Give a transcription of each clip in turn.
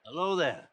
Hello there.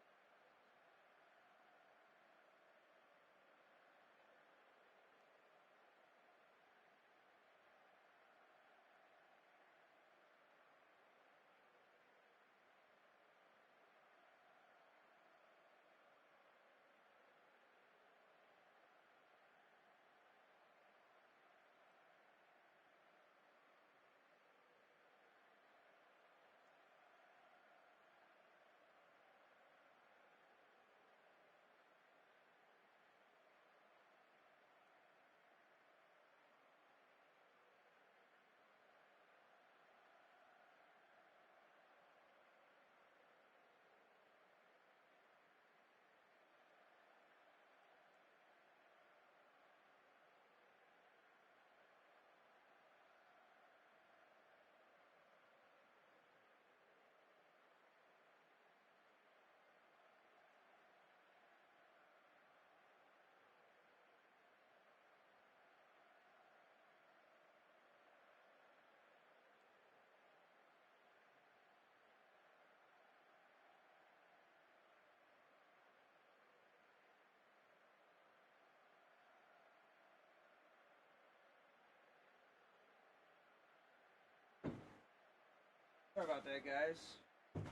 Sorry about that, guys.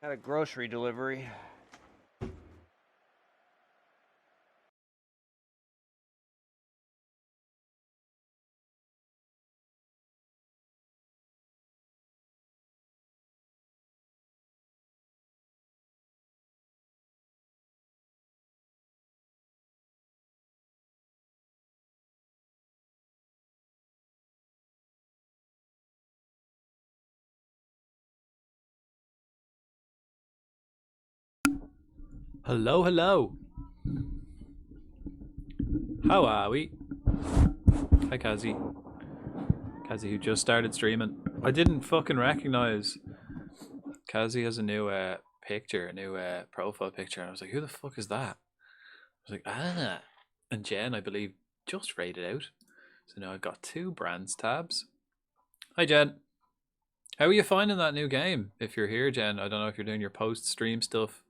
Had a grocery delivery. Hello, hello. How are we? Hi, Kazi. Kazi, who just started streaming. I didn't fucking recognize Kazi has a new picture, a new profile picture, and I was like, who the fuck is that? I was like, ah. And Jen, I believe, just raided out. So now I've got 2 brands tabs. Hi, Jen. How are you finding that new game? If you're here, Jen, I don't know if you're doing your post stream stuff,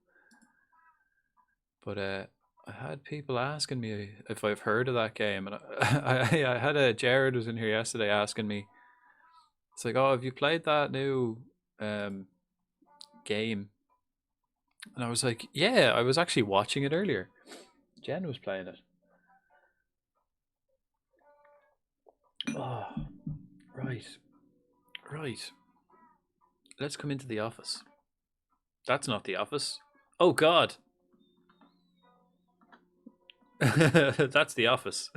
but I had people asking me if I've heard of that game, and I had a Jared was in here yesterday asking me. It's like, oh, have you played that new um, game? And I was like, yeah, I was actually watching it earlier. Jen was playing it. Oh, right, right. Let's come into the office. That's not the office. Oh God, that's the office.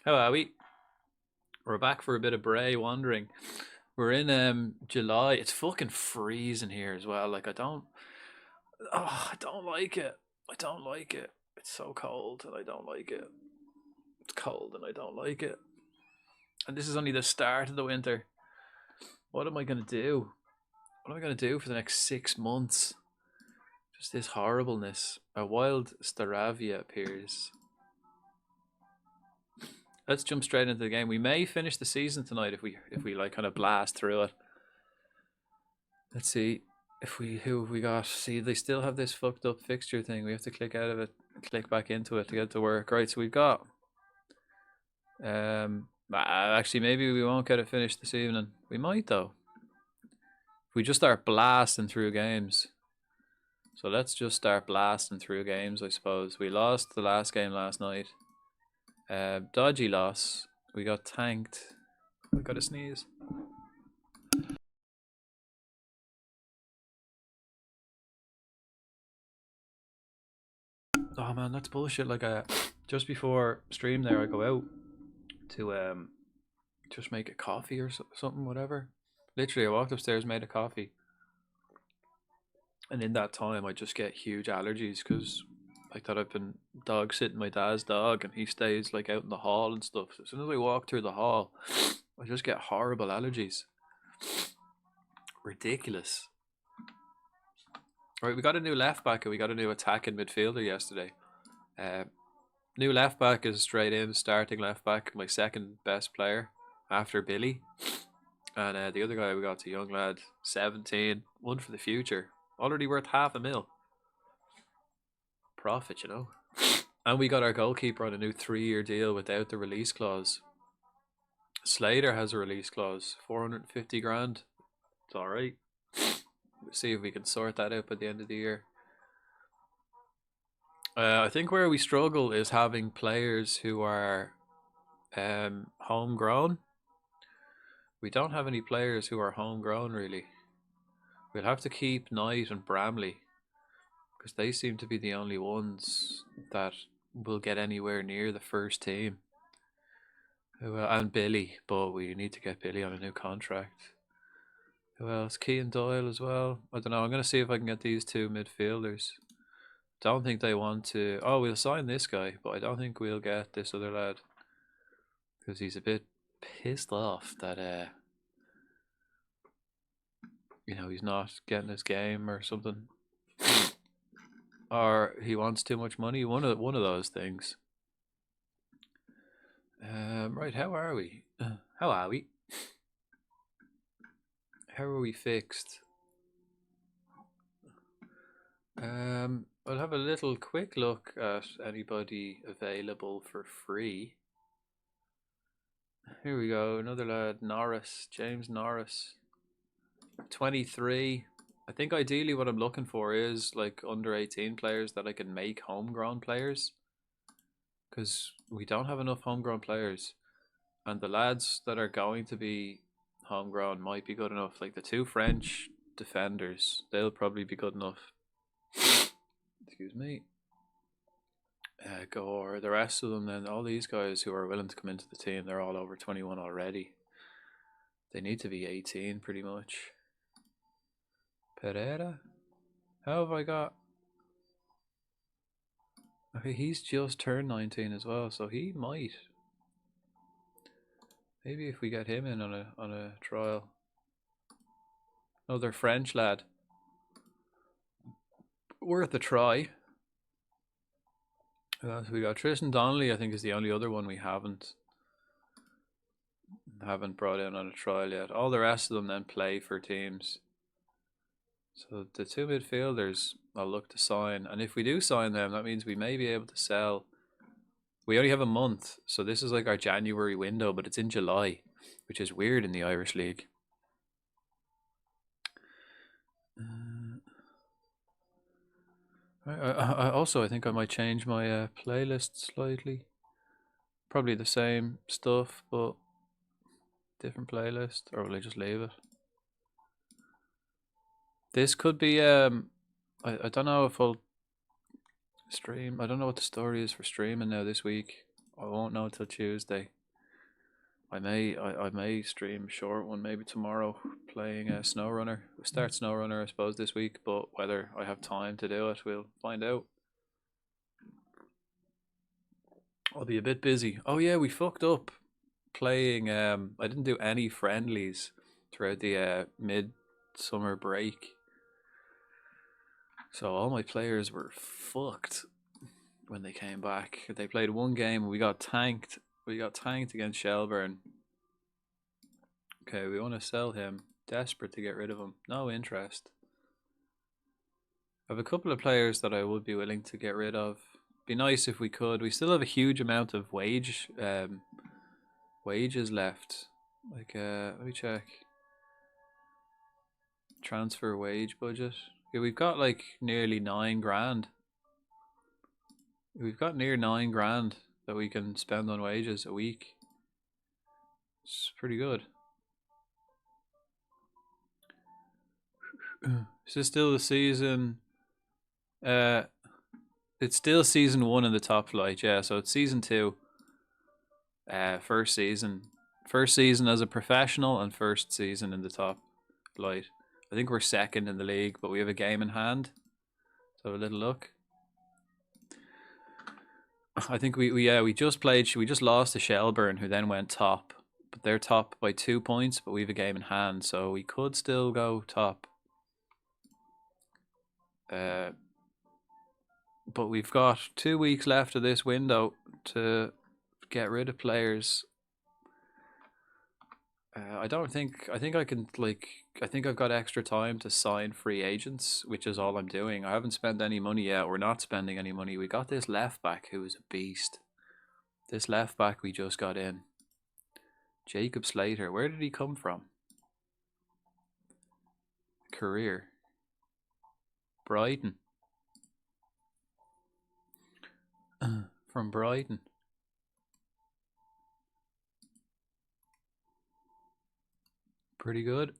How are we? We're back for a bit of Bray wandering. We're in July. It's fucking freezing here as well. Like I don't like it. I don't like it. It's so cold and I don't like it. It's cold and I don't like it. And this is only the start of the winter. What am I gonna do? What am I gonna do for the next 6 months? Just this horribleness. A wild Staravia appears. Let's jump straight into the game. We may finish the season tonight if we like kind of blast through it. Let's see who have we got. See, they still have this fucked up fixture thing. We have to click out of it, click back into it to get it to work. Right, so we've got actually maybe we won't get it finished this evening. We might though. If we just start blasting through games. So let's just start blasting through games, I suppose. We lost the last game last night. Dodgy loss. We got tanked. I got to sneeze. Oh man, that's bullshit. Like just before stream there, I go out to just make a coffee or something, whatever. Literally, I walked upstairs, made a coffee, and in that time, I just get huge allergies because like that I've been dog sitting my dad's dog, and he stays like out in the hall and stuff. So as soon as I walk through the hall, I just get horrible allergies. Ridiculous. Right, we got a new left back and we got a new attacking midfielder yesterday. New left back is straight in, starting left back, my second best player after Billy. And the other guy we got, a young lad, 17, one for the future, already worth $500,000. Profit, you know. And we got our goalkeeper on a new 3-year deal without the release clause. Slater has a release clause, 450 grand. It's alright. We'll see if we can sort that out by the end of the year. I think where we struggle is having players who are homegrown. We don't have any players who are homegrown, really. We'll have to keep Knight and Bramley because they seem to be the only ones that will get anywhere near the first team. And Billy, but we need to get Billy on a new contract. Who else? Keane Doyle as well. I don't know. I'm going to see if I can get these two midfielders. Don't think they want to. Oh, we'll sign this guy, but I don't think we'll get this other lad because he's a bit pissed off that you know, he's not getting his game or something, or he wants too much money. One of those things. Right. How are we? How are we? How are we fixed? I'll have a little quick look at anybody available for free. Here we go, another lad, Norris, James Norris, 23. I think ideally what I'm looking for is like under 18 players that I can make homegrown players, because we don't have enough homegrown players, and the lads that are going to be homegrown might be good enough. Like the two French defenders, they'll probably be good enough. Excuse me. Gore, the rest of them, then all these guys who are willing to come into the team, they're all over 21 already. They need to be 18 pretty much. Pereira? How have I got? Okay, he's just turned 19 as well, so he might. Maybe if we get him in on a trial. Another French lad. Worth a try. So we got Tristan Donnelly, I think, is the only other one we haven't brought in on a trial yet. All the rest of them then play for teams. So the two midfielders I'll look to sign, and if we do sign them, that means we may be able to sell. We only have a month, so this is like our January window, but it's in July, which is weird in the Irish League. I also, I think I might change my playlist slightly. Probably the same stuff, but different playlist, or will I just leave it? This could be I don't know if I'll stream. I don't know what the story is for streaming now this week. I won't know until Tuesday. I may stream a short one maybe tomorrow playing SnowRunner. We start SnowRunner I suppose this week, but whether I have time to do it, we'll find out. I'll be a bit busy. Oh yeah, we fucked up playing. I didn't do any friendlies throughout the mid-summer break, so all my players were fucked when they came back. They played one game. We got tanked. We got tanked against Shelburne. Okay, we want to sell him. Desperate to get rid of him. No interest. I have a couple of players that I would be willing to get rid of. Be nice if we could. We still have a huge amount of wages left. Like let me check. Transfer wage budget. Yeah, we've got like nearly 9 grand. We've got near 9 grand that we can spend on wages a week. It's pretty good. Is this still the season? It's still season 1 in the top flight, yeah. So it's season 2. First season as a professional and first season in the top flight. I think we're second in the league, but we have a game in hand. So a little look. I think we just lost to Shelburne, who then went top. But they're top by 2 points, but we have a game in hand, so we could still go top. But we've got 2 weeks left of this window to get rid of players. I think I've got extra time to sign free agents, which is all I'm doing. I haven't spent any money yet. We're not spending any money. We got this left back who is a beast. This left back we just got in. Jacob Slater. Where did he come from? Career. Brighton. From Brighton. Pretty good.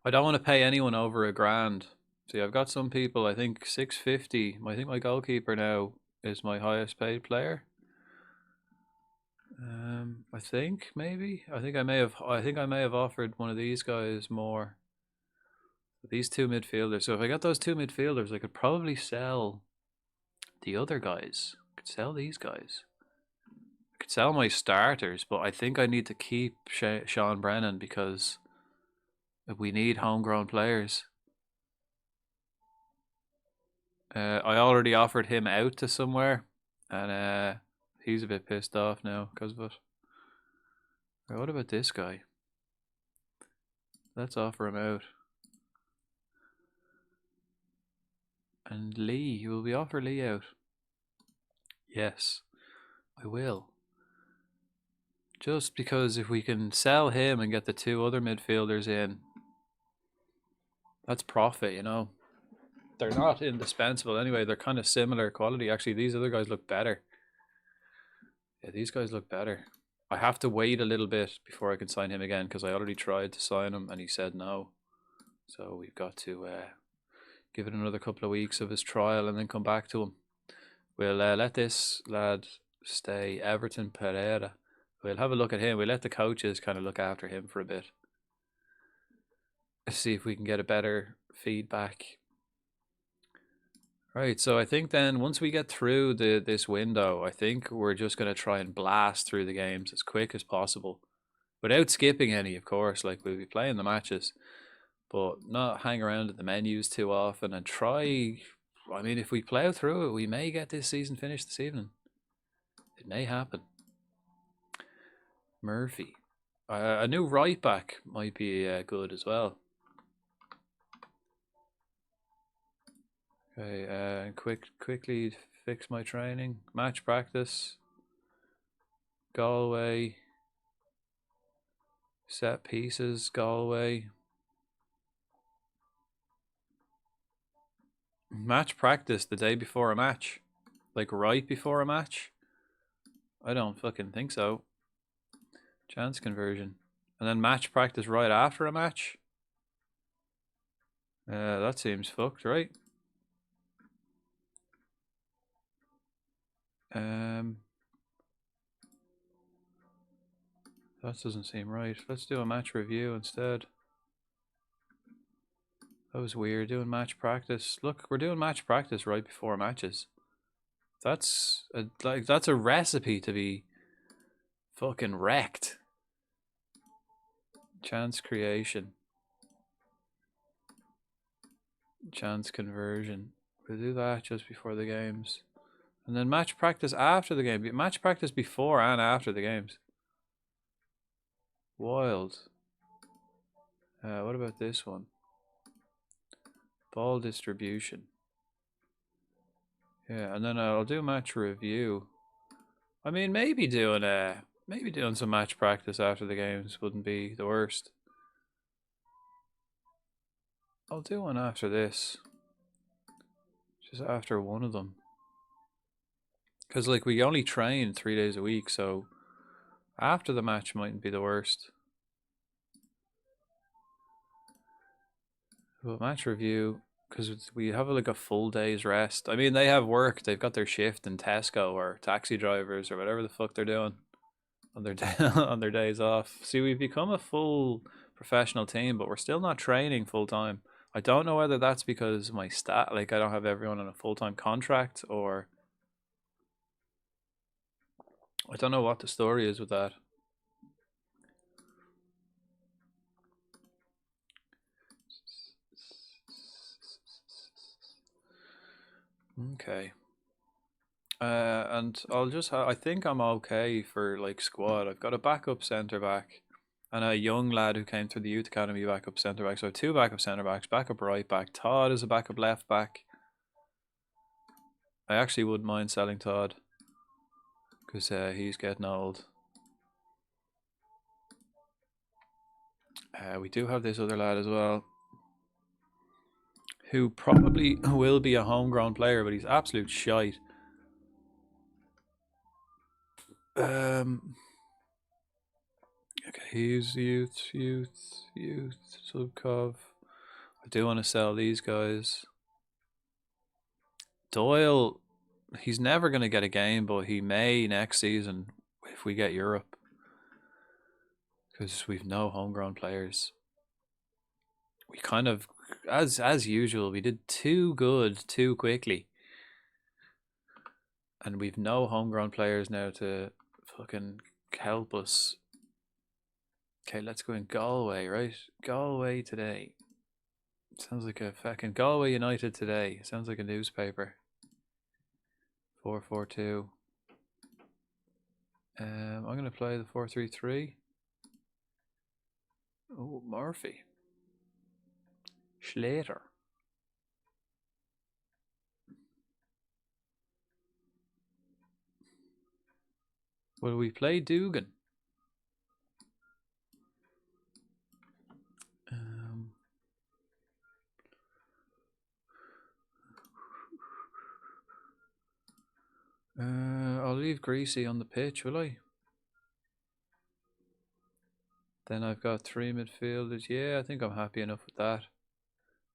I don't want to pay anyone over £1,000. See, I've got some people, I think 650. I think my goalkeeper now is my highest paid player. I think maybe. I think I may have offered one of these guys more. These 2 midfielders. So if I got those 2 midfielders, I could probably sell the other guys. I could sell these guys. I could sell my starters, but I think I need to keep Sean Brennan because we need homegrown players. I already offered him out to somewhere, and he's a bit pissed off now because of it. Right, what about this guy? Let's offer him out. And Lee, will we offer Lee out? Yes, I will. Just because if we can sell him and get the 2 other midfielders in, that's profit, you know. They're not indispensable anyway. They're kind of similar quality. Actually, these other guys look better. Yeah, these guys look better. I have to wait a little bit before I can sign him again because I already tried to sign him and he said no. So we've got to give it another couple of weeks of his trial and then come back to him. We'll let this lad stay, Everton Pereira. We'll have a look at him. We'll let the coaches kind of look after him for a bit. See if we can get a better feedback. Right, so I think then once we get through this window, I think we're just going to try and blast through the games as quick as possible. Without skipping any, of course, like we'll be playing the matches. But not hang around at the menus too often and try. I mean, if we plow through it, we may get this season finished this evening. It may happen. Murphy. A new right back might be good as well. Okay, quickly fix my training. Match practice. Galway. Set pieces, Galway. Match practice the day before a match. Like right before a match? I don't fucking think so. Chance conversion. And then match practice right after a match? That seems fucked, right? That doesn't seem right. Let's do a match review instead. That was weird, doing match practice. Look, we're doing match practice right before matches. That's that's a recipe to be fucking wrecked. Chance creation. Chance conversion. We'll do that just before the games. And then match practice after the game. Match practice before and after the games. Wild. What about this one? Ball distribution. Yeah, and then I'll do match review. I mean, maybe doing some match practice after the games wouldn't be the worst. I'll do one after this. Just after one of them. Because, like, we only train 3 days a week, so after the match mightn't be the worst. But match review, because we have like a full day's rest. I mean, they have work. They've got their shift in Tesco or taxi drivers or whatever the fuck they're doing on their on their days off. See, we've become a full professional team, but we're still not training full time. I don't know whether that's because my I don't have everyone on a full-time contract, or I don't know what the story is with that. Okay. And I'll just I think I'm okay for like squad. I've got a backup centre back and a young lad who came through the youth academy, backup centre back. So I have 2 backup centre backs, backup right back. Todd is a backup left back. I actually wouldn't mind selling Todd because he's getting old. We do have this other lad as well, who probably will be a homegrown player, but he's absolute shite. Okay, he's youth, Subkov. I do want to sell these guys. Doyle, he's never going to get a game, but he may next season if we get Europe, because we've no homegrown players. We kind of, as usual, we did too good too quickly, and we've no homegrown players now to fucking help us. Okay, let's go in Galway, right? Galway today. Sounds like a fucking Galway United today. Sounds like a newspaper. 4-4-2. I'm gonna play the 4-3-3. Oh, Murphy. Schlatter. Will we play Dugan? I'll leave Greasy on the pitch, will I? Then I've got 3 midfielders. Yeah, I think I'm happy enough with that.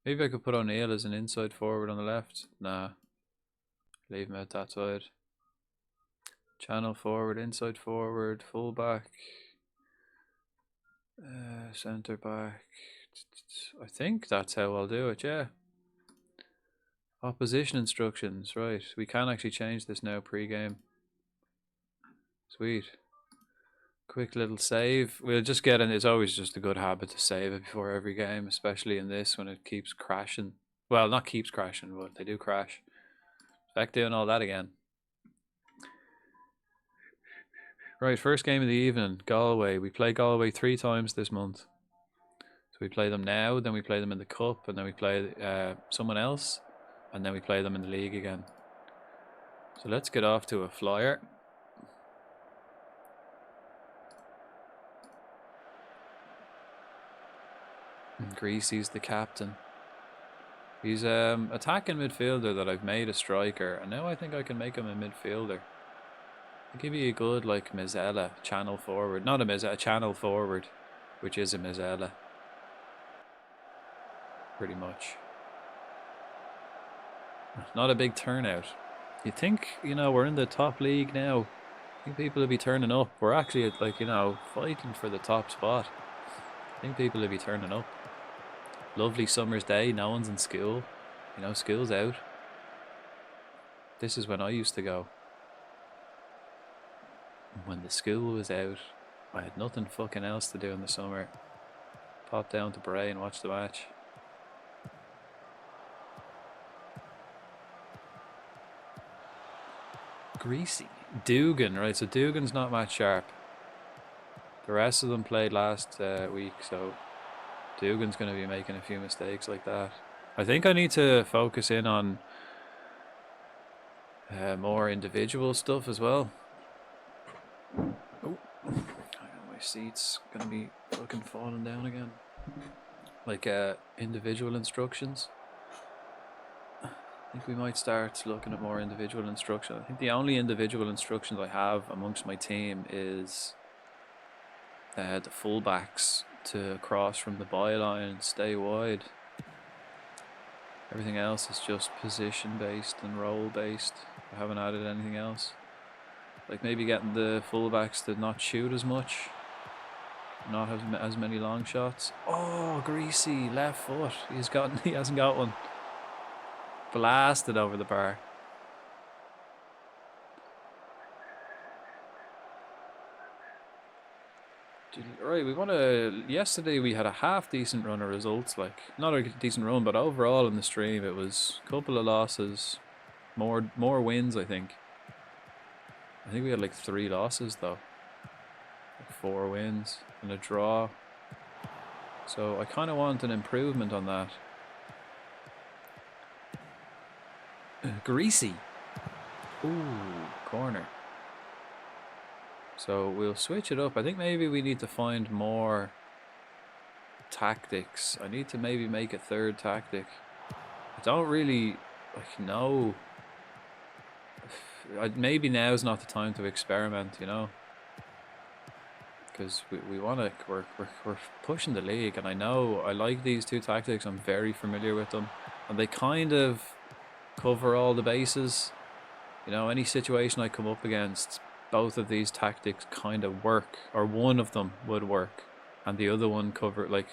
Maybe I could put O'Neill as an inside forward on the left. Nah. Leave him out that side. Channel forward, inside forward, full back, centre back. I think that's how I'll do it, yeah. Opposition instructions, right. We can actually change this now pre-game. Sweet. Quick little save. We'll just get in. It's always just a good habit to save it before every game, especially in this when it keeps crashing. Well, not keeps crashing, but they do crash. Back doing all that again. Right, first game of the evening, Galway. We play Galway 3 times this month. So we play them now, then we play them in the cup, and then we play someone else, and then we play them in the league again. So let's get off to a flyer. And Greasy's the captain. He's attacking midfielder that I've made a striker, and now I think I can make him a midfielder. I'll give you a good like Mizella channel forward, not a Mizella, a channel forward, which is a Mizella. Pretty much. Not a big turnout. You think, you know, we're in the top league now. I think people will be turning up. We're actually at, like, you know, fighting for the top spot. I think people will be turning up. Lovely summer's day. No one's in school. You know, school's out. This is when I used to go. When the school was out, I had nothing fucking else to do in the summer. Pop down to Bray and watch the match. Greasy. Dugan, right, so Dugan's not match sharp. The rest of them played last week, so Dugan's going to be making a few mistakes like that. I think I need to focus in on more individual stuff as well. Oh, my seat's going to be fucking falling down again. Like individual instructions. I think we might start looking at more individual instruction. I think the only individual instructions I have amongst my team is the fullbacks to cross from the byline and stay wide. Everything else is just position based and role based. I haven't added anything else. Like maybe getting the fullbacks to not shoot as much, not have as many long shots. Oh, Greasy left foot. He hasn't got one. Blasted over the bar. Right, we want to. Yesterday we had a half decent run of results, like not a decent run, but overall in the stream it was a couple of losses, more wins. I think we had like 3 losses though, like 4 wins and a draw. So I kind of want an improvement on that. Greasy. Ooh, corner. So we'll switch it up. I think maybe we need to find more tactics. I need to maybe make a third tactic. I don't really know. Maybe now's not the time to experiment, you know, because we want to. We're pushing the league, and I know I like these 2 tactics. I'm very familiar with them, and they kind of cover all the bases. You know, any situation I come up against, both of these tactics kind of work, or one of them would work, and the other one cover, like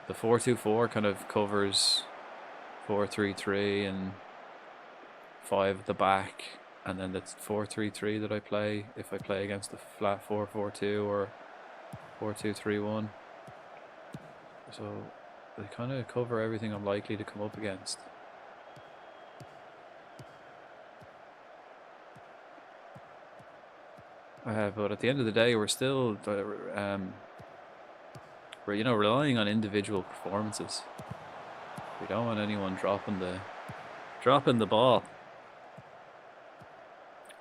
the 4-2-4 kind of covers 4-3-3 and 5 at the back, and then the 4-3-3 that I play if I play against the flat 4-4-2 or 4-2-3-1. So they kind of cover everything I'm likely to come up against. But at the end of the day, we're still we're, you know, relying on individual performances. We don't want anyone dropping the ball,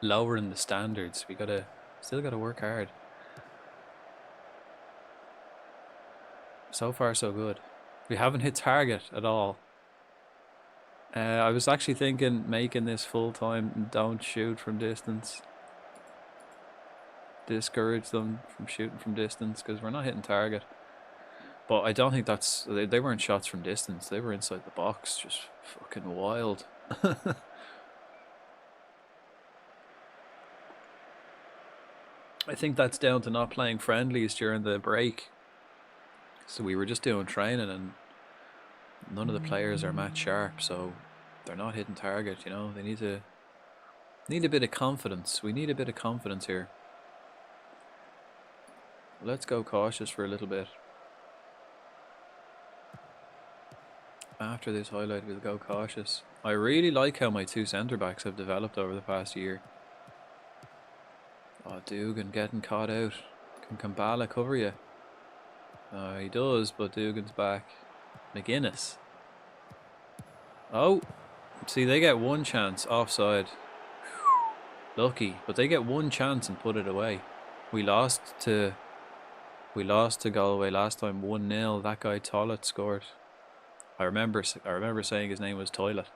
lowering the standards. We still gotta work hard. So far so good. We haven't hit target at all. I was actually thinking making this full time and don't shoot from distance. Discourage them from shooting from distance because we're not hitting target. But I don't think they weren't shots from distance. They were inside the box, just fucking wild. I think that's down to not playing friendlies during the break. So we were just doing training, and none of the players are match sharp, so they're not hitting target. You know, they need a bit of confidence. We need a bit of confidence here. Let's go cautious for a little bit. After this highlight, we'll go cautious. I really like how my 2 centre backs have developed over the past year. Oh, Dugan getting caught out. Can Kambala cover you? He does, but Dugan's back. McGuinness. Oh, see, they get 1 chance offside. Lucky, but they get 1 chance and put it away. We lost to Galway last time 1-0. That guy Toilet scored. I remember saying his name was Toilet.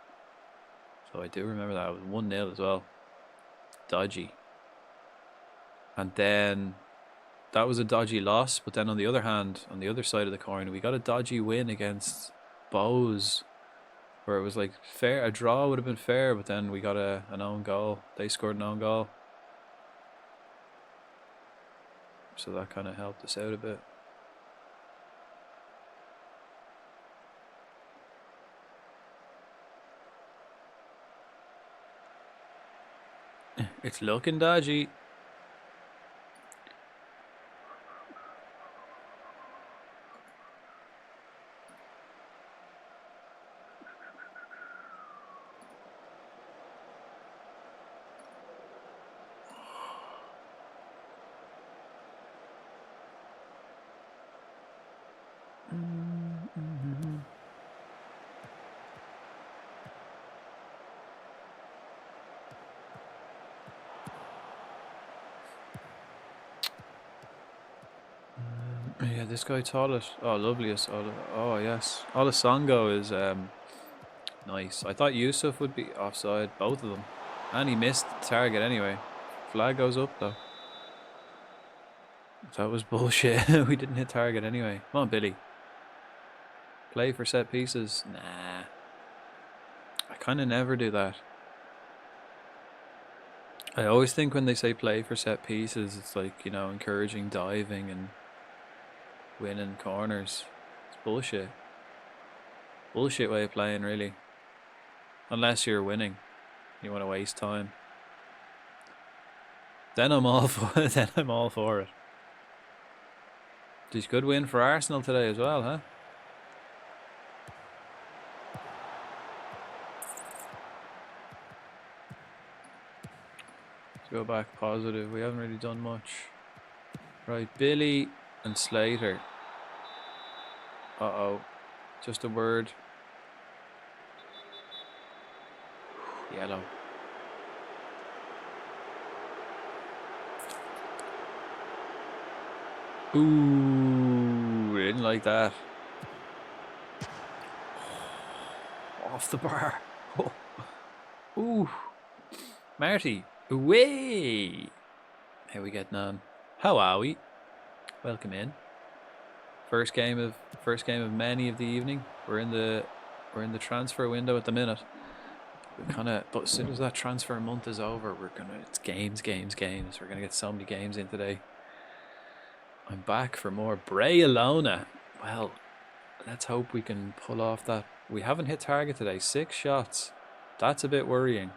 So I do remember that. It was 1-0 as well. Dodgy. And then that was a dodgy loss, but then on the other hand, on the other side of the coin, we got a dodgy win against Bowes, where it was like fair. A draw would have been fair, but then we got an own goal. They scored an own goal. so that kind of helped us out a bit. It's looking dodgy. Yeah, this guy taught it. Oh, loveliest. Oh, yes. Olasongo is nice. I thought Yusuf would be offside, both of them. And he missed the target anyway. Flag goes up, though. That was bullshit. We didn't hit target anyway. Come on, Billy. Play for set pieces. Nah. I kind of never do that. I always think when they say play for set pieces, it's like, you know, encouraging diving and winning corners. It's bullshit. Bullshit way of playing, really. Unless you're winning. You want to waste time. Then I'm all for it. Then I'm all for it. Just good win for Arsenal today as well, huh? Let's go back positive. We haven't really done much. Right, Billy and Slater. Uh-oh. Just a word. Yellow. Ooh, didn't like that. Off the bar. Oh. Ooh. Marty. Away. How we getting on? How are we? Welcome in. First game of many of the evening. We're in the transfer window at the minute. But as soon as that transfer month is over, it's games. We're gonna get so many games in today. I'm back for more Bray Alona. Well, let's hope we can pull off that. We haven't hit target today. 6 shots. That's a bit worrying.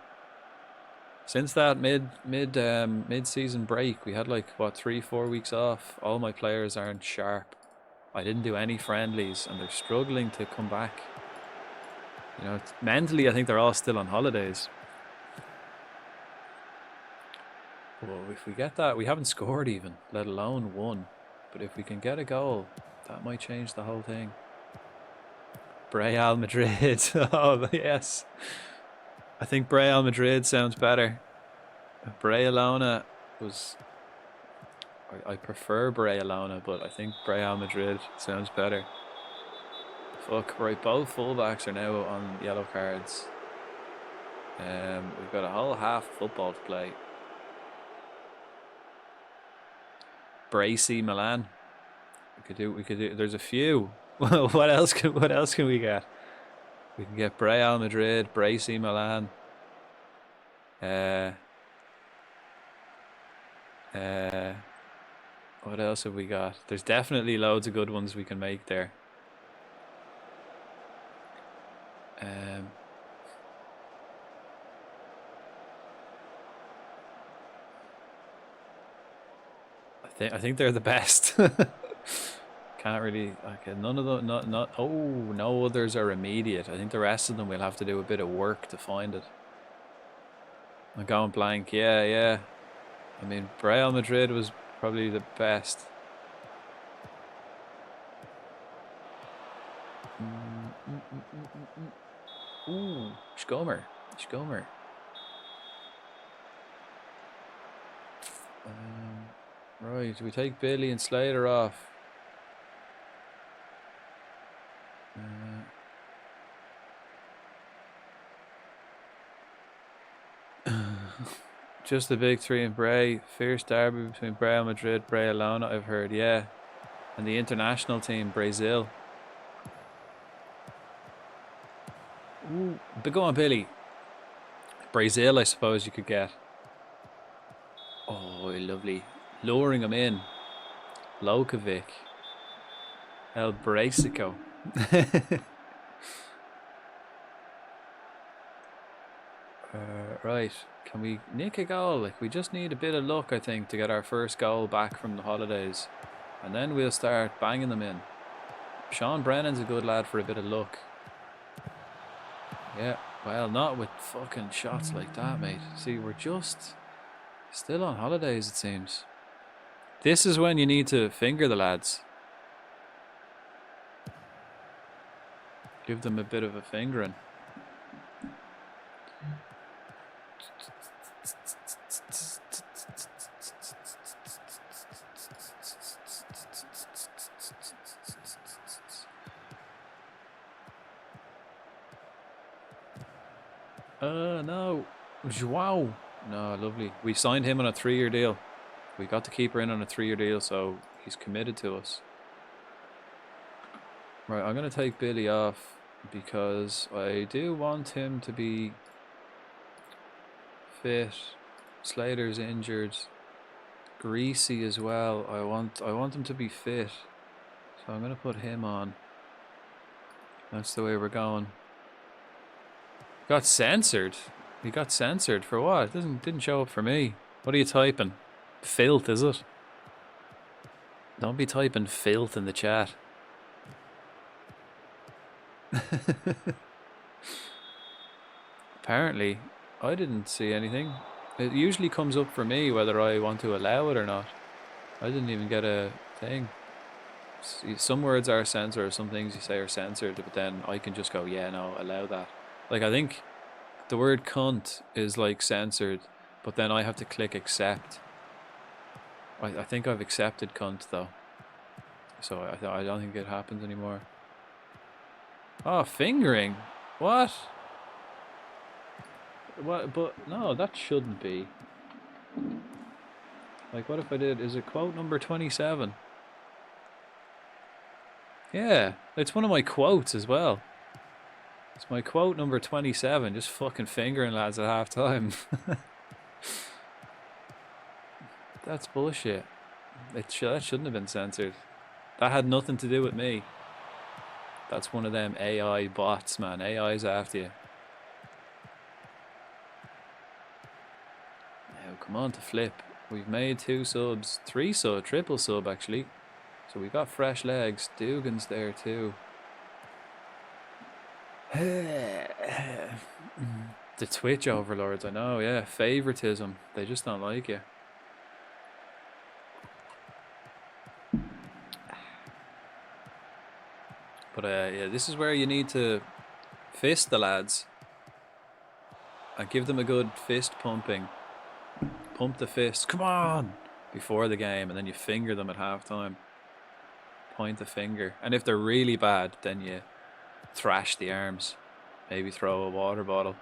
Since that mid-season break, we had like what 3-4 weeks off. All my players aren't sharp. I didn't do any friendlies, and they're struggling to come back. You know, mentally, I think they're all still on holidays. Well, if we get that, we haven't scored even, let alone won. But if we can get a goal, that might change the whole thing. Real Madrid. Oh, yes. I think Real Madrid sounds better. Bray Alona was... I prefer Bray Alona, but I think Real Madrid sounds better. Fuck, right, both fullbacks are now on yellow cards. We've got a whole half football to play. Bray Milan. We could do. There's a few. What else can we get? We can get Real Madrid, Bray Milan. What else have we got? There's definitely loads of good ones we can make there. I think they're the best. Can't really. Okay, none of them. Not. Oh, no others are immediate. I think the rest of them we'll have to do a bit of work to find it. I'm going blank. Yeah. I mean, Real Madrid was probably the best. Ooh, Schomer. Right, we take Billy and Slater off. Just the big three in Bray. Fierce derby between Real Madrid, Bray Alona, I've heard, yeah. And the international team, Brazil. Ooh, but go on, Billy. Brazil, I suppose you could get. Oh, lovely. Luring him in. Lokovic. El Bracico. Right. Can we nick a goal? Like, we just need a bit of luck, I think, to get our first goal back from the holidays. And then we'll start banging them in. Sean Brennan's a good lad for a bit of luck. Yeah, well, not with fucking shots like that, mate. See, we're just still on holidays, it seems. This is when you need to finger the lads. Give them a bit of a fingering. No. Joao. No, lovely. We signed him on a 3-year deal. We got the keeper in on a 3-year deal, so he's committed to us. Right, I'm going to take Billy off because I do want him to be fit. Slater's injured. Greasy as well. I want him to be fit. So I'm going to put him on. That's the way we're going. Got censored. He got censored for what? It didn't show up for me. What are you typing? Filth, is it? Don't be typing filth in the chat. Apparently, I didn't see anything. It usually comes up for me whether I want to allow it or not. I didn't even get a thing. Some words are censored, some things you say are censored, but then I can just go, yeah, no, allow that. Like, I think the word cunt is like censored, but then I have to click accept. I think I've accepted cunt though, so I don't think it happens anymore. Oh, fingering? What? What? But no, that shouldn't be. Like, what if I did? Is it quote number 27? Yeah, it's one of my quotes as well. It's my quote number 27. Just fucking fingering lads at half time. That's bullshit. That shouldn't have been censored. That had nothing to do with me. That's one of them AI bots, man. AI's after you. Now, come on to flip. We've made 2 subs. 3 sub. Triple sub, actually. So we got fresh legs. Dugan's there, too. The Twitch overlords, I know, yeah. Favoritism. They just don't like you. But yeah, this is where you need to fist the lads and give them a good fist pumping. Pump the fist, come on, before the game, and then you finger them at halftime. Point the finger, and if they're really bad, then you thrash the arms. Maybe throw a water bottle.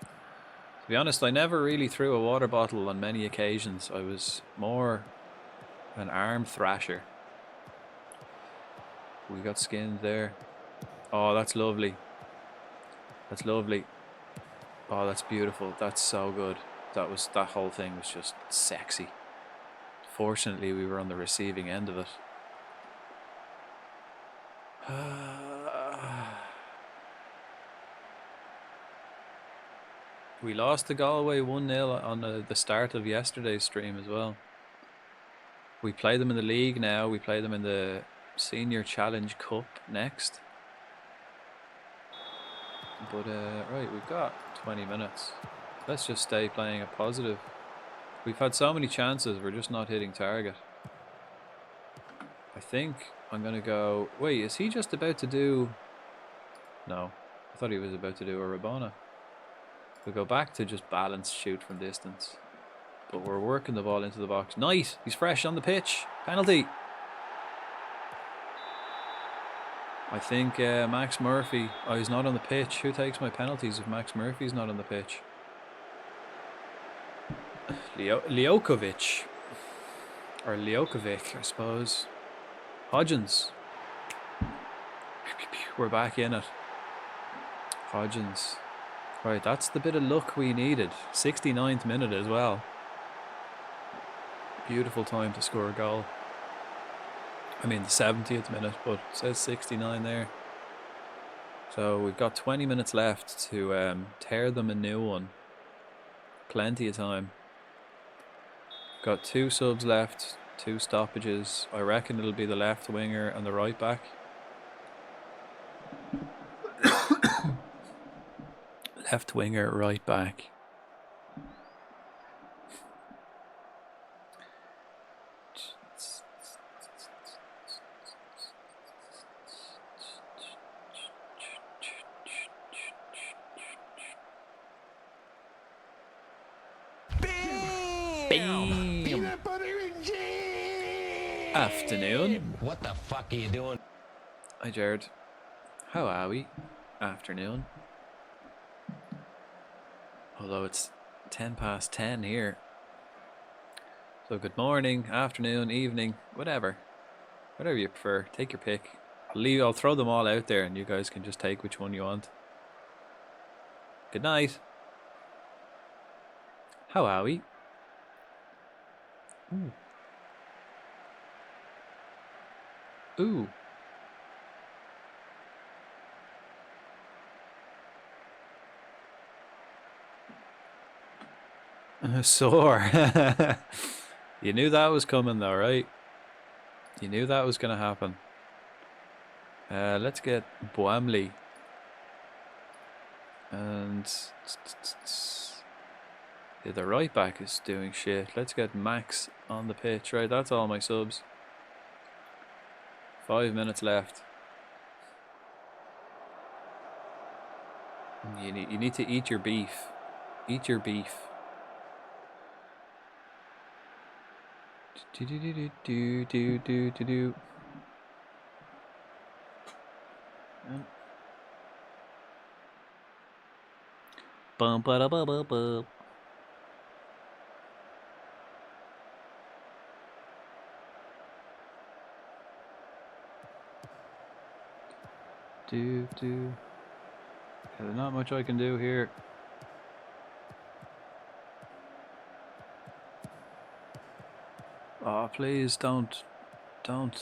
To be honest, I never really threw a water bottle on many occasions. I was more an arm thrasher. We got skinned there. Oh, that's lovely. That's lovely. Oh, that's beautiful. That's so good. That whole thing was just sexy. Fortunately, we were on the receiving end of it. We lost to Galway 1-0 on the start of yesterday's stream as well. We play them in the league now. We play them in the Senior Challenge Cup next. But right, we've got 20 minutes. Let's just stay playing a positive. We've had so many chances, we're just not hitting target. I think I'm going to go... Wait, is he just about to do... No, I thought he was about to do a Rabona. We'll go back to just balance shoot from distance. But we're working the ball into the box. Nice! He's fresh on the pitch. Penalty! I think Max Murphy... Oh, he's not on the pitch. Who takes my penalties if Max Murphy's not on the pitch? Liokovic. Or Liokovic, I suppose. Hodgins. We're back in it. Hodgins. Right, that's the bit of luck we needed. 69th minute as well. Beautiful time to score a goal. I mean the 70th minute, but it says 69 there. So we've got 20 minutes left to tear them a new one. Plenty of time. Got 2 subs left, 2 stoppages. I reckon it'll be the left winger and the right back. Left winger, right back. Bam! Peanut butter and jam! Afternoon. What the fuck are you doing? Hi Jared. How are we? Afternoon. Although it's 10 past 10 here. So good morning, afternoon, evening, whatever. Whatever you prefer. Take your pick. I'll throw them all out there and you guys can just take which one you want. Good night. How are we? Ooh. Ooh. Sore. You knew that was coming though, right? You knew that was going to happen. Let's get Boamley. And yeah, the right back is doing shit. Let's get Max on the pitch. Right, that's all my subs. 5 minutes left. You need to eat your beef. Eat your beef. Do. Bum ba da ba ba ba. Do. There's not much I can do here. Oh, please don't. Come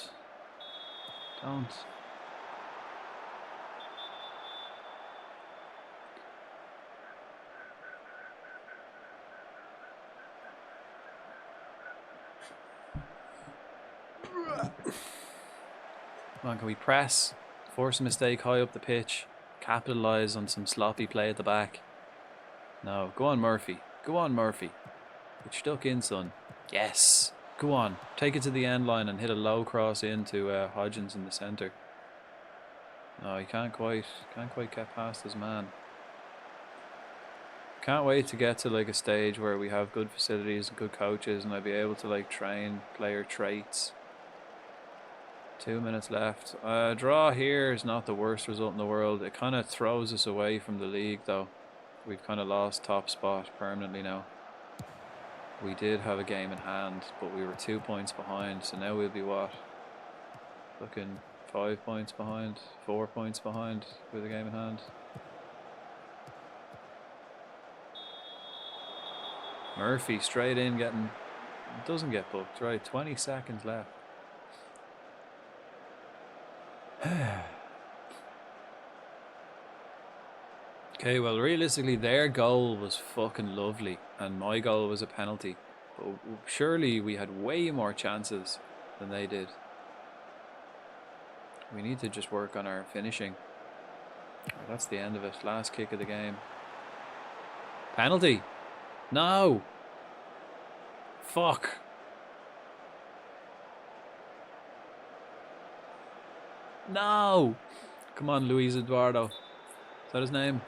on, can we press? Force a mistake high up the pitch. Capitalise on some sloppy play at the back. No, go on Murphy. Go on Murphy. Get stuck in, son. Yes. Go on. Take it to the end line and hit a low cross into Hodgins in the centre. No, he can't quite get past his man. Can't wait to get to like a stage where we have good facilities and good coaches and I'll be able to like train player traits. 2 minutes left. Draw here is not the worst result in the world. It kind of throws us away from the league though. We've kind of lost top spot permanently now. We did have a game in hand, but we were 2 points behind, so now we'll be what? Looking 5 points behind, 4 points behind with a game in hand. Murphy straight in getting, doesn't get booked, right? 20 seconds left. Okay, well, realistically, their goal was fucking lovely, and my goal was a penalty. But surely we had way more chances than they did. We need to just work on our finishing. That's the end of it. Last kick of the game. Penalty! No! Fuck! No! Come on, Luis Eduardo. Is that his name?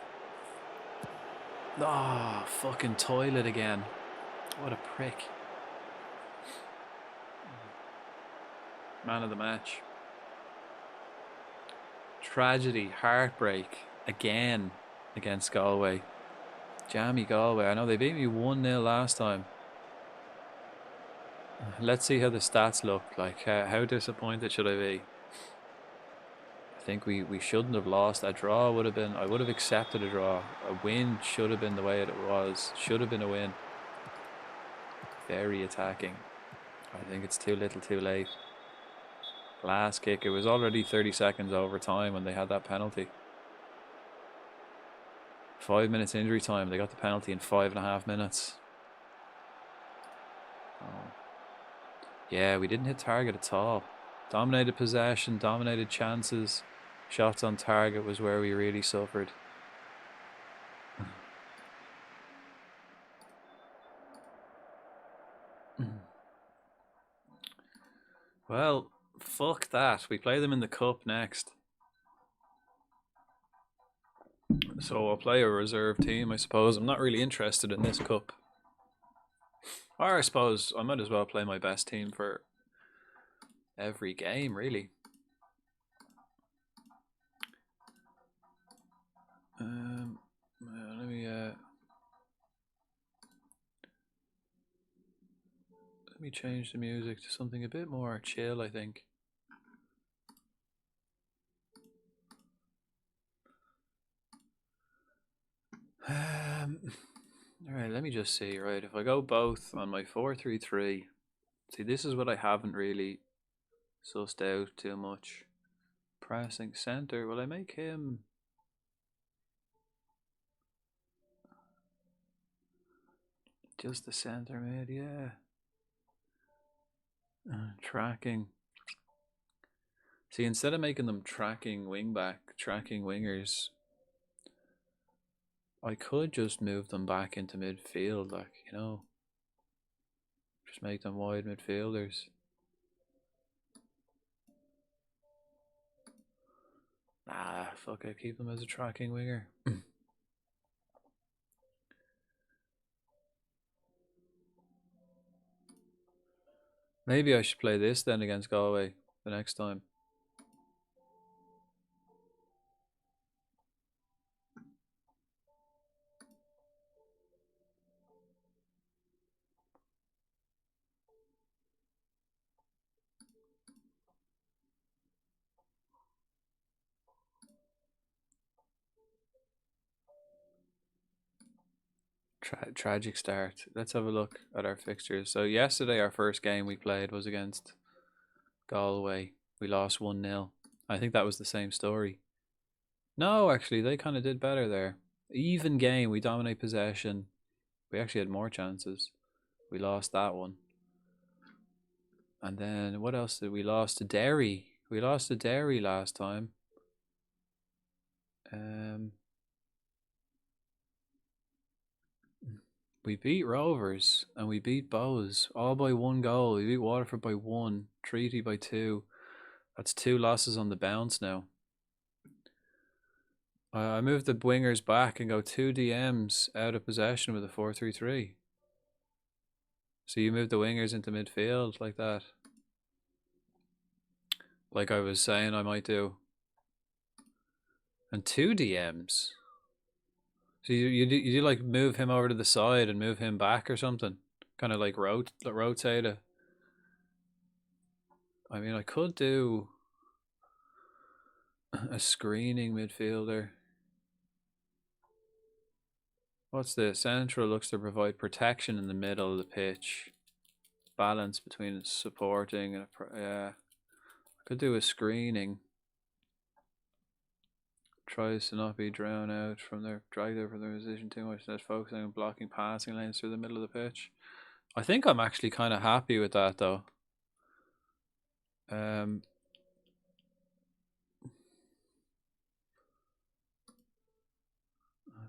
Oh, fucking toilet again. What a prick. Man of the match. Tragedy, heartbreak, again against Galway. Jammy Galway. I know they beat me 1-0 last time. Let's see how the stats look. Like, how disappointed should I be? I think we shouldn't have lost. A draw would have been, I would have accepted a draw. A win should have been the way it was. Should have been a win. Very attacking. I think it's too little too late. Last kick. It was already 30 seconds over time when they had that penalty. 5 minutes injury time. They got the penalty in 5.5 minutes. Oh. Yeah, we didn't hit target at all. Dominated possession, dominated chances. Shots on target was where we really suffered. Well, fuck that. We play them in the cup next. So I'll play a reserve team, I suppose. I'm not really interested in this cup. Or I suppose I might as well play my best team for every game, really. Let me change the music to something a bit more chill, I think. Alright, let me just see, right, if I go both on my 4-3-3, see, this is what I haven't really sussed out too much. Pressing center, will I make him... just the center mid, yeah. Tracking. See, instead of making them tracking wingers, I could just move them back into midfield, like, you know. Just make them wide midfielders. Nah, fuck it, keep them as a tracking winger. Maybe I should play this then against Galway the next time. Tragic start. Let's have a look at our fixtures. So yesterday our first game we played was against Galway. We lost 1-0. I think that was the same story. No, actually, they kind of did better there. Even game, we dominate possession. We actually had more chances. We lost that one. And then, what else did we lost to Derry? We lost to Derry last time. We beat Rovers and we beat Bows all by 1 goal. We beat Waterford by 1, Treaty by 2. That's 2 losses on the bounce now. I moved the wingers back and go 2 DMs out of possession with a 4-3-3. So you move the wingers into midfield like that. Like I was saying I might do. And 2 DMs. So you do like move him over to the side and move him back or something? Kind of like rotate it. I mean, I could do a screening midfielder. What's this? Central looks to provide protection in the middle of the pitch. Balance between supporting and yeah. I could do a screening. Tries to not be drowned out from their dragged out from their position too much. Instead focusing on blocking passing lanes through the middle of the pitch. I think I'm actually kind of happy with that though.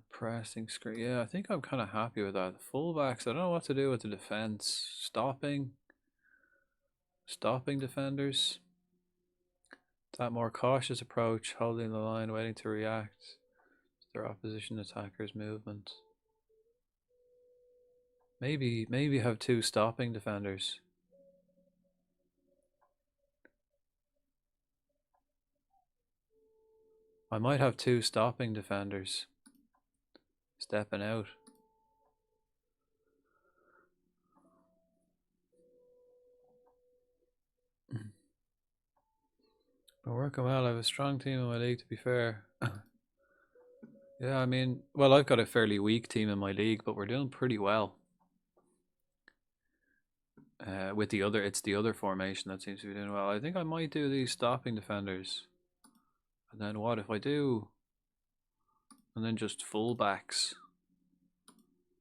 Pressing screen. Yeah, I think I'm kind of happy with that. The fullbacks, I don't know what to do with the defense. Stopping defenders. That more cautious approach, holding the line, waiting to react to their opposition attackers' movement. Maybe have 2 stopping defenders. I might have 2 stopping defenders. Stepping out. We're working well. I have a strong team in my league, to be fair. Yeah, I mean, well, I've got a fairly weak team in my league, but we're doing pretty well. With the other, it's the other formation that seems to be doing well. I think I might do these stopping defenders, and then what if I do, and then just fullbacks,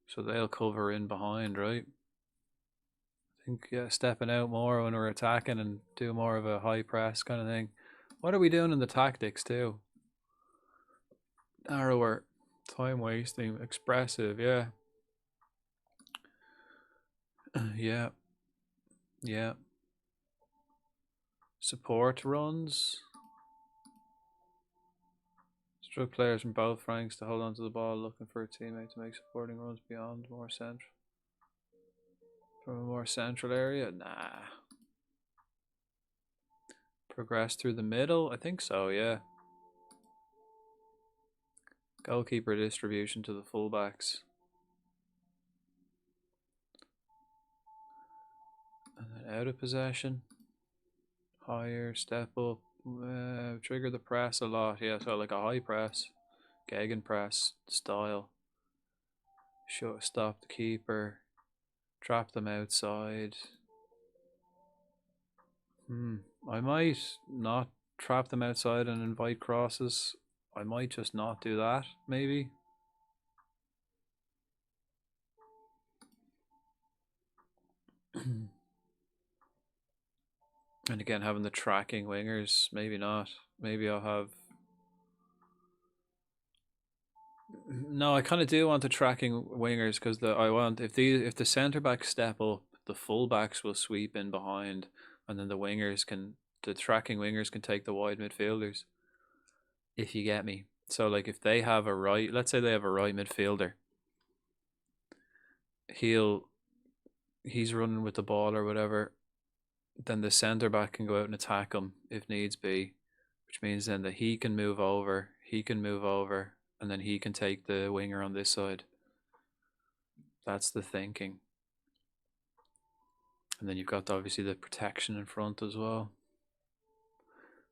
so they'll cover in behind, right? I think stepping out more when we're attacking and do more of a high press kind of thing. What are we doing in the tactics too? Narrower, time wasting, expressive, yeah. Yeah, yeah. Support runs. Instruct players from both ranks to hold on to the ball, looking for a teammate to make supporting runs beyond more central. From a more central area? Nah. Progress through the middle? I think so, yeah. Goalkeeper distribution to the fullbacks. And then out of possession. Higher, step up. Trigger the press a lot. Yeah, so like a high press. Gegen press style. Stop the keeper. Trap them outside. I might not trap them outside and invite crosses. I might just not do that, maybe. And again, having the tracking wingers, maybe not. Maybe I'll have... No, I kind of do want the tracking wingers because I want if the centre backs step up, the full backs will sweep in behind, and then the tracking wingers can take the wide midfielders. If you get me. So like if they have let's say they have a right midfielder, he's running with the ball or whatever, then the centre back can go out and attack him if needs be, which means then that he can move over, and then he can take the winger on this side. That's the thinking. And then you've got obviously the protection in front as well.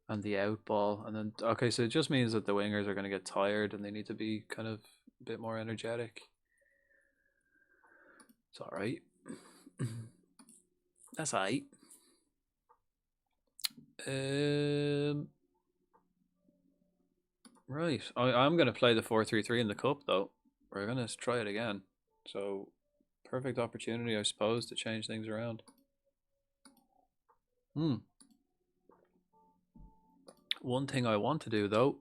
And the out ball. And then, okay, so it just means that the wingers are going to get tired and they need to be kind of a bit more energetic. It's alright. That's alright. Right. I'm going to play the 4-3-3 in the cup, though. We're going to try it again. So, perfect opportunity, I suppose, to change things around. One thing I want to do, though,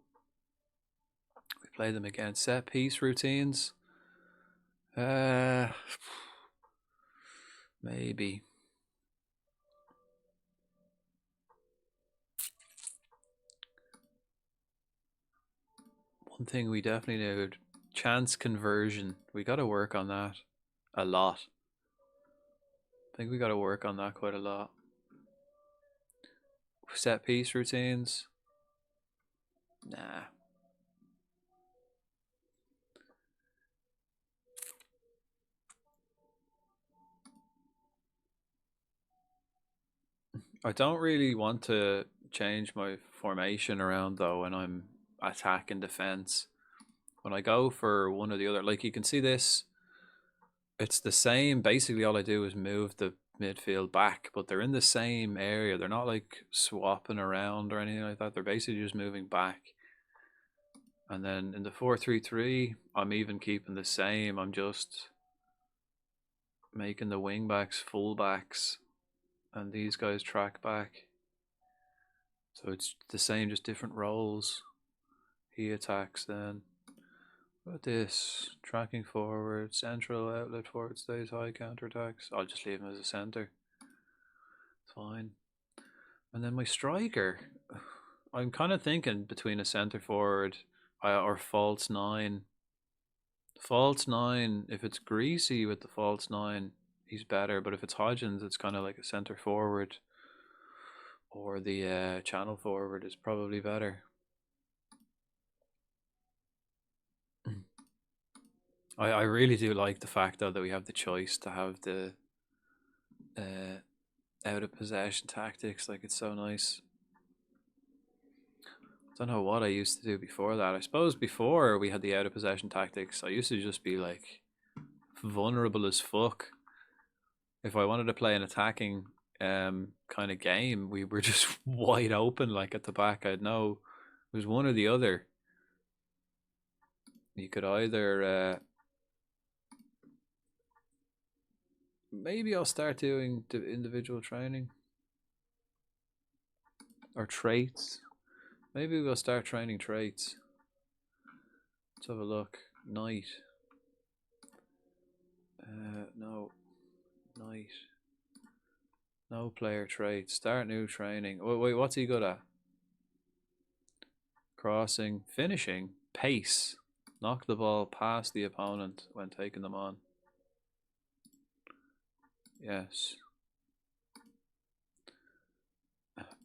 we play them again. Set piece routines. Maybe. One thing we definitely need, chance conversion. We got to work on that a lot. I think we got to work on that quite a lot. Set piece routines. Nah. I don't really want to change my formation around though when I'm attack and defense. When I go for one or the other, like you can see this, it's the same. Basically, all I do is move the midfield back, but they're in the same area. They're not like swapping around or anything like that. They're basically just moving back. And then in the 4-3-3, I'm even keeping the same. I'm just making the wing backs full backs, and these guys track back. So it's the same, just different roles. He attacks then. What about this? Tracking forward, central outlet forward stays high, counterattacks. I'll just leave him as a centre. It's fine. And then my striker, I'm kind of thinking between a centre forward or false nine. False nine, if it's Greasy with the false nine, he's better. But if it's Hodgins, it's kind of like a centre forward. Or the channel forward is probably better. I really do like the fact though that we have the choice to have the out of possession tactics. Like, it's so nice. I don't know what I used to do before that. I suppose before we had the out of possession tactics, I used to just be like vulnerable as fuck. if I wanted to play an attacking kind of game, we were just wide open like at the back. I'd know it was one or the other. You could either maybe I'll start doing the individual training or traits. Maybe we'll start training traits. Let's have a look. Knight. No. Knight. No player traits. Start new training. Wait, what's he good at? Crossing. Finishing. Pace. Knock the ball past the opponent when taking them on. Yes.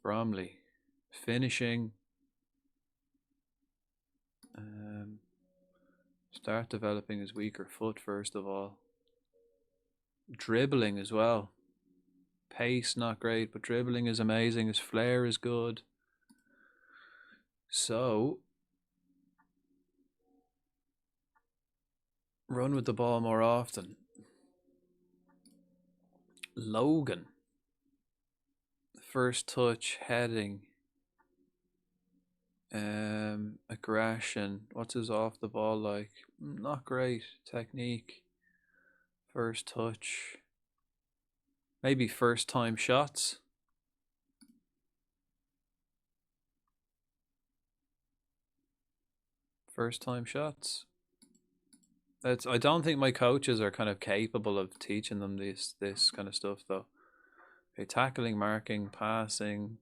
Bromley. Finishing. Start developing his weaker foot first of all. Dribbling as well. Pace not great, but dribbling is amazing. His flair is good. So run with the ball more often. Logan. First touch, heading. Aggression. What's his off the ball like? Not great. Technique. First touch. Maybe first time shots. First time shots. I don't think my coaches are kind of capable of teaching them this kind of stuff though. Okay, tackling, marking, passing.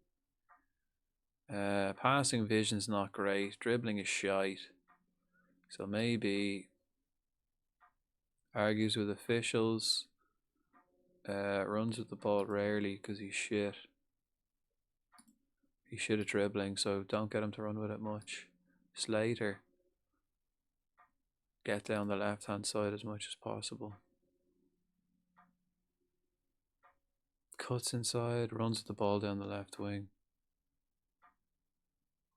Passing vision's not great. Dribbling is shite. So maybe argues with officials. Runs with the ball rarely because he's shit. He's shit at dribbling, so don't get him to run with it much. Slater. Get down the left hand side as much as possible. Cuts inside, runs with the ball down the left wing.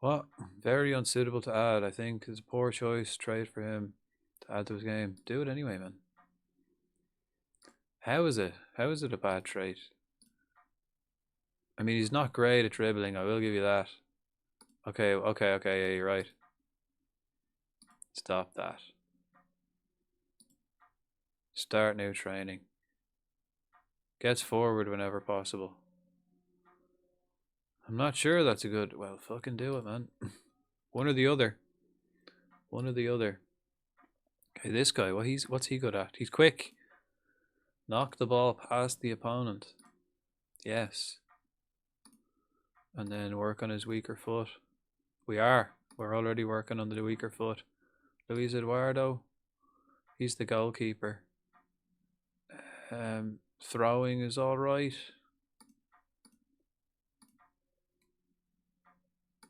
What? Very unsuitable to add. I think it's a poor choice trade for him to add to his game. Do it anyway, man. How is it? How is it a bad trait? I mean, he's not great at dribbling. I will give you that. Okay. Yeah, you're right. Stop that. Start new training. Gets forward whenever possible. I'm not sure that's a good... Well, fucking do it, man. One or the other. One or the other. Okay, this guy, what's he good at? He's quick. Knock the ball past the opponent. Yes. And then work on his weaker foot. We're already working on the weaker foot. Luis Eduardo. He's the goalkeeper. Throwing is alright.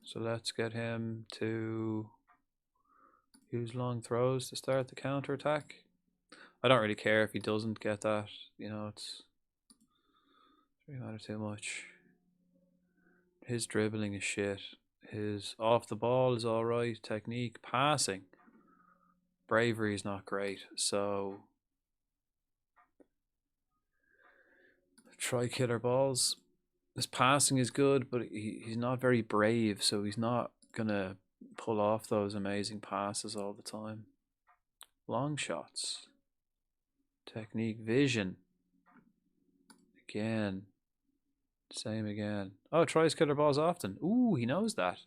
So let's get him to use long throws to start the counter attack. I don't really care if he doesn't get that. You know, it doesn't really matter too much. His dribbling is shit. His off the ball is alright. Technique, passing. Bravery is not great. So try killer balls. His passing is good, but he's not very brave, so he's not gonna pull off those amazing passes all the time. Long shots. Technique, vision. Again. Same again. Oh, tries killer balls often. Ooh, he knows that.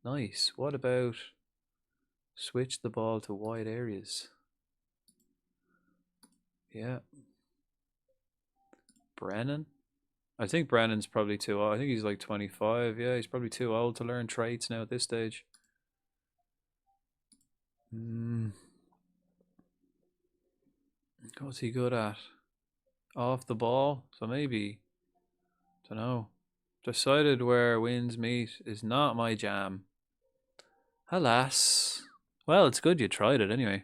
Nice. What about switch the ball to wide areas? Yeah. Brennan? I think Brennan's probably too old. I think he's like 25. Yeah, he's probably too old to learn traits now at this stage. What's he good at? Off the ball. So maybe, don't know. Decided where wins meet is not my jam. Alas. Well, it's good you tried it anyway.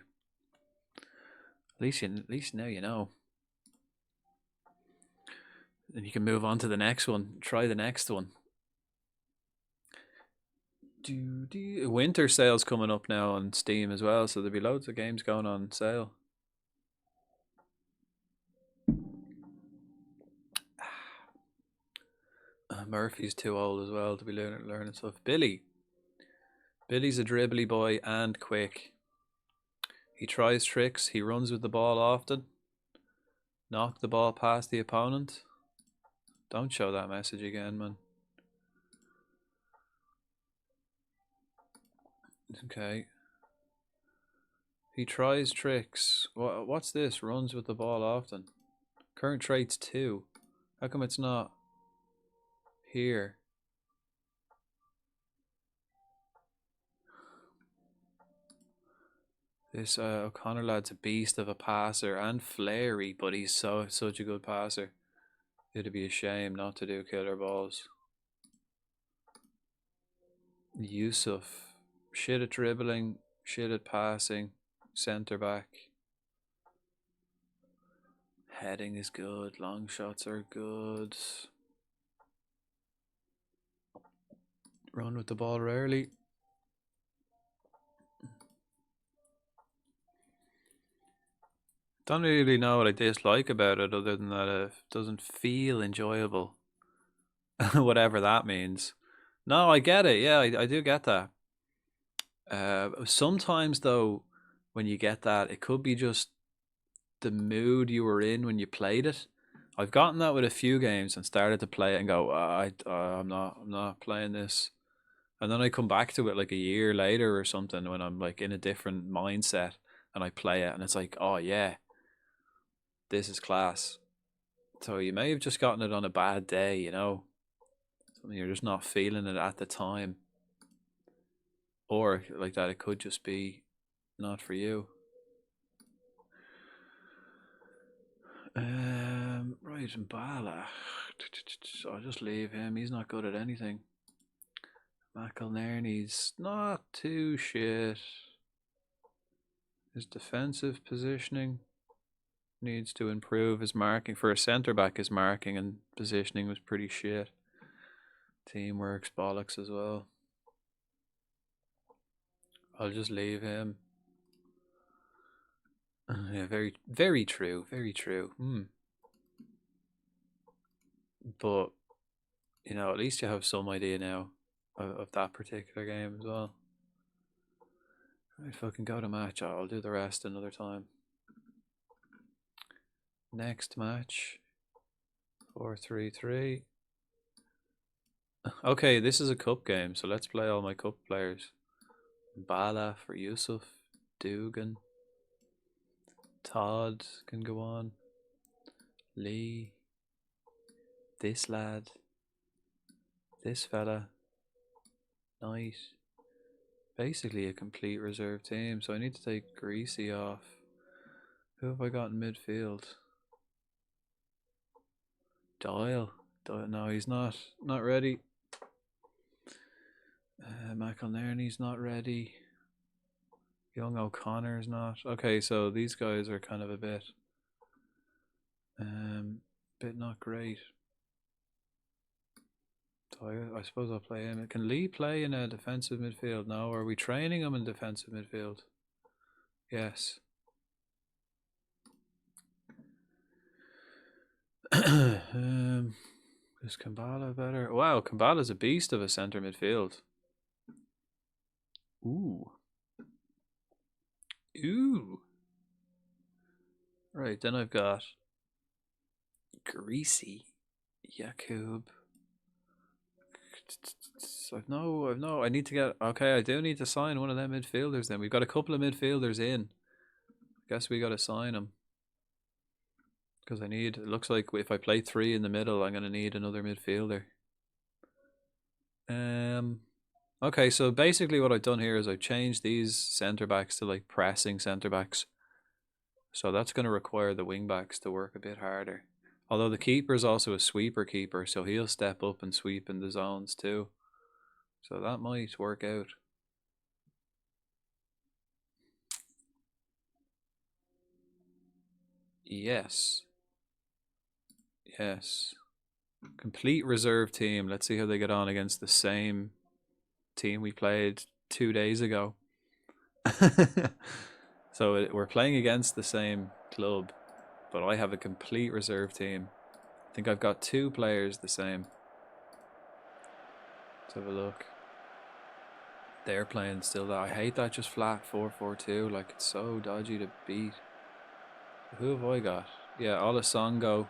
At least now you know. Then you can move on to the next one. Try the next one. Winter sale's coming up now on Steam as well, so there'll be loads of games going on sale. Murphy's too old as well to be learning stuff. Billy's a dribbly boy and quick. He tries tricks. He runs with the ball often. Knock the ball past the opponent. Don't show that message again, man. Okay. He tries tricks. What's this? Runs with the ball often. Current traits 2. How come it's not here? This O'Connor lad's a beast of a passer and flary, but he's such a good passer. It'd be a shame not to do killer balls. Yusuf, shit at dribbling, shit at passing, centre back. Heading is good, long shots are good. Run with the ball rarely. Don't really know what I dislike about it other than that it doesn't feel enjoyable. Whatever that means. No, I get it. Yeah, I do get that. Sometimes, though, when you get that, it could be just the mood you were in when you played it. I've gotten that with a few games and started to play it and go, I'm not playing this. And then I come back to it like a year later or something when I'm like in a different mindset and I play it and it's like, oh yeah, this is class. So you may have just gotten it on a bad day, you know. Something you're just not feeling it at the time. Or like that, it could just be not for you. Right, and Bala. I'll just leave him. He's not good at anything. McElnerney's not too shit. His defensive positioning needs to improve. His marking for a centre back, his marking and positioning was pretty shit. Teamwork's bollocks as well. I'll just leave him. Yeah, very, very true. Very true. But, you know, at least you have some idea now of that particular game as well. If I can go to match, I'll do the rest another time. Next match. 4-3-3. Okay, this is a cup game, so let's play all my cup players. Bala for Yusuf. Dugan. Todd can go on. Lee. This lad. This fella. Knight. Basically a complete reserve team, so I need to take Greasy off. Who have I got in midfield? Doyle. No, he's not ready. McElnerney's not ready. Young O'Connor's not. Okay, so these guys are kind of a bit not great. So I suppose I'll play him. Can Lee play in a defensive midfield? No, are we training him in defensive midfield? Yes. Is Kambala better? Wow, Kambala's a beast of a centre midfield. Ooh. Right, then I've got Greasy, Yakub. I need to get. Okay, I do need to sign one of them midfielders. Then we've got a couple of midfielders in. I guess we got to sign them because I need. It looks like if I play 3 in the middle, I'm gonna need another midfielder. Okay, so basically what I've done here is I've changed these centre backs to like pressing centre backs. So that's going to require the wing backs to work a bit harder. Although the keeper is also a sweeper keeper, so he'll step up and sweep in the zones too. So that might work out. Yes. Yes. Complete reserve team. Let's see how they get on against the same team we played 2 days ago. So we're playing against the same club, but I have a complete reserve team. I think I've got 2 players the same. have a look. They're playing still that. I hate that just flat 4-4-2. Like, it's so dodgy to beat. Who have I got? Yeah, Olasongo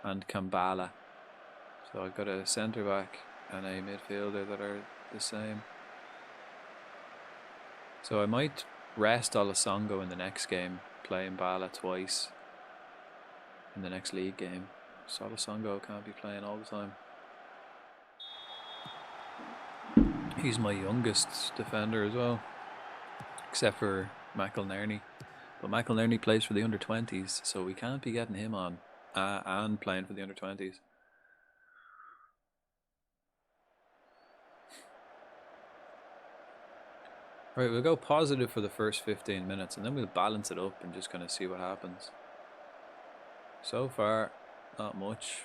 and Kambala. So I've got a centre back and a midfielder that are the same. So I might rest Olasongo in the next game, play Mbala twice in the next league game. So Olasongo can't be playing all the time. He's my youngest defender as well, except for McElnerney. But McElnerney plays for the under-20s, so we can't be getting him on and playing for the under-20s. Right, we'll go positive for the first 15 minutes, and then we'll balance it up and just kind of see what happens. So far, not much.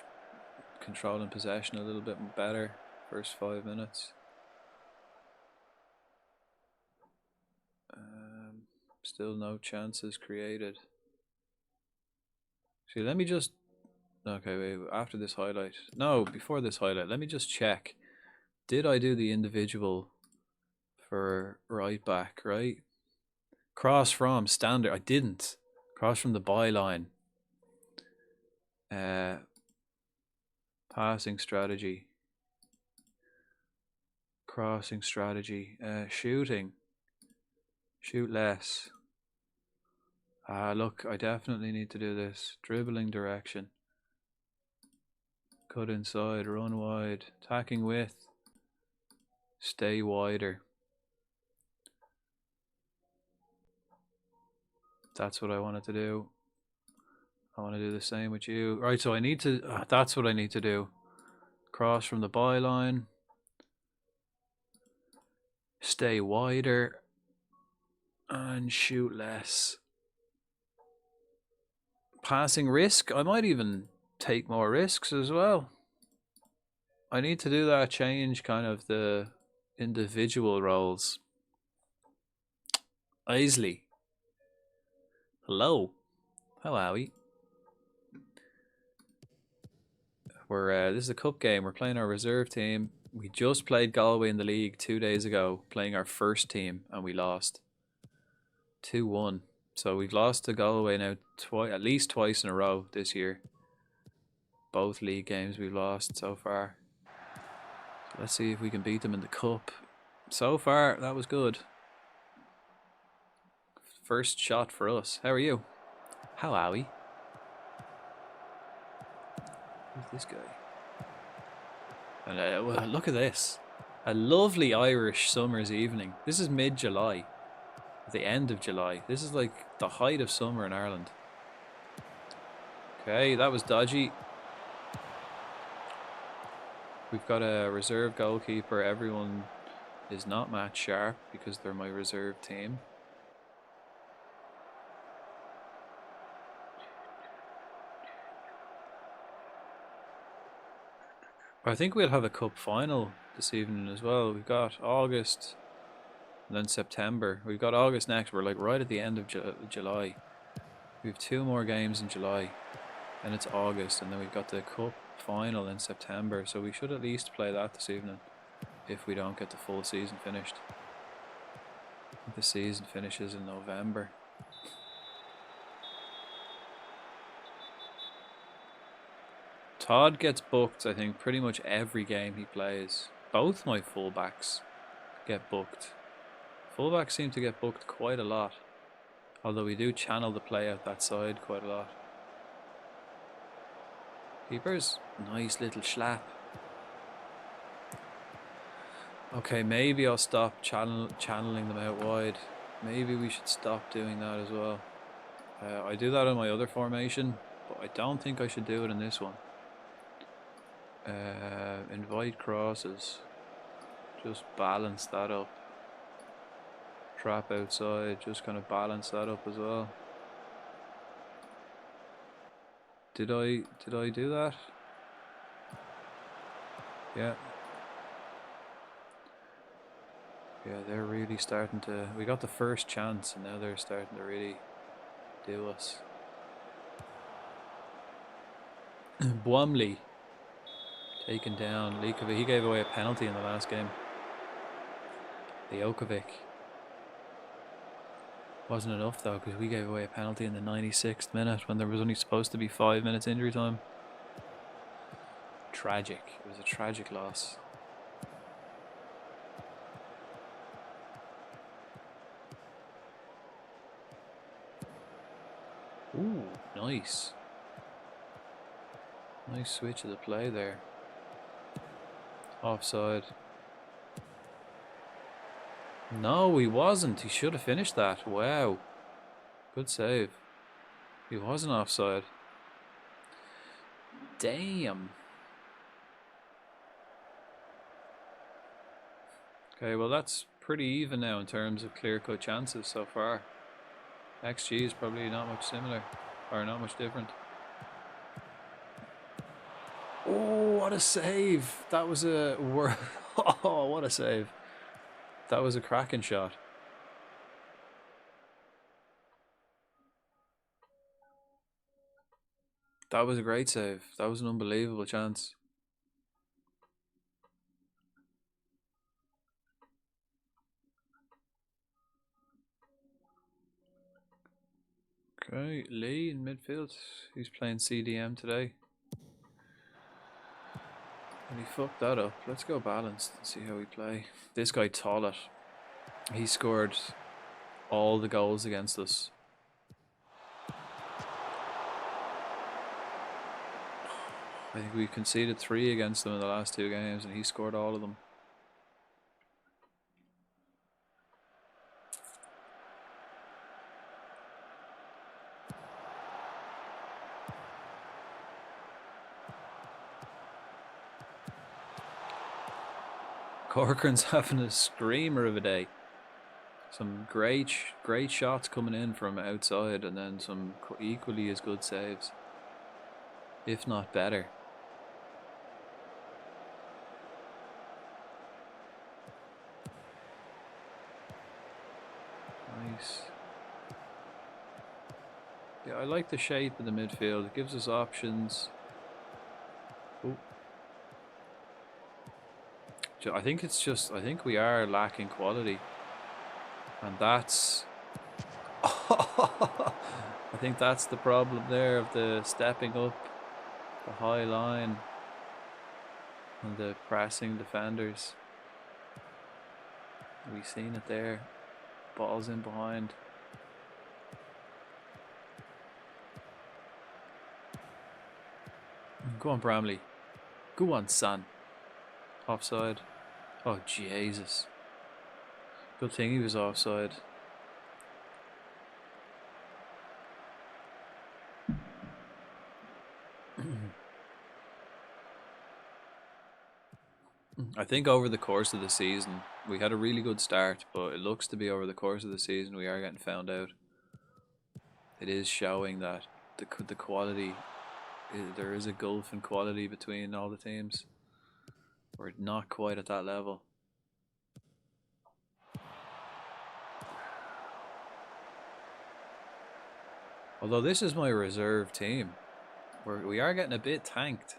Control and possession a little bit better. First 5 minutes. Still no chances created. See, let me just... Okay, wait, after this highlight. No, before this highlight, let me just check. Did I do the individual for right back, right? Cross from standard. I didn't. Cross from the byline. Passing strategy. Crossing strategy. Shooting. Shoot less. Look, I definitely need to do this. Dribbling direction. Cut inside, run wide. Attacking width. Stay wider. That's what I wanted to do. I want to do the same with you. Right, so I need to... that's what I need to do. Cross from the byline. Stay wider. And shoot less. Passing risk. I might even take more risks as well. I need to do that. Change kind of the individual roles. Isley. Hello. How are we? This is a cup game. We're playing our reserve team. We just played Galway in the league 2 days ago, playing our first team, and we lost 2-1. So we've lost to Galway now at least twice in a row this year. Both league games we've lost so far. Let's see if we can beat them in the cup. So far, that was good. First shot for us. How are you? How are we? Who's this guy? And well, look at this. A lovely Irish summer's evening. This is mid-July. At the end of July. This is like the height of summer in Ireland. Okay, that was dodgy. We've got a reserve goalkeeper. Everyone is not match sharp because they're my reserve team. I think we'll have a cup final this evening as well. We've got August and then September. We've got August next. We're like right at the end of July. We have 2 more games in July. And it's August. And then we've got the cup final in September. So we should at least play that this evening if we don't get the full season finished. The season finishes in November. Todd gets booked, I think, pretty much every game he plays. Both my fullbacks get booked. Fullbacks seem to get booked quite a lot. Although we do channel the play out that side quite a lot. Keepers, nice little slap. Okay, maybe I'll stop channeling them out wide. Maybe we should stop doing that as well. I do that in my other formation, but I don't think I should do it in this one. Invite crosses. Just balance that up. Trap outside, just kind of balance that up as well. Did I do that? Yeah. Yeah, they're really starting to... We got the first chance and now they're starting to really do us. Bwomley taken down. Likovic, he gave away a penalty in the last game. Ljokovic. Wasn't enough though, because we gave away a penalty in the 96th minute when there was only supposed to be 5 minutes injury time. Tragic. It was a tragic loss. Ooh, nice. Nice switch of the play there. Offside. No, he wasn't. He should have finished that. Wow. Good save. He wasn't offside. Damn. Okay, well that's pretty even now in terms of clear-cut chances so far. XG is probably not much similar, or not much different. Oh, what a save! That was a oh, what a save! That was a cracking shot. That was a great save. That was an unbelievable chance. Okay, Lee in midfield. He's playing CDM today. And he fucked that up. Let's go balanced and see how we play. This guy Tollett, he scored all the goals against us. I think we conceded 3 against them in the last 2 games, and he scored all of them. Corcoran's having a screamer of a day. Some great shots coming in from outside, and then some equally as good saves, if not better. Nice. Yeah, I like the shape of the midfield. It gives us options. Ooh. I think it's just, I think we are lacking quality. And that's... I think that's the problem there, of the stepping up, the high line, and the pressing defenders. We've seen it there. Balls in behind. Go on, Bramley. Go on, son. Offside. Oh, Jesus. Good thing he was offside. I think over the course of the season, we had a really good start, but it looks to be over the course of the season we are getting found out. It is showing that the quality, there is a gulf in quality between all the teams. We're not quite at that level. Although this is my reserve team, we are getting a bit tanked.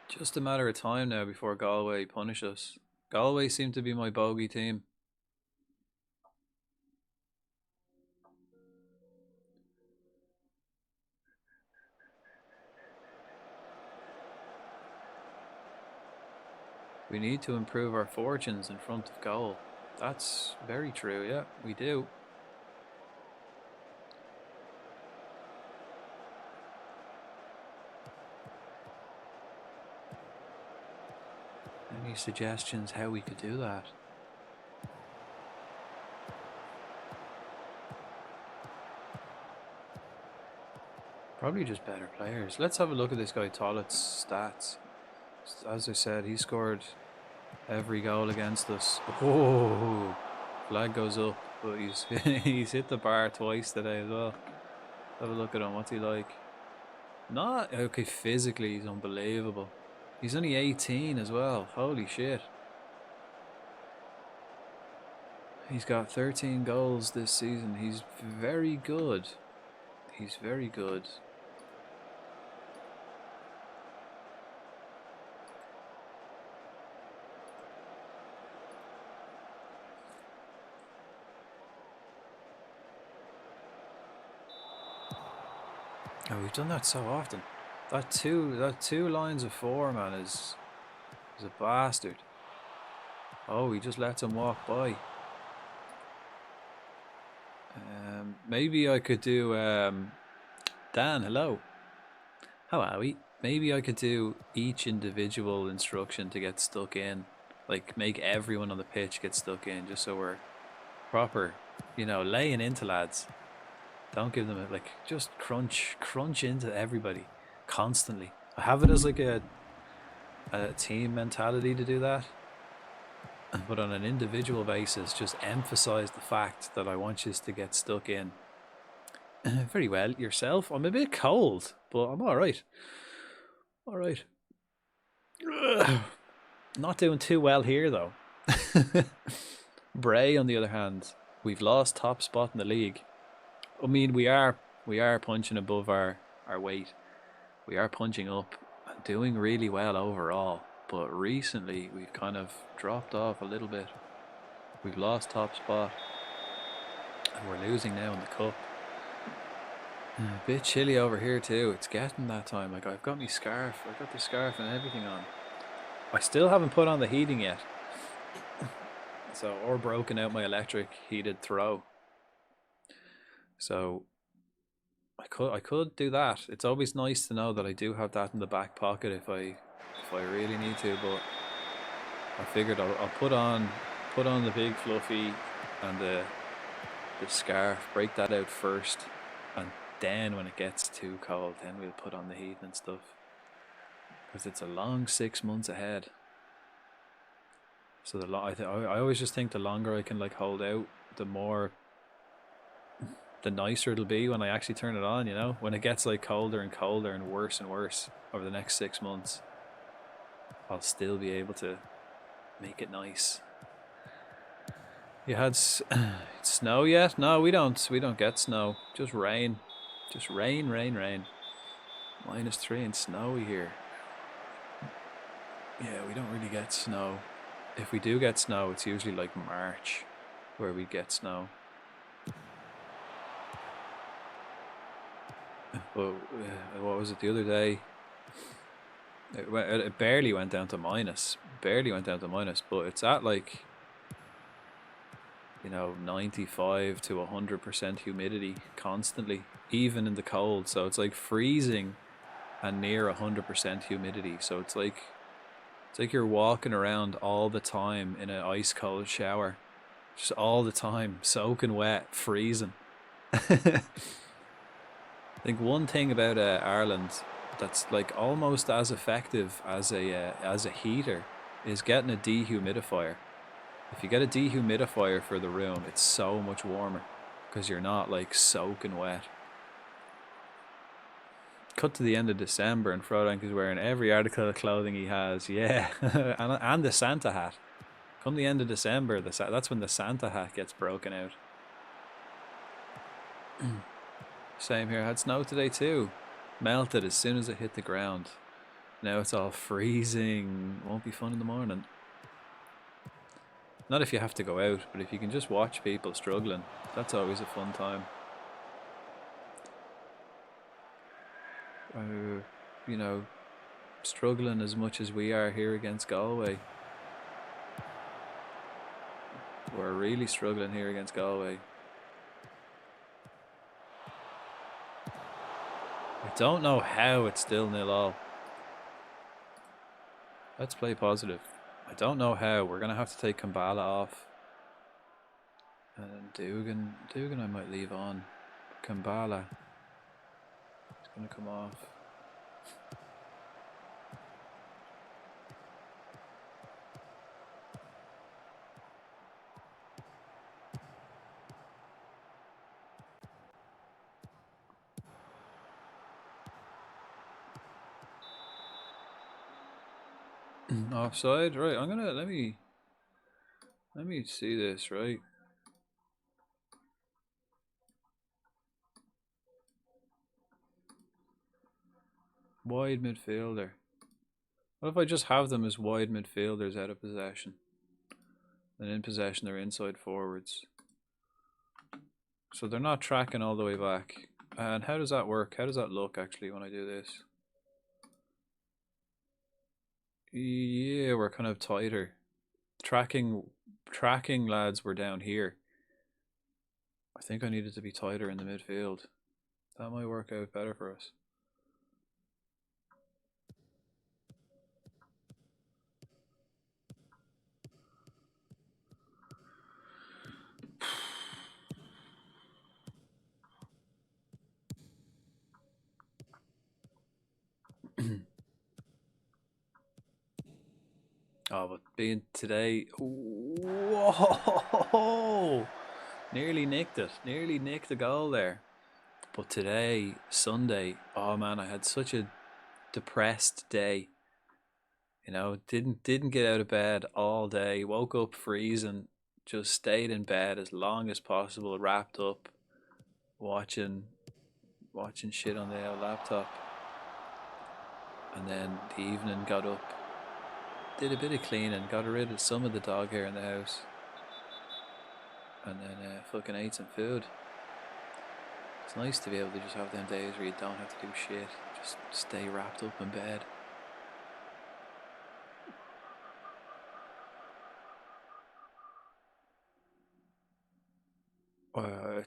Just a matter of time now before Galway punish us. Galway seem to be my bogey team. We need to improve our fortunes in front of goal. That's very true, yeah, we do. Any suggestions how we could do that? Probably just better players. Let's have a look at this guy Tollett's stats. As I said, he scored every goal against us. Oh, flag goes up, but he's he's hit the bar twice today as well. Have a look at him. What's he like? Not okay. Physically, he's unbelievable. He's only 18 as well. Holy shit. He's got 13 goals this season. He's very good. He's very good. Oh, we've done that so often. That two lines of four, man, is a bastard. Oh, he just lets him walk by. Maybe I could do Dan, hello. How are we? Maybe I could do each individual instruction to get stuck in. Like make everyone on the pitch get stuck in, just so we're proper, laying into lads. Don't give them just crunch into everybody constantly. I have it as like a team mentality to do that, but on an individual basis, just emphasize the fact that I want you to get stuck in. Very well, yourself. I'm a bit cold, but I'm all right. All right. Not doing too well here though. Bray, on the other hand, we've lost top spot in the league. I mean, we are punching above our weight. We are punching up and doing really well overall. But recently, we've kind of dropped off a little bit. We've lost top spot, and we're losing now in the cup. A bit chilly over here too. It's getting that time. Like I've got my scarf. I've got the scarf and everything on. I still haven't put on the heating yet. So, or broken out my electric heated throw. So I could do that. It's always nice to know that I do have that in the back pocket if I really need to. But I figured I'll put on the big fluffy and the scarf. Break that out first, and then when it gets too cold, then we'll put on the heat and stuff. Because it's a long 6 months ahead. So I always just think the longer I can hold out, the nicer it'll be when I actually turn it on, when it gets colder and colder and worse over the next 6 months, I'll still be able to make it nice. You had snow yet? No, we don't get snow. Just rain. Just rain. -3 and snowy here. Yeah, we don't really get snow. If we do get snow, it's usually March where we get snow. But what was it the other day? It barely went down to minus. But it's at 95 to 100% humidity constantly, even in the cold. So it's freezing and near 100% humidity. So it's like you're walking around all the time in an ice cold shower, just all the time, soaking wet, freezing. I think one thing about Ireland that's almost as effective as a heater is getting a dehumidifier. If you get a dehumidifier for the room, it's so much warmer because you're not soaking wet. Cut to the end of December and Frodank is wearing every article of clothing he has. Yeah, and the Santa hat. Come the end of December, that's when the Santa hat gets broken out. Same here. Had snow today too. Melted as soon as it hit the ground. Now it's all freezing. Won't be fun in the morning. Not if you have to go out, but if you can just watch people struggling, that's always a fun time. Struggling as much as we are here against Galway. We're really struggling here against Galway. I don't know how it's still 0-0. Let's play positive. I don't know how. We're going to have to take Kambala off. And Dugan I might leave on. Kambala is going to come off. Offside, right? I'm gonna let me see this, right? Wide midfielder. What if I just have them as wide midfielders out of possession? And in possession, they're inside forwards. So they're not tracking all the way back. And how does that work? How does that look actually when I do this? Yeah, we're kind of tighter. Tracking lads were down here. I think I needed to be tighter in the midfield. That might work out better for us. Oh, but being today, whoa, nearly nicked it. Nearly nicked the goal there. But today, Sunday, oh man, I had such a depressed day. You know, didn't get out of bed all day. Woke up freezing. Just stayed in bed as long as possible, wrapped up, watching shit on the laptop. And then the evening got up, did a bit of cleaning, got rid of some of the dog hair in the house, and then fucking ate some food. It's nice to be able to just have them days where you don't have to do shit, just stay wrapped up in bed.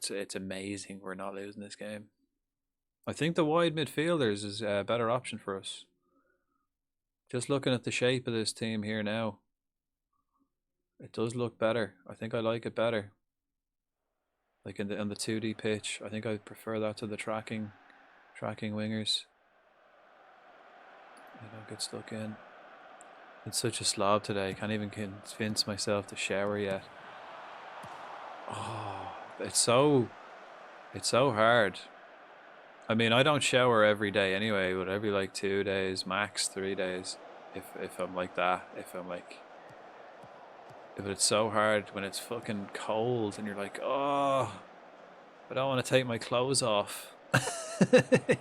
It's amazing we're not losing this game. I think the wide midfielders is a better option for us. Just looking at the shape of this team here now, it does look better. I think I like it better. Like on the 2D pitch, I think I prefer that to the tracking wingers. You know, get stuck in. It's such a slob today. I can't even convince myself to shower yet. Oh, it's so hard. I mean, I don't shower every day anyway, but every like 2 days, max 3 days. If I'm like that, but it's so hard when it's fucking cold and you're like, oh, I don't want to take my clothes off.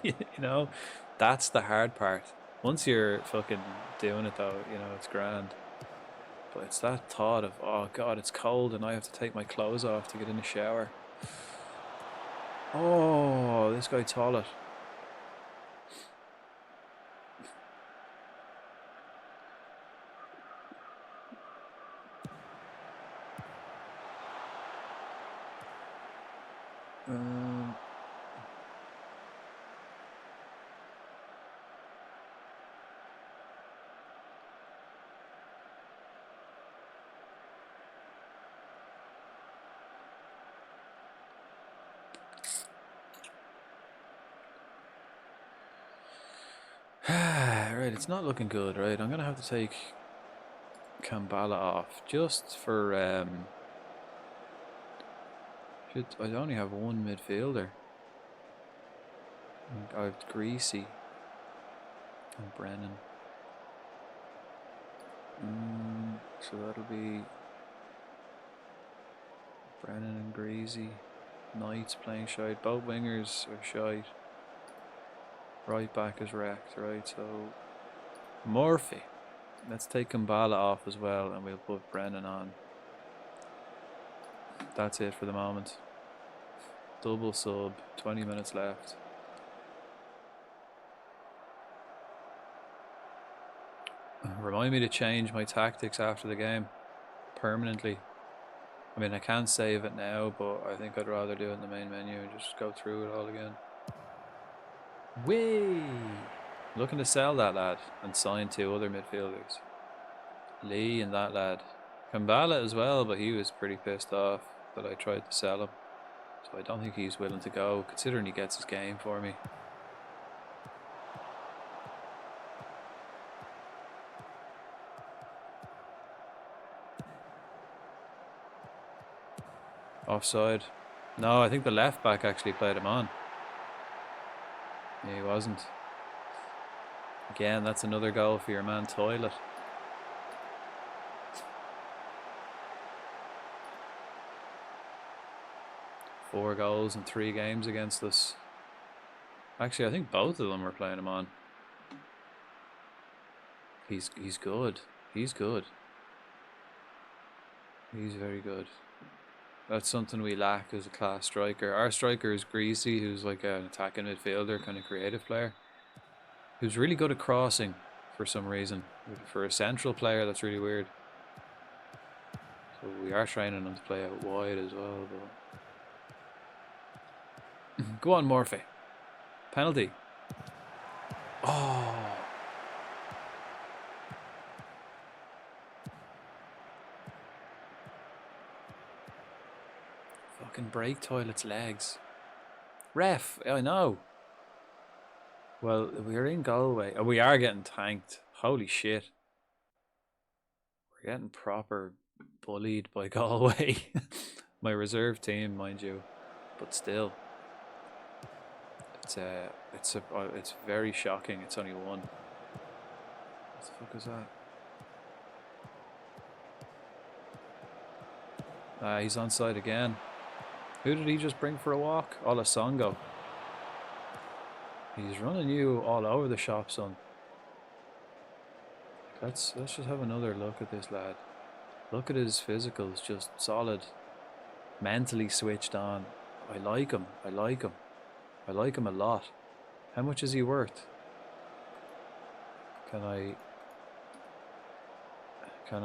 You know, that's the hard part. Once you're fucking doing it though, you know, it's grand. But it's that thought of, oh god, it's cold and I have to take my clothes off to get in the shower. Oh, this guy Toilet. Right, it's not looking good, right? I'm gonna have to take Kambala off just for I only have one midfielder. I have Greasy and Brennan. So that'll be Brennan and Greasy. Knight's playing shite. Both wingers are shite. Right back is wrecked, right? So Murphy. Let's take Kambala off as well and we'll put Brennan on. That's it for the moment. Double sub, 20 minutes left. Remind me to change my tactics after the game permanently. I mean, I can't save it now, but I think I'd rather do it in the main menu and just go through it all again. Way! Looking to sell that lad and sign 2 other midfielders. Lee and that lad. Kambala as well, but he was pretty pissed off that I tried to sell him. So I don't think he's willing to go, considering he gets his game for me. Offside. No, I think the left back actually played him on. Yeah, he wasn't. Again, that's another goal for your man Toilet. Four goals in 3 games against us. Actually, I think both of them were playing him on. He's good. He's good. He's very good. That's something we lack as a class striker. Our striker is Greasy, who's like an attacking midfielder, kind of creative player, who's really good at crossing for some reason. For a central player, that's really weird. So we are training him to play out wide as well. But go on, Murphy. Penalty. Oh. Fucking break toilet's legs. Ref, I know. Well, we're in Galway. Oh, we are getting tanked. Holy shit. We're getting proper bullied by Galway. My reserve team, mind you. But still. It's very shocking. It's only one. What the fuck is that? He's onside again. Who did he just bring for a walk? Olasongo. He's running you all over the shop, son. Let's just have another look at this lad. Look at his physicals, just solid. Mentally switched on. I like him. I like him. I like him a lot. How much is he worth? Can I can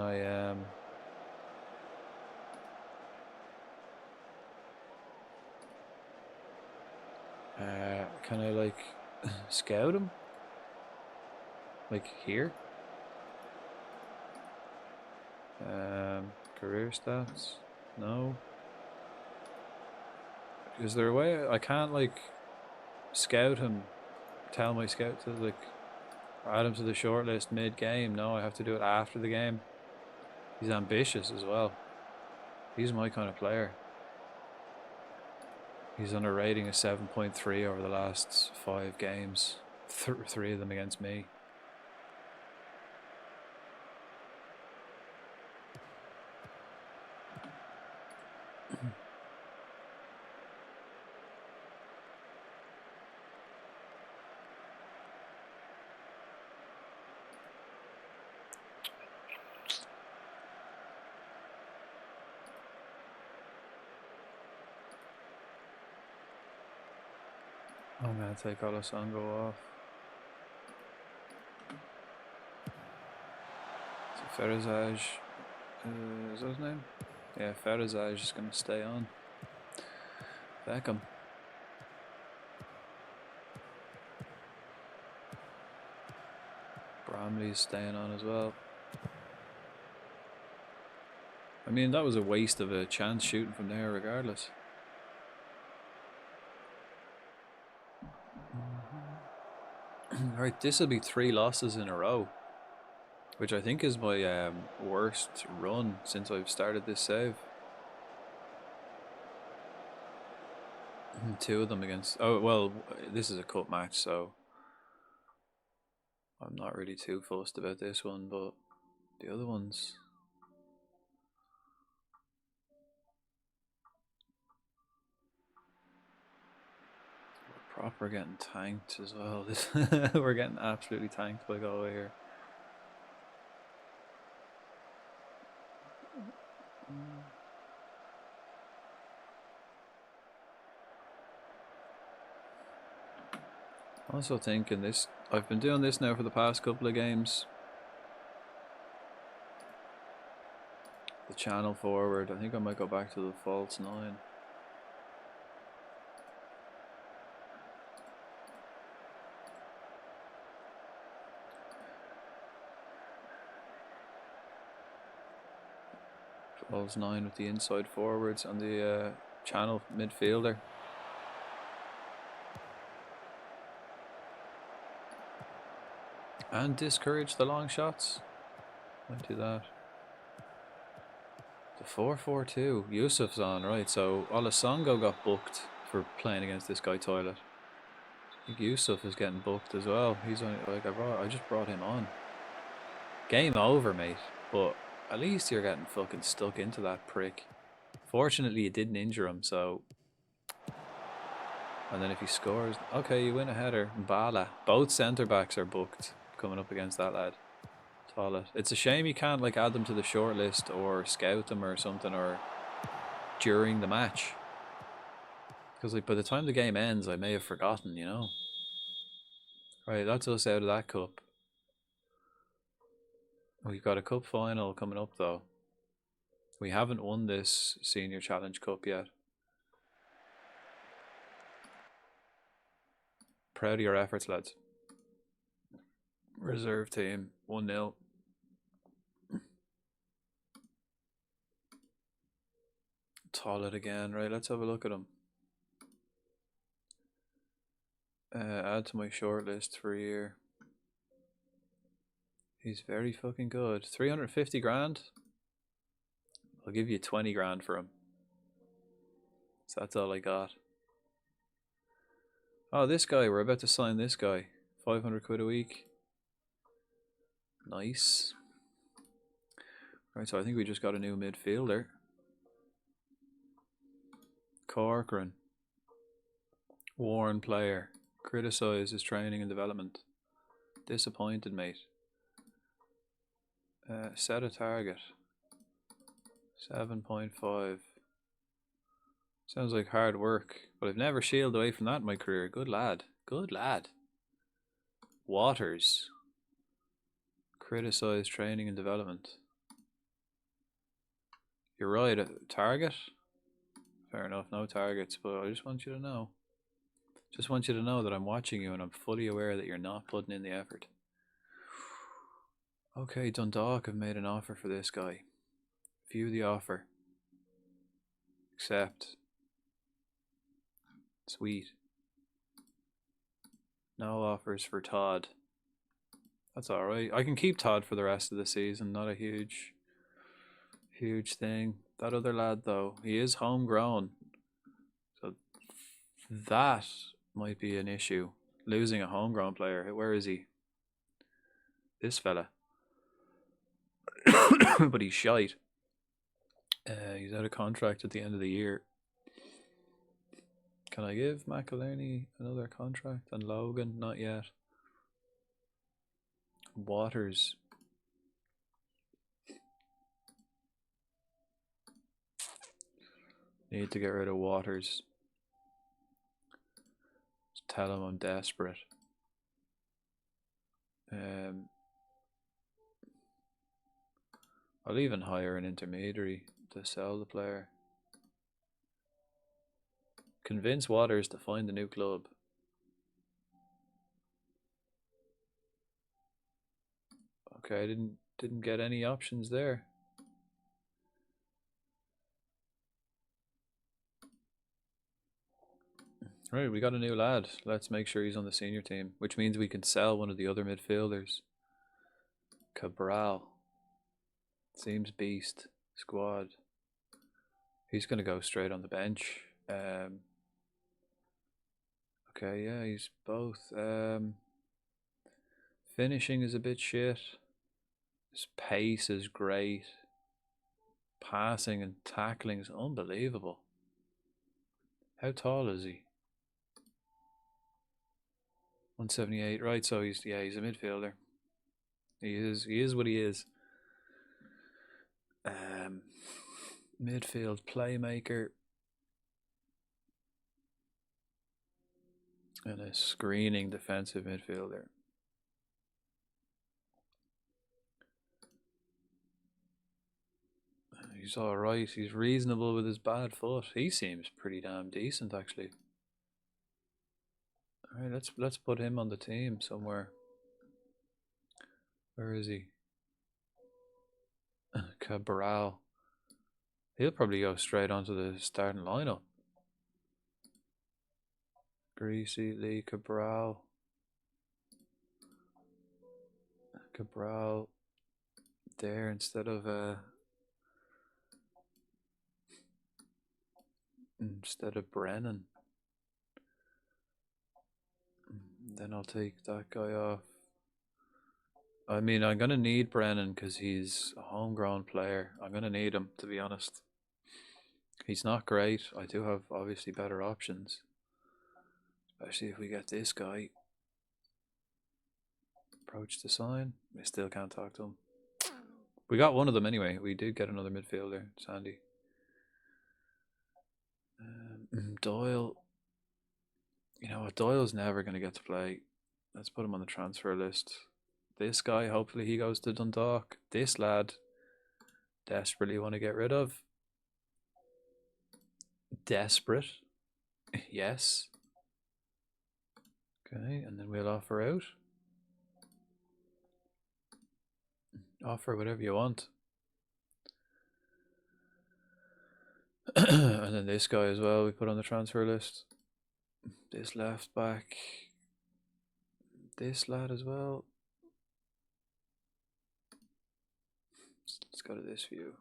I like scout him? Like here? Career stats? No. Is there a way I can't like scout him? Tell my scout to like add him to the shortlist mid-game? No, I have to do it after the game. He's ambitious as well. He's my kind of player. He's on a rating of 7.3 over the last 5 games. 3 of them against me. I'm going to take Olasongo off. So Ferazaj, is that his name? Yeah, Ferazaj is going to stay on. Beckham. Bramley's staying on as well. I mean, that was a waste of a chance shooting from there regardless. Right, this will be 3 losses in a row, which I think is my worst run since I've started this save. 2 of them against... Oh, well, this is a cup match, so I'm not really too fussed about this one, but the other ones... Proper getting tanked as well. We're getting absolutely tanked by Galway here. Also thinking this, I've been doing this now for the past couple of games. The channel forward, I think I might go back to the false 9. False 9 with the inside forwards and the channel midfielder. And discourage the long shots. Might do that. The 4-4-2. Yusuf's on, right? So Olasongo got booked for playing against this guy Toilet. I think Yusuf is getting booked as well. He's only like I just brought him on. Game over, mate. But at least you're getting fucking stuck into that prick. Fortunately, it didn't injure him, so. And then if he scores, okay, you win a header. Bala. Both centre backs are booked coming up against that lad. Toilet. It's a shame you can't like add them to the short list or scout them or something, or during the match. Because like by the time the game ends, I may have forgotten, you know. Right, that's us out of that cup. We've got a cup final coming up though. We haven't won this Senior Challenge Cup yet. Proud of your efforts, lads. Reserve team, 1-0. Toilet again. Right, let's have a look at him. Add to my shortlist for a year. He's very fucking good. 350 grand. I'll give you 20 grand for him. So that's all I got. Oh, this guy. We're about to sign this guy. 500 quid a week. Nice. Right, so I think we just got a new midfielder. Corcoran. Worn player. Criticise his training and development. Disappointed, mate. Set a target. 7.5. Sounds like hard work, but I've never shielded away from that in my career. Good lad. Good lad. Waters. Criticise training and development. You're right, a target? Fair enough, no targets, but I just want you to know. Just want you to know that I'm watching you and I'm fully aware that you're not putting in the effort. Okay, Dundalk have made an offer for this guy. View the offer. Accept. Sweet. No offers for Todd. That's alright. I can keep Todd for the rest of the season. Not a huge thing. That other lad, though, he is homegrown. So that might be an issue. Losing a homegrown player. Where is he? This fella. But he's shite. He's out of contract at the end of the year. Can I give McIlerney another contract? And Logan? Not yet. Waters. Need to get rid of Waters. Just tell him I'm desperate. I'll even hire an intermediary to sell the player. Convince Waters to find a new club. Okay, I didn't get any options there. Right, we got a new lad. Let's make sure he's on the senior team, which means we can sell one of the other midfielders. Cabral. Seems beast. Squad. He's going to go straight on the bench. Okay, yeah, he's both. Finishing is a bit shit. His pace is great. Passing and tackling is unbelievable. How tall is he? 178. Right, so he's a midfielder. He is what he is. Midfield playmaker. And a screening defensive midfielder. He's alright. He's reasonable with his bad foot. He seems pretty damn decent, actually. Alright, let's put him on the team somewhere. Where is he? Cabral. He'll probably go straight onto the starting lineup. Greasy, Lee, Cabral. Cabral there instead of Brennan. Then I'll take that guy off. I mean, I'm going to need Brennan because he's a homegrown player. I'm going to need him, to be honest. He's not great. I do have, obviously, better options. Especially if we get this guy. Approach to sign. I still can't talk to him. We got one of them anyway. We did get another midfielder, Sandy. Doyle. You know what? Doyle's never going to get to play. Let's put him on the transfer list. This guy, hopefully he goes to Dundalk. This lad, desperately want to get rid of. Desperate. Yes. Okay, and then we'll offer out. Offer whatever you want. And then this guy as well, we put on the transfer list. This left back. This lad as well. Let's go to this view.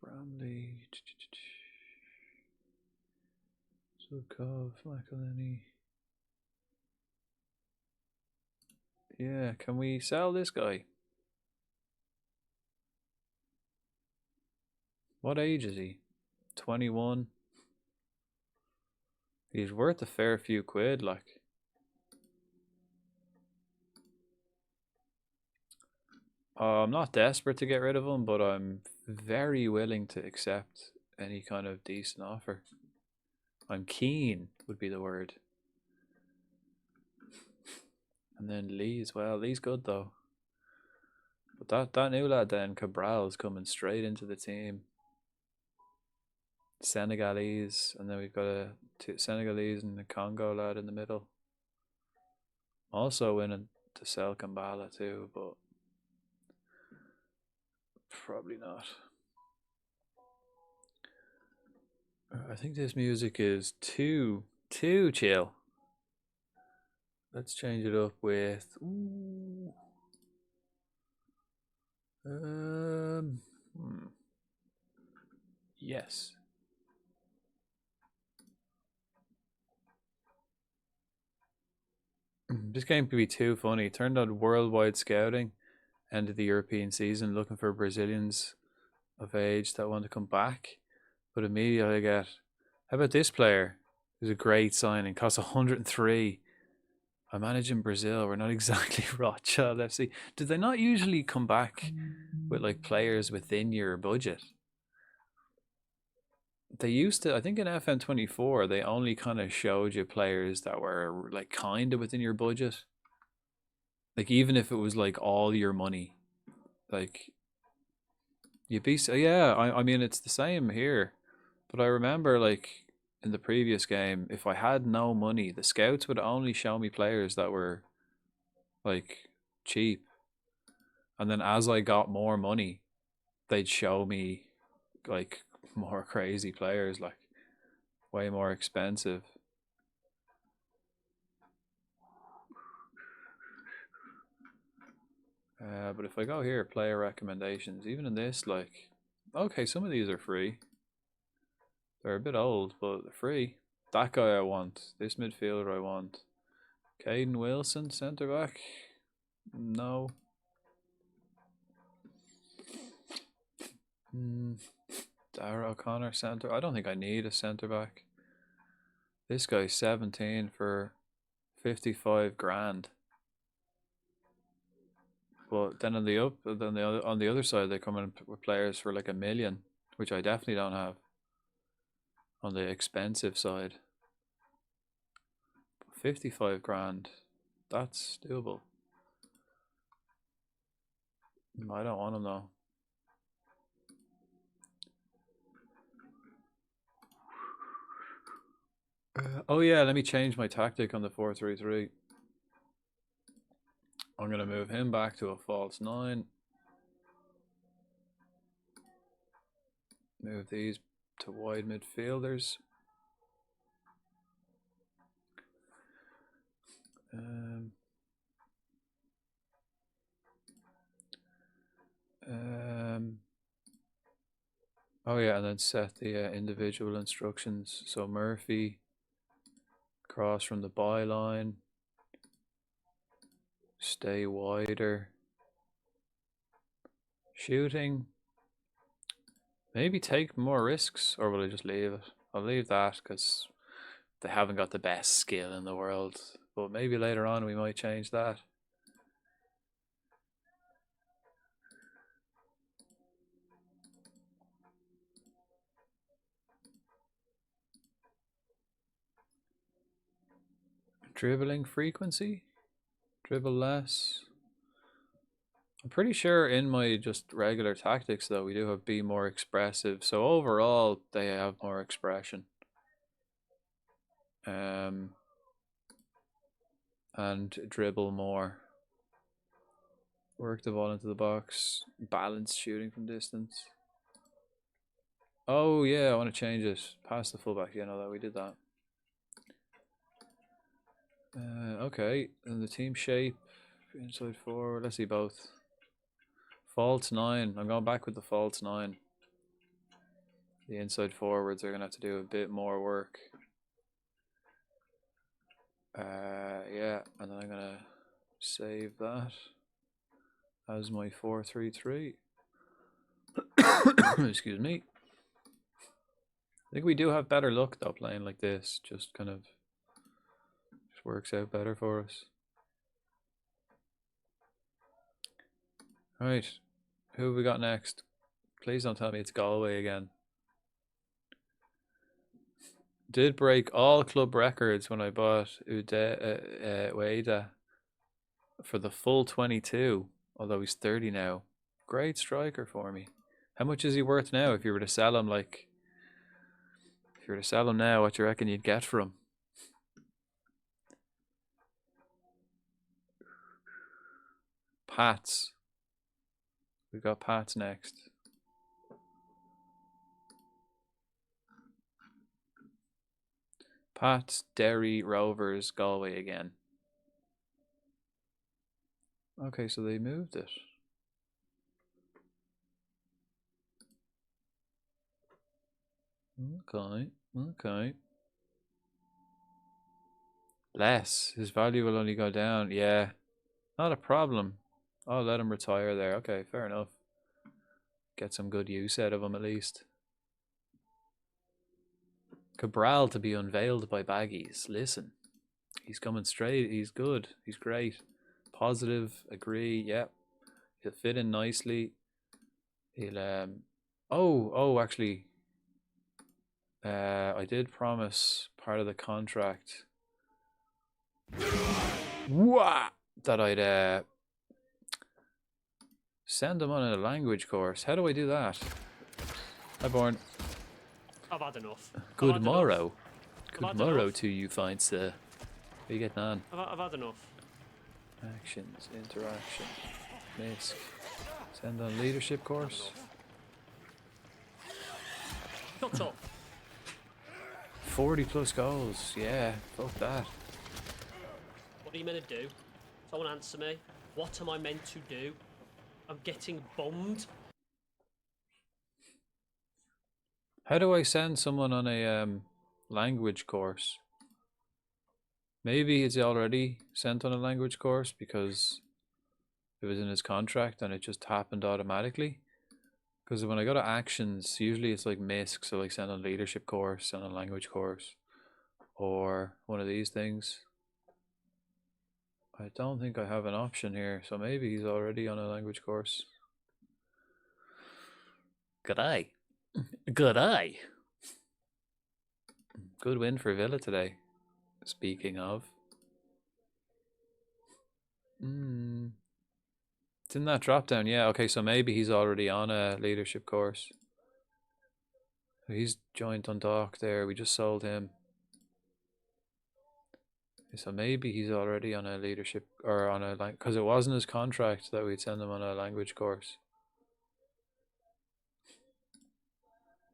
Bramley. Zukov, McElhenney. Yeah, can we sell this guy? What age is he? 21. He's worth a fair few quid, like. I'm not desperate to get rid of him, but I'm very willing to accept any kind of decent offer. I'm keen would be the word. And then Lee as well. Lee's good though. But that new lad then, Cabral's coming straight into the team. Senegalese, and then we've got a Senegalese and the Congo lad in the middle. Also winning to sell Kambala too, but probably not. I think this music is too chill. Let's change it up with yes. This game could be too funny. Turned on worldwide scouting, end of the European season, looking for Brazilians of age that want to come back. But immediately I get, how about this player? Who's a great signing, costs 103. I manage in Brazil. We're not exactly Rothschild FC. Do they not usually come back with like players within your budget? They used to, I think in FM24, they only kind of showed you players that were like kind of within your budget. Like even if it was like all your money, like you'd be, so yeah, I mean, it's the same here. But I remember like in the previous game, if I had no money, the scouts would only show me players that were like cheap. And then as I got more money, they'd show me like more crazy players, like way more expensive. But if I go here, player recommendations, even in this, like, okay, some of these are free. They're a bit old, but they're free. That guy I want. This midfielder I want. Caden Wilson, centre back. No. Dara O'Connor, centre. I don't think I need a centre back. This guy's 17 for 55 grand. But then on the other side, they come in with players for like $1 million, which I definitely don't have. On the expensive side, 55 grand, that's doable. I don't want him though. Oh yeah, let me change my tactic on the 4-3-3. I'm gonna move him back to a false 9. Move these to wide midfielders. Oh yeah, and then set the individual instructions. So Murphy, cross from the byline, stay wider, shooting. Maybe take more risks, or will I just leave it? I'll leave that because they haven't got the best skill in the world. But maybe later on we might change that. Dribbling frequency? Dribble less? I'm pretty sure in my just regular tactics though we do have be more expressive. So overall they have more expression. And dribble more. Work the ball into the box. Balance shooting from distance. Oh yeah, I want to change it. Pass the fullback. Yeah, no, that we did that. Okay, and the team shape, inside forward. Let's see both. False 9. I'm going back with the false 9. The inside forwards are gonna have to do a bit more work. Yeah, and then I'm gonna save that as my 4-3-3. Excuse me. I think we do have better luck though playing like this. Just kind of just works out better for us. Right, who have we got next? Please don't tell me it's Galway again. Did break all club records when I bought Ueda for the full 22, although he's 30 now. Great striker for me. How much is he worth now if you were to sell him? Like, if you were to sell him now, what do you reckon you'd get for him? Pats. We've got Pats next. Pats, Derry, Rovers, Galway again. Okay, so they moved it. Okay, okay. Less. His value will only go down. Yeah, not a problem. I'll let him retire there. Okay, fair enough. Get some good use out of him at least. Cabral to be unveiled by Baggies. Listen, he's coming straight. He's good. He's great. Positive. Agree. Yep. He'll fit in nicely. He'll actually, I did promise part of the contract. Wah! That I'd send him on a language course. How do I do that? Hi, Born. I've had enough. Good morrow. Enough. Good morrow to you, fine sir. How you getting on? I've had enough. Actions, interaction, misc. Send on leadership course. Shut up. 40 plus goals. Yeah, fuck that. What are you meant to do? Someone answer me. What am I meant to do? I'm getting bummed. How do I send someone on a language course? Maybe it's already sent on a language course because it was in his contract and it just happened automatically. Because when I go to actions, usually it's like MISC, so like send on leadership course, send on language course, or one of these things. I don't think I have an option here, so maybe he's already on a language course. Good eye. Good eye. Good win for Villa today. Speaking of. It's in that drop down, yeah. Okay, so maybe he's already on a leadership course. He's joined Dundalk there. We just sold him. So maybe he's already on a leadership or on a because it wasn't his contract that we'd send him on a language course.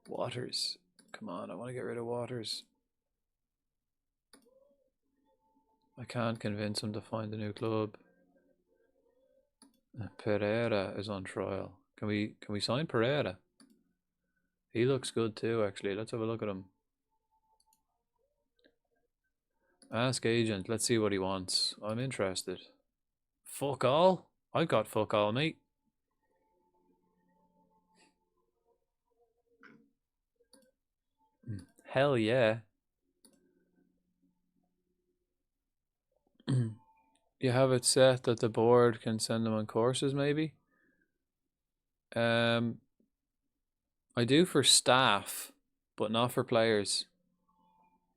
Waters. Come on, I want to get rid of Waters. I can't convince him to find a new club. Pereira is on trial. Can we sign Pereira? He looks good too, actually. Let's have a look at him. Ask agent. Let's see what he wants. I'm interested. Fuck all? I got fuck all, mate. Hell yeah. You have it set that the board can send them on courses, maybe? I do for staff, but not for players.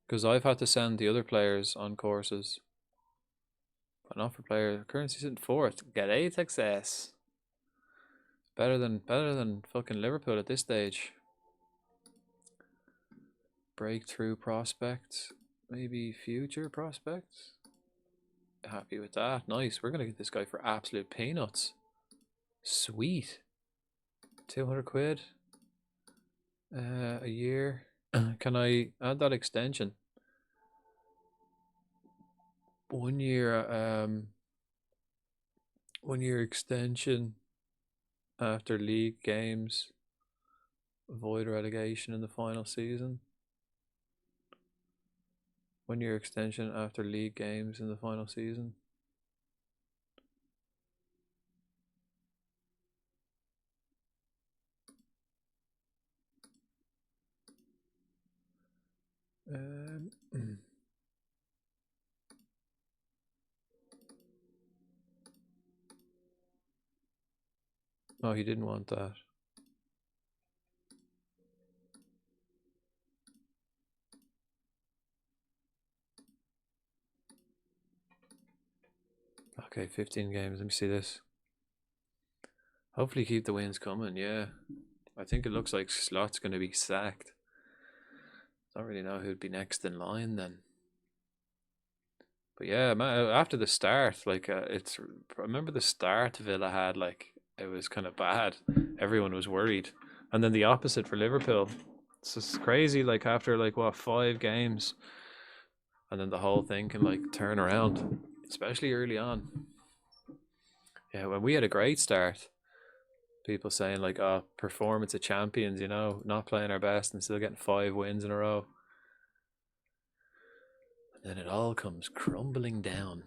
Because I've had to send the other players on courses. An offer player. Currency's in fourth. Get 8 excess. Better than fucking Liverpool at this stage. Breakthrough prospects. Maybe future prospects. Happy with that. Nice. We're gonna get this guy for absolute peanuts. Sweet. 200 quid. A year. Can I add that extension? 1 year 1 year extension after league games. Avoid relegation in the final season. 1 year extension after league games in the final season. Oh, he didn't want that. Okay, 15 games. Let me see this. Hopefully keep the wins coming, yeah. I think it looks like Slot's going to be sacked. Don't really know who'd be next in line then. But yeah, man, after the start, like, I remember the start Villa had, like, it was kind of bad. Everyone was worried. And then the opposite for Liverpool. It's just crazy, like, after, like, what, 5 games. And then the whole thing can, like, turn around, especially early on. Yeah, when we had a great start, people saying, like, oh, performance of champions, you know, not playing our best and still getting 5 wins in a row. And then it all comes crumbling down.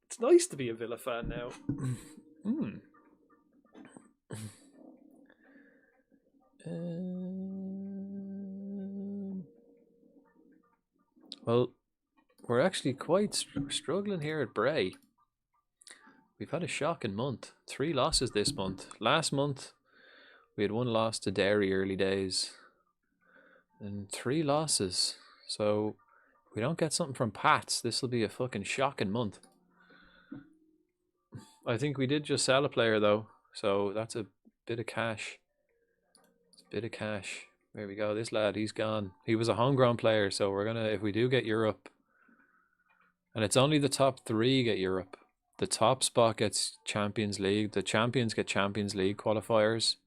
It's nice to be a Villa fan now. Well, we're actually quite struggling here at Bray. We've had a shocking month. 3 losses this month. Last month, we had 1 loss to Derry early days. And 3 losses. So, if we don't get something from Pats, this will be a fucking shocking month. I think we did just sell a player though, so that's a bit of cash. It's a bit of cash. There we go. This lad, he's gone. He was a homegrown player, so we're gonna, if we do get Europe, and it's only the top 3 get Europe. The top spot gets Champions League. The champions get Champions League qualifiers,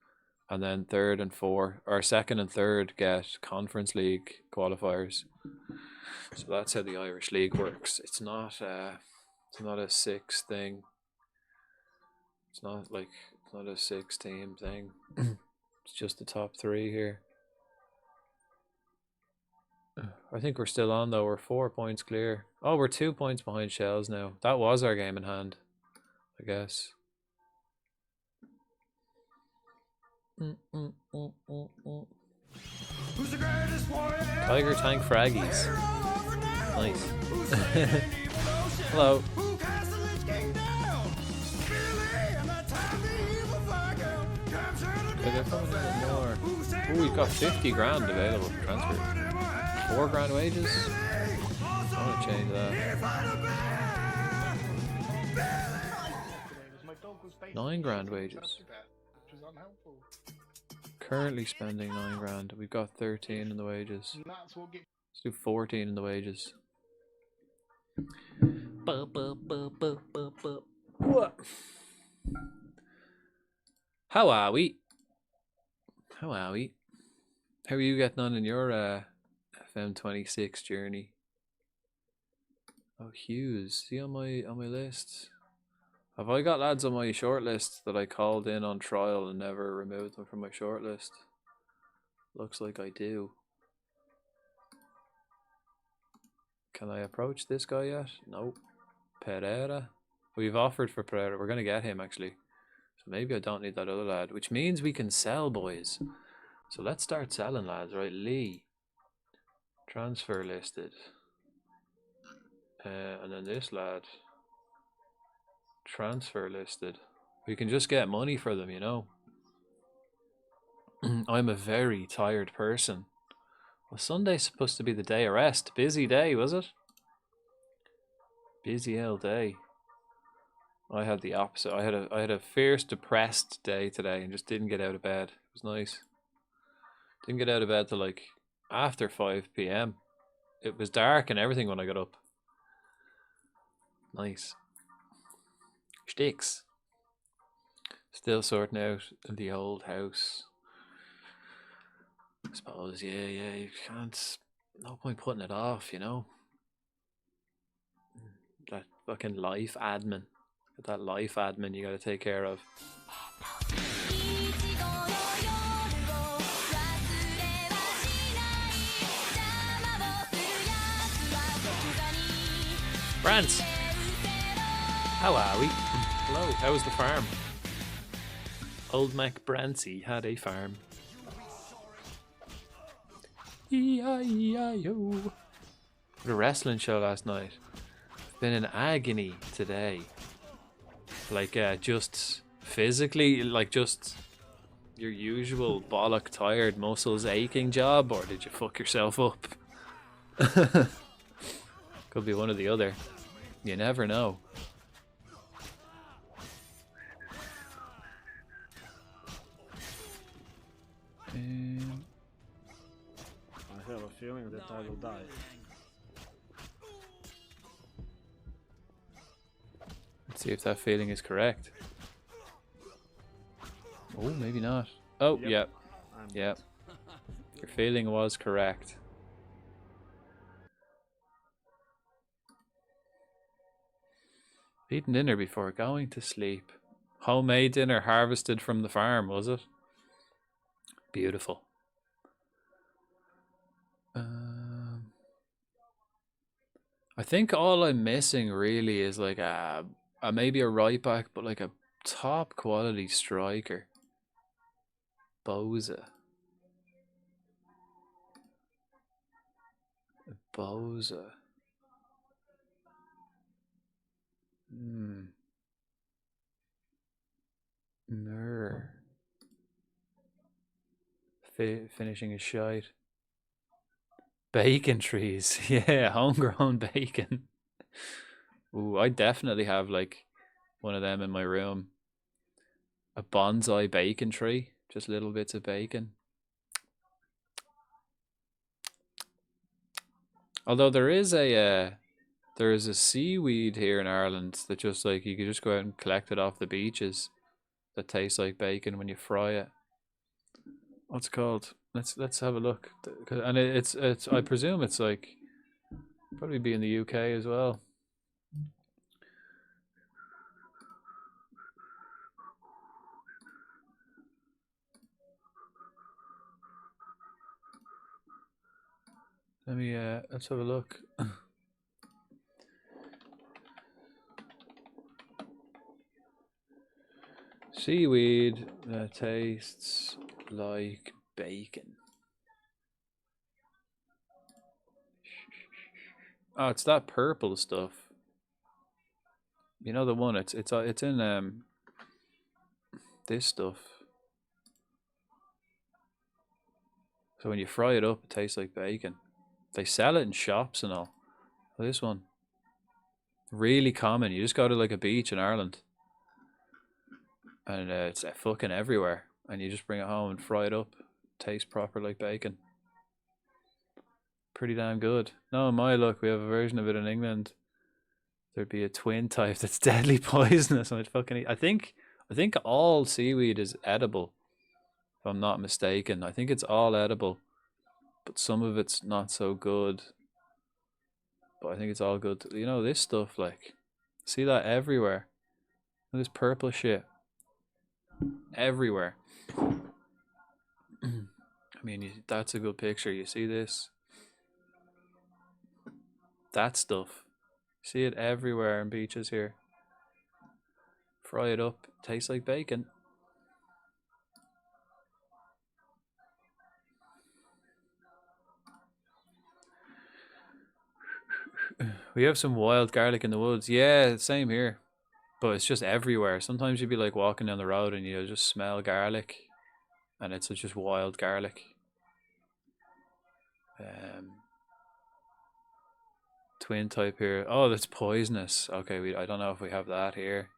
and then 3rd and 4, or 2nd and 3rd get Conference League qualifiers. So that's how the Irish League works. It's not a 6 thing. It's not a 6-team thing. It's just the top 3 here. I think we're still on though. We're 4 points clear. Oh, we're 2 points behind Shells now. That was our game in hand, I guess. Tiger Tank Fraggies. Nice. Hello. More. Ooh, we've got 50 grand available for transfer. 4 grand wages? I want to change that. 9 grand wages. Currently spending 9 grand. We've got 13 in the wages. Let's do 14 in the wages. What? How are we? How are we? How are you getting on in your FM26 journey? Oh, Hughes, see on my list. Have I got lads on my short list that I called in on trial and never removed them from my short list? Looks like I do. Can I approach this guy yet? Nope. Pereira. We've offered for Pereira. We're gonna get him actually. So maybe I don't need that other lad, which means we can sell, boys. So let's start selling, lads, right? Lee. Transfer listed. And then this lad. Transfer listed. We can just get money for them, you know. I'm a very tired person. Was Sunday supposed to be the day of rest? Busy day, was it? Busy old day. I had the opposite. I had a fierce depressed day today and just didn't get out of bed. It was nice. Didn't get out of bed till like after 5 p.m. It was dark and everything when I got up. Nice. Sticks. Still sorting out in the old house. I suppose, yeah, you can't. No point putting it off, you know. That fucking life admin. That life admin you gotta take care of. Brants! How are we? Hello, how was the farm? Old Mac Brancy had a farm. E-I-E-I-O. The wrestling show last night. Been in agony today. Like, just physically, like just your usual bollock tired muscles aching job, or did you fuck yourself up? Could be one or the other. You never know. I have a feeling that I will die. Let's see if that feeling is correct. Oh, maybe not. Oh, Yep. Yep. Your feeling was correct. Eating dinner before going to sleep. Homemade dinner harvested from the farm, was it? Beautiful. I think all I'm missing really is like a maybe a right back, but like a top quality striker. Boza. Mer. Finishing a shite. Bacon trees. Yeah, homegrown bacon. Ooh, I definitely have like one of them in my room. A bonsai bacon tree. Just little bits of bacon. Although there is a seaweed here in Ireland that just like you could just go out and collect it off the beaches that tastes like bacon when you fry it. What's it called? Let's have a look. And it's I presume it's like probably be in the UK as well. Let me let's have a look. Seaweed that tastes like bacon. Oh, it's that purple stuff. You know the one. It's in this stuff. So when you fry it up, it tastes like bacon. They sell it in shops and all. This one, really common. You just go to like a beach in Ireland, and it's fucking everywhere. And you just bring it home and fry it up. Tastes proper like bacon. Pretty damn good. No, in my luck, we have a version of it in England. There'd be a twin type that's deadly poisonous, and I'd fucking eat. I think all seaweed is edible, if I'm not mistaken. I think it's all edible, but some of it's not so good. But I think it's all good. You know, this stuff, like, see that everywhere. This purple shit. Everywhere. I mean, that's a good picture. You see this? That stuff. See it everywhere in beaches here. Fry it up. Tastes like bacon. We have some wild garlic in the woods. Yeah, same here. But it's just everywhere. Sometimes you'd be like walking down the road and you just smell garlic. And it's just wild garlic. Twin type here. Oh, that's poisonous. Okay, I don't know if we have that here.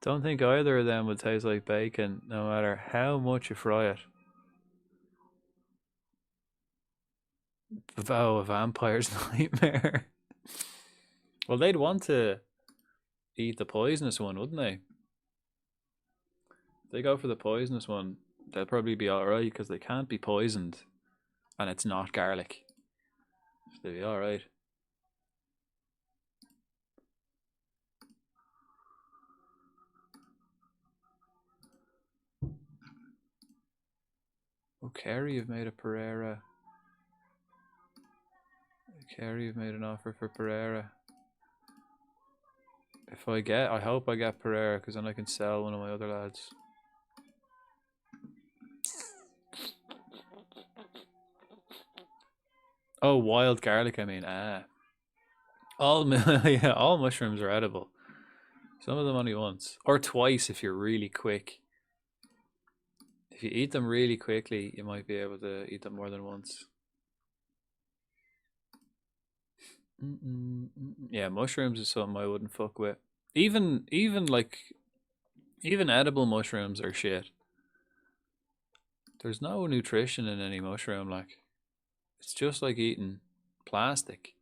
Don't think either of them would taste like bacon, no matter how much you fry it. Oh, a vampire's nightmare. Well, they'd want to eat the poisonous one, wouldn't they? If they go for the poisonous one, they'll probably be alright because they can't be poisoned and it's not garlic. So they'll be alright. Oh, Kerry have made a Pereira. Kerry have made an offer for Pereira. If I hope I get Pereira because then I can sell one of my other lads. Oh, wild garlic, I mean. All yeah, all mushrooms are edible. Some of them only once. Or twice if you're really quick. If you eat them really quickly, you might be able to eat them more than once. Yeah, mushrooms is something I wouldn't fuck with. Even edible mushrooms are shit. There's no nutrition in any mushroom, like it's just like eating plastic.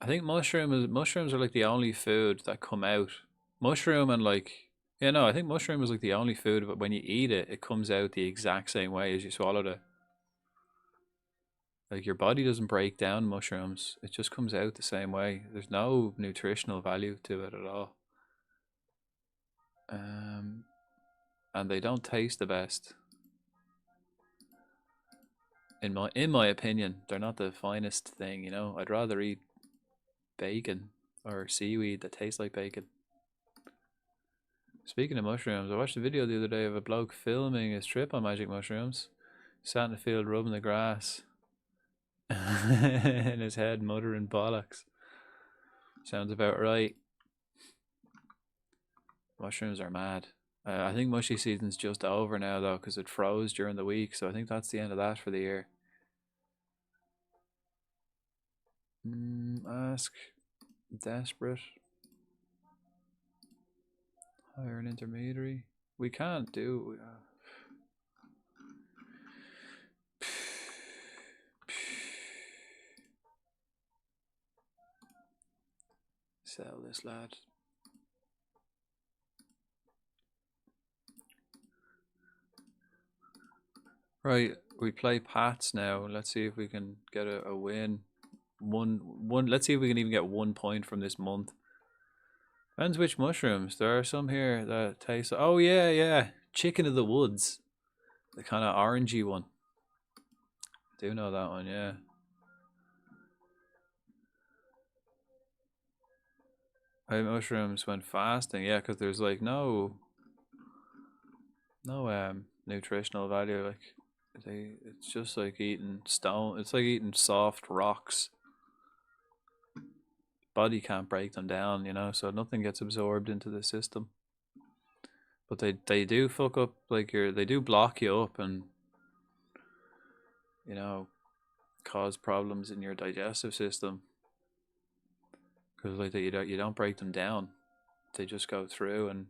I think mushrooms are like the only food that come out. Mushroom and like I think mushroom is like the only food, but when you eat it, it comes out the exact same way as you swallowed it. Like your body doesn't break down mushrooms; it just comes out the same way. There's no nutritional value to it at all. And they don't taste the best. In my opinion, they're not the finest thing. I'd rather eat bacon or seaweed that tastes like bacon. Speaking of mushrooms, I watched a video the other day of a bloke filming his trip on magic mushrooms. Sat in the field rubbing the grass. In his head muttering bollocks. Sounds about right. Mushrooms are mad. I think mushy season's just over now though, because it froze during the week, so I think that's the end of that for the year. Ask desperate. Hire an intermediary. We can't do. Sell this lad. Right, we play Pats now. Let's see if we can get a win. One. Let's see if we can even get 1 point from this month. Depends which mushrooms. There are some here that taste. Oh yeah, chicken of the woods, the kind of orangey one. Do know that one, yeah. Mushrooms when fasting, yeah, because there's like no nutritional value. Like it's just like eating stone. It's like eating soft rocks. Body can't break them down, so nothing gets absorbed into the system. But they do fuck up, like they do block you up and cause problems in your digestive system. Because like you don't break them down, they just go through and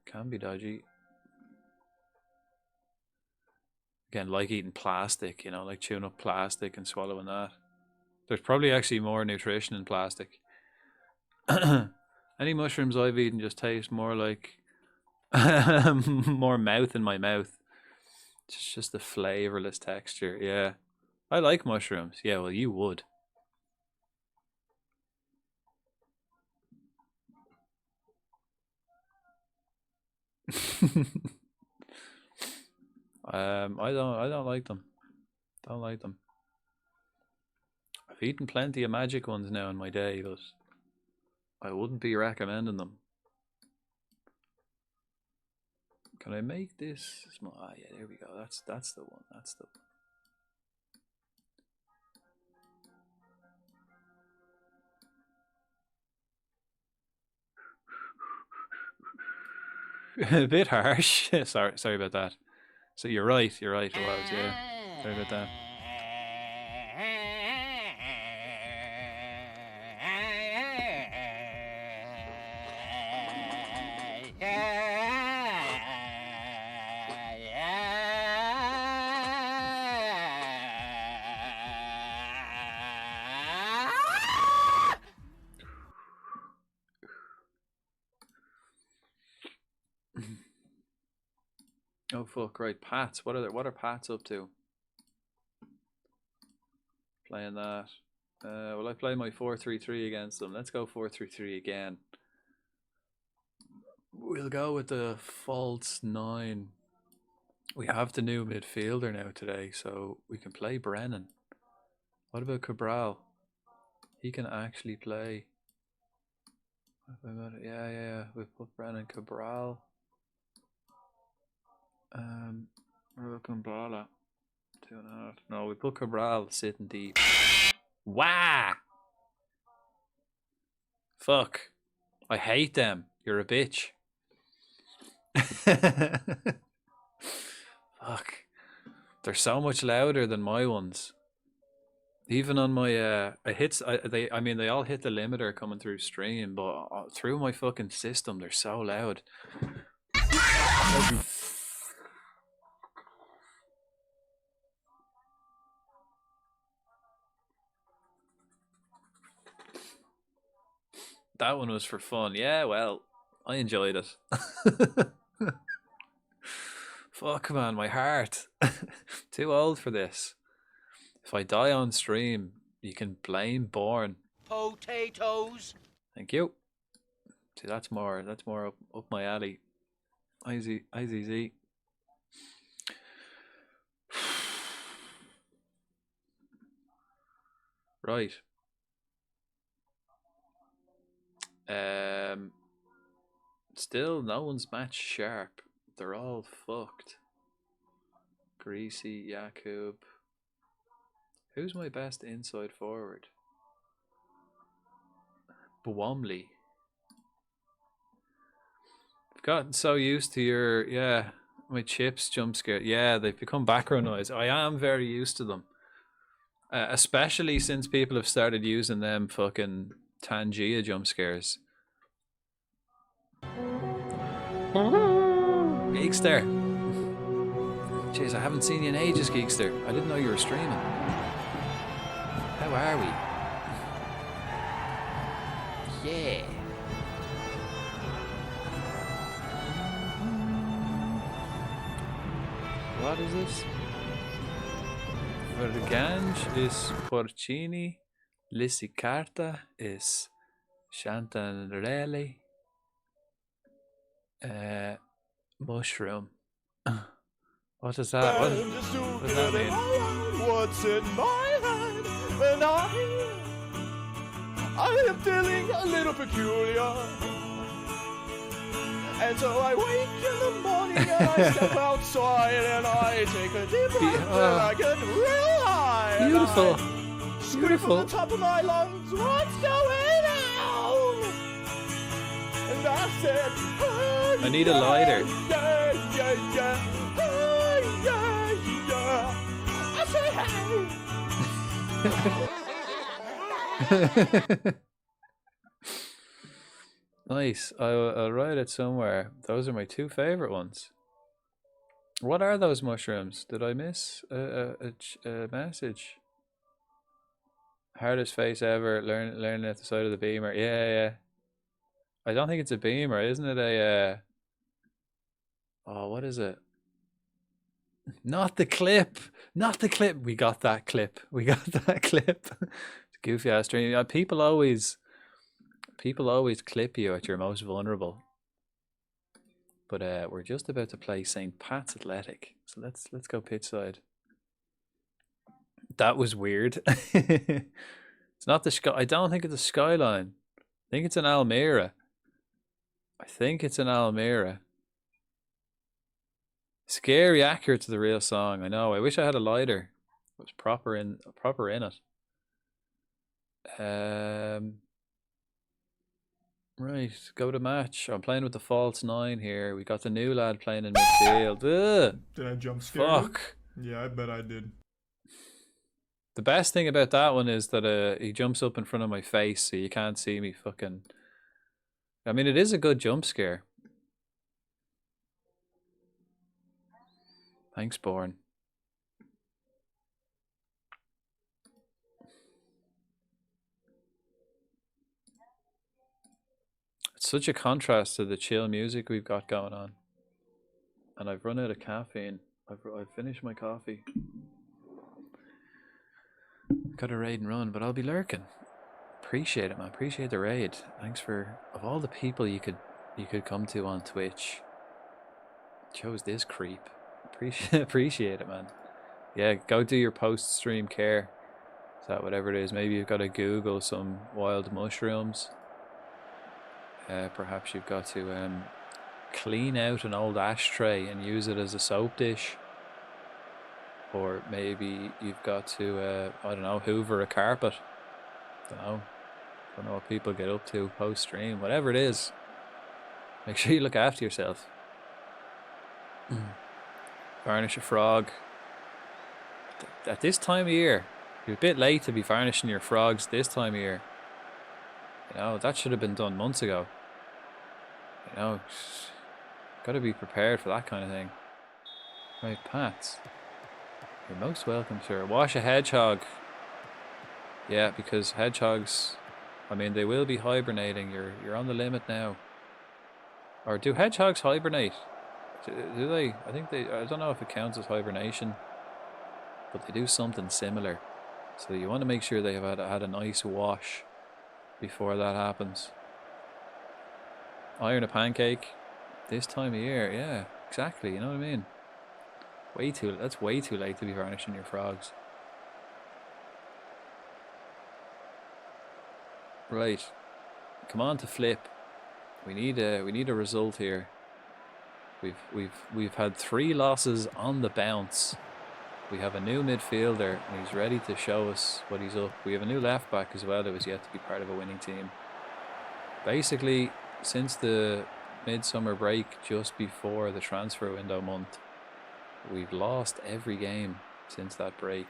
can be dodgy. Again, like eating plastic, like chewing up plastic and swallowing that. There's probably actually more nutrition in plastic. Any mushrooms I've eaten just taste more like more mouth in my mouth. It's just a flavorless texture. Yeah, I like mushrooms. Yeah, well, you would. I don't like them. Don't like them. I've eaten plenty of magic ones now in my day, but I wouldn't be recommending them. Can I make this small? Ah, yeah, there we go. That's the one. That's the one. A bit harsh. Sorry about that. So you're right. You're right. It was. Yeah. Sorry about that. Oh fuck! Right, Pats. What are Pats up to? Playing that. Will I play my 4-3-3 against them? Let's go 4-3-3 again. We'll go with the false 9. We have the new midfielder now today, so we can play Brennan. What about Cabral? He can actually play. Yeah. We put Brennan Cabral. What about Cabral? 2.5. No, we put Cabral sitting deep. Wah! Fuck. I hate them. You're a bitch. Fuck. They're so much louder than my ones. Even on my they all hit the limiter coming through stream, but through my fucking system they're so loud. That one was for fun. Yeah, well, I enjoyed it. Fuck, man, my heart. Too old for this. If I die on stream, you can blame Born. Potatoes. Thank you. See, that's more up my alley. IZZ. Right. Still no one's match sharp. They're all fucked. Greasy, Jakub. Who's my best inside forward? Bwomley. I've gotten so used to your my chips jump scare. Yeah, they've become background noise. I am very used to them. Especially since people have started using them fucking Tangia jump scares. Geekster. Jeez, I haven't seen you in ages, Geekster. I didn't know you were streaming. How are we? Yeah. What is this? Vergange is porcini, Lisicarta is chantanrelli, mushroom. What is that? What does that mean? What's in my head? And I am feeling a little peculiar. And so I wake in the morning and I step outside and I take a deep breath and I get real high. Beautiful. Scream from the top of my lungs, what's going on? And I said, hey, I need a lighter. Yeah. I say, hey. Nice. I'll write it somewhere. Those are my two favorite ones. What are those mushrooms? Did I miss a message? Hardest face ever. Learning at the side of the beamer. Yeah. I don't think it's a beamer, isn't it? Oh, what is it? Not the clip. Not the clip. We got that clip. Goofy ass stream. People always clip you at your most vulnerable. But we're just about to play St. Pat's Athletic. So let's go pitch side. That was weird. It's not the sky. I don't think it's a Skyline. I think it's an Almira. Scary accurate to the real song. I know. I wish I had a lighter. It was proper in it. Right, go to match. I'm playing with the false 9 here. We got the new lad playing in midfield. Ugh, Did I jump scare you? fuck. Yeah, I bet I did. The best thing about that one is that he jumps up in front of my face, so you can't see me fucking. I mean, it is a good jump scare. Thanks, Born. It's such a contrast to the chill music we've got going on. And I've run out of caffeine. I've finished my coffee. Got a raid and run, but I'll be lurking. Appreciate it, man. Appreciate the raid. Thanks for, of all the people you could come to on Twitch, chose this creep. Appreciate it, man. Yeah, go do your post-stream care. Is that whatever it is? Maybe you've got to Google some wild mushrooms. Perhaps you've got to clean out an old ashtray and use it as a soap dish. Or maybe you've got to, I don't know, hoover a carpet. Don't know what people get up to post-stream. Whatever it is, make sure you look after yourself. Varnish a frog. At this time of year, you're a bit late to be varnishing your frogs this time of year. You know, that should have been done months ago. You know, got to be prepared for that kind of thing. Right, Pats. You're most welcome, sir. Wash a hedgehog. Yeah, because hedgehogs, I mean, they will be hibernating. You're on the limit now. Or do hedgehogs hibernate? Do they? I think they. I don't know if it counts as hibernation, but they do something similar. So you want to make sure they have had a nice wash before that happens. Iron a pancake this time of year, yeah, exactly. You know what I mean? That's way too late to be varnishing your frogs. Right, come on to flip. We need a result here. We've had 3 losses on the bounce. We have a new midfielder and he's ready to show us what he's up. We have a new left back as well that was yet to be part of a winning team. Basically, since the midsummer break just before the transfer window month, we've lost every game since that break.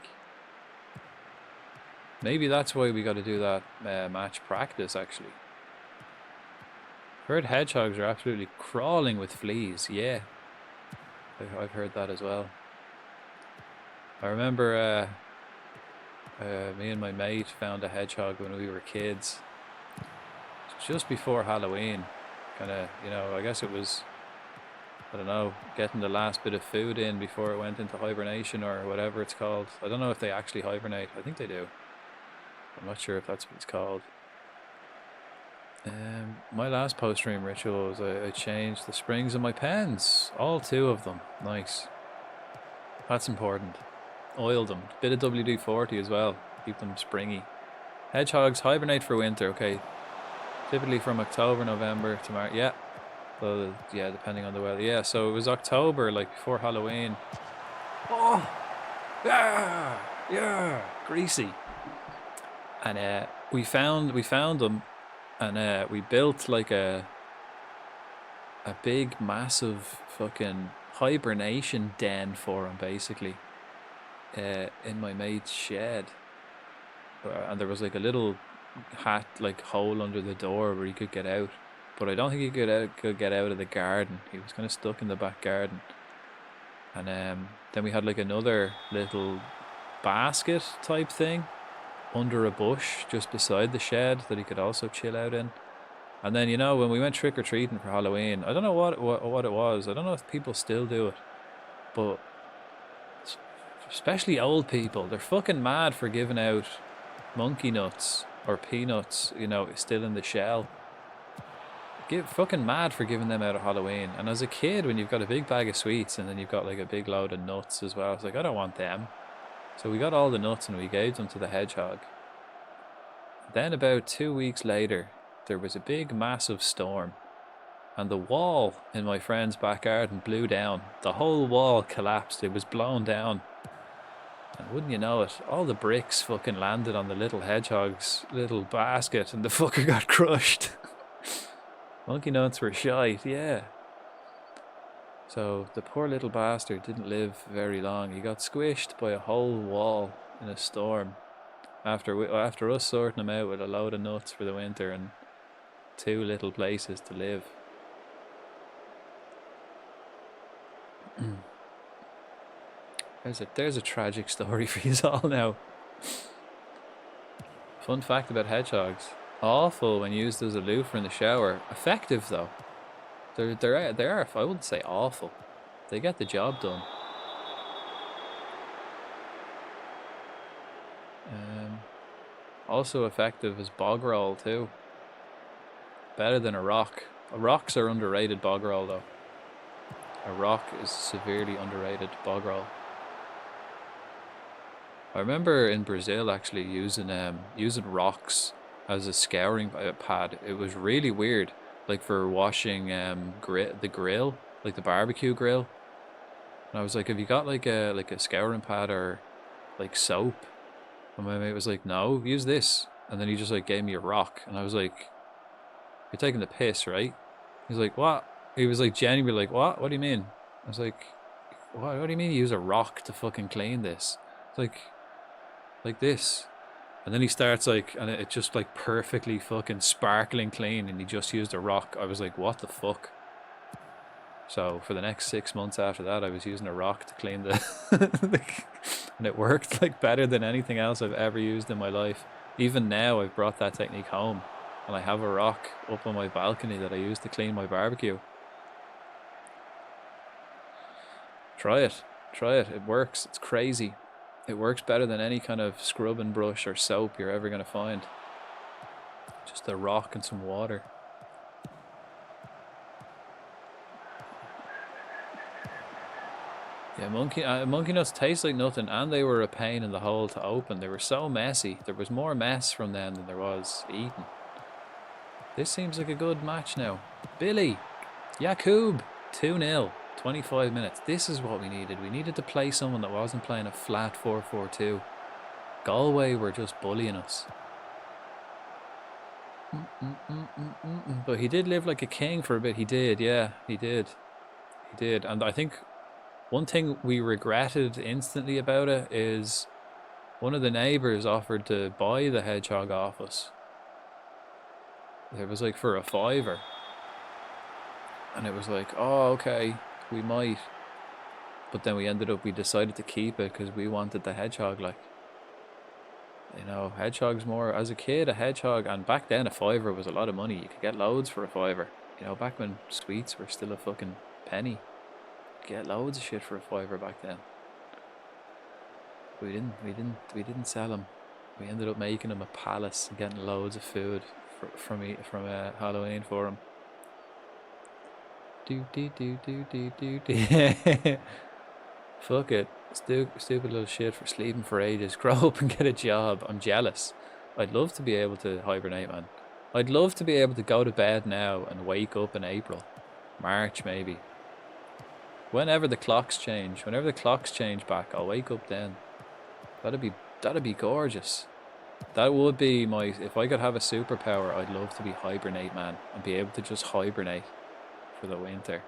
Maybe that's why we got to do that match practice actually. Heard hedgehogs are absolutely crawling with fleas. Yeah, I've heard that as well. I remember me and my mate found a hedgehog when we were kids, just before Halloween. Kind of, you know, I guess it was, I don't know, getting the last bit of food in before it went into hibernation or whatever it's called. I don't know if they actually hibernate. I think they do. I'm not sure if that's what it's called. My last post-stream ritual was I changed the springs of my pens. All 2 of them. Nice. That's important. Oiled them. Bit of WD-40 as well. Keep them springy. Hedgehogs hibernate for winter. Okay. Typically from October, November to March. Yeah. Well, yeah, depending on the weather. Yeah, so it was October, like before Halloween. Oh! Yeah! Yeah! Greasy. And we found them. And we built like a big, massive fucking hibernation den for him, basically, in my mate's shed. And there was like a little hole under the door where he could get out. But I don't think he could get out of the garden. He was kind of stuck in the back garden. And then we had like another little basket type thing under a bush just beside the shed that he could also chill out in. And then, you know, when we went trick-or-treating for Halloween, I don't know what it was. I don't know if people still do it, but especially old people, they're fucking mad for giving out monkey nuts or peanuts, you know, still in the shell. Fucking mad for giving them out at Halloween. And as a kid, when you've got a big bag of sweets and then you've got like a big load of nuts as well, it's like, I don't want them. So we got all the nuts and we gave them to the hedgehog. Then about 2 weeks later, there was a big massive storm and the wall in my friend's back garden blew down. The whole wall collapsed. It was blown down. And wouldn't you know it, all the bricks fucking landed on the little hedgehog's little basket and the fucker got crushed. Monkey nuts were shite, yeah. So the poor little bastard didn't live very long. He got squished by a whole wall in a storm after us sorting him out with a load of nuts for the winter and 2 little places to live. There's a tragic story for you all now. Fun fact about hedgehogs: awful when used as a loofah in the shower. Effective though. They are. I wouldn't say awful. They get the job done. Also effective as bog roll too. Better than a rock. Rocks are underrated bog roll though. A rock is severely underrated bog roll. I remember in Brazil actually using rocks as a scouring pad. It was really weird, like for washing the grill, like the barbecue grill. And I was like, "Have you got like a scouring pad or like soap?" And my mate was like, "No, use this." And then he just like gave me a rock, and I was like, "You're taking the piss, right?" He's like, "What?" He was like genuinely like, "What? What do you mean?" I was like, What do you mean you use a rock to fucking clean this?" It's like this. And then he starts like, and it just like perfectly fucking sparkling clean, and he just used a rock. I was like, what the fuck? So for the next 6 months after that, I was using a rock to clean the, and it worked like better than anything else I've ever used in my life. Even now, I've brought that technique home, and I have a rock up on my balcony that I use to clean my barbecue. Try it. It works. It's crazy. It works better than any kind of scrubbing brush or soap you're ever going to find. Just a rock and some water. Yeah, monkey nuts taste like nothing, and they were a pain in the hole to open. They were so messy. There was more mess from them than there was eating. This seems like a good match now. Billy, Yakub, 2-0, 25 minutes. This is what we needed. We needed to play someone that wasn't playing a flat 4-4-2. Galway were just bullying us. But he did live like a king for a bit. He did, yeah, he did. He did. And I think one thing we regretted instantly about it is one of the neighbours offered to buy the hedgehog off us. It was like for a £5. And it was like, oh, okay, we might. But then we decided to keep it because we wanted the hedgehog, like. You know, hedgehogs more, as a kid, a hedgehog, and back then a £5 was a lot of money. You could get loads for a £5. You know, back when sweets were still a fucking penny. You could get loads of shit for a £5 back then. We didn't sell them. We ended up making them a palace and getting loads of food from Halloween for them. Fuck it. Stupid little shit for sleeping for ages. Grow up and get a job. I'm jealous. I'd love to be able to hibernate, man. I'd love to be able to go to bed now and wake up in April. March, maybe. Whenever the clocks change back, I'll wake up then. That'd be gorgeous. That would be if I could have a superpower, I'd love to be hibernate, man, and be able to just hibernate for the winter.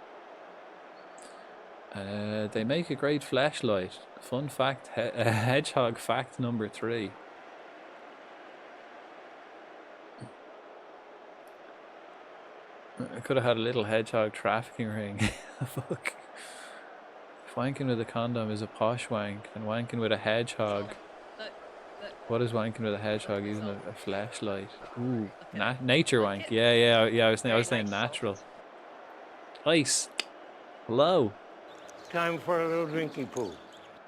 They make a great flashlight. Fun fact, hedgehog fact number 3. I could have had a little hedgehog trafficking ring. Fuck. If wanking with a condom is a posh wank, then wanking with a hedgehog. What is wanking with a hedgehog using a flashlight? Ooh, nature wank. Yeah. I was saying natural. Ice. Hello. Time for a little drinking pool.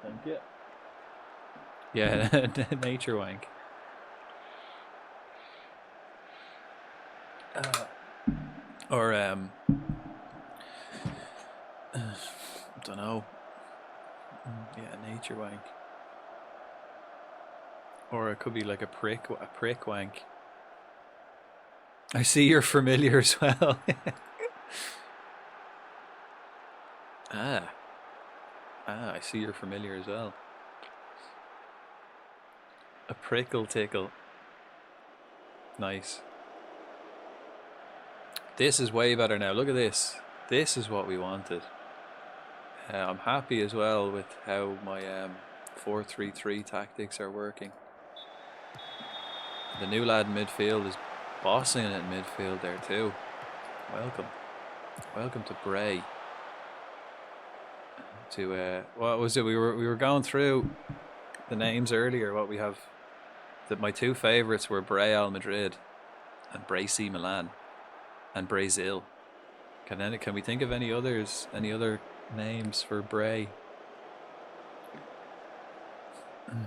Thank you. Yeah, nature wank. Or don't know. Yeah, nature wank. Or it could be like a prick wank. I see you're familiar as well. I see you're familiar as well. A prickle tickle. Nice. This is way better now. Look at this. This is what we wanted. I'm happy as well with how my 4-3-3 tactics are working. The new lad in midfield is bossing it in midfield there too. Welcome. Welcome to Bray. To what was it? We were going through the names earlier. What we have, that my two favourites were Bray Madrid and Bray Milan and Brazil. Can we think of any others? Any other names for Bray?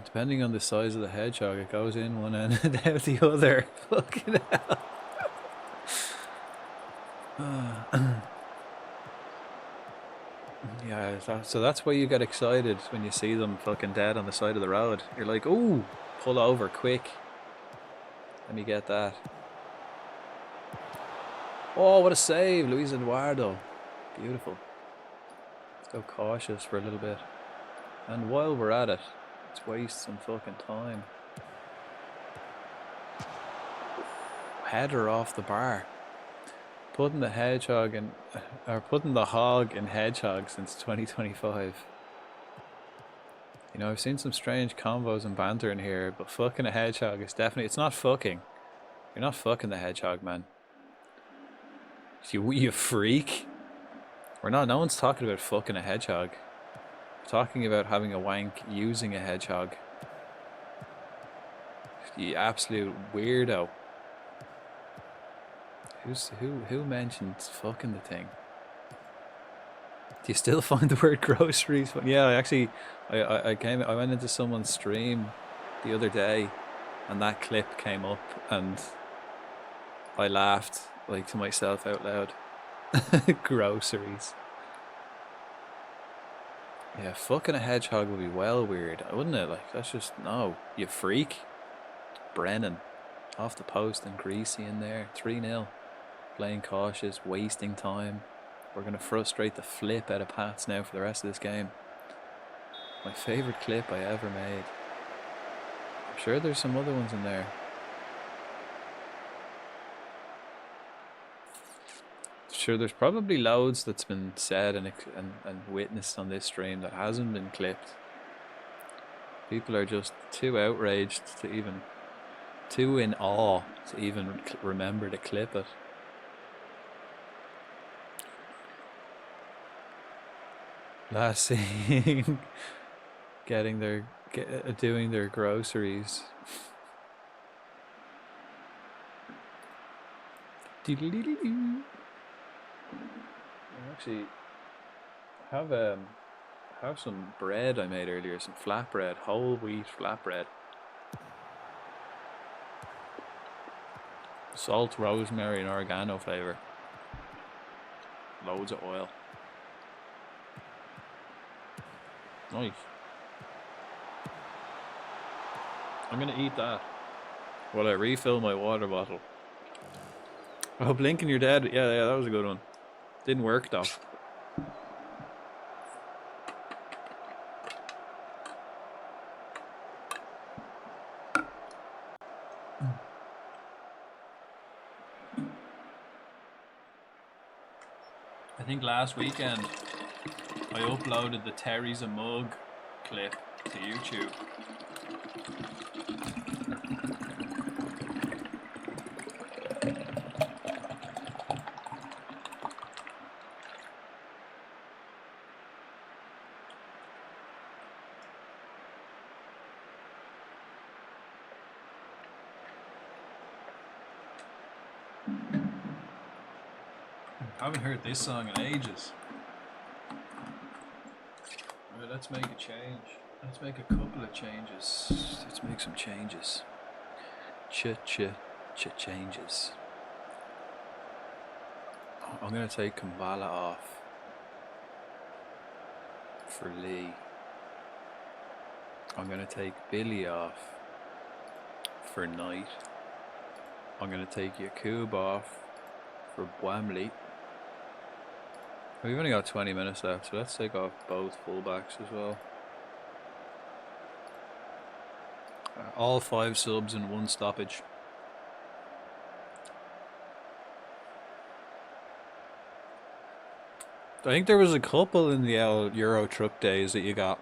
Depending on the size of the hedgehog, it goes in one end and out the other. Fucking hell. Yeah, so that's why you get excited when you see them fucking dead on the side of the road. You're like, ooh, pull over quick. Let me get that. Oh, what a save, Luis Eduardo. Beautiful. Let's go cautious for a little bit. And while we're at it, let's waste some fucking time. Header off the bar. Putting the hedgehog in, or putting the hog in hedgehog since 2025. You know, I've seen some strange combos and banter in here, but fucking a hedgehog is definitely, it's not fucking. You're not fucking the hedgehog, man. You freak. No one's talking about fucking a hedgehog. We're talking about having a wank using a hedgehog. You absolute weirdo. Who mentioned fucking the thing? Do you still find the word groceries? Yeah, I went into someone's stream the other day, and that clip came up, and I laughed like to myself out loud. Groceries. Yeah, fucking a hedgehog would be well weird, wouldn't it? Like, that's just, no, you freak. Brennan off the post and Greasy in there. 3-0. Playing cautious, wasting time. We're going to frustrate the flip out of Pats now for the rest of this game. My favourite clip I ever made. I'm sure there's some other ones in there. Sure, there's probably loads that's been said and witnessed on this stream that hasn't been clipped. People are just too outraged to even, too in awe to even remember to clip it. Last scene, doing their groceries. Actually, have some bread I made earlier, some flatbread, whole wheat flatbread. Salt, rosemary, and oregano flavor. Loads of oil. Nice. I'm gonna eat that while I refill my water bottle. Oh, blinking you're dead. Yeah, that was a good one. Didn't work though. I think last weekend I uploaded the Terry's a Mug clip to YouTube. I haven't heard this song in ages. Right, let's make a change. Let's make a couple of changes. Let's make some changes. Changes. I'm gonna take Kumbala off for Lee. I'm gonna take Billy off for Knight. I'm gonna take Yakub off for Bwamley. We've only got 20 minutes left, so let's take off both fullbacks as well. All 5 subs and 1 stoppage. I think there was a couple in the Euro Truck days that you got.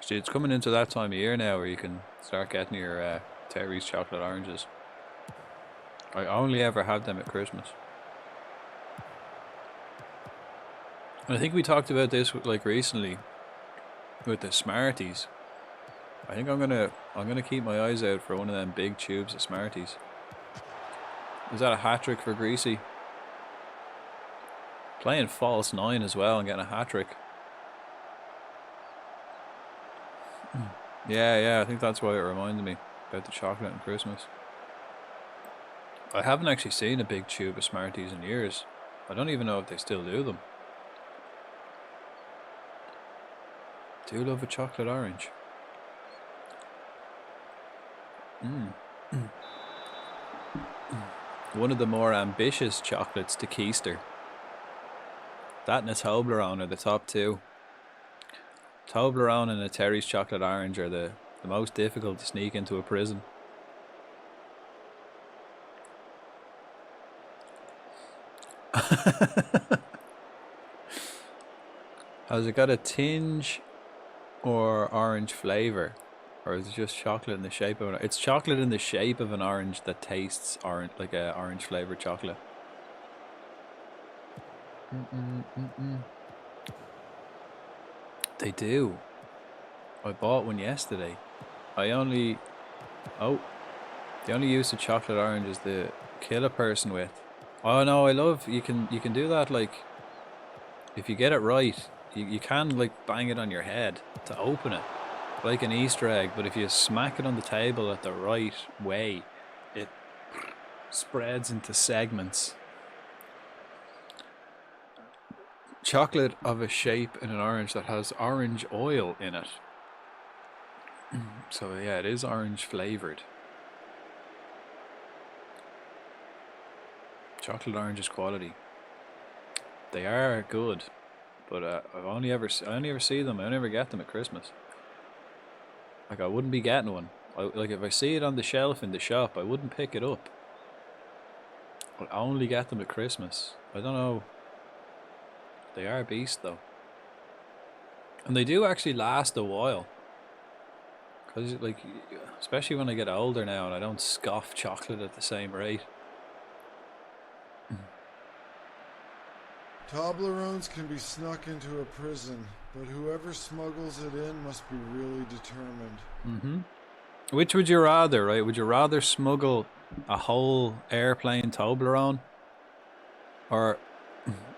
See, it's coming into that time of year now where you can start getting your Terry's chocolate oranges. I only ever had them at Christmas. And I think we talked about this like recently with the Smarties. I think I'm gonna keep my eyes out for one of them big tubes of Smarties. Was that a hat trick for Greasy? Playing false 9 as well and getting a hat trick. Yeah, I think that's why it reminded me about the chocolate and Christmas. I haven't actually seen a big tube of Smarties in years. I don't even know if they still do them. Do love a chocolate orange. One of the more ambitious chocolates to keister. That and a Toblerone are the top two. Toblerone and a Terry's chocolate orange are the most difficult to sneak into a prison. Has it got a tinge or orange flavour? Or is it just chocolate in the shape of an... It's chocolate in the shape of an orange that tastes orange, like a orange flavoured chocolate. They do. I bought one yesterday. The only use of chocolate orange is to kill a person with. Oh no, I love, you can do that, like, if you get it right, you can like bang it on your head to open it, like an Easter egg, but if you smack it on the table at the right way, it spreads into segments. Chocolate of a shape in an orange that has orange oil in it. So yeah, it is orange flavoured. Chocolate orange is quality. They are good, but I only ever see them. I only ever get them at Christmas. Like I wouldn't be getting one. Like if I see it on the shelf in the shop, I wouldn't pick it up. I only get them at Christmas. I don't know. They are a beast though, and they do actually last a while. Cause like, especially when I get older now and I don't scoff chocolate at the same rate. Toblerones can be snuck into a prison, but whoever smuggles it in must be really determined. Which would you rather, right? Would you rather smuggle a whole airplane Toblerone, or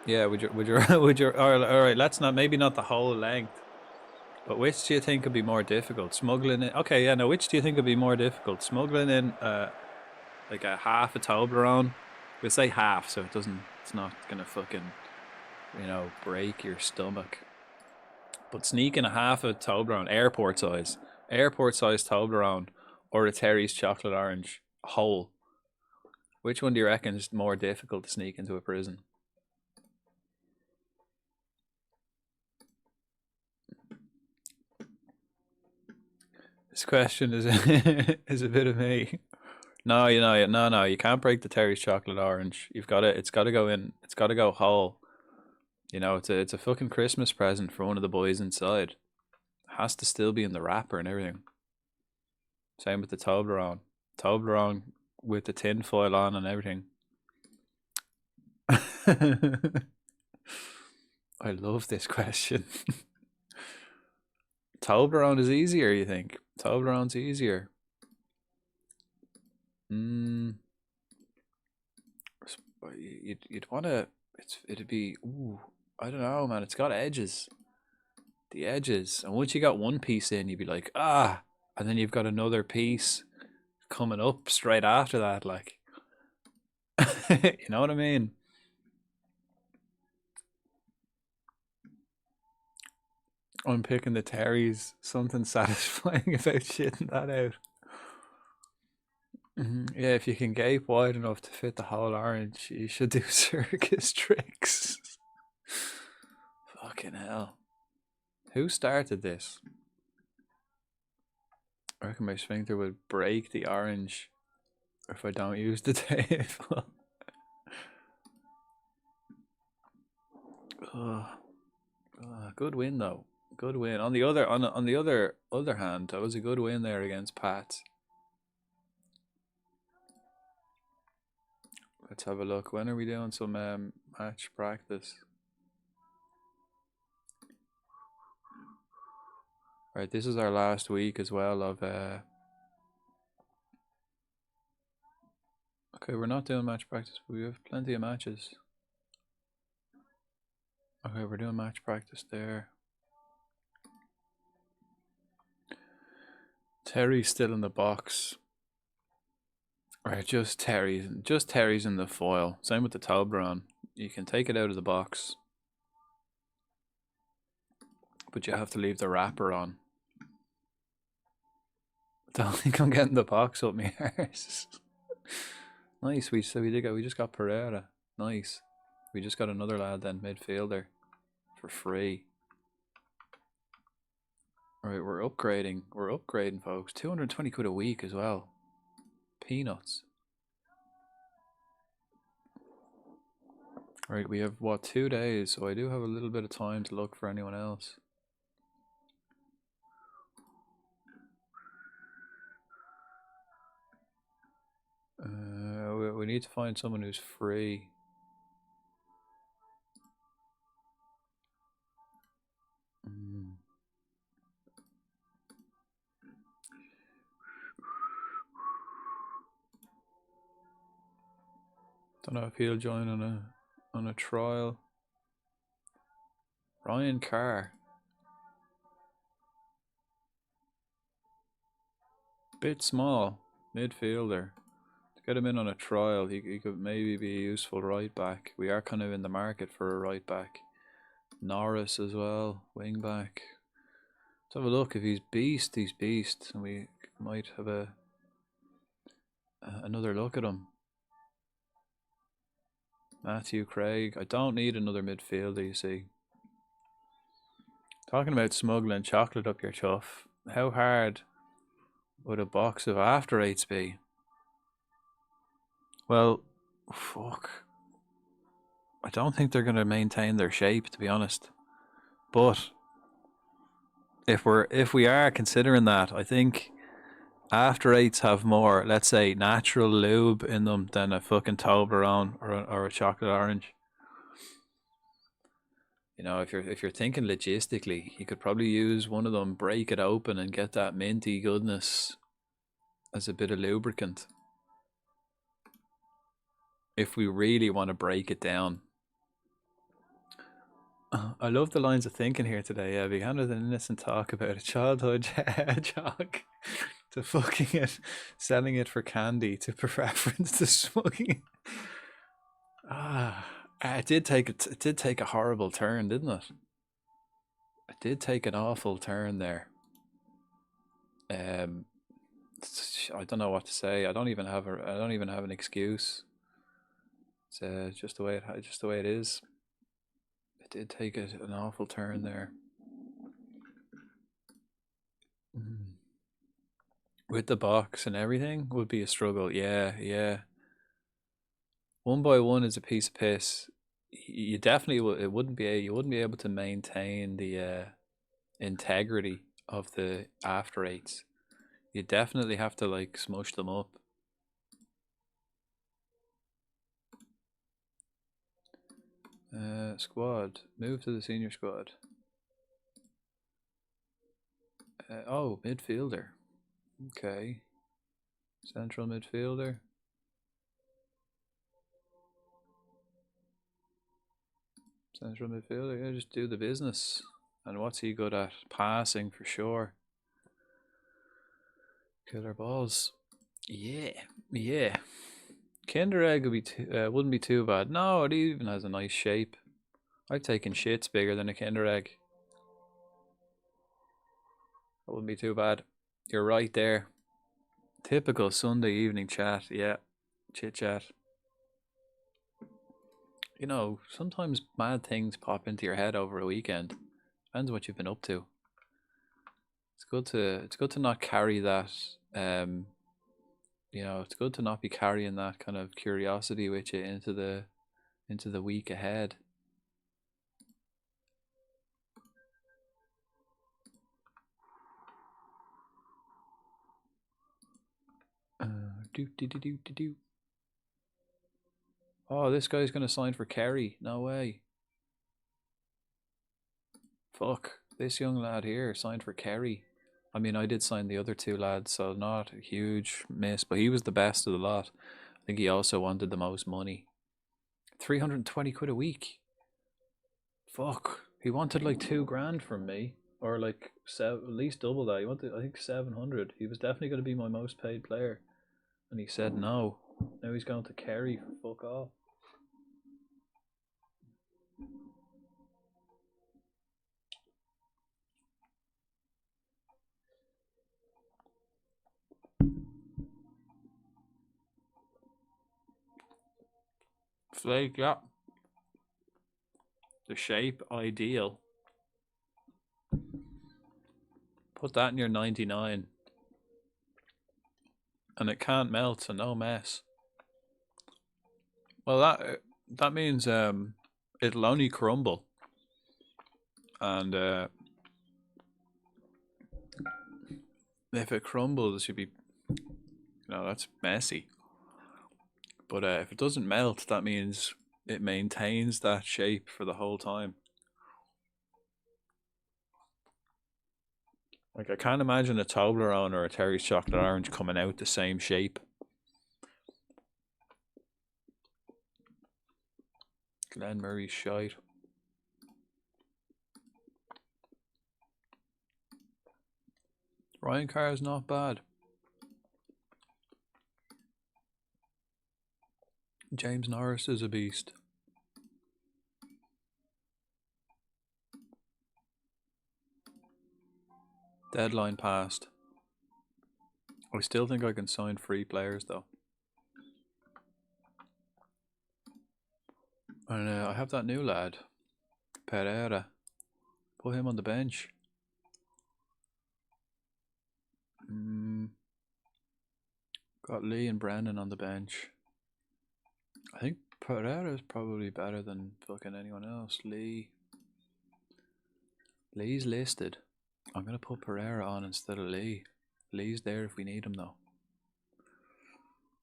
yeah, would you all right, let's not, maybe not the whole length, but which do you think would be more difficult? Smuggling in, okay, yeah, no, which do you think would be more difficult? Smuggling in like a half a Toblerone, we'll say half so it's not gonna fucking, break your stomach. But sneaking a half a Toblerone, airport size Toblerone, or a Terry's chocolate orange whole, which one do you reckon is more difficult to sneak into a prison? This question is is a bit of me. No, you can't break the Terry's chocolate orange. It's gotta go in. It's gotta go whole. It's a fucking Christmas present for one of the boys inside. It has to still be in the wrapper and everything. Same with the Toblerone. Toblerone with the tin foil on and everything. I love this question. Toblerone is easier, you think? Toblerone's easier. You'd want to. It'd be. Ooh, I don't know, man. It's got edges. The edges, and once you got one piece in, you'd be like, ah, and then you've got another piece coming up straight after that, like. You know what I mean? I'm picking the Terry's. Something satisfying about shitting that out. Yeah, if you can gape wide enough to fit the whole orange, you should do circus tricks. Fucking hell. Who started this? I reckon my sphincter would break the orange if I don't use the table. Good win though. Good win. On the other hand, that was a good win there against Pat. Let's have a look. When are we doing some match practice? Right, this is our last week as well of okay, we're not doing match practice, but we have plenty of matches. Okay, we're doing match practice there. Terry's still in the box. Right, just Terry's in the foil. Same with the Toblerone. You can take it out of the box, but you have to leave the wrapper on. I don't think I'm getting the box up my arse. Nice, we just got Pereira. Nice. We just got another lad then, midfielder, for free. Right, we're upgrading. We're upgrading, folks. 220 quid a week as well. Peanuts. Right, we have what, 2 days, so I do have a little bit of time to look for anyone else. We need to find someone who's free. Don't know if he'll join on a trial. Ryan Carr. Bit small, midfielder. To get him in on a trial, he could maybe be a useful right back. We are kind of in the market for a right back. Norris as well, wing back. Let's have a look. If he's beast, he's beast, and we might have another look at him. Matthew Craig. I don't need another midfielder, you see. Talking about smuggling chocolate up your chuff. How hard would a box of After Eights be? Well, fuck. I don't think they're going to maintain their shape, to be honest. But if we are considering that, I think After Eights have more, let's say, natural lube in them than a fucking Toblerone or a chocolate orange. You know, if you're thinking logistically, you could probably use one of them, break it open, and get that minty goodness as a bit of lubricant. If we really want to break it down. I love the lines of thinking here today. Yeah, began with an innocent talk about a childhood hedgehog to fucking it, selling it for candy, to preference to smoking. It did take a horrible turn, didn't it? It did take an awful turn there. I don't know what to say. I don't even have an excuse. It's just the way it is. It did take an awful turn there. With the box and everything would be a struggle. Yeah. 1 by 1 is a piece of piss. You definitely you wouldn't be able to maintain the integrity of the After Eights. You definitely have to like smush them up. Squad. Move to the senior squad. Oh, midfielder. Okay. Central midfielder. Central midfielder. Yeah, just do the business. And what's he good at? Passing for sure. Killer balls. Yeah. Kinder Egg wouldn't be too bad. No, it even has a nice shape. I've taken shits bigger than a Kinder Egg. That wouldn't be too bad. You're right there. Typical Sunday evening chat. Yeah, chit chat. You know, sometimes mad things pop into your head over a weekend. Depends what you've been up to. it's good to not carry that. You know, it's good to not be carrying that kind of curiosity with you into the week ahead. Do. Oh, this guy's gonna sign for Kerry. No way. Fuck. This young lad here signed for Kerry. I mean, I did sign the other two lads, so not a huge miss, but he was the best of the lot. I think he also wanted the most money. 320 quid a week. Fuck. He wanted like 2 grand from me, or like at least double that. He wanted, I think, 700. He was definitely going to be my most paid player, and he said no. Now he's going to Kerry for fuck off. Flake, yeah. The shape, ideal. Put that in your 99. And it can't melt, so no mess. Well, that means it'll only crumble. And if it crumbles, you'll be, that's messy. But if it doesn't melt, that means it maintains that shape for the whole time. Like, I can't imagine a Toblerone or a Terry's Chocolate Orange coming out the same shape. Glenn Murray's shite. Ryan Carr's not bad. James Norris is a beast. Deadline passed. I still think I can sign free players though. And I have that new lad, Pereira. Put him on the bench. Got Lee and Brennan on the bench. I think Pereira is probably better than fucking anyone else. Lee's listed. I'm gonna put Pereira on instead of Lee. Lee's there if we need him though.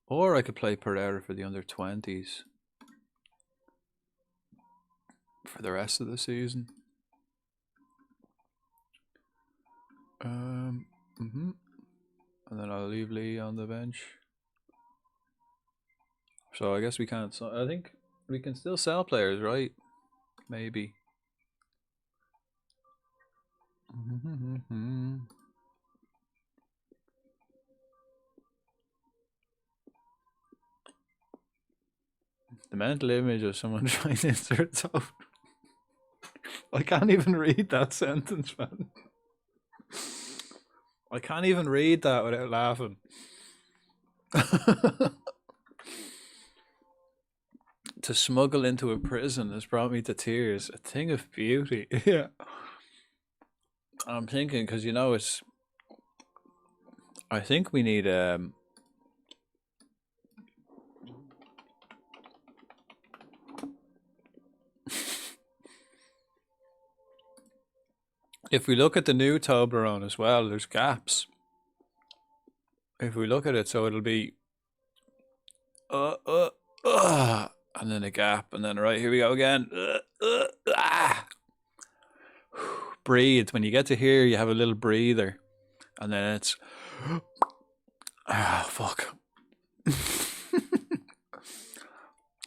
Or I could play Pereira for the under-20s for the rest of the season. And then I'll leave Lee on the bench. So I guess we can't. So I think we can still sell players, right? Maybe. The mental image of someone trying to insert soap. I can't even read that sentence, man. I can't even read that without laughing. To smuggle into a prison has brought me to tears. A thing of beauty. Yeah. I'm thinking, because it's. I think we need if we look at the new Toblerone as well, there's gaps. If we look at it, so it'll be and then a gap, and then right, here we go again. Breathe. When you get to here, you have a little breather, and then it's fuck.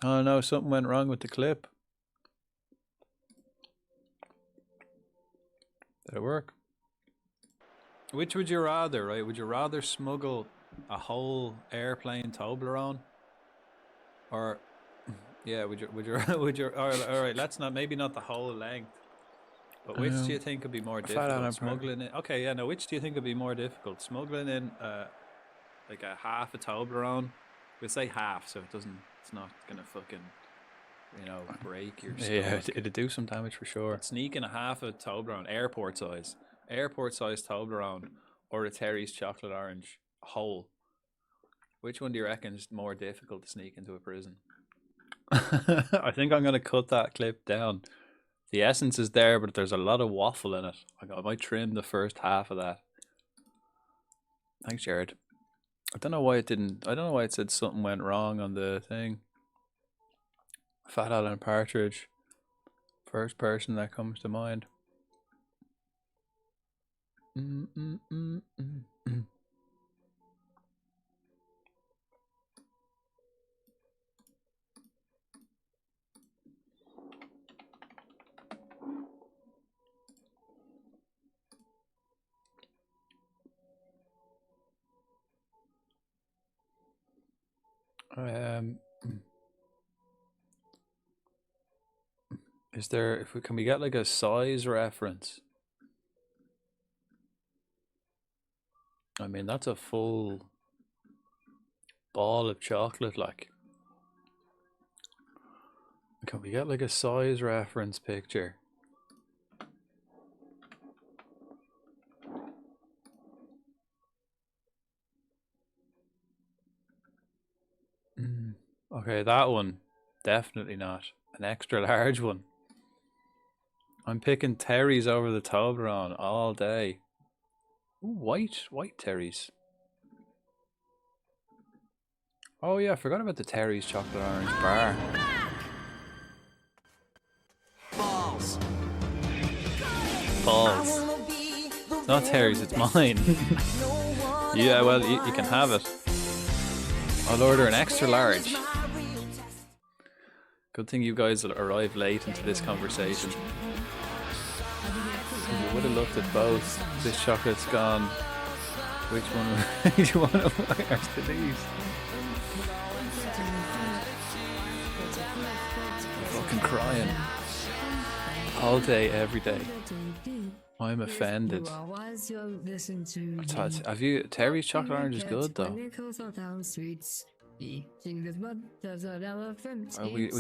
Oh no, something went wrong with the clip. Did it work? Which would you rather, right? Would you rather smuggle a whole airplane Toblerone? Or, yeah, would you, all right, let's not, maybe not the whole length. But which do you think would be more difficult? Smuggling in, okay, yeah, no, which do you think would be more difficult? Smuggling in, like a half a Toblerone? We'll say half, so it's not gonna fucking, break your stomach. Yeah, it'd do some damage for sure. But sneaking a half a Toblerone, airport size, Airport sized Toblerone or a Terry's chocolate orange whole. Which one do you reckon is more difficult to sneak into a prison? I think I'm going to cut that clip down. The essence is there, but there's a lot of waffle in it. I might trim the first half of that. Thanks, Jared. I don't know why it didn't. I don't know why it said something went wrong on the thing. Fat Alan Partridge. First person that comes to mind. Is there, if we can we get like a size reference? I mean, that's a full ball of chocolate, like. Can we get like a size reference picture? Okay, that one, definitely not. An extra large one. I'm picking Terry's over the Toblerone all day. Ooh, white Terry's. Oh yeah, I forgot about the Terry's chocolate orange bar. Balls. Balls. It's not Terry's, it's mine. Yeah, well, you can have it. I'll order an extra large. Good thing you guys arrived late into this conversation. You would have looked at both. This chocolate's gone. Which one do you want to wear to these? I'm fucking crying. All day, every day. I'm offended. Have you... Terry's chocolate orange is good though. We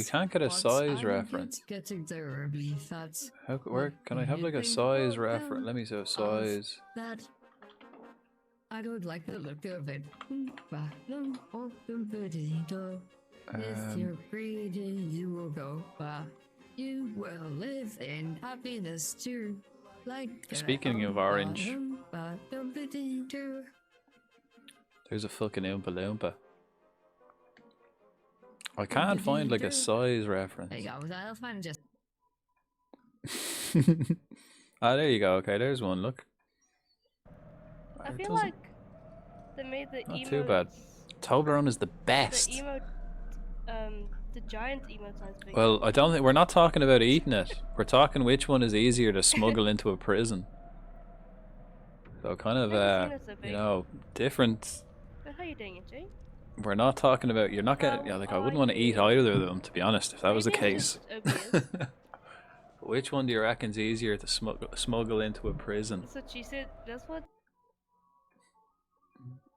can't get a size reference. Where can I have like a size reference? Let me see a size. I don't like the look of it. You will go far. You will live in happiness too. Speaking of orange, there's a fucking Oompa Loompa. I can't find like a size reference. There you go. I'll find just. Ah, there you go. Okay, there's one. Look. I feel like they made the not emotes. too bad. Toblerone is the best. The emote, the giant emote size big. Well, I don't think we're not talking about eating it. We're talking which one is easier to smuggle into a prison. So kind of, you know, different. But how are you doing it, Jay? We're not talking about, you're not getting, yeah, like I wouldn't want to eat either of them, to be honest, if that was the case. Which one do you reckon's easier to smuggle into a prison? That's what she said, that's what...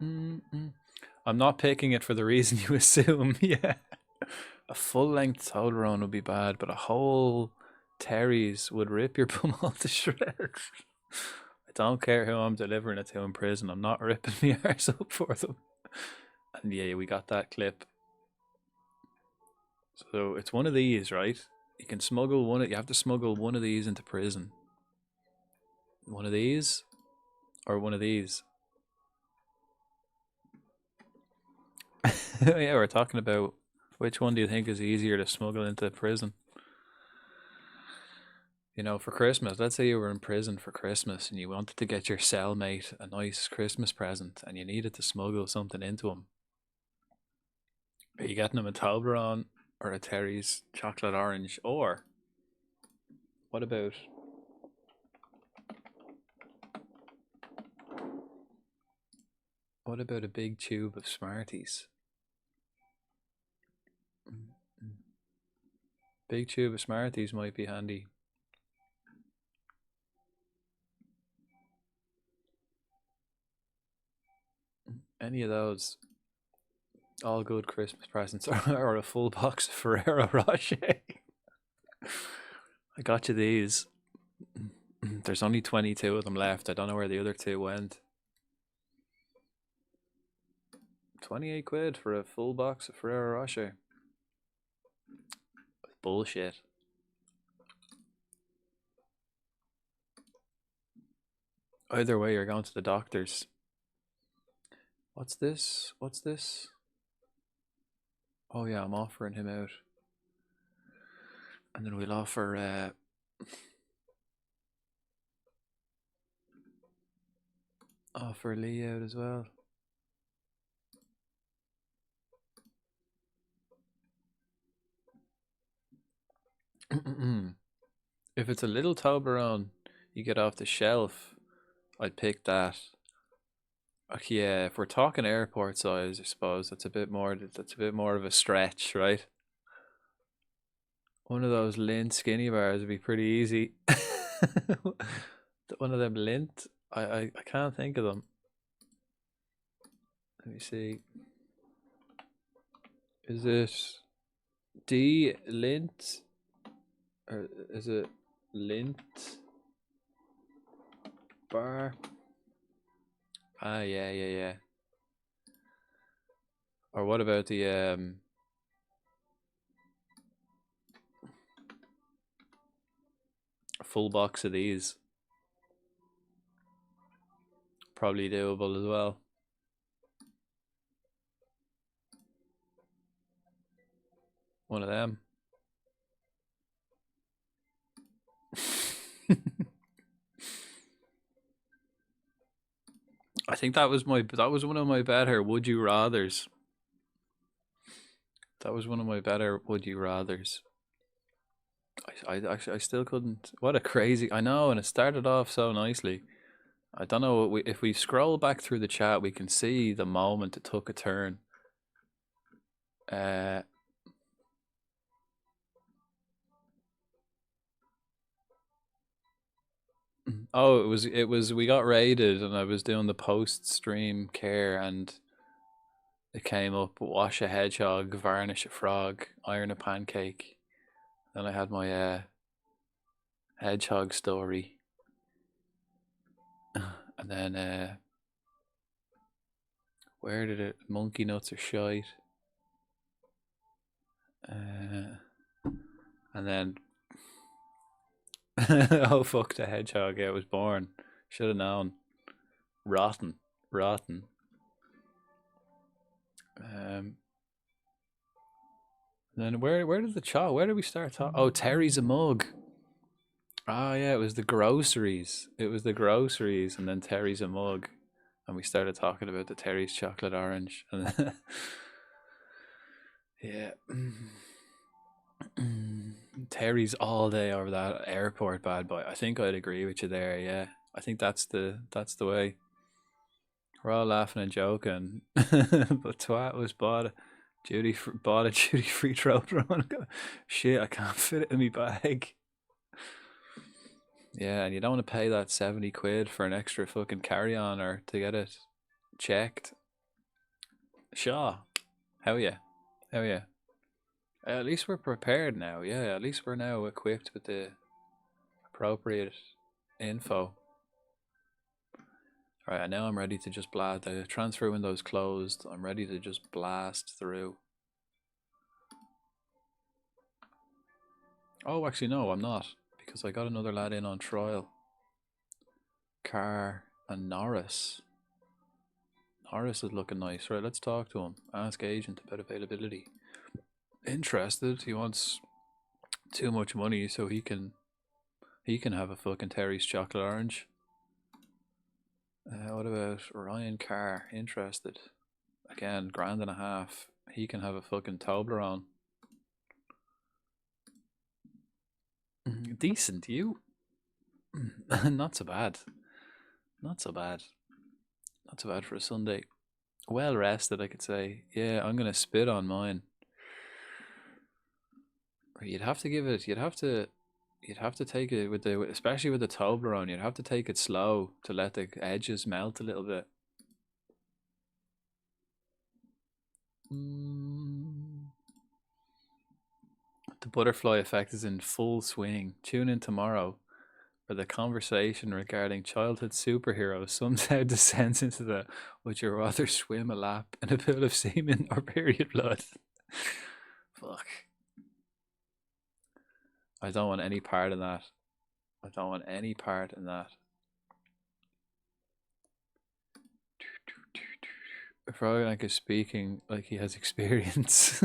I'm not picking it for the reason you assume, yeah. A full-length Toblerone would be bad, but a whole Terry's would rip your bum all to shreds. I don't care who I'm delivering it to in prison, I'm not ripping my arse up for them. And yeah, we got that clip. So it's one of these, right? You can smuggle one. You have to smuggle one of these into prison. One of these, or one of these. Yeah, we're talking about which one do you think is easier to smuggle into prison? You know, for Christmas, let's say you were in prison for Christmas and you wanted to get your cellmate a nice Christmas present and you needed to smuggle something into him. Are you getting him a Toblerone or a Terry's chocolate orange? Or what about a big tube of Smarties? Big tube of Smarties might be handy. Any of those. All good Christmas presents, or a full box of Ferrero Rocher. I got you these. There's only 22 of them left. I don't know where the other two went. 28 quid for a full box of Ferrero Rocher. Bullshit. Either way, you're going to the doctor's. What's this? What's this? Oh yeah, I'm offering him out. And then we'll offer offer Lee out as well. If it's a little Toblerone you get off the shelf, I'd pick that. Yeah, if we're talking airport size, I suppose that's a bit more of a stretch, right? One of those Lindt skinny bars would be pretty easy. One of them Lindt, I can't think of them. Let me see. Is it D Lindt? Or is it Lindt bar? Ah, yeah. Or what about the a full box of these? Probably doable as well. One of them. I think that was one of my better would you rathers. That was one of my better would you rathers. I still couldn't. What a crazy! I know, and it started off so nicely. I don't know if we scroll back through the chat, we can see the moment it took a turn. Oh, it was we got raided, and I was doing the post stream care, and it came up: wash a hedgehog, varnish a frog, iron a pancake. Then I had my hedgehog story, and then where did it? Monkey nuts are shite. And then oh fuck the hedgehog! Yeah, it was born. Should have known. Rotten. Then where did the chat? Where did we start talking? Oh, Terry's a mug. Ah, yeah, it was the groceries. And then Terry's a mug, and we started talking about the Terry's chocolate orange, and yeah, Terry's all day over that airport bad boy. I think I'd agree with you there. Yeah, I think that's the way. We're all laughing and joking, but twat was bought a duty free throat run. Shit, I can't fit it in my bag. Yeah, and you don't want to pay that 70 quid for an extra fucking carry-on or to get it checked. Sure. Hell yeah. At least we're prepared now. Yeah, at least we're now equipped with the appropriate info. Alright, now I'm ready to just blast. The transfer window's closed. I'm ready to just blast through. Oh, actually, no, I'm not. Because I got another lad in on trial. Carr and Norris. Norris is looking nice. Right, let's talk to him. Ask agent about availability. Interested. He wants too much money so he can have a fucking Terry's chocolate orange. What about Ryan Carr? Interested. Again, $1,500. He can have a fucking Toblerone. Decent, you? Not so bad. Not so bad for a Sunday. Well rested, I could say. Yeah, I'm gonna spit on mine. You'd have to give it. You'd have to take it with especially with the Toblerone. You'd have to take it slow to let the edges melt a little bit. The butterfly effect is in full swing. Tune in tomorrow. where the conversation regarding childhood superheroes somehow descends into the would you rather swim a lap in a pool of semen or period blood? Fuck. I don't want any part in that. I don't want any part in that. Froglank is speaking like he has experience.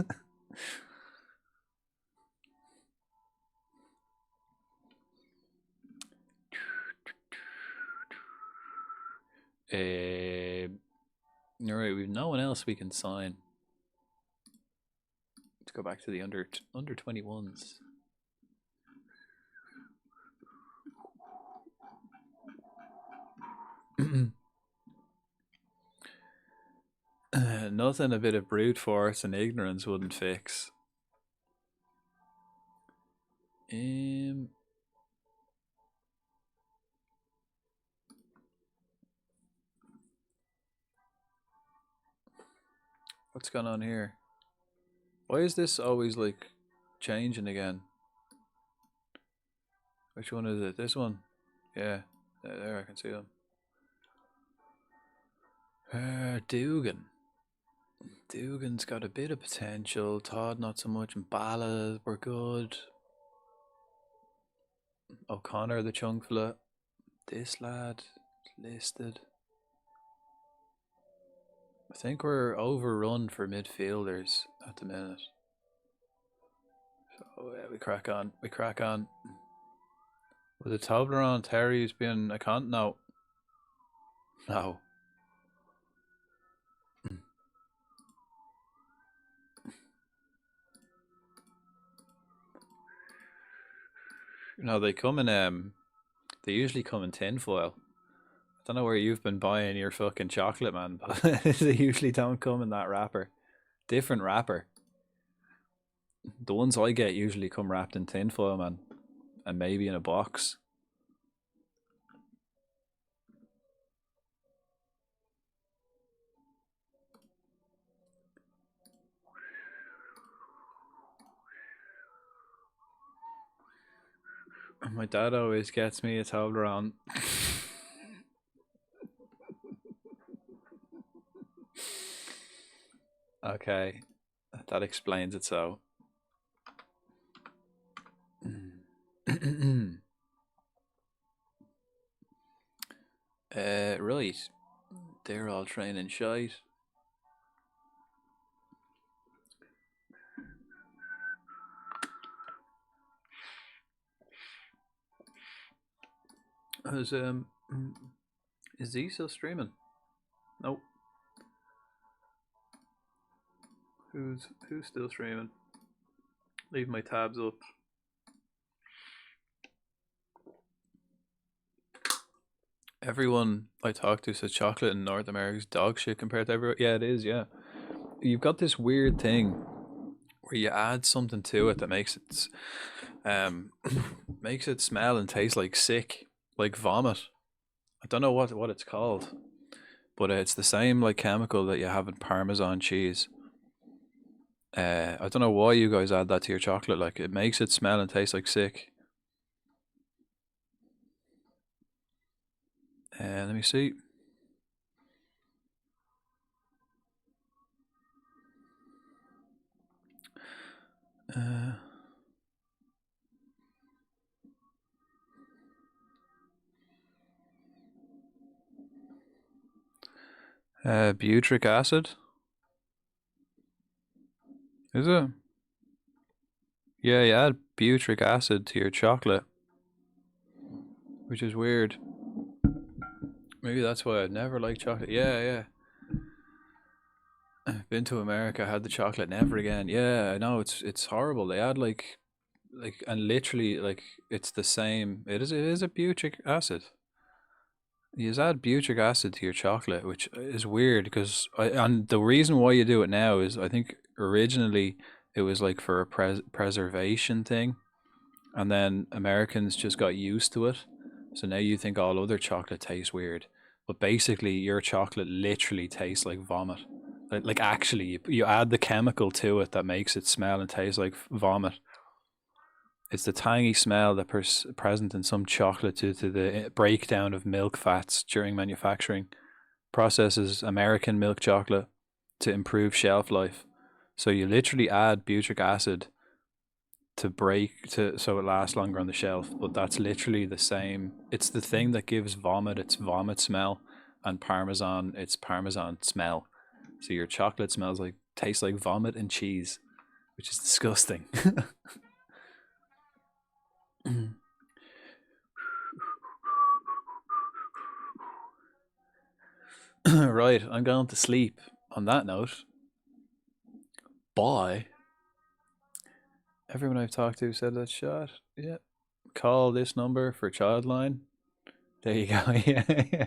Alright, we've no one else we can sign. Let's go back to the under 21s. Nothing a bit of brute force and ignorance wouldn't fix. What's going on here? Why is this always like changing again? Which one is it? This one? Yeah, there I can see them. Dugan. Dugan's got a bit of potential. Todd not so much. Bala, we're good. O'Connor the chunk fella. This lad listed. I think we're overrun for midfielders at the minute. So yeah, we crack on. We crack on. Was it Toblerone Terry's been a con? No. No. No, they come in they usually come in tinfoil. I don't know where you've been buying your fucking chocolate, man, but they usually don't come in that wrapper. Different wrapper. The ones I get usually come wrapped in tinfoil, man. And maybe in a box. My dad always gets me a Toblerone. Okay, that explains it so. Right. They're all training shite. Is he still streaming? Nope. Who's still streaming? Leave my tabs up. Everyone I talk to says chocolate in North America's dog shit compared to everywhere. Yeah, it is, yeah. You've got this weird thing where you add something to it that makes it makes it smell and taste like sick, like vomit. I don't know what it's called, but it's the same like chemical that you have in Parmesan cheese. I don't know why you guys add that to your chocolate. Like, it makes it smell and taste like sick. Let me see. Butyric acid. Is it? Yeah, you add butyric acid to your chocolate, which is weird. Maybe that's why I've never liked chocolate. Yeah. I've been to America, had the chocolate, never again. Yeah, I know, it's horrible. They add like and literally like it's the same. It is a butyric acid. You just add butyric acid to your chocolate, which is weird because and the reason why you do it now is I think originally it was like for a preservation thing, and then Americans just got used to it. So now you think all other chocolate tastes weird, but basically your chocolate literally tastes like vomit. Like actually, you add the chemical to it that makes it smell and taste like vomit. It's the tangy smell that present in some chocolate due to the breakdown of milk fats during manufacturing. Processes American milk chocolate to improve shelf life. So you literally add butyric acid so it lasts longer on the shelf, but that's literally the same. It's the thing that gives vomit its vomit smell, and parmesan its parmesan smell. So your chocolate tastes like vomit and cheese, which is disgusting. Right, I'm going to sleep. On that note, bye. Everyone I've talked to said that shot. Yeah. Call this number for Childline. There you go. Yeah.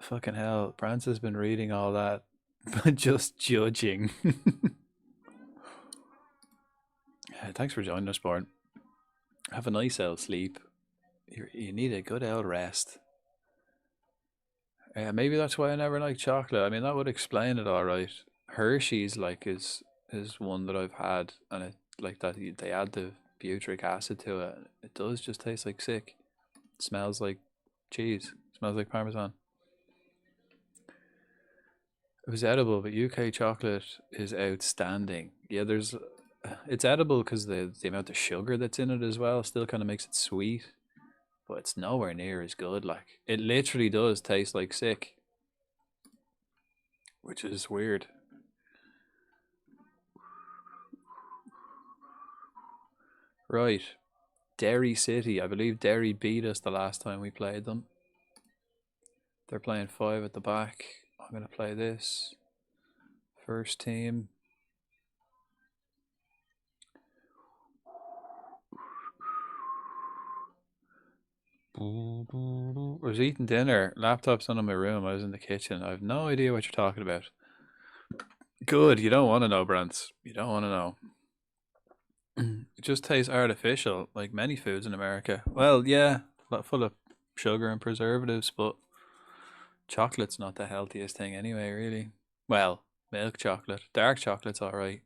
Fucking hell. Brance has been reading all that, but just judging. Thanks for joining us, Born. Have a nice old sleep. You need a good old rest. Yeah, maybe that's why I never liked chocolate. I mean, that would explain it all right. Hershey's is one that I've had, and it like that they add the butyric acid to it. It does just taste like sick. It smells like cheese. It smells like parmesan. It was edible, but UK chocolate is outstanding. Yeah, it's edible because the amount of sugar that's in it as well still kind of makes it sweet, but it's nowhere near as good. Like, it literally does taste like sick, which is weird. Right, Derry City. I believe Derry beat us the last time we played them. They're playing 5 at the back. I'm going to play this. First team. I was eating dinner. Laptop's on in my room. I was in the kitchen. I have no idea what you're talking about. Good. You don't want to know, Brance. You don't want to know. It just tastes artificial, like many foods in America. Well, yeah, full of sugar and preservatives, but chocolate's not the healthiest thing anyway, really. Well, milk chocolate. Dark chocolate's alright.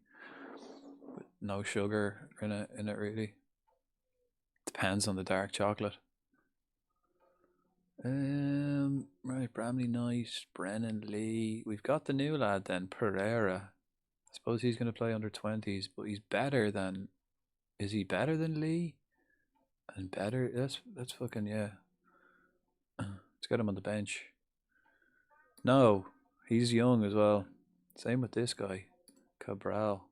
But no sugar in it really. Depends on the dark chocolate. Right, Bramley Knight, Brennan Lee. We've got the new lad then, Pereira. I suppose he's going to play under 20s, but he's better than. Is he better than Lee? And better? That's fucking, yeah. Let's get him on the bench. No, he's young as well. Same with this guy, Cabral.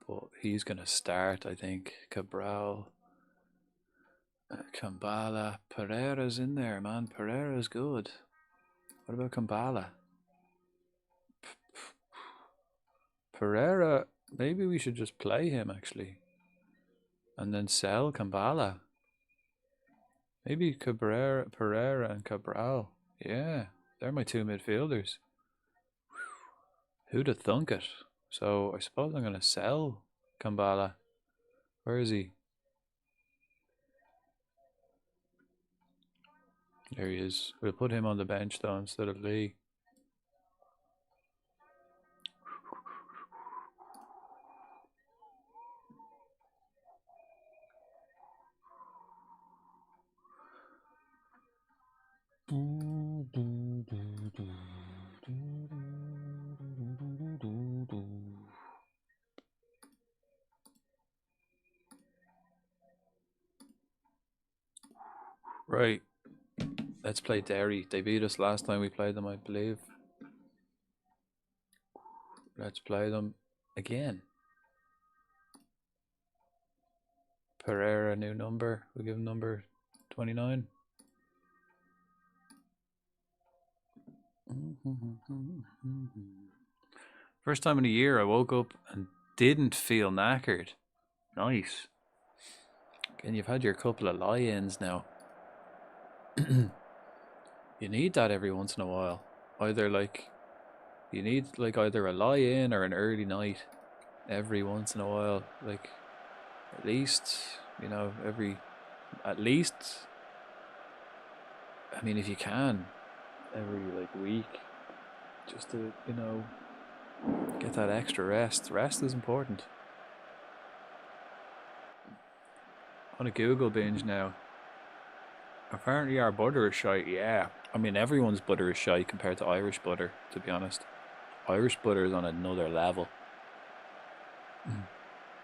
But he's going to start, I think. Cabral. Kambala. Pereira's in there, man. Pereira's good. What about Kambala? Pereira, maybe we should just play him, actually. And then sell Kambala. Maybe Pereira and Cabral. Yeah, they're my 2 midfielders. Who'd have thunk it? So I suppose I'm going to sell Kambala. Where is he? There he is. We'll put him on the bench though instead of Lee. Right. Let's play Derry. They beat us last time we played them, I believe. Let's play them again. Pereira, new number. We'll give him number 29. First time in a year I woke up and didn't feel knackered. Nice. And you've had your couple of lie-ins now. You need that every once in a while. You need either a lie-in or an early night every once in a while. Like, at least, I mean, if you can, every week, just to, get that extra rest. Rest is important. On a Google binge now. Apparently our butter is shite, yeah. I mean, everyone's butter is shite compared to Irish butter, to be honest. Irish butter is on another level.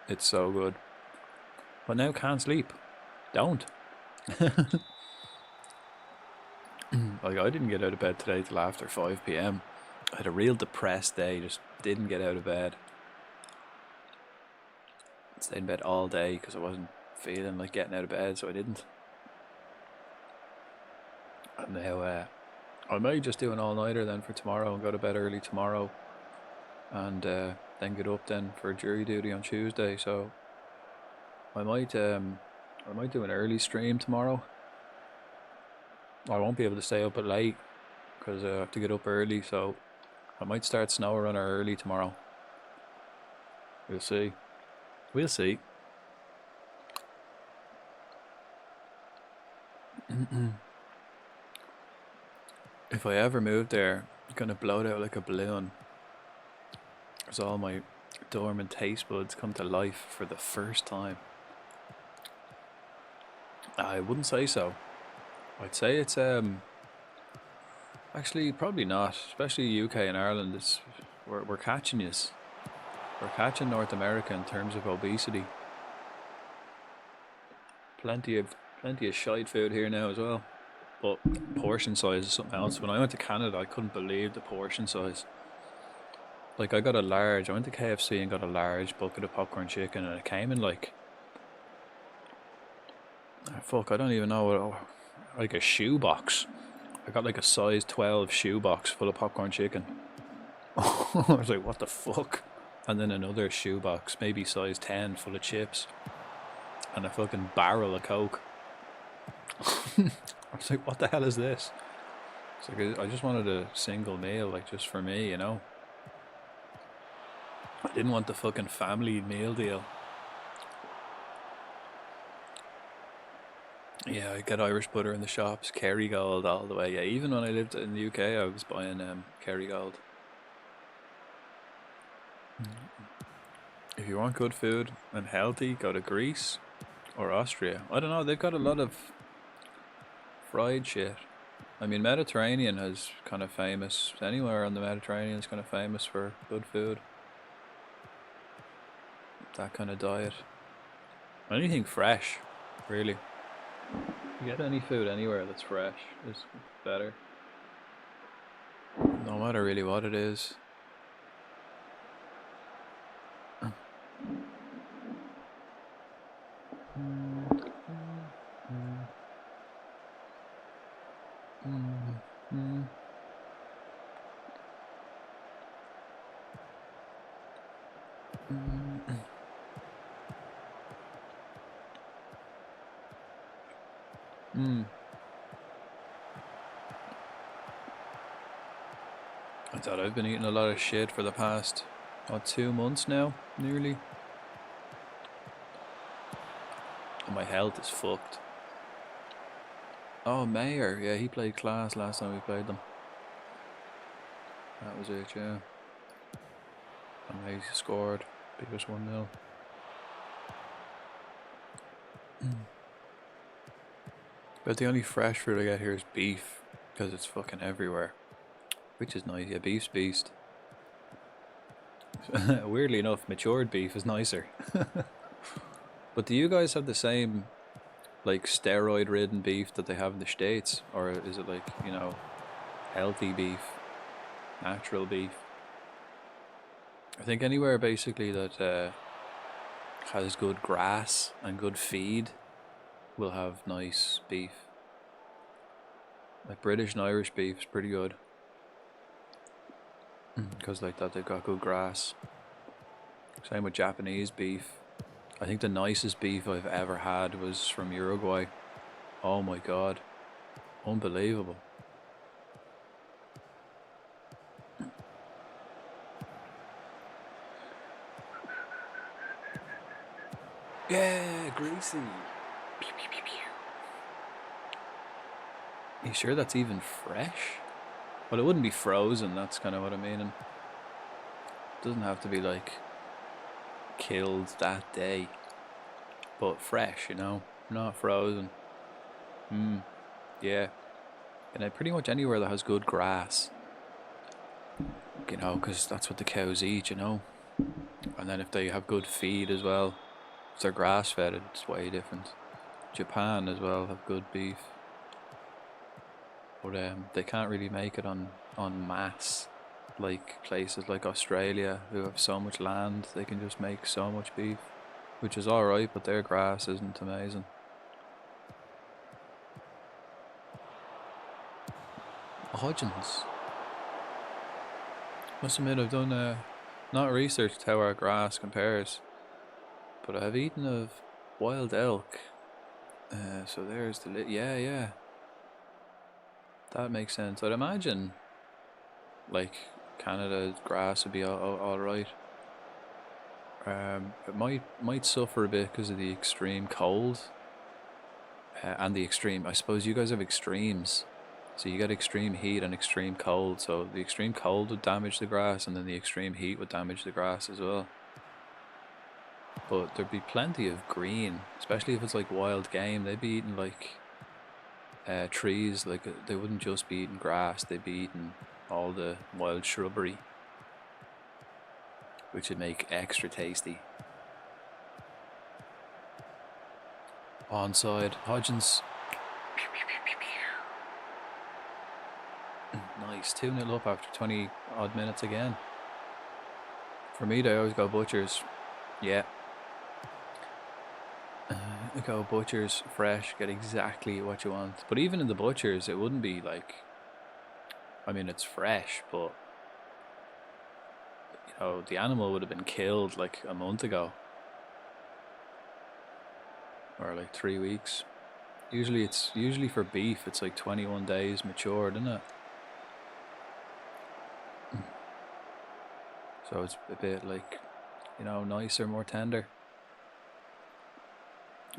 It's so good. But now can't sleep. Don't. Like, I didn't get out of bed today till after 5 p.m. I had a real depressed day, just didn't get out of bed. Stayed in bed all day because I wasn't feeling like getting out of bed, so I didn't. And now I might just do an all-nighter then for tomorrow and go to bed early tomorrow, and then get up then for jury duty on Tuesday. So I might do an early stream tomorrow. I won't be able to stay up at late because I have to get up early, so I might start Snow Runner early tomorrow. We'll see. We'll see. If I ever move there, I'm gonna blow it out like a balloon. As all my dormant taste buds come to life for the first time. I wouldn't say so. I'd say it's actually probably not, especially UK and Ireland. We're catching yous. We're catching North America in terms of obesity. Plenty of shite food here now as well. But portion size is something else. When I went to Canada, I couldn't believe the portion size. Like, I got a large. I went to KFC and got a large bucket of popcorn chicken, and it came in like, I don't even know, like a shoe box. I got like a size 12 shoe box full of popcorn chicken. I was like, what the fuck? And then another shoe box, maybe size 10, full of chips, and a fucking barrel of Coke. I was like, what the hell is this? It's like, I just wanted a single meal, like, just for me, you know? I didn't want the fucking family meal deal. Yeah, I get Irish butter in the shops, Kerrygold all the way. Yeah, even when I lived in the UK, I was buying Kerrygold. If you want good food and healthy, go to Greece or Austria. I don't know, they've got a lot of fried shit. I mean, Mediterranean is kind of famous. Anywhere on the Mediterranean is kind of famous for good food. That kind of diet. Anything fresh, really. You get any food anywhere that's fresh is better. No matter really what it is. I thought I've been eating a lot of shit for the past, 2 months now, nearly. And my health is fucked. Oh, Mayer, yeah, he played class last time we played them. That was it, yeah. And they scored, beat us 1-0. But the only fresh fruit I get here is beef, because it's fucking everywhere. Which is nice, yeah, beef's beast. Weirdly enough, matured beef is nicer. But do you guys have the same, like, steroid-ridden beef that they have in the States? Or is it like, you know, healthy beef, natural beef? I think anywhere basically that has good grass and good feed will have nice beef. Like British and Irish beef is pretty good. Because like that they've got good grass. Same with Japanese beef. I think the nicest beef I've ever had was from Uruguay. Oh my god. Unbelievable. Yeah, greasy. Pew, pew, pew, pew. You sure that's even fresh? Well, it wouldn't be frozen, that's kind of what I mean. And it doesn't have to be like killed that day, but fresh, you know. Not frozen. Yeah. And pretty much anywhere that has good grass. You know, because that's what the cows eat, you know. And then if they have good feed as well, if they're grass fed, it's way different. Japan as well have good beef. But they can't really make it on mass. Like places like Australia, who have so much land, they can just make so much beef. Which is alright, but their grass isn't amazing. Hodgins. Must admit, I've done not researched how our grass compares, but I have eaten of wild elk. So there's the yeah. That makes sense. I'd imagine, like, Canada's grass would be all right. It might suffer a bit because of the extreme cold, and the extreme. I suppose you guys have extremes. So you get extreme heat and extreme cold. So the extreme cold would damage the grass, and then the extreme heat would damage the grass as well. But there'd be plenty of green, especially if it's like wild game. They'd be eating like trees. Like they wouldn't just be eating grass. They'd be eating all the wild shrubbery, which would make extra tasty. Onside, Hodgins. Nice, 2-0 up after 20 odd minutes again. For me, they always go Butchers. Yeah. Go Butchers, fresh, get exactly what you want. But even in the Butchers, it wouldn't be like, I mean, it's fresh, but you know, the animal would have been killed like a month ago. Or like 3 weeks. Usually for beef, it's like 21 days matured, isn't it? So it's a bit like, you know, nicer, more tender.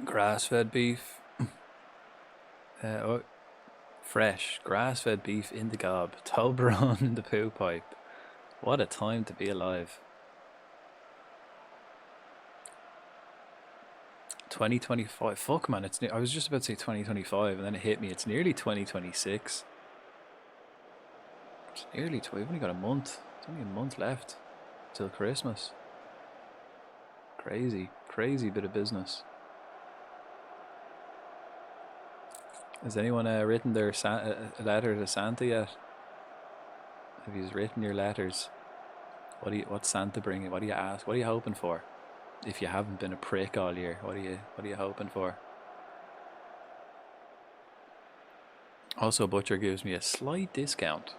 Grass-fed beef. Fresh grass-fed beef in the gob. Toblerone in the poo pipe. What a time to be alive. 2025. Fuck, man. I was just about to say 2025, and then it hit me. It's nearly 2026. It's nearly. We've only got a month. It's only a month left till Christmas. Crazy bit of business. Has anyone written their letter to Santa yet? Have you written your letters? What's Santa bringing? What do you ask? What are you hoping for? If you haven't been a prick all year, what are you hoping for? Also, Butcher gives me a slight discount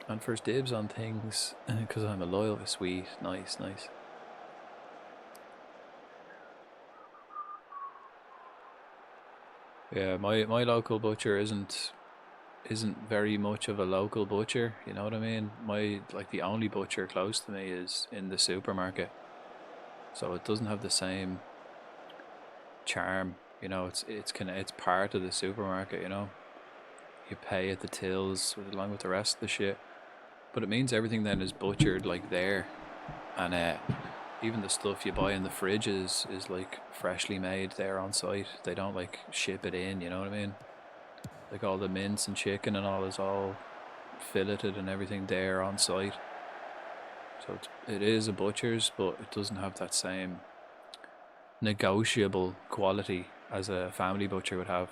on first dibs on things because I'm a loyal, sweet, nice. Yeah, my local butcher isn't very much of a local butcher, you know what I mean? The only butcher close to me is in the supermarket. So it doesn't have the same charm, you know, it's part of the supermarket, you know. You pay at the tills along with the rest of the shit. But it means everything then is butchered like there. And even the stuff you buy in the fridge is like freshly made there on site. They don't like ship it in, you know what I mean? Like all the mince and chicken and all is all filleted and everything there on site. So it is a butcher's, but it doesn't have that same negotiable quality as a family butcher would have.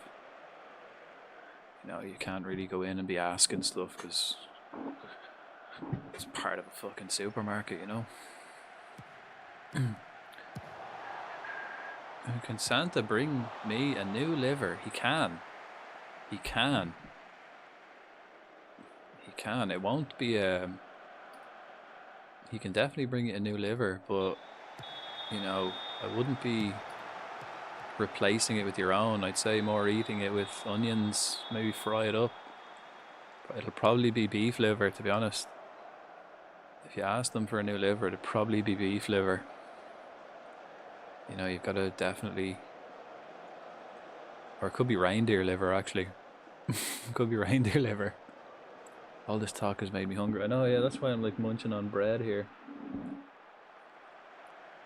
You know, you can't really go in and be asking stuff because it's part of a fucking supermarket, you know. Can Santa bring me a new liver? He can. He can. It won't be he can definitely bring you a new liver, but you know, I wouldn't be replacing it with your own. I'd say more eating it with onions, maybe fry it up. It'll probably be beef liver, to be honest. If you ask them for a new liver, it'd probably be beef liver. You know, you've got to definitely, or it could be reindeer liver actually. Could be reindeer liver. All this talk has made me hungry. I know, yeah, that's why I'm like munching on bread here.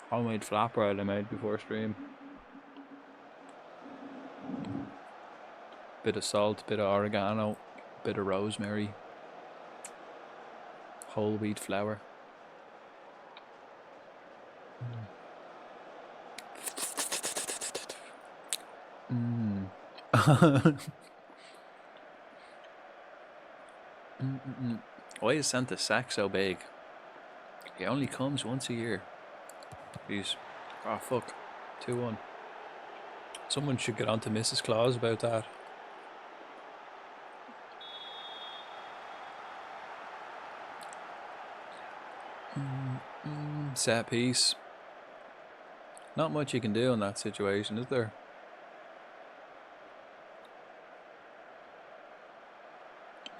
Homemade flatbread I made before stream. Bit of salt, bit of oregano, bit of rosemary, whole wheat flour. Why is Santa's sack so big? He only comes once a year. He's... Oh, fuck. 2-1. Someone should get on to Mrs. Claus about that. Set piece. Not much you can do in that situation, is there?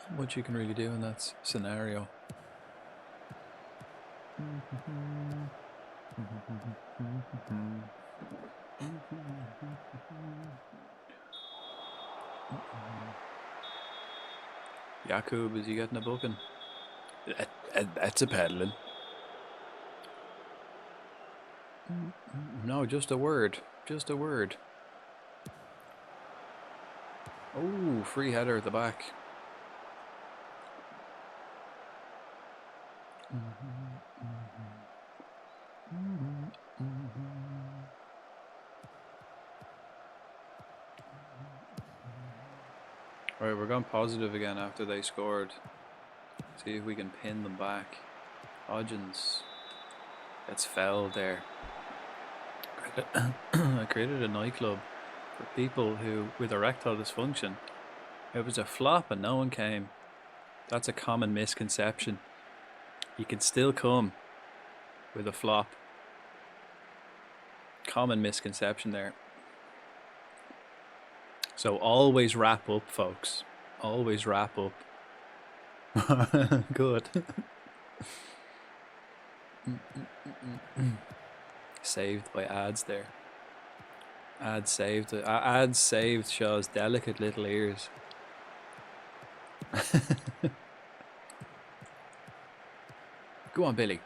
Not much you can really do in that scenario. Jakub, is he getting a booking? That's a peddling. No, just a word. Just a word. Oh, free header at the back. Right, we're going positive again after they scored. See if we can pin them back. Hodgins gets fouled there. I created a nightclub for people who with erectile dysfunction. It was a flop and no one came. That's a common misconception. You can still come with a flop. Common misconception there. So always wrap up, folks. Always wrap up. Good. Saved by ads there. Ads saved. Ads saved Shaw's delicate little ears. Go on, Billy.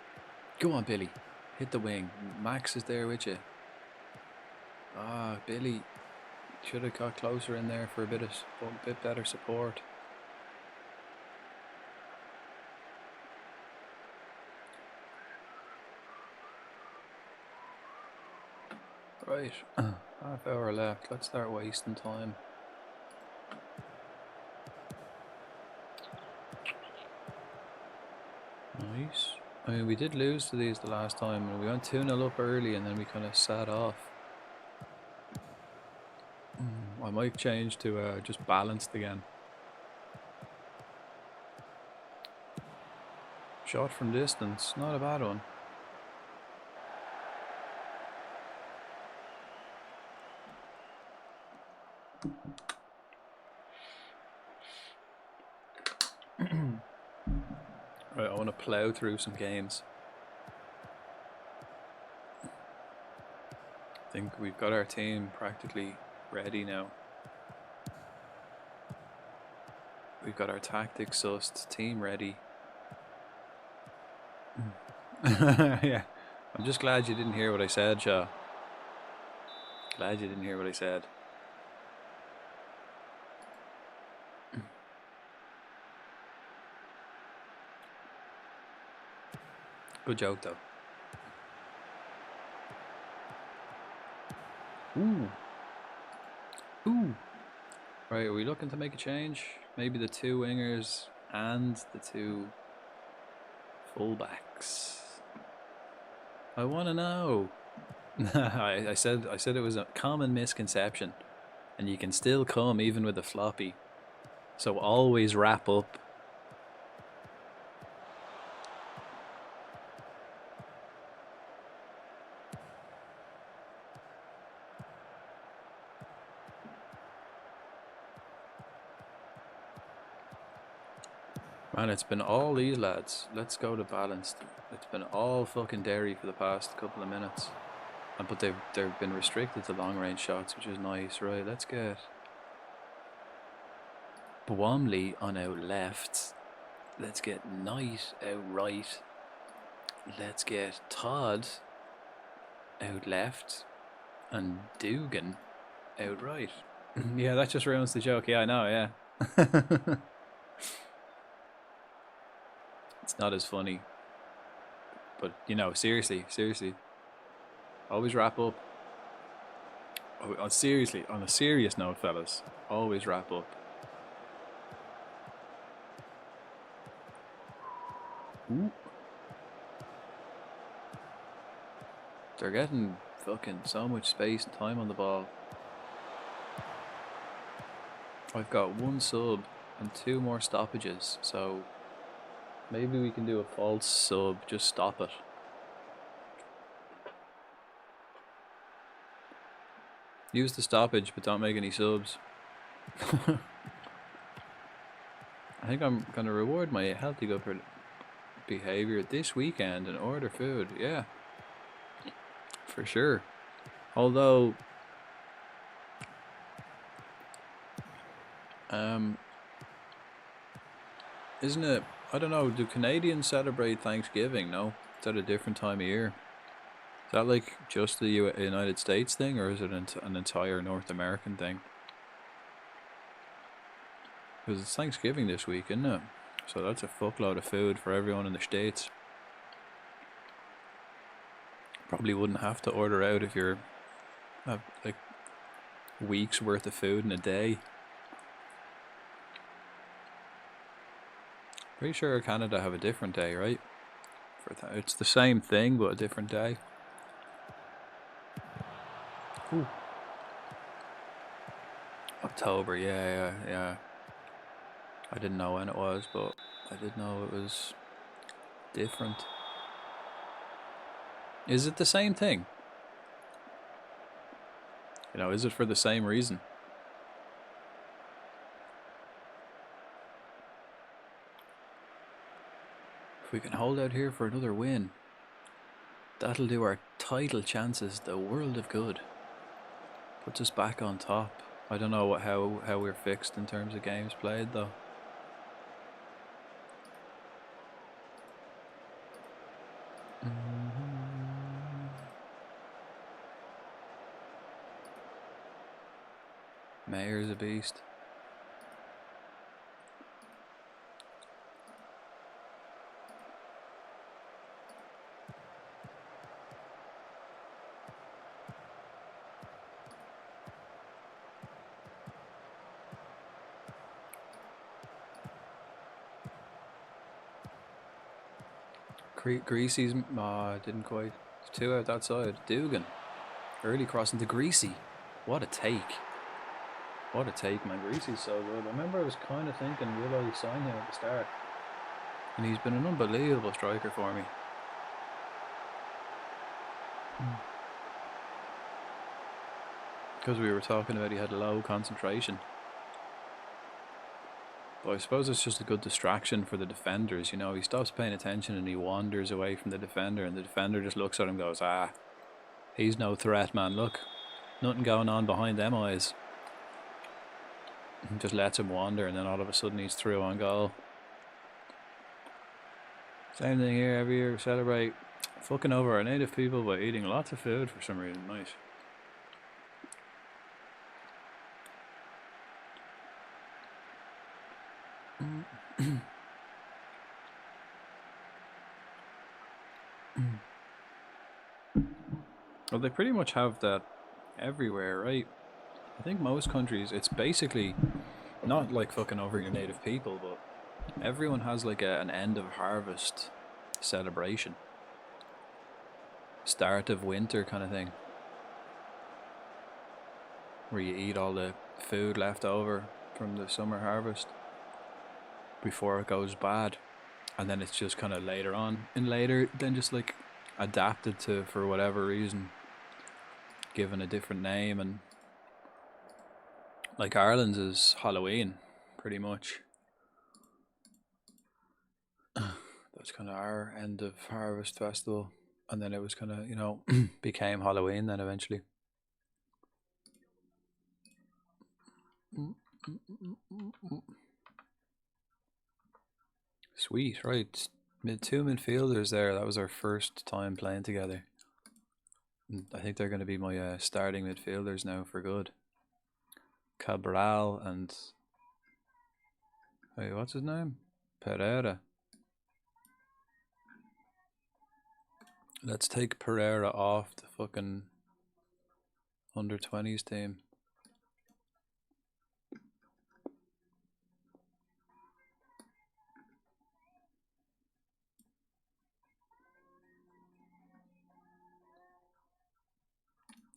Go on, Billy. Hit the wing. Max is there with you. Ah, Billy. Should have got closer in there for a bit better support. Right, half hour left. Let's start wasting time. Nice. I mean, we did lose to these the last time, and we went 2-0 up early, and then we kind of sat off. I might change to just balanced again. Shot from distance, not a bad one. Right, I want to plow through some games. I think we've got our team practically ready now. We've got our tactics sussed, team ready. Yeah, I'm just glad you didn't hear what I said, Shaw. Glad you didn't hear what I said. Good joke, though. Ooh. Ooh. Right, are we looking to make a change? Maybe the 2 wingers and the 2 fullbacks. I want to know. I said it was a common misconception, and you can still come even with a floppy. So always wrap up. Man, it's been all these lads. Let's go to balanced. It's been all fucking dairy for the past couple of minutes. But they've been restricted to long range shots, which is nice. Right, let's get Bwomley on out left. Let's get Knight out right. Let's get Todd out left. And Dugan out right. Yeah, that just ruins the joke. Yeah, I know, yeah. It's not as funny. But, you know, seriously. Always wrap up. Seriously, on a serious note, fellas, always wrap up. Ooh. They're getting fucking so much space and time on the ball. I've got 1 sub and 2 more stoppages, so maybe we can do a false sub, just stop it. Use the stoppage, but don't make any subs. I think I'm gonna reward my healthy good behavior this weekend and order food. Yeah, for sure. Although, isn't it? I don't know. Do Canadians celebrate Thanksgiving? No, is that a different time of year? Is that like just the United States thing, or is it an entire North American thing? Because it's Thanksgiving this week, isn't it? So that's a fuckload of food for everyone in the States. Probably wouldn't have to order out if you're like weeks worth of food in a day. Pretty sure Canada have a different day, right? It's the same thing, but a different day. Ooh. October, yeah. I didn't know when it was, but I did know it was different. Is it the same thing? You know, is it for the same reason? If we can hold out here for another win, that'll do our title chances the world of good. Puts us back on top. I don't know how we're fixed in terms of games played though. Mayor's a beast. Greasy's didn't quite. 2 out that side. Dugan. Early crossing to Greasy. What a take. What a take, man. Greasy's so good. I remember I was kind of thinking, will I sign him at the start? And he's been an unbelievable striker for me. Because we were talking about he had low concentration. But I suppose it's just a good distraction for the defenders. You know, he stops paying attention and he wanders away from the defender, and the defender just looks at him and goes, ah, he's no threat, man. Look, nothing going on behind them eyes. And just lets him wander, and then all of a sudden he's through on goal. Same thing here, every year we celebrate fucking over our native people by eating lots of food for some reason. Nice. Well, they pretty much have that everywhere, right? I think most countries, it's basically not like fucking over your native people, but everyone has like an end of harvest celebration. Start of winter kind of thing. Where you eat all the food left over from the summer harvest before it goes bad. And then it's just kind of later on and later, then just like adapted to, for whatever reason, given a different name. And like Ireland's is Halloween, pretty much. That's kind of our end of harvest festival, and then it was kind of, you know, became Halloween then eventually. Sweet, right? 2 midfielders there. That was our first time playing together. I think they're going to be my starting midfielders now for good. Cabral and wait, what's his name? Pereira. Let's take Pereira off the fucking under 20s team.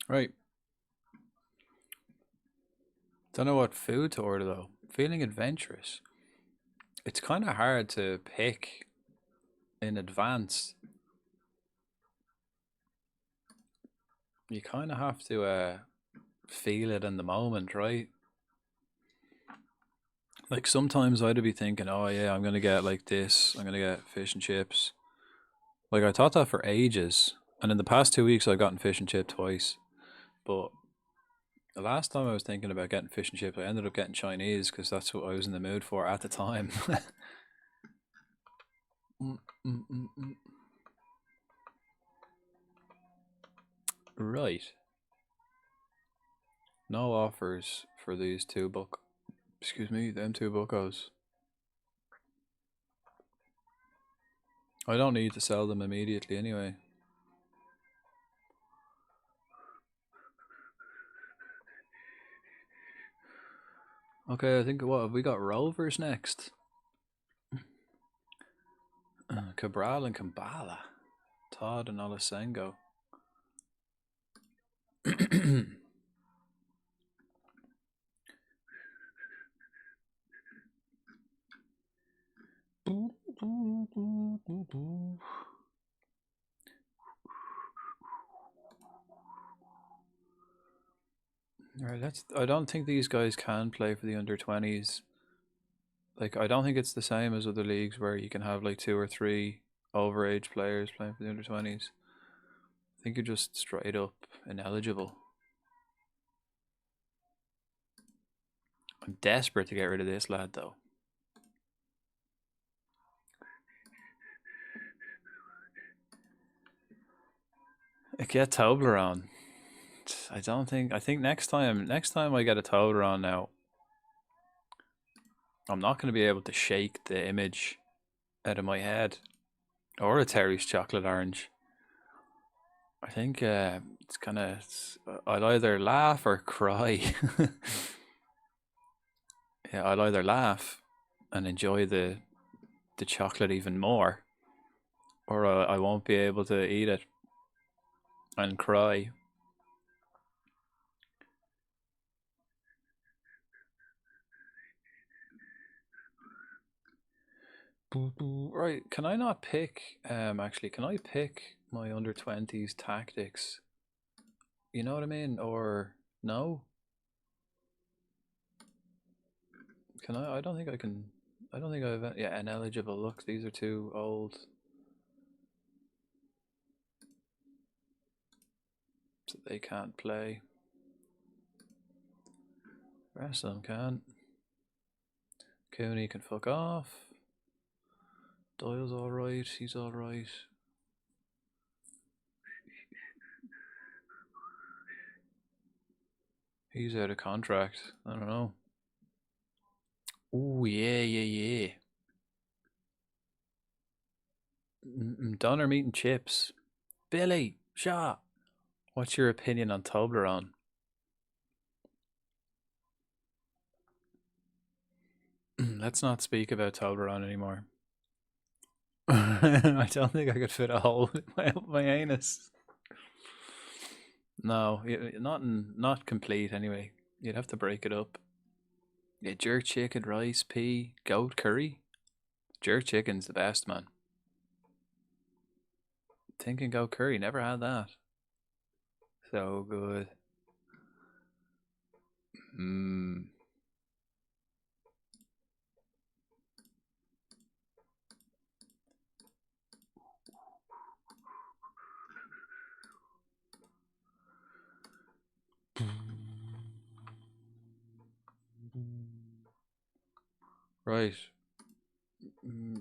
Right. Don't know what food to order though. Feeling adventurous. It's kind of hard to pick in advance. You kind of have to feel it in the moment, right? Like sometimes I'd be thinking, oh yeah, I'm gonna get like this. I'm gonna get fish and chips. Like I thought that for ages, and in the past 2 weeks I've gotten fish and chip twice. But the last time I was thinking about getting fish and chips, I ended up getting Chinese because that's what I was in the mood for at the time. Right. No offers for these two excuse me, them two buckos. I don't need to sell them immediately anyway. Okay, I think what have we got? Rovers next. Cabral and Kambala. Todd and Olasengo. Alright, I don't think these guys can play for the under 20s. Like, I don't think it's the same as other leagues where you can have like 2 or 3 overage players playing for the under 20s. I think you're just straight up ineligible. I'm desperate to get rid of this lad though. Get Toblerone. I think next time I get a Toblerone now, I'm not going to be able to shake the image out of my head. Or a Terry's chocolate orange. I think it's gonna. I'll either laugh or cry. Yeah, I'll either laugh and enjoy the chocolate even more, or I won't be able to eat it and cry. Right, can I not pick, actually, can I pick my under 20s tactics? You know what I mean? Or no? Can I don't think I can, I don't think I've, yeah, ineligible. Look, these are too old. So they can't play. The rest of them can. Cooney can fuck off. Doyle's alright, he's alright. He's out of contract. I don't know. Oh yeah. Donner meat and chips. Billy, Shaw. What's your opinion on Toblerone? Let's not speak about Toblerone anymore. I don't think I could fit a hole in my anus. No, not complete anyway. You'd have to break it up. Yeah, jerk chicken, rice, pea, goat curry. Jerk chicken's the best, man. Thinking goat curry, never had that. So good. Right.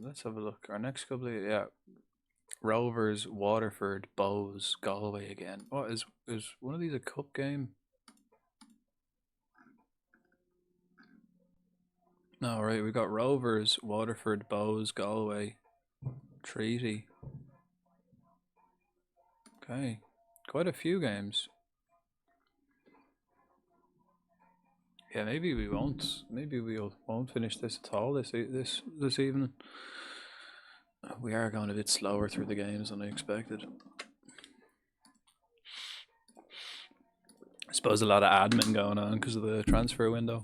Let's have a look. Our next couple of, yeah. Rovers, Waterford, Bows, Galway again. What is one of these a cup game? All right, we got Rovers, Waterford, Bows, Galway, Treaty. Okay, quite a few games. Yeah, maybe we won't. Maybe we won't finish this at all this evening. We are going a bit slower through the games than I expected. I suppose a lot of admin going on because of the transfer window.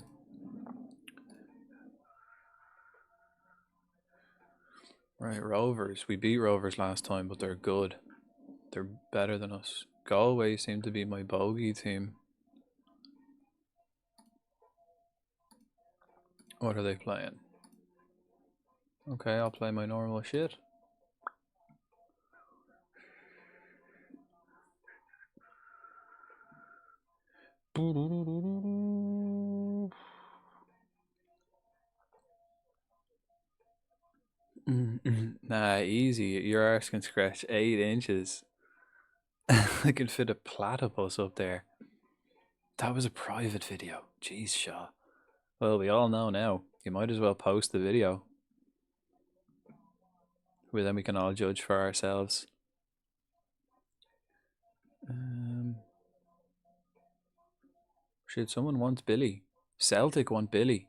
Right, Rovers. We beat Rovers last time, but they're good. They're better than us. Galway seem to be my bogey team. What are they playing? Okay, I'll play my normal shit. Nah, easy. Your arse can scratch 8 inches. I can fit a platypus up there. That was a private video. Jeez, Shaw. Well, we all know now. You might as well post the video. Well, then we can all judge for ourselves. Shit, someone wants Billy. Celtic want Billy.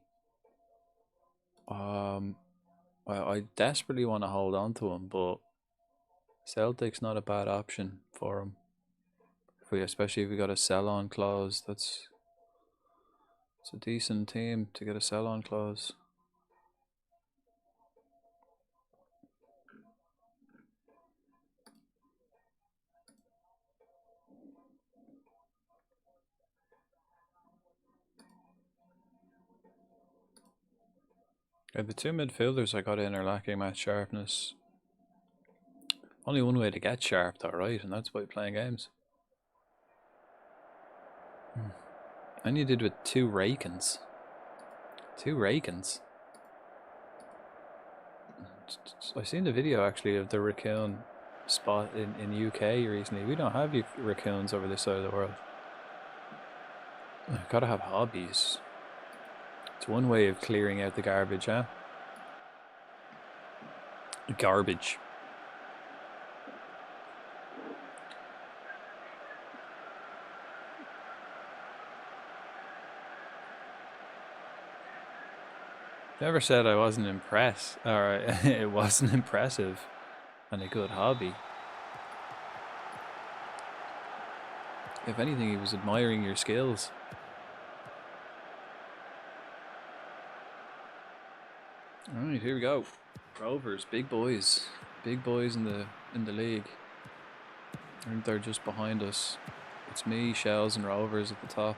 I desperately want to hold on to him, but Celtic's not a bad option for him. Especially if we got a sell-on clause, it's a decent team to get a sell-on clause. Yeah, the two midfielders I got in are lacking match sharpness. Only one way to get sharp though, right? And that's by playing games. And you did with 2 Rakens. 2 Rakens. I've seen the video actually of the raccoon spot in UK recently. We don't have raccoons over this side of the world. Gotta have hobbies. It's one way of clearing out the garbage, huh? Garbage. Never said I wasn't impressed, or it wasn't impressive and a good hobby. If anything, he was admiring your skills. Alright, here we go. Rovers, big boys in the league. I think they're just behind us. It's me, Shells, and Rovers at the top.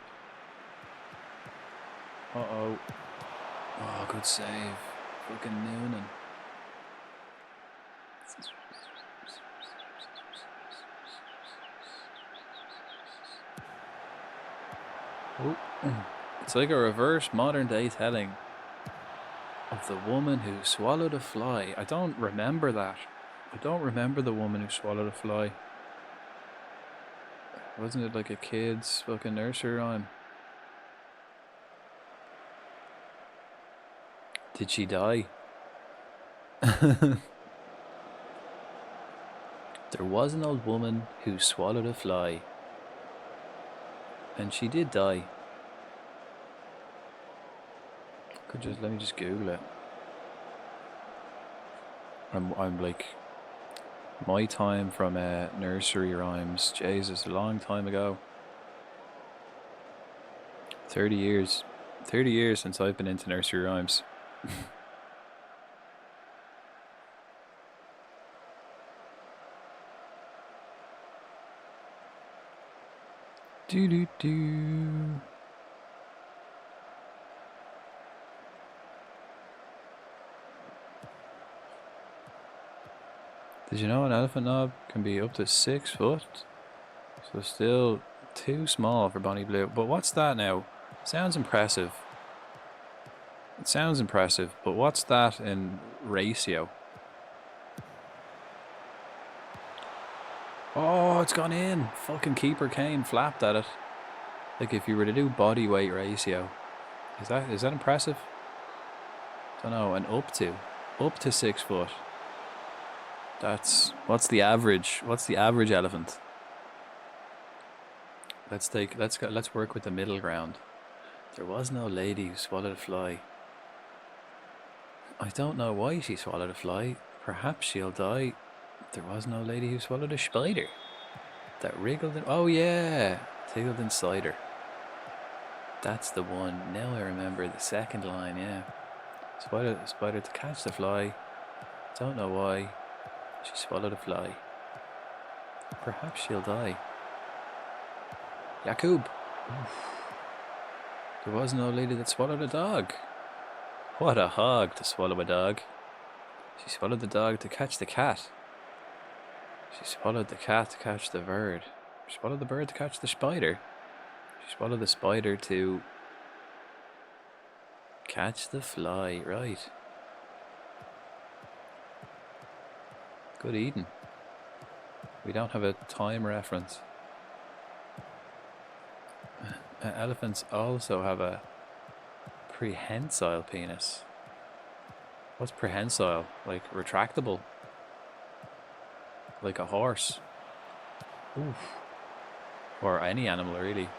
Uh-oh. Oh, good save. Fucking Noonan. Oh. It's like a reverse modern day telling of the woman who swallowed a fly. I don't remember that. I don't remember the woman who swallowed a fly. Wasn't it like a kid's fucking nursery rhyme? Did she die? There was an old woman who swallowed a fly. And she did die. Let me just Google it. I'm like, my time from nursery rhymes, Jesus, a long time ago. 30 years. 30 years since I've been into nursery rhymes. Do do do. Did you know an elephant knob can be up to 6 foot? So still too small for Bonnie Blue. But what's that now? Sounds impressive. It sounds impressive, but what's that in ratio? Oh, it's gone in. Fucking keeper Kane flapped at it. Like if you were to do body weight ratio. Is that impressive? don't know, and up to 6 foot. That's what's the average? What's the average elephant? Let's work with the middle ground. There was no lady who swallowed a fly. I don't know why she swallowed a fly. Perhaps she'll die. There was no lady who swallowed a spider. That wriggled in. Oh yeah, tiggled inside her. That's the one. Now I remember the second line. Yeah, spider to catch the fly. Don't know why. She swallowed a fly. Perhaps she'll die. Yakub. There was no lady that swallowed a dog. What a hog to swallow a dog. She swallowed the dog to catch the cat. She swallowed the cat to catch the bird. She swallowed the bird to catch the spider. She swallowed the spider to catch the fly. Right. Good eating. We don't have a time reference. Elephants also have a prehensile penis. What's prehensile? Like retractable? Like a horse? Oof. Or any animal, really.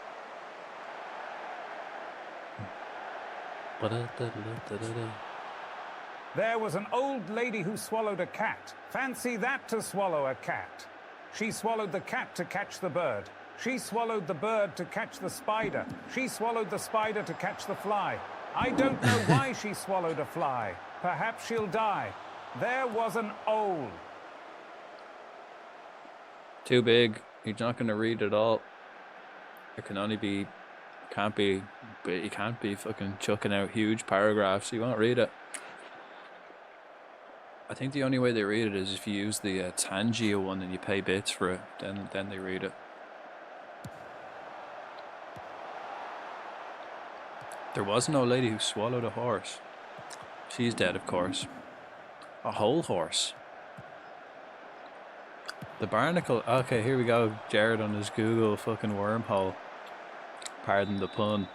There was an old lady who swallowed a cat. Fancy that, to swallow a cat. She swallowed the cat to catch the bird. She swallowed the bird to catch the spider. She swallowed the spider to catch the fly. I don't know why she swallowed a fly. Perhaps she'll die. There was an owl. Too big. You're not going to read it all. It can only be... You can't be fucking chucking out huge paragraphs. You won't read it. I think the only way they read it is if you use the Tangia one and you pay bits for it. Then they read it. There was no lady who swallowed a horse. She's dead, of course. A whole horse. The barnacle. Okay, here we go. Jared on his Google fucking wormhole. Pardon the pun.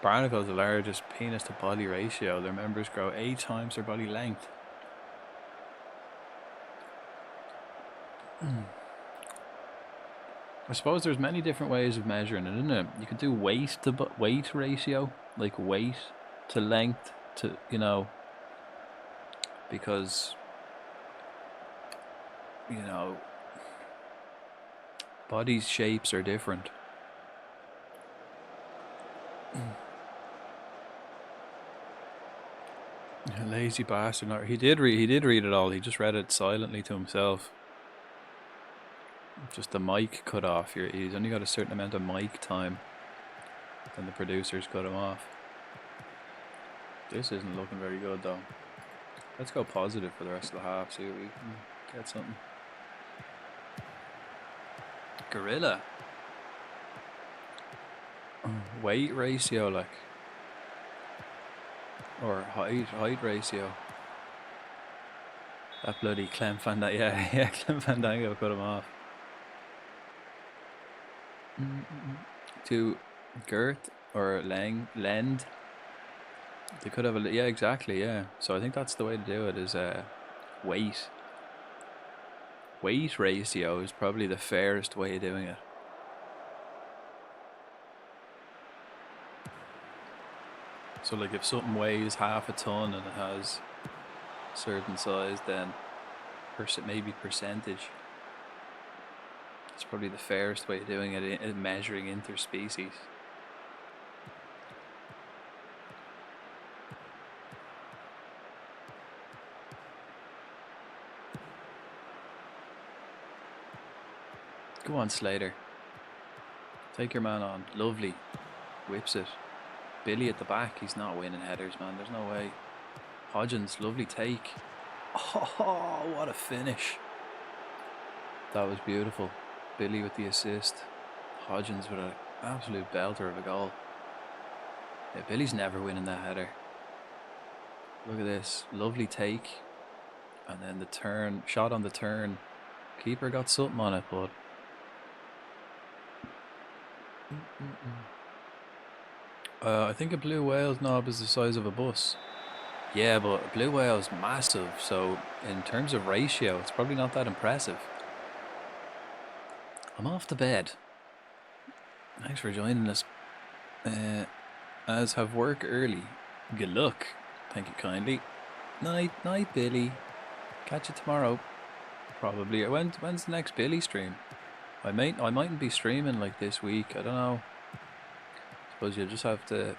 Barnacles are the largest penis to body ratio. Their members grow 8 times their body length. I suppose there's many different ways of measuring it, isn't it? You could do weight to weight ratio, like weight to length to, you know, because, you know, bodies' shapes are different. Lazy bastard. No, he did read it all. He just read it silently to himself. Just the mic cut off. He's only got a certain amount of mic time. Then the producers cut him off. This isn't looking very good though. Let's go positive for the rest of the half. See if we can get something. Gorilla. Weight ratio, like, or height ratio. That bloody Clem Fandango, yeah, Clem Fandango cut him off. To girth or lend. They could have yeah, exactly, yeah. So I think that's the way to do it. Is weight. Weight ratio is probably the fairest way of doing it. So like if something weighs half a ton and it has a certain size, then maybe percentage. It's probably the fairest way of doing it in measuring interspecies. Go on, Slater. Take your man on. Lovely. Whips it. Billy at the back. He's not winning headers, man. There's no way. Hodgins, lovely take. Oh, what a finish. That was beautiful. Billy with the assist. Hodgins with an absolute belter of a goal. Yeah, Billy's never winning that header. Look at this. Lovely take. And then the turn. Shot on the turn. Keeper got something on it, but... I think a blue whale's knob is the size of a bus. Yeah, but a blue whale is massive, so in terms of ratio, it's probably not that impressive. I'm off to bed. Thanks for joining us. As have work early. Good luck. Thank you kindly. Night, Billy. Catch you tomorrow. Probably. When's the next Billy stream? I mightn't be streaming like this week. I don't know. Suppose you'll just have to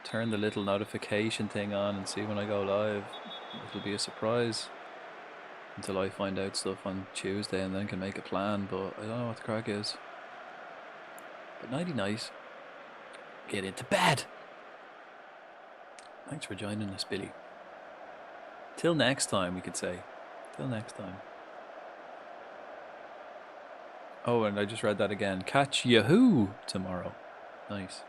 turn the little notification thing on and see when I go live. It'll be a surprise until I find out stuff on Tuesday and then can make a plan, but I don't know what the crack is. But nighty night. Get into bed. Thanks for joining us, Billy. Till next time, we could say. Till next time. Oh, and I just read that again. Catch Yahoo tomorrow. Nice.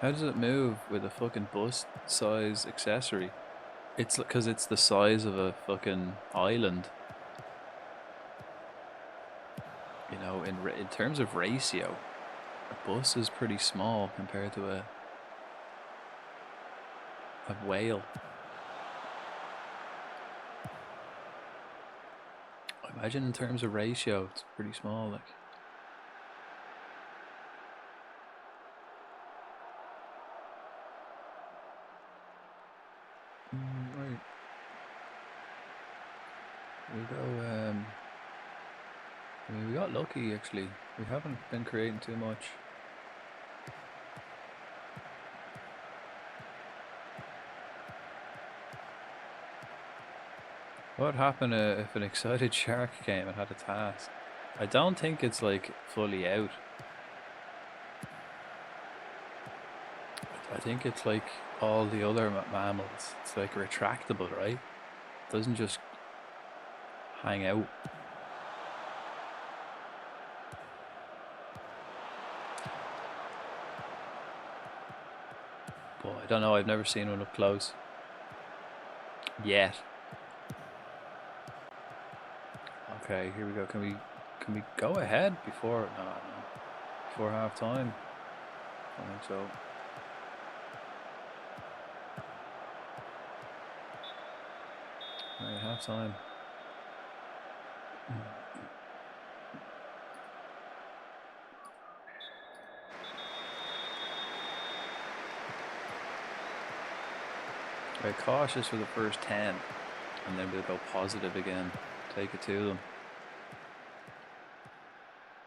How does it move with a fucking bus size accessory? It's because it's the size of a fucking island. You know, in terms of ratio, a bus is pretty small compared to a whale. I imagine in terms of ratio, it's pretty small, like. Right. We go, I mean, we got lucky, actually. We haven't been creating too much. What would happen if an excited shark came and had a task? I don't think it's like fully out. I think it's like all the other mammals. It's like retractable, right? It doesn't just hang out. But I don't know, I've never seen one up close. Yet. Okay, here we go. Can we go ahead before before half time? I think so. Right, half time. Right, cautious for the first 10, and then we'll go positive again. Take it to them.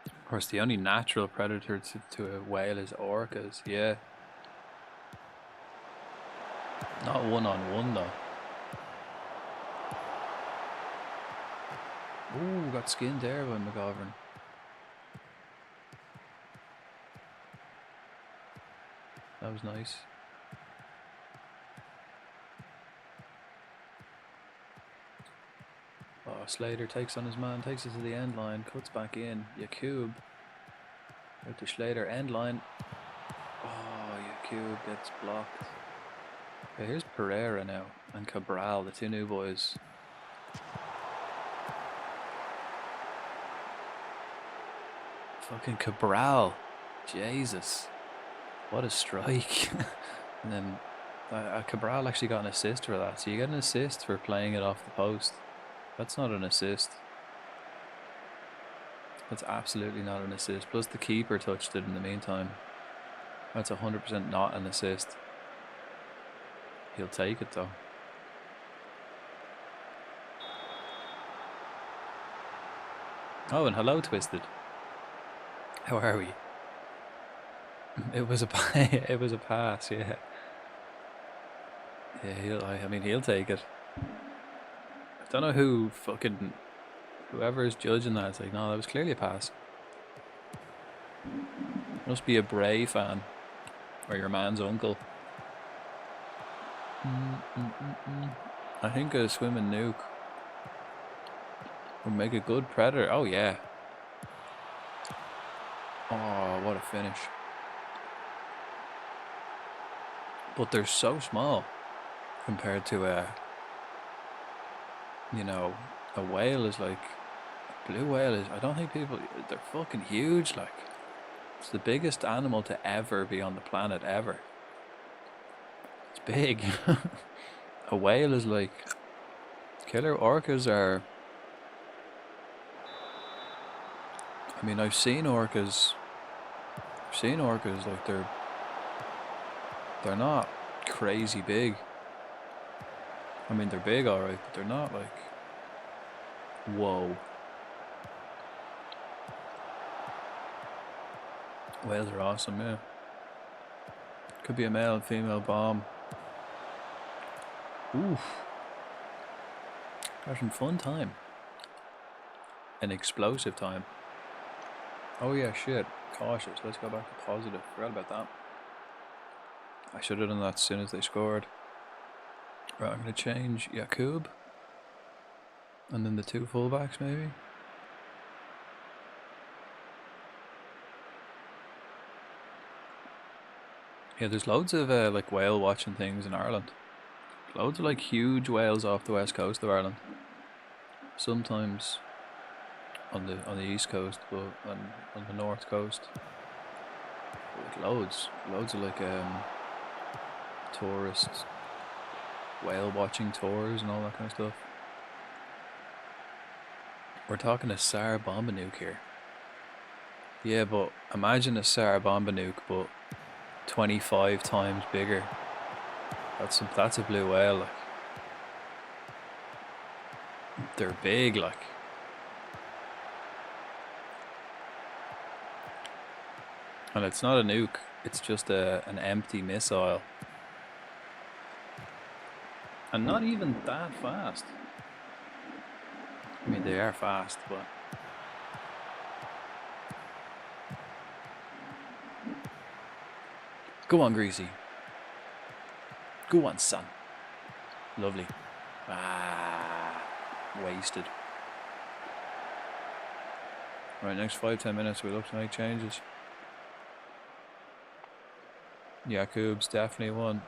Of course, the only natural predator to a whale is orcas, yeah. Not one-on-one, though. Ooh, got skinned there by McGovern. That was nice. Oh, Slater takes on his man, takes it to the end line, cuts back in. Yakub out to Slater, end line. Oh, Yakub gets blocked. Okay, here's Pereira now and Cabral, the two new boys. Fucking Cabral, Jesus, what a strike! And then Cabral actually got an assist for that. So you get an assist for playing it off the post. That's not an assist. That's absolutely not an assist. Plus the keeper touched it in the meantime. That's 100% not an assist. He'll take it though. Oh, and hello, Twisted. How are we? It was a it was a pass, yeah. Yeah, I mean, he'll take it. I don't know who fucking whoever is judging that. It's like, no, that was clearly a pass. Must be a Bray fan or your man's uncle. I think a swimming nuke would make a good predator. Oh yeah. Oh, what a finish. But they're so small compared to a, you know, a whale is like, a blue whale is, I don't think people, they're fucking huge, like. It's the biggest animal to ever be on the planet, ever. It's big. A whale is like... Killer orcas are... I mean, I've seen orcas, like they're not crazy big. I mean, they're big, alright, but they're not like, whoa. Whales are awesome, yeah. Could be a male and female bomb. Oof. Having fun time. An explosive time. Oh yeah, shit. Cautious. Let's go back to positive. Forgot about that. I should have done that as soon as they scored. Right, I'm going to change Yakub. And then the two fullbacks, maybe. Yeah, there's loads of like whale watching things in Ireland. Loads of like huge whales off the west coast of Ireland. Sometimes on the east coast, but on the north coast, like loads of like tourists, whale watching tours and all that kind of stuff. We're talking a Tsar Bomba-nuke here. Yeah, but imagine a Tsar Bomba-nuke, but 25 times bigger. That's a blue whale. Like, they're big, like. And it's not a nuke, it's just an empty missile. And not even that fast. I mean, they are fast, but... Go on, Greasy. Go on, son. Lovely. Ah, wasted. Right, next 5-10 minutes we look to make changes. Yakub's definitely one.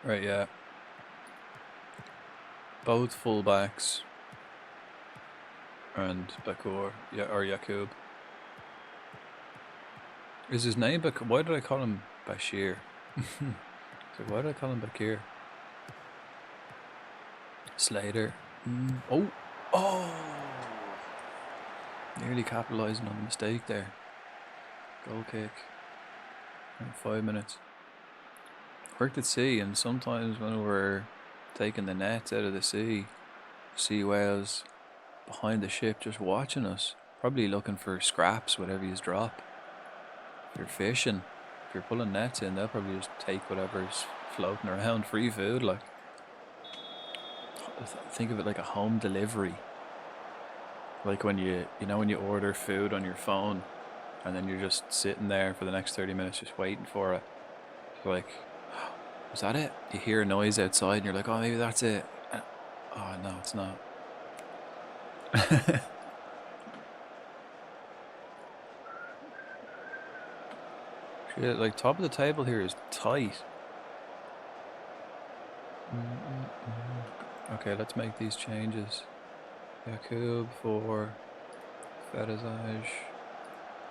Right, yeah. Both fullbacks and Bakur, yeah, or Yakub. Is his name Bakir? Why did I call him Bashir? So why did I call him Bakir? Slater. Oh! Nearly capitalising on the mistake there. Goal kick. 5 minutes. Worked at sea, and sometimes when we're taking the nets out of the sea whales behind the ship just watching us, probably looking for scraps, whatever you drop. If you're fishing, if you're pulling nets in, they'll probably just take whatever's floating around, free food, like. Think of it like a home delivery. Like when you order food on your phone, and then you're just sitting there for the next 30 minutes just waiting for it. You're like, was that it? You hear a noise outside and you're like, oh, maybe that's it. Oh, no, it's not. Shit, like, top of the table here is tight. Okay, let's make these changes. Yakub for Fedazaj.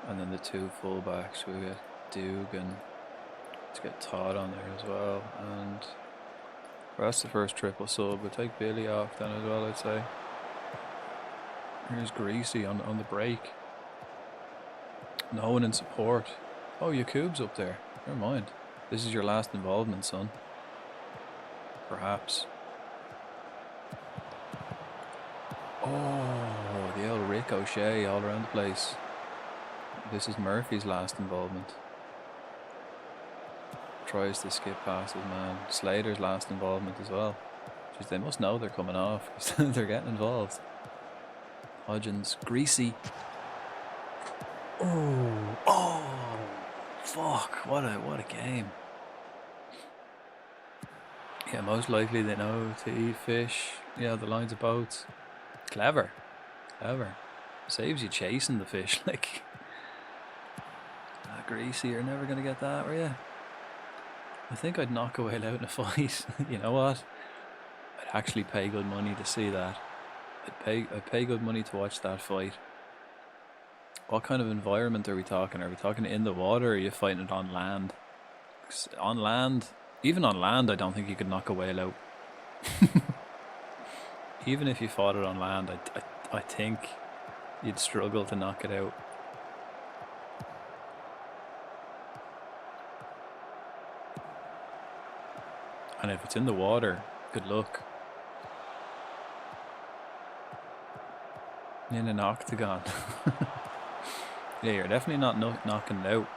And then the two fullbacks. We get Dugan. Let's get Todd on there as well. And well, that's the first triple sub. We'll take Billy off then as well, I'd say. Here's Greasy on the break. No one in support. Oh, Yakub's up there. Never mind. This is your last involvement, son. Perhaps. Oh, the old ricochet all around the place. This is Murphy's last involvement. Tries to skip past his man. Slater's last involvement as well. Jeez, they must know they're coming off because they're getting involved. Hodgins, Greasy. Oh, fuck! What a game. Yeah, most likely they know to eat fish. Yeah, the lines of boats. Clever. Saves you chasing the fish, like. greasy. You're never gonna get that, were you? I think I'd knock a whale out in a fight. You know what? I'd actually pay good money to see that. I'd pay good money to watch that fight. What kind of environment are we talking? Are we talking in the water, or are you fighting it on land? 'Cause on land, even on land, I don't think you could knock a whale out. Even if you fought it on land, I think you'd struggle to knock it out. And if it's in the water, good luck. In an octagon. Yeah, you're definitely not knocking it out.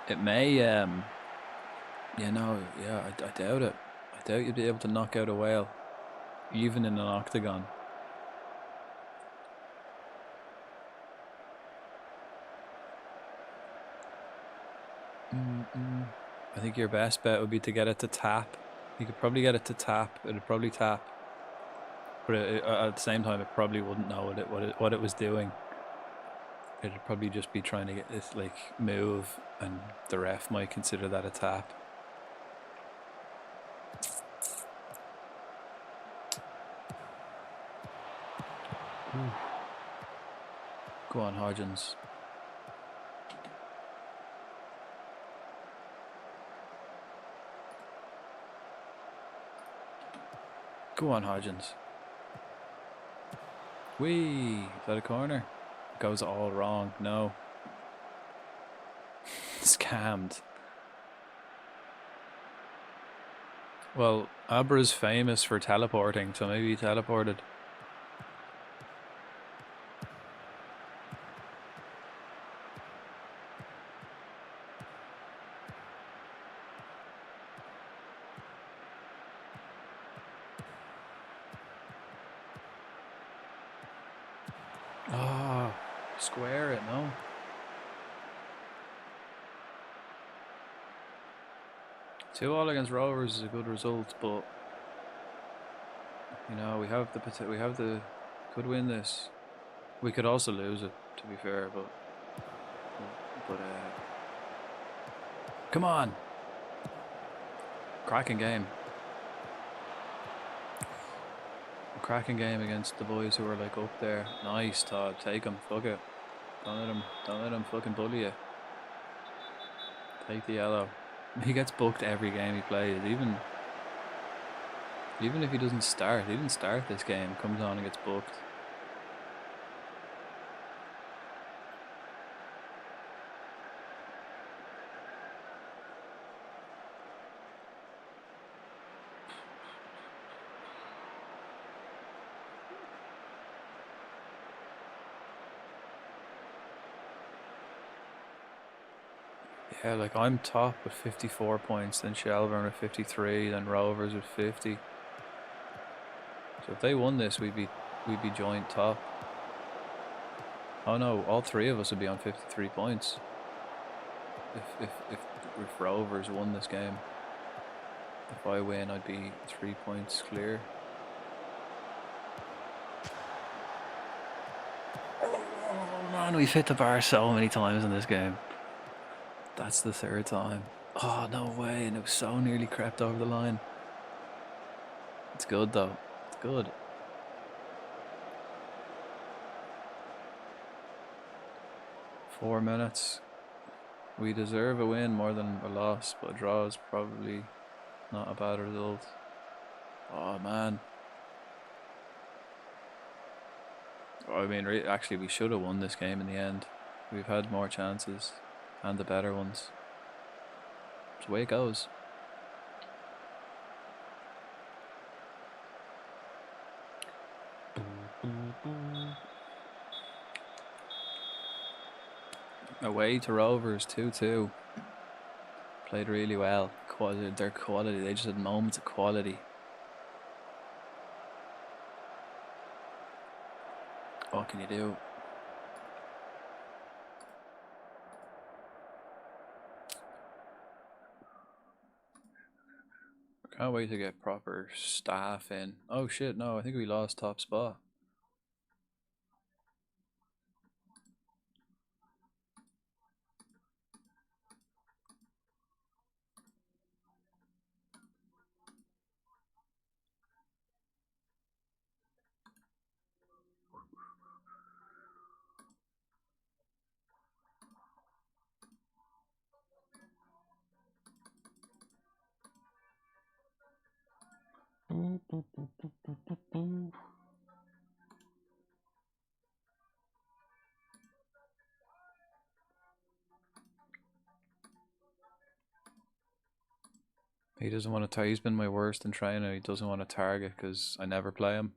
It may, yeah, I doubt it. I doubt you'd be able to knock out a whale, even in an octagon. I think your best bet would be to get it to tap. You could probably get it to tap. It'd probably tap, but at the same time, it probably wouldn't know what it was doing. It'd probably just be trying to get this like move, and the ref might consider that a tap. Ooh. Go on, Hodgins. Go on, Hodgins. Whee! Is that a corner? Goes all wrong. No. Scammed. Well, Abra's famous for teleporting, so maybe he teleported. Oh, square it, no? Two all against Rovers is a good result, but you know we could win this. We could also lose it, to be fair, but come on, cracking game. Cracking game against the boys who are like up there. Nice, Todd. Take him. Fuck it. Don't let him fucking bully you. Take the yellow. He gets booked every game he plays. Even if he doesn't start. He didn't start this game. Comes on and gets booked. Yeah, like I'm top with 54 points, then Shelburne with 53, then Rovers with 50. So if they won this, we'd be joint top. Oh no, all three of us would be on 53 points. If Rovers won this game. If I win, I'd be 3 points clear. Oh man, we've hit the bar so many times in this game. That's the third time. Oh, no way. And it was so nearly crept over the line. It's good, though. It's good. Four minutes. We deserve a win more than a loss, but a draw is probably not a bad result. Oh, man. I mean, actually, we should have won this game in the end. We've had more chances. And the better ones. It's the way it goes. Away to Rovers, 2-2. Played really well. Their quality, they just had moments of quality. What can you do? Can't wait to get proper staff in. Oh shit, no, I think we lost top spot. He doesn't want to. He's been my worst in training. He doesn't want to target because I never play him.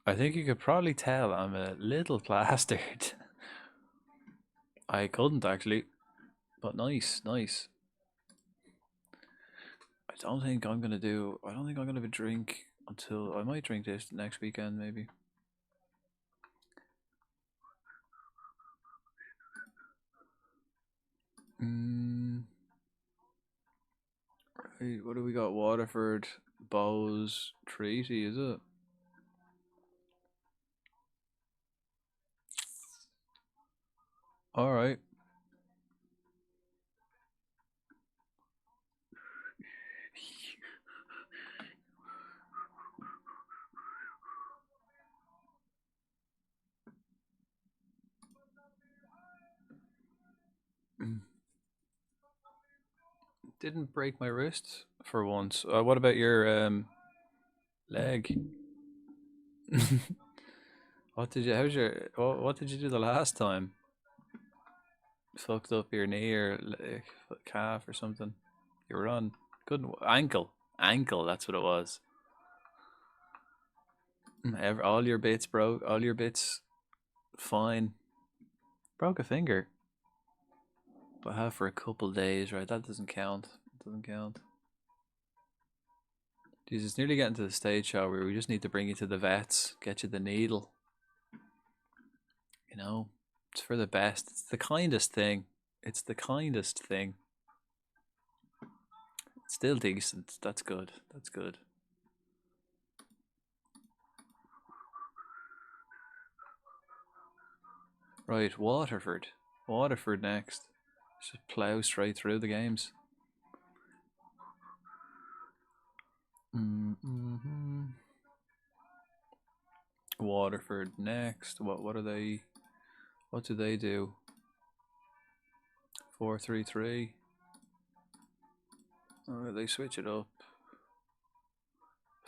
I think you could probably tell I'm a little plastered. I couldn't actually, but nice, nice. I don't think I'm gonna have a drink until I might drink this next weekend maybe. Right, what do we got? Waterford, Bowes, Treaty, is it? All right. Didn't break my wrist for once. What about your leg? What did you do the last time? Fucked up your knee or calf or something. You were on ankle. That's what it was. All your bits broke. All your bits fine. Broke a finger. But have for a couple days, right? That doesn't count. It doesn't count. Jesus, it's nearly getting to the stage, show where we just need to bring you to the vets, get you the needle. You know, it's for the best. It's the kindest thing. It's the kindest thing. It's still decent. That's good. That's good. Right, Waterford. Waterford next. Just plow straight through the games. Waterford next. What are they? What do they do? 4-3-3. Oh, they switch it up.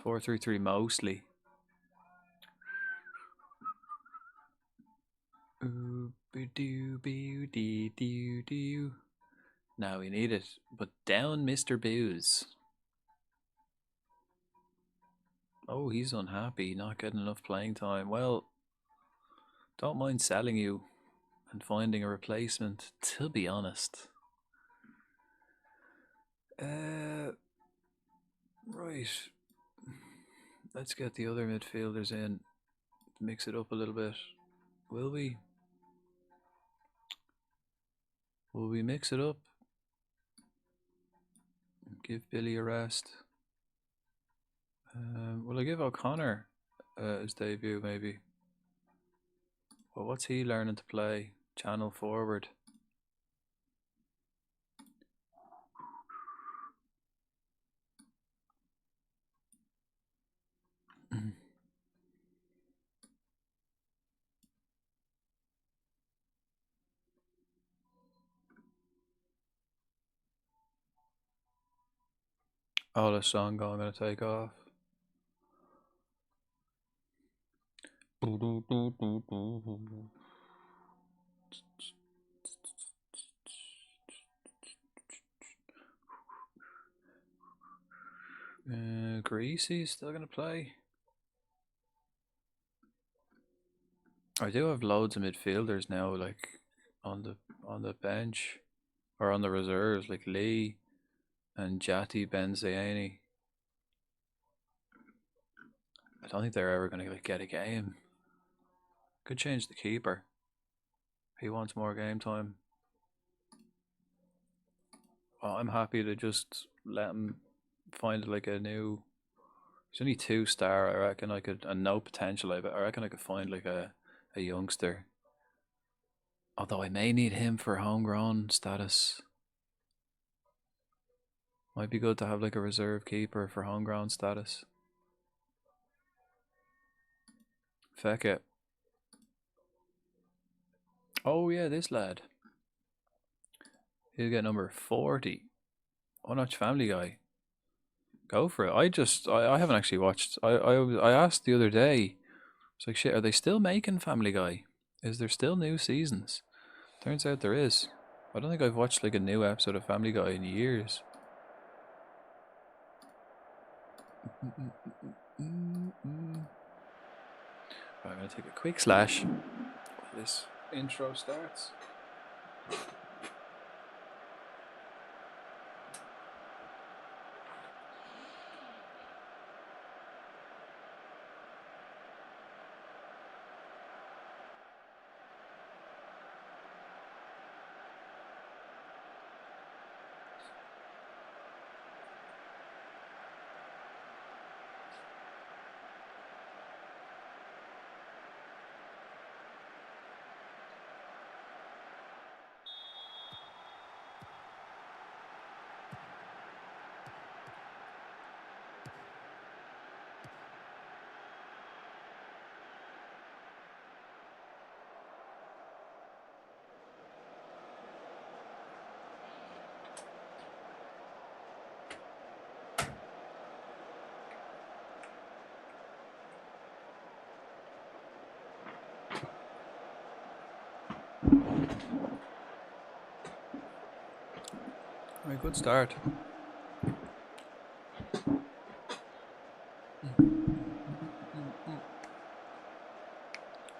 4-3-3 mostly. Now we need it, but down Mr. Booze. Oh, he's unhappy, not getting enough playing time. Well, don't mind selling you and finding a replacement, to be honest. Right. Let's get the other midfielders in. Mix it up a little bit. Will we? Will we mix it up? Give Billy a rest. Will I give O'Connor his debut maybe? Well, what's he learning to play? Channel forward. Oh, the song I'm gonna take off. Greasy's still gonna play. I do have loads of midfielders now, like on the bench or on the reserves, like Lee and Jati Benziani. I don't think they're ever gonna get a game. Could change the keeper. He wants more game time. Well, I'm happy to just let him find like a new. He's only 2-star. I reckon I could, and no potential. I reckon I could find like a youngster. Although I may need him for homegrown status. Might be good to have like a reserve keeper for homegrown status. Feck it. Oh yeah, this lad. He'll get number 40. Oh, not Family Guy. go for it. I haven't actually watched. I asked the other day. It's like, shit, are they still making Family Guy? Is there still new seasons? Turns out there is. I don't think I've watched like a new episode of Family Guy in years. I'm going to take a quick slash while this intro starts. Right, good start.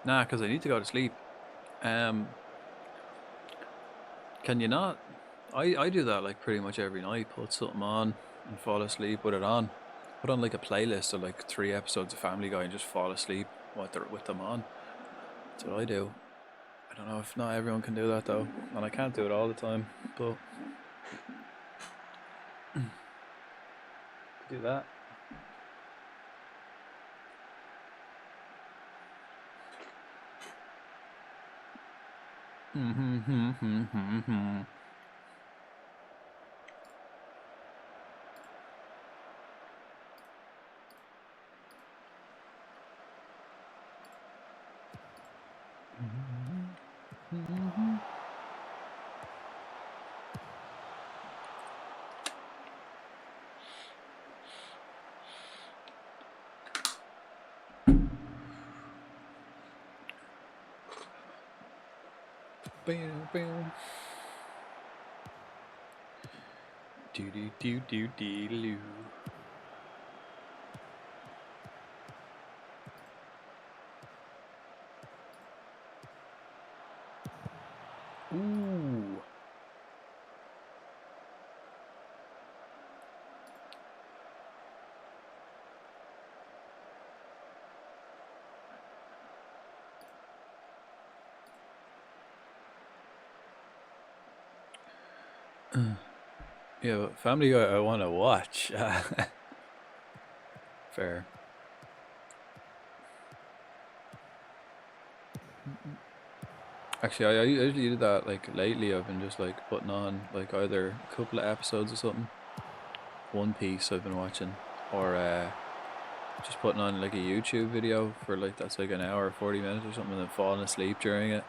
Nah, because I need to go to sleep. Can you not? I do that like pretty much every night. Put something on and fall asleep with it on. Put on like a playlist of like 3 episodes of Family Guy and just fall asleep with them on. That's what I do. I don't know if not everyone can do that though, and I can't do it all the time, but do that. Bam, bam. Do do do do do do. Ooh. Yeah, but Family Guy I want to watch. Fair. Actually, I usually do that like lately. I've been just like putting on like either a couple of episodes or something. One Piece I've been watching, or just putting on like a YouTube video for like that's like an hour or 40 minutes or something, and then falling asleep during it.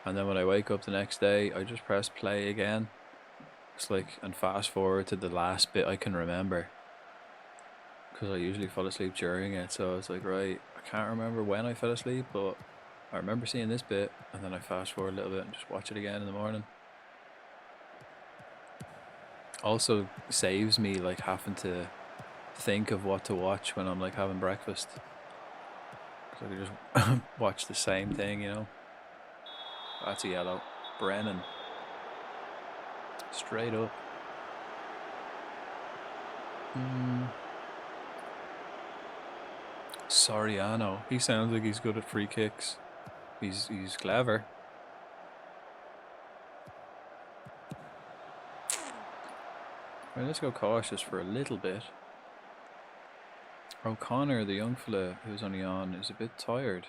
And then when I wake up the next day, I just press play again. It's like, and fast forward to the last bit I can remember, because I usually fall asleep during it. So it's like, right, I can't remember when I fell asleep, but I remember seeing this bit, and then I fast forward a little bit and just watch it again in the morning. Also saves me like having to think of what to watch when I'm like having breakfast, because I can just watch the same thing, you know. That's a yellow. Brennan. Straight up. Soriano. He sounds like he's good at free kicks. He's clever. Right, let's go cautious for a little bit. O'Connor, the young fella who's only on, is a bit tired.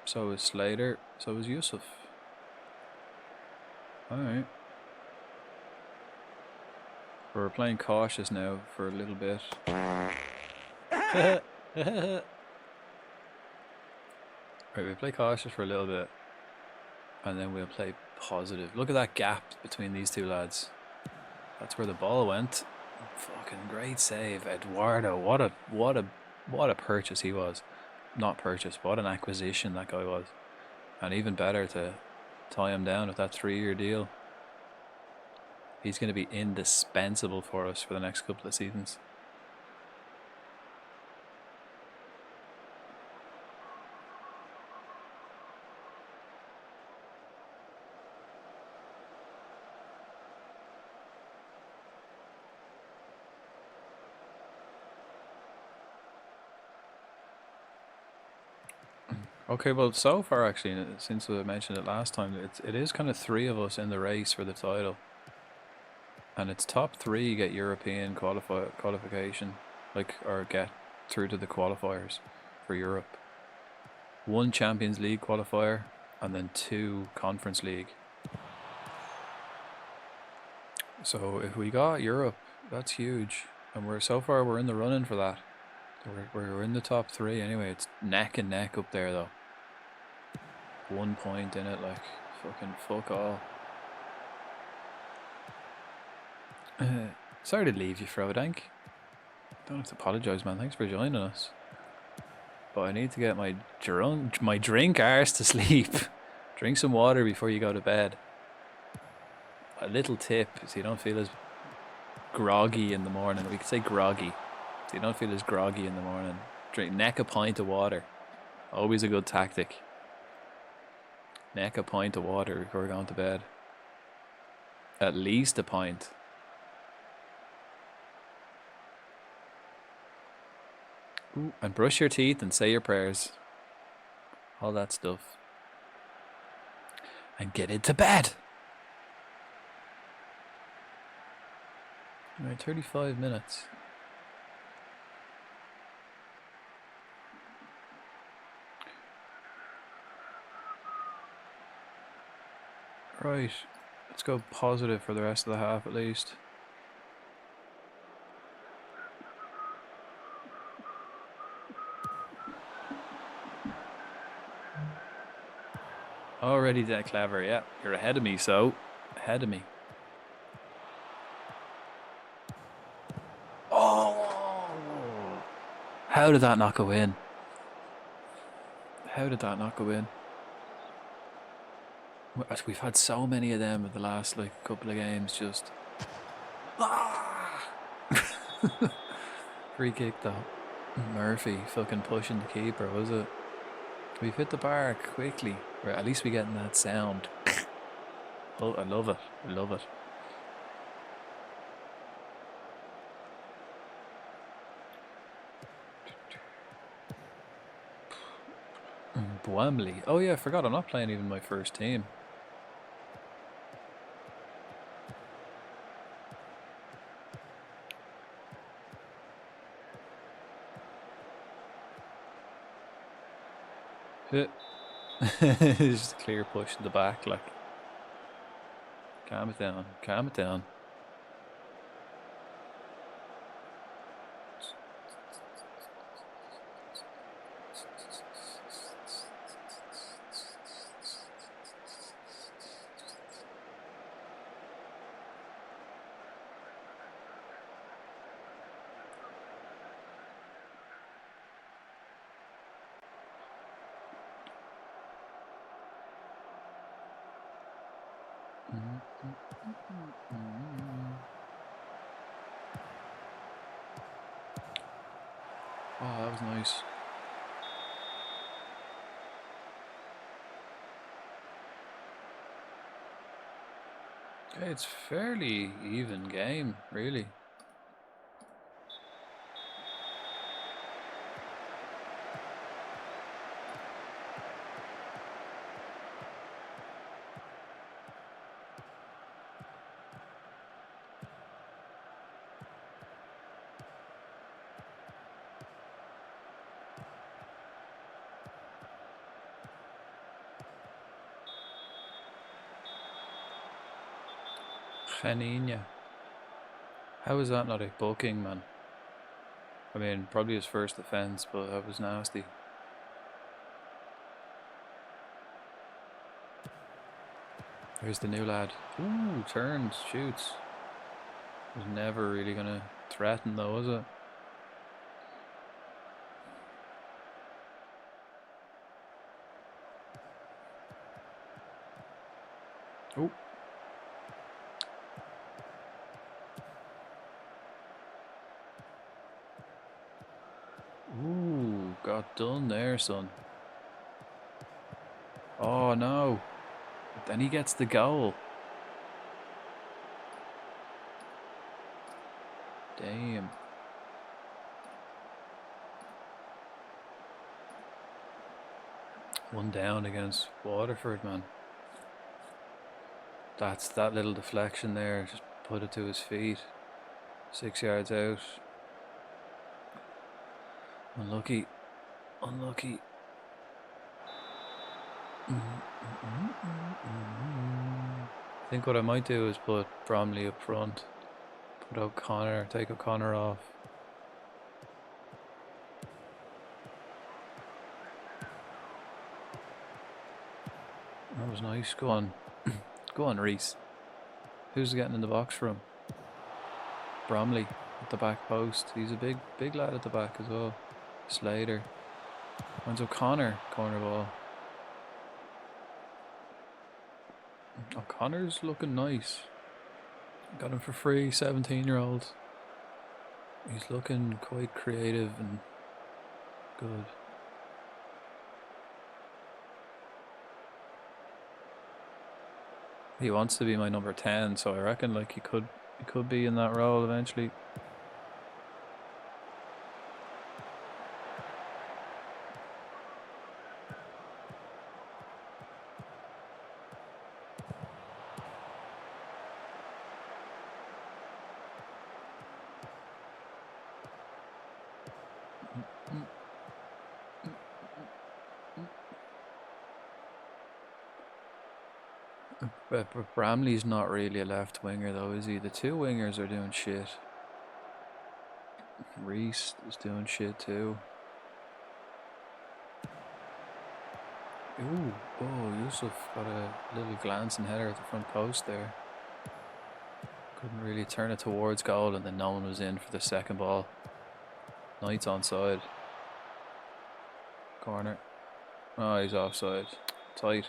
So is Slater. So is Yusuf. Alright. We're playing cautious now for a little bit. Right, we play cautious for a little bit, and then we'll play positive. Look at that gap between these two lads. That's where the ball went. Fucking great save, Eduardo. What a purchase he was. Not purchase, what an acquisition that guy was. And even better to tie him down with that 3-year deal. He's going to be indispensable for us for the next couple of seasons. Okay, well, so far actually, since I mentioned it last time, it is kind of 3 of us in the race for the title, and it's top 3 get European qualification, like, or get through to the qualifiers for Europe. 1 Champions League qualifier, and then 2 Conference League. So if we got Europe, that's huge, and so far we're in the running for that. We're in the top 3 anyway. It's neck and neck up there though. 1 point in it, like, fucking fuck all. Sorry to leave you, Frodank. Don't have to apologise, man. Thanks for joining us. But I need to get my drink arse to sleep. Drink some water before you go to bed. A little tip, so you don't feel as groggy in the morning. We could say groggy, so you don't feel as groggy in the morning. Neck a pint of water. Always a good tactic. Neck a pint of water before going to bed. At least a pint. Ooh, and brush your teeth and say your prayers. All that stuff. And get into bed. Alright, 35 minutes. Right, let's go positive for the rest of the half at least. Already that clever, yeah. You're ahead of me, so ahead of me. Oh! How did that not go in? How did that not go in? We've had so many of them in the last like couple of games. Just free kick though. Murphy fucking pushing the keeper, was it? We've hit the bar quickly. Or at least we getting that sound. Oh, I love it. I love it. Bwamley. Oh yeah, I forgot I'm not playing even my first team. Just a clear push in the back, like. Calm it down. Calm it down. Oh, that was nice. Okay, it's fairly even game, really. Janina. How is that not a booking, man? I mean, probably his first offence, but that was nasty. There's the new lad. Ooh, turns, shoots. Was never really going to threaten though, was it? Oh. Ooh, got done there, son. Oh no. But then he gets the goal. Damn. One down against Waterford, man. That's that little deflection there. Just put it to his feet. 6 yards out. Unlucky. Unlucky. I think what I might do is put Bromley up front. Put O'Connor, take O'Connor off. That was nice. Go on. Go on, Reese. Who's getting in the box for him? Bromley at the back post. He's a big lad at the back as well. Slater. Finds O'Connor. Corner ball. O'Connor's looking nice. Got him for free, 17-year-old. He's looking quite creative and good. He wants to be my number 10, so I reckon like he could be in that role eventually. But Bramley's not really a left winger though, is he? The two wingers are doing shit. Reese is doing shit too. Ooh, oh, Yusuf got a little glancing header at the front post there. Couldn't really turn it towards goal, and then no one was in for the second ball. Knight's onside. Corner. Oh, he's offside. Tight.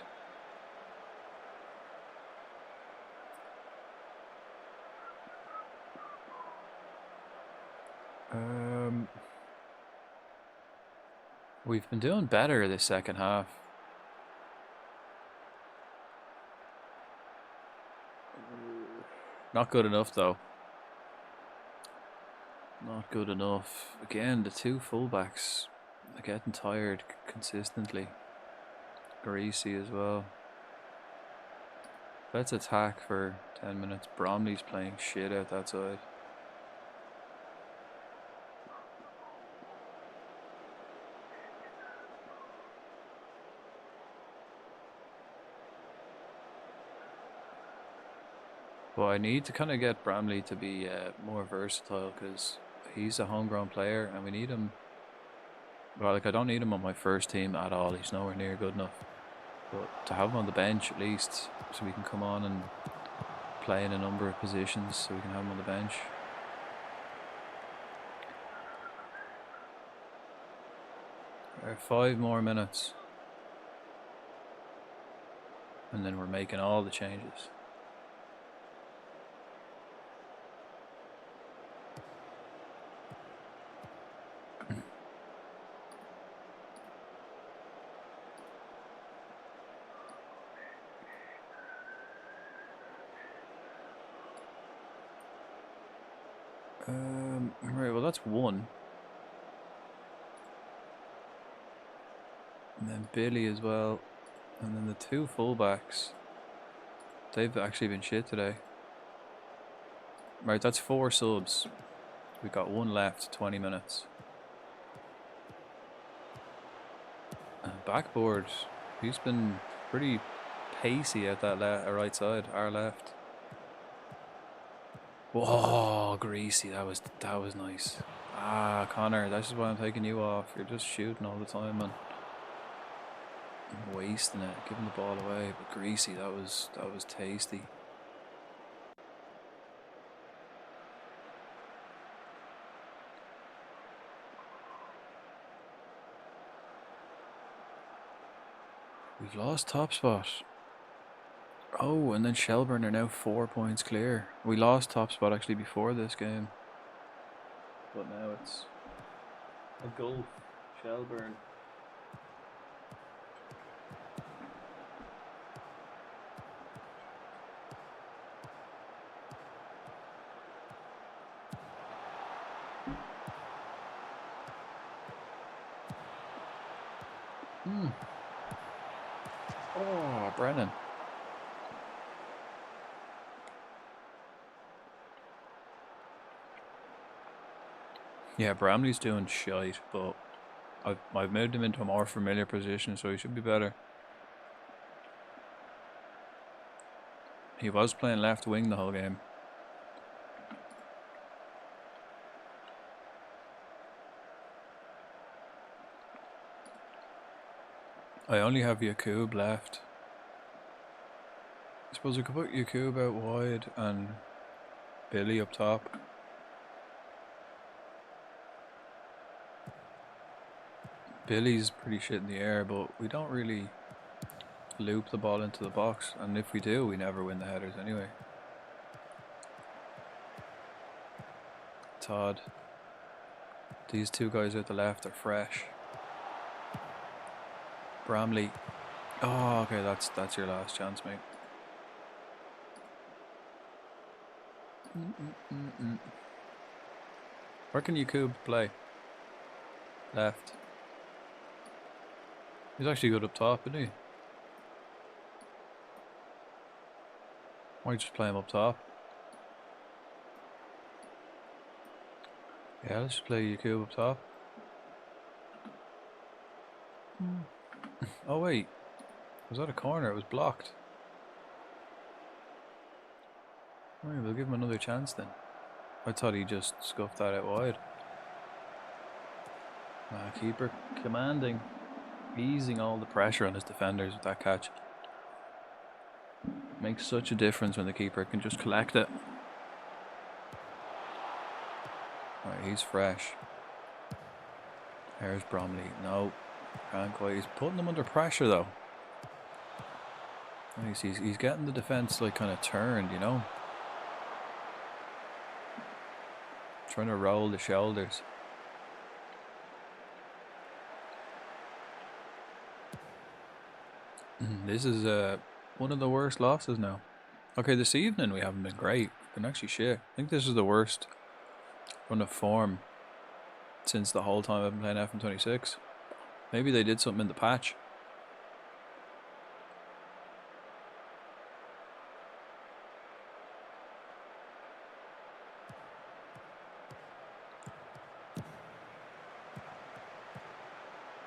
We've been doing better this second half. Not good enough though. Not good enough. Again, the two fullbacks are getting tired consistently. Greasy as well. Let's attack for 10 minutes. Bromley's playing shit out that side. But I need to kind of get Bramley to be more versatile, because he's a homegrown player and we need him. Well, like, I don't need him on my first team at all. He's nowhere near good enough. But to have him on the bench at least, so we can come on and play in a number of positions, so we can have him on the bench. All right, 5 more minutes. And then we're making all the changes. Right, well that's one. And then Billy as well. And then the two fullbacks. They've actually been shit today. Right, that's 4 subs. We've got one left, 20 minutes. Backboard, he's been pretty pacey at that right side, our left. Whoa, Greasy, that was nice. Ah, Connor, that's just why I'm taking you off. You're just shooting all the time, man. Wasting it, giving the ball away. But Greasy, that was tasty. We've lost top spot. Oh, and then Shelburne are now 4 points clear. We lost top spot actually before this game. But now it's a gulf. Shelburne. Oh, Brennan. Yeah, Bramley's doing shite, but I've moved him into a more familiar position, so he should be better. He was playing left wing the whole game. I only have Yakub left. I suppose I could put Yakub out wide and Billy up top. Billy's pretty shit in the air, but we don't really loop the ball into the box, and if we do, we never win the headers anyway. Todd. These two guys at the left are fresh. Bramley. Oh, okay, that's your last chance, mate. Where can Yakub play? Left. He's actually good up top, isn't he? Why just play him up top? Yeah, let's just play Yakub up top. Oh wait, was that a corner? It was blocked. Alright, we'll give him another chance then. I thought he just scuffed that out wide. Keeper commanding, easing all the pressure on his defenders with that catch. Makes such a difference when the keeper can just collect it. Alright, he's fresh. There's Bromley. No, can't quite. He's putting them under pressure though. Nice. He's getting the defense like kind of turned, you know. Trying to roll the shoulders. This is one of the worst losses now. Okay, this evening we haven't been great. We've been actually shit. I think this is the worst run of form since the whole time I've been playing FM26. Maybe they did something in the patch.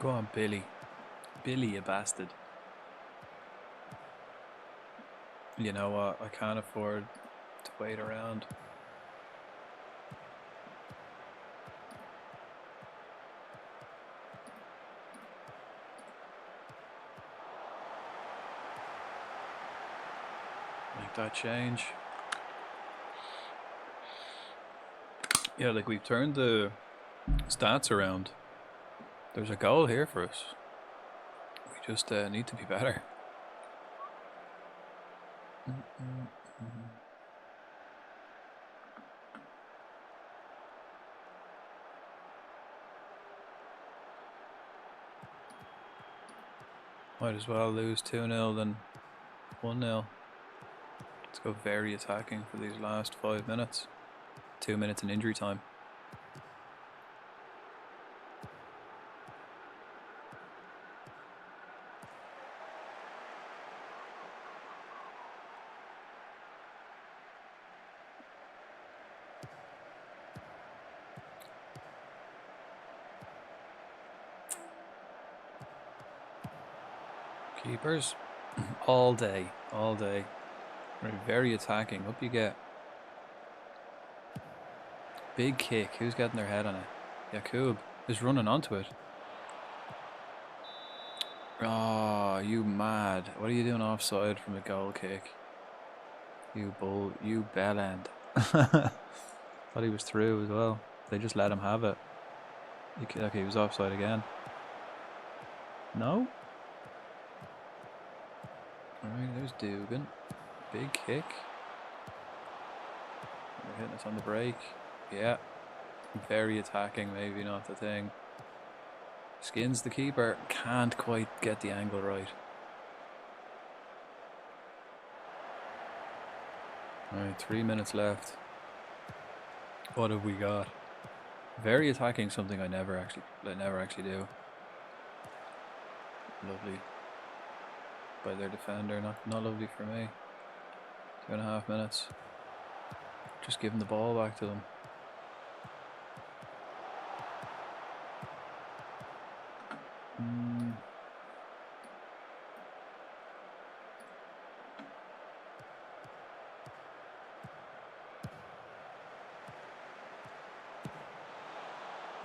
Go on, Billy. Billy, you bastard. You know what? I can't afford to wait around. Make that change. Yeah, like we've turned the stats around. There's a goal here for us. We just need to be better. Might as well lose 2-0 than 1-0. Let's go very attacking for these last 5 minutes. 2 minutes in injury time. Keepers, all day, all day. Very attacking. Up you get. Big kick. Who's getting their head on it? Yakub is running onto it. Oh, you mad. What are you doing offside from a goal kick? You bull, you bell end. Thought he was through as well. They just let him have it. Okay, he was offside again. No? Alright, there's Dugan. Big kick. They're hitting us on the break. Yeah. Very attacking, maybe not the thing. Skins the keeper. Can't quite get the angle right. Alright, 3 minutes left. What have we got? Very attacking, something I never actually do. Lovely by their defender, not lovely for me. 2.5 minutes. Just giving the ball back to them.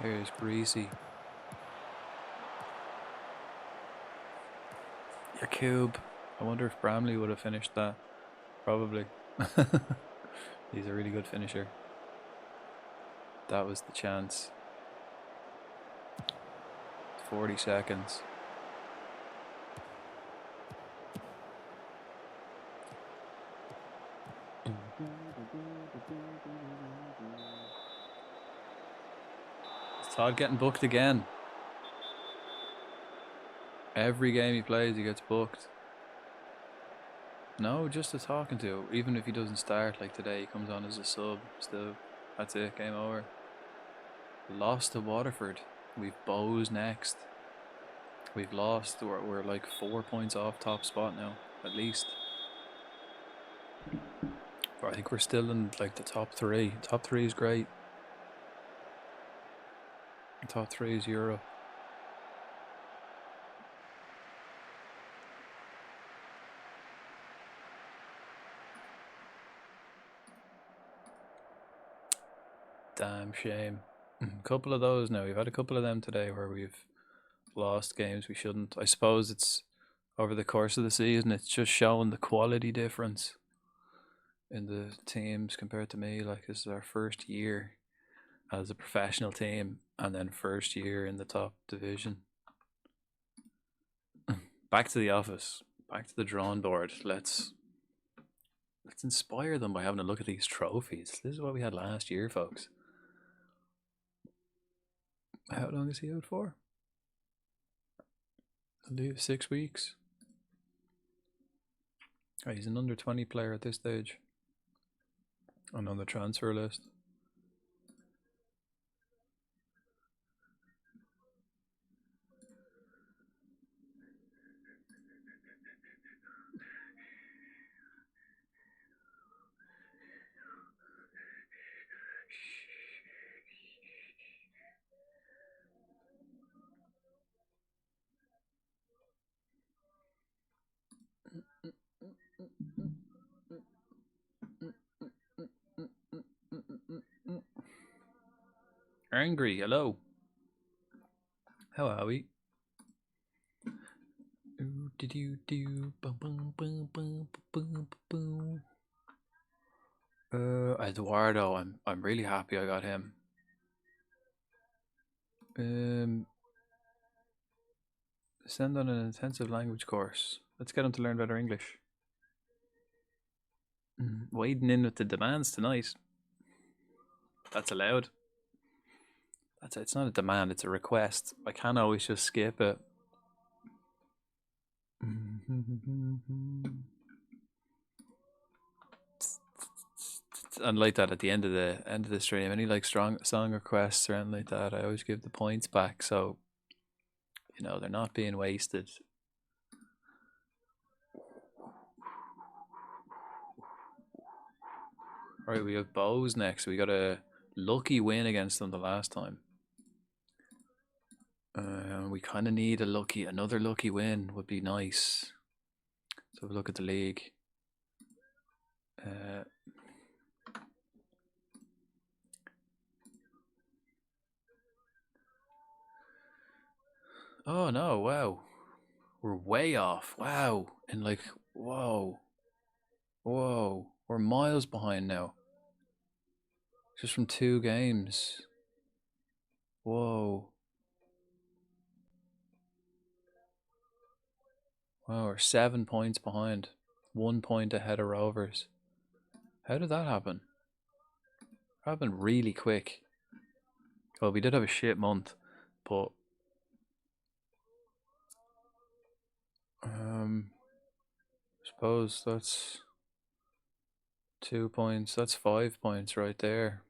Here's Greasy. Yakub. I wonder if Bramley would have finished that. Probably. He's a really good finisher. That was the chance. 40 seconds. Is Todd getting booked again? Every game he plays, he gets booked. No, just a talking to. Even if he doesn't start, like today, he comes on as a sub. Still, that's it. Game over. Lost to Waterford. We've Bows next. We've lost. We're like 4 points off top spot now, at least. But I think we're still in like the top 3. Top 3 is great. Top 3 is Europe. Damn shame. A couple of those now. We've had a couple of them today where we've lost games we shouldn't. I suppose it's over the course of the season, it's just showing the quality difference in the teams compared to me. Like, this is our first year as a professional team and then first year in the top division. Back to the office, back to the drawing board. Let's inspire them by having a look at these trophies. This is what we had last year, folks. How long is he out for? I believe 6 weeks. Oh, he's an under 20 player at this stage. And on the transfer list. Angry, hello. How are we? Did you do? Eduardo, I'm really happy I got him. Send on an intensive language course. Let's get him to learn better English. Wading in with the demands tonight. That's allowed. It's not a demand, it's a request. I can't always just skip it. And like that at the end of the stream, any like strong song requests or anything like that, I always give the points back, so you know they're not being wasted. Alright, we have Bows next. We got a lucky win against them the last time. We kind of need another lucky win would be nice. So have a look at the league. Oh no, wow. We're way off. Wow. And like, whoa. Whoa. We're miles behind now. Just from 2 games. Whoa. Wow, we're 7 points behind. 1 point ahead of Rovers. How did that happen? It happened really quick. Well, we did have a shit month, but suppose that's 2 points. That's 5 points right there.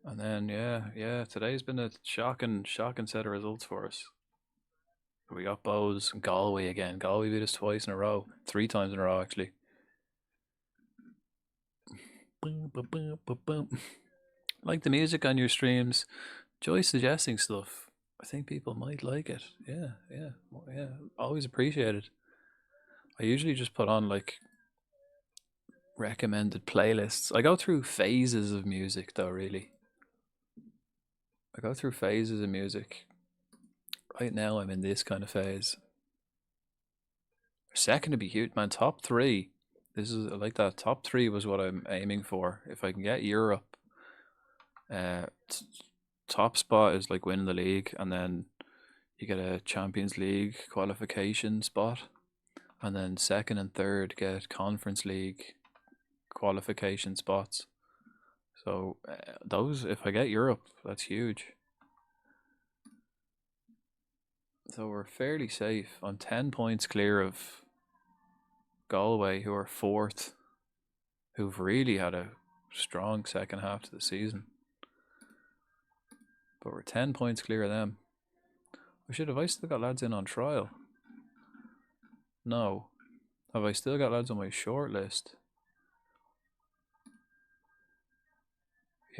And then yeah, today's been a shocking set of results for us. We got Bows and Galway again. Galway beat us twice in a row, 3 times in a row actually. Boom, boom, boom, boom, boom. Like the music on your streams. Joy suggesting stuff. I think people might like it. Yeah. Always appreciate it. I usually just put on like recommended playlists. I go through phases of music though, really. I go through phases of music. Right now I'm in this kind of phase. Second to be huge, man. Top 3. This is like that. Top 3 was what I'm aiming for. If I can get Europe, top spot is like winning the league, and then you get a Champions League qualification spot, and then second and third get Conference League qualification spots. So those, if I get Europe, that's huge. So we're fairly safe. I'm 10 points clear of Galway, who are 4th, who've really had a strong second half to the season. But we're 10 points clear of them. Have I still got lads in on trial? No. Have I still got lads on my short list?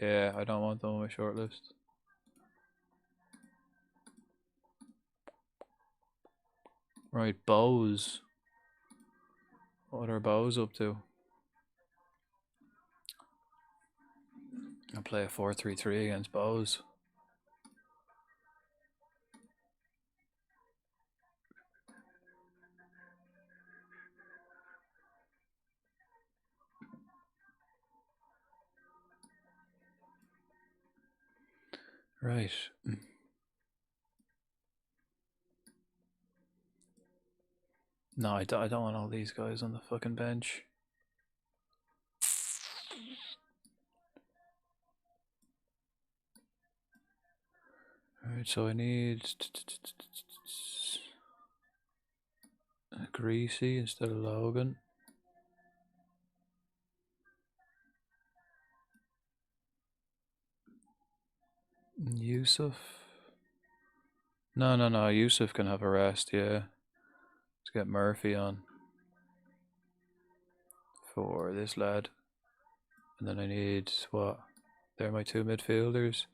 Yeah, I don't want them on my short list. Right, Bows. What are Bows up to? I'll play a 4-3-3 against Bows. Right. No, I don't want all these guys on the fucking bench. Alright, so I need Greasy instead of Logan. Yusuf. No. Yusuf can have a rest, yeah. Let's get Murphy on for this lad. And then I need what? They're my 2 midfielders.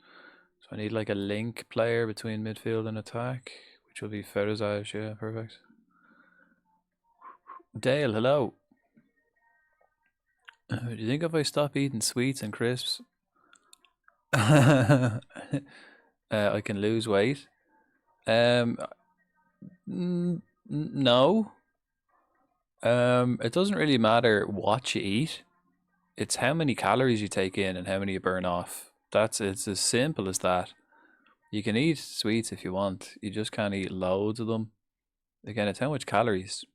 So I need like a link player between midfield and attack, which will be Ferazaj, yeah, perfect. Dale, hello. Do you think if I stop eating sweets and crisps, I can lose weight? No. It doesn't really matter what you eat. It's how many calories you take in and how many you burn off. It's as simple as that. You can eat sweets if you want. You just can't eat loads of them. Again, it's how much calories.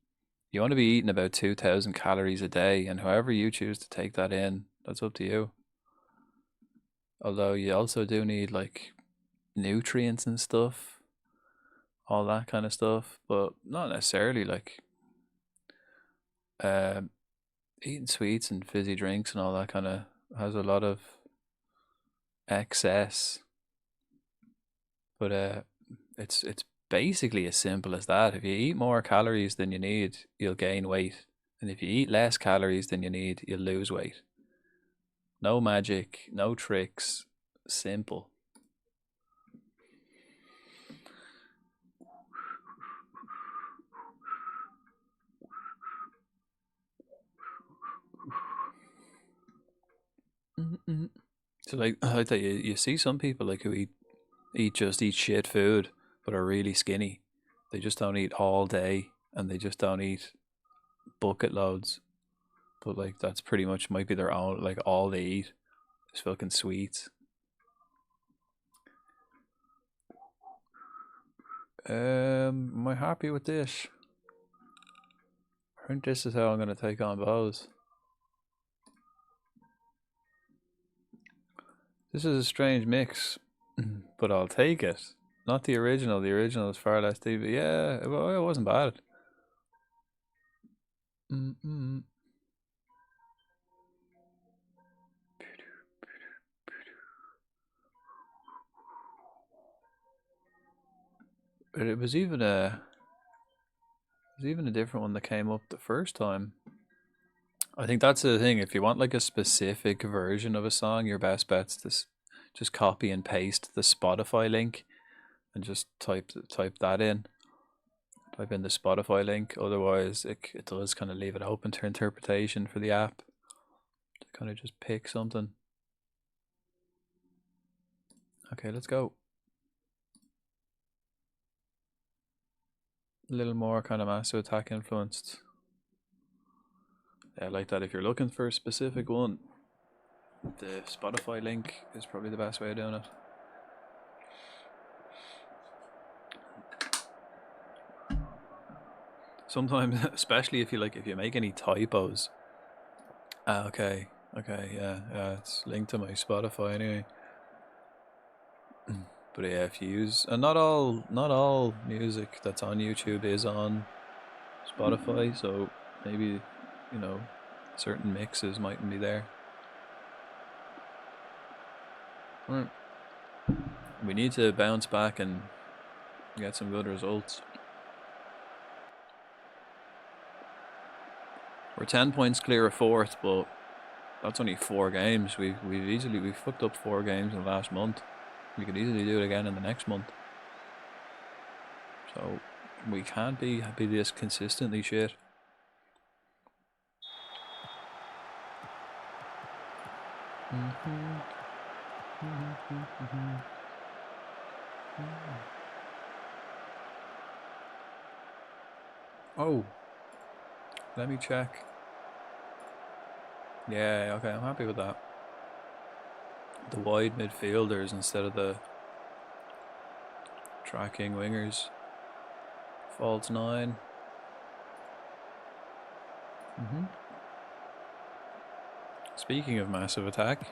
You want to be eating about 2,000 calories a day, and however you choose to take that in, that's up to you. Although you also do need like nutrients and stuff, all that kind of stuff, but not necessarily like eating sweets and fizzy drinks and all that kind of has a lot of excess. But it's basically as simple as that. If you eat more calories than you need, you'll gain weight, and if you eat less calories than you need, you'll lose weight. No magic, no tricks, simple. So like I tell you, you see some people like who eat shit food but are really skinny. They just don't eat all day and they just don't eat bucket loads. But like that's pretty much might be their own, like all they eat is fucking sweets. Am I happy with this? think this is how I'm going to take on Bose. This is a strange mix, but I'll take it. Not the original. The original is far less deep. Yeah, it wasn't bad. But it was even a different one that came up the first time. I think that's the thing. If you want like a specific version of a song, your best bet's to just copy and paste the Spotify link and just type that in. Type in the Spotify link. Otherwise, it does kind of leave it open to interpretation for the app. To kind of just pick something. Okay, let's go. A little more kind of Massive Attack influenced. Yeah, I like that. If you're looking for a specific one, the Spotify link is probably the best way of doing it. Sometimes, especially if you make any typos. Okay, yeah, it's linked to my Spotify anyway. But yeah, if you use, and not all music that's on YouTube is on Spotify, so maybe, certain mixes mightn't be there. Right. We need to bounce back and get some good results. We're 10 points clear of 4th, but that's only 4 games. We've fucked up 4 games in the last month. We could easily do it again in the next month. So we can't be this consistently shit. Oh, let me check. Yeah, okay, I'm happy with that. The wide midfielders instead of the tracking wingers. False 9. Speaking of Massive Attack,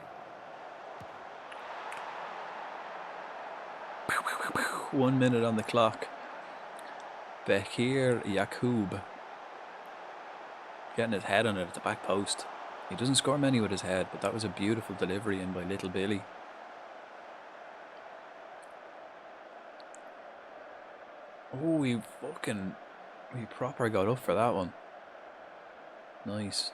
1 minute on the clock. Bekir Yakub getting his head on it at the back post. He doesn't score many with his head, but that was a beautiful delivery in by little Billy. Oh, he proper got up for that one. Nice.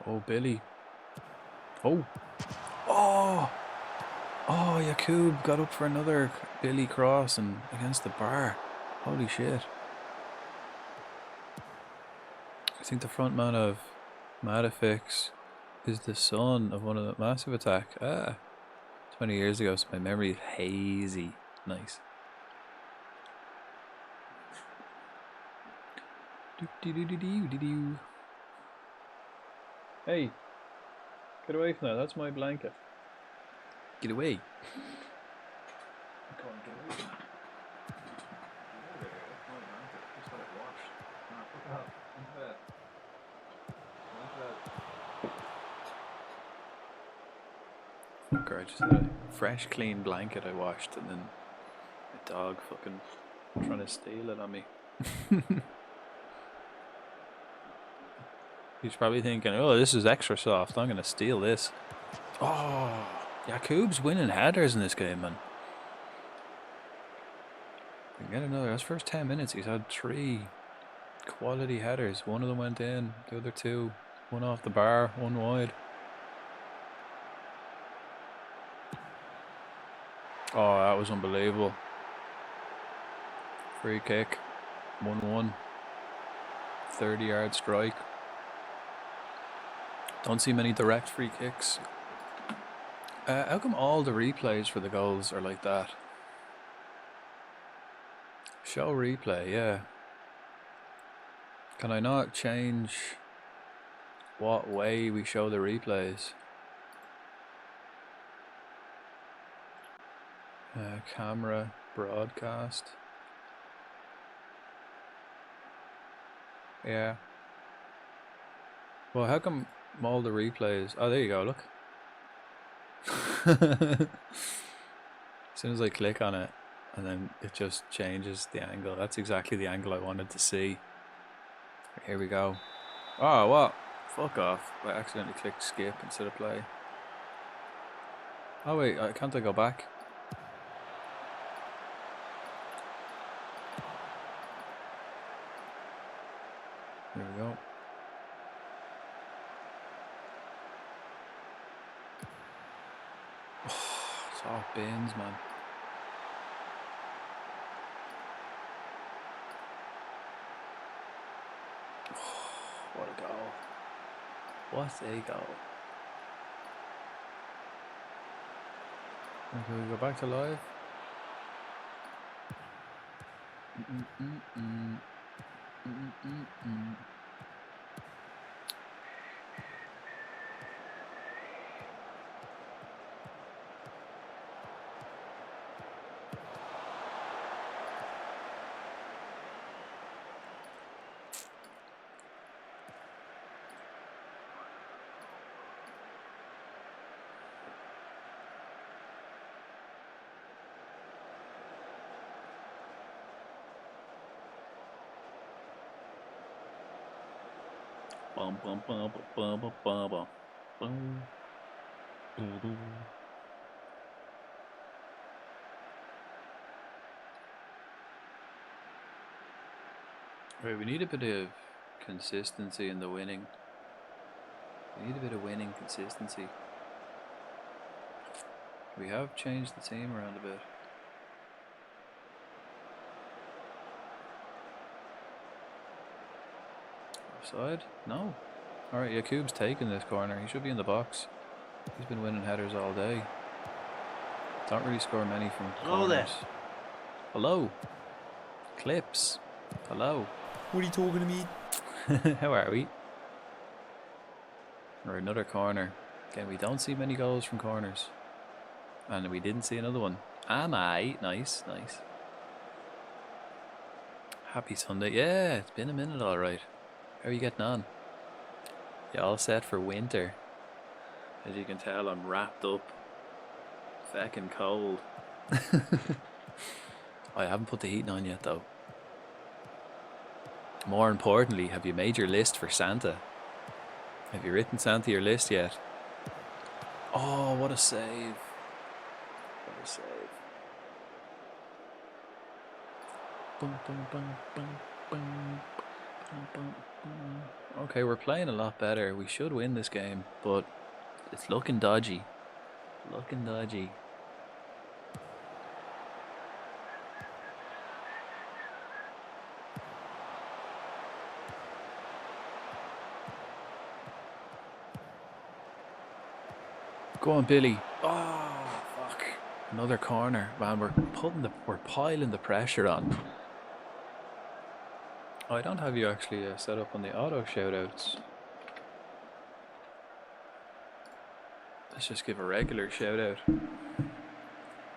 Oh, Billy. Oh, Yakub got up for another Billy cross and against the bar. Holy shit. I think the front man of Madafix is the son of one of the Massive Attack. 20 years ago, so my memory is hazy. Nice. Hey, get away from that. That's my blanket. Get away. Come on, get away from that. That's my blanket. Just had it washed. Look out. Into bed. Into bed. Fucker, I just had a fresh, clean blanket I washed, and then my dog fucking trying to steal it on me. He's probably thinking, oh, this is extra soft. I'm going to steal this. Oh, Yakub's winning headers in this game, man. Get another. His first 10 minutes, he's had 3 quality headers. One of them went in, the other 2, one off the bar, one wide. Oh, that was unbelievable. Free kick, 1-1. 30-yard strike. Don't see many direct free kicks. How come all the replays for the goals are like that? Show replay, yeah. Can I not change what way we show the replays? Camera, broadcast. Yeah. Well, how come all the replays... Oh, there you go, look. As soon as I click on it, and then it just changes the angle. That's exactly the angle I wanted to see. Here we go. Oh, what? Fuck off. I accidentally clicked skip instead of play. Oh wait, can't I go back? Here we go. Oh, it's all bins, man. Oh, what a goal. What a goal. Okay, we go back to live. Bum bum bum bum bum bum bum bum. Right, we need a bit of consistency in the winning. We need a bit of winning consistency. We have changed the team around a bit. Offside? No. Alright, Yakub's taking this corner. He should be in the box. He's been winning headers all day. Don't really score many from Hello there. corners. Hello. Clips. Hello. What are you talking to me? How are we? Or another corner. Again, we don't see many goals from corners. And we didn't see another one. Am I? Nice, nice. Happy Sunday. Yeah, it's been a minute alright. How are you getting on? You all set for winter? As you can tell, I'm wrapped up. Fucking cold. I haven't put the heating on yet though. More importantly, have you made your list for Santa? Have you written Santa your list yet? Oh, what a save. What a save. Bum, bum, bum, bum, bum, bum, bum, bum. Okay, we're playing a lot better. We should win this game, but it's looking dodgy. Looking dodgy. Go on, Billy. Oh, fuck. Another corner. Man, we're piling the pressure on. Oh, I don't have you actually set up on the auto shoutouts. Let's just give a regular shout out.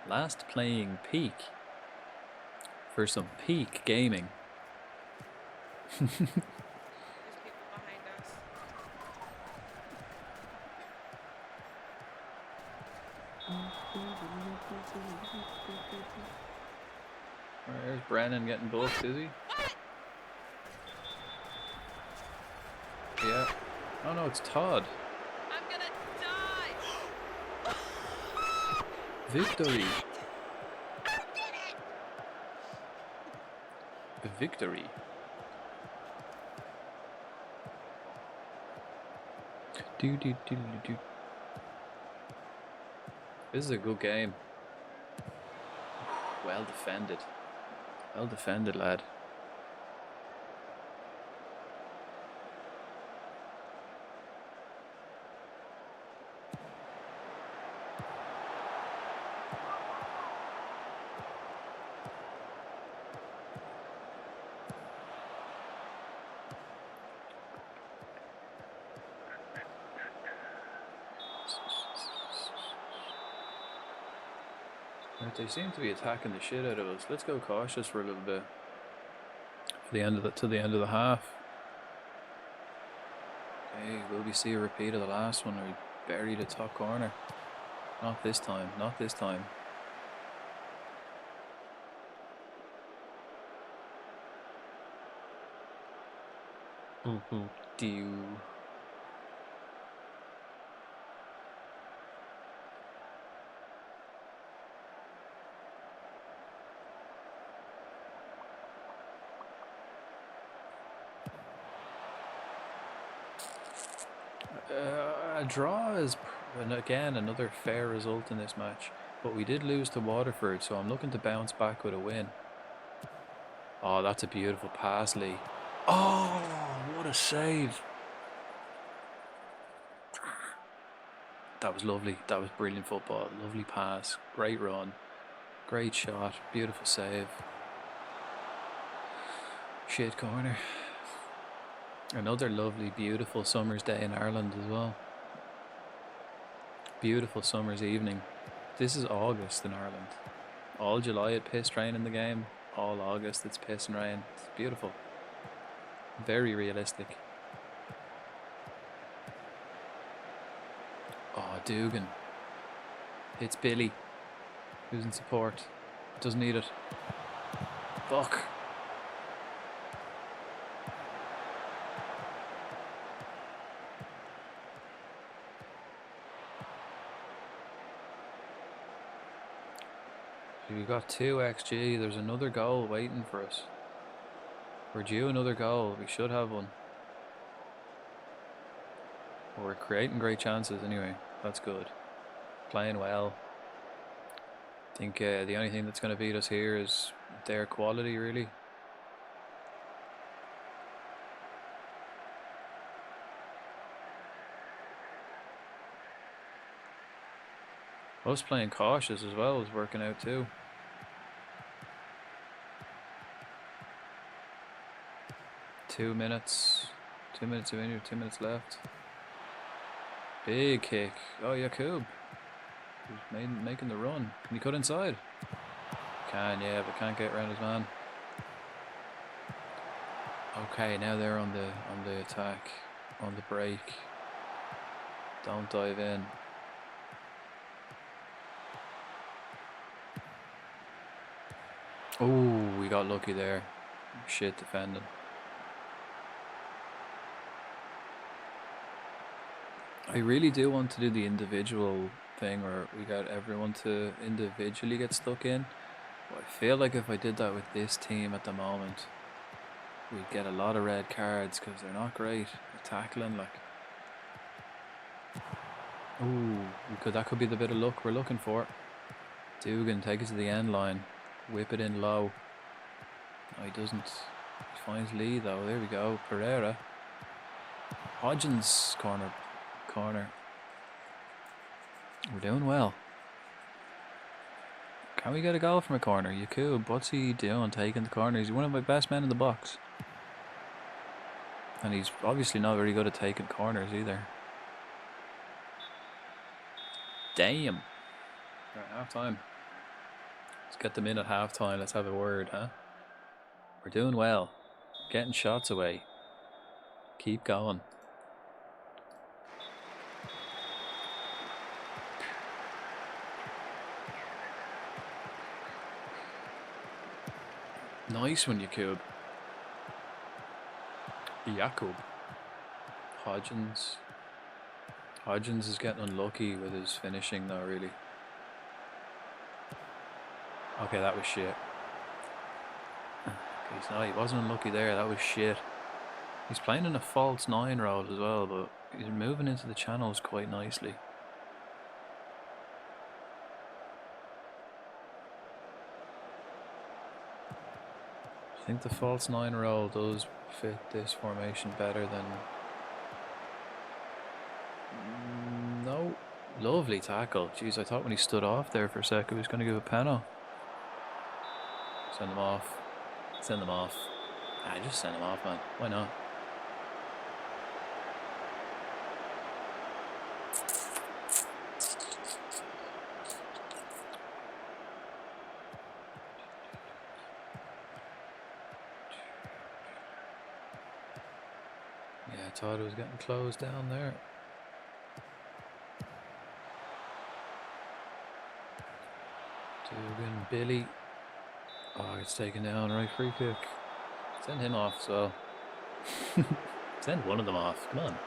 Last playing peak for some peak gaming. There's Brennan getting booked, is he? Yeah. Oh no, it's Todd. I'm gonna die. Victory. Victory. Do do do do do. This is a good game. Well defended. Well defended, lad. They seem to be attacking the shit out of us. Let's go cautious for a little bit. For the end of to the end of the half. Okay, will we see a repeat of the last one where we buried the top corner? Not this time. Not this time. Boop boop doo. A draw is, and again, another fair result in this match. But we did lose to Waterford, so I'm looking to bounce back with a win. Oh, that's a beautiful pass, Lee. Oh, what a save. That was lovely. That was brilliant football. Lovely pass. Great run. Great shot. Beautiful save. Shit corner. Another lovely, beautiful summer's day in Ireland as well. Beautiful summer's evening. This is August in Ireland. All July it pissed rain in the game. All August it's piss and rain. It's beautiful. Very realistic. Oh, Dugan. Hits Billy. Who's in support. Doesn't need it. Fuck. We got 2 XG. There's another goal waiting for us. We're due another goal. We should have one. We're creating great chances anyway. That's good. Playing well. I think the only thing that's going to beat us here is their quality, really. Us playing cautious as well is working out too. Two minutes of injury, 2 minutes left. Big kick. Oh, Yakub. He's making the run. Can he cut inside? Can, yeah, but can't get around his man. Okay, now they're on the attack, on the break. Don't dive in. Oh, we got lucky there. Shit defending. I really do want to do the individual thing where we got everyone to individually get stuck in. But I feel like if I did that with this team at the moment, we'd get a lot of red cards because they're not great at tackling. Like, ooh, that could be the bit of luck we're looking for. Dugan, take it to the end line. Whip it in low. No, he doesn't. He finds Lee though. There we go. Pereira. Hodgins corner. We're doing well. Can we get a goal from a corner? Yakub, what's he doing taking the corner? He's one of my best men in the box. And he's obviously not very good at taking corners either. Damn. Right, half time. Let's get them in at half time. Let's have a word, huh? We're doing well. Getting shots away. Keep going. Nice one, Yakub. Hodgins. Hodgins is getting unlucky with his finishing though, really. Okay, that was shit. Okay, he wasn't unlucky there, that was shit. He's playing in a false 9 role as well, but he's moving into the channels quite nicely. I think the false 9 role does fit this formation better than... No. Lovely tackle. Jeez, I thought when he stood off there for a sec he was going to give a penalty. Send them off. Send them off. Just send them off, man. Why not? Yeah, I thought it was getting closed down there. Dugan, Billy. Oh, it's taken down. Right, free kick. Send him off as well. Send one of them off. Come on.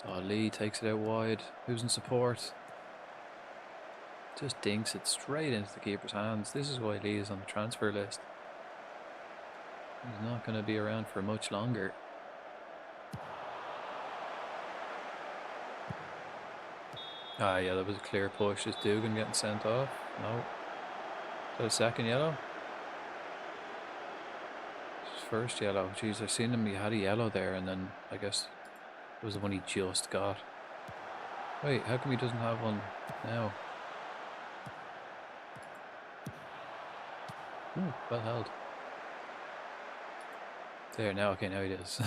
Oh, Lee takes it out wide. Who's in support? Just dinks it straight into the keeper's hands. This is why Lee is on the transfer list. He's not going to be around for much longer. Ah, yeah, that was a clear push. Is Dugan getting sent off? No. Is that a second yellow? His first yellow. Jeez, I've seen him. He had a yellow there, and then I guess it was the one he just got. Wait, how come he doesn't have one now? Ooh, well held. There, now, okay, now he does.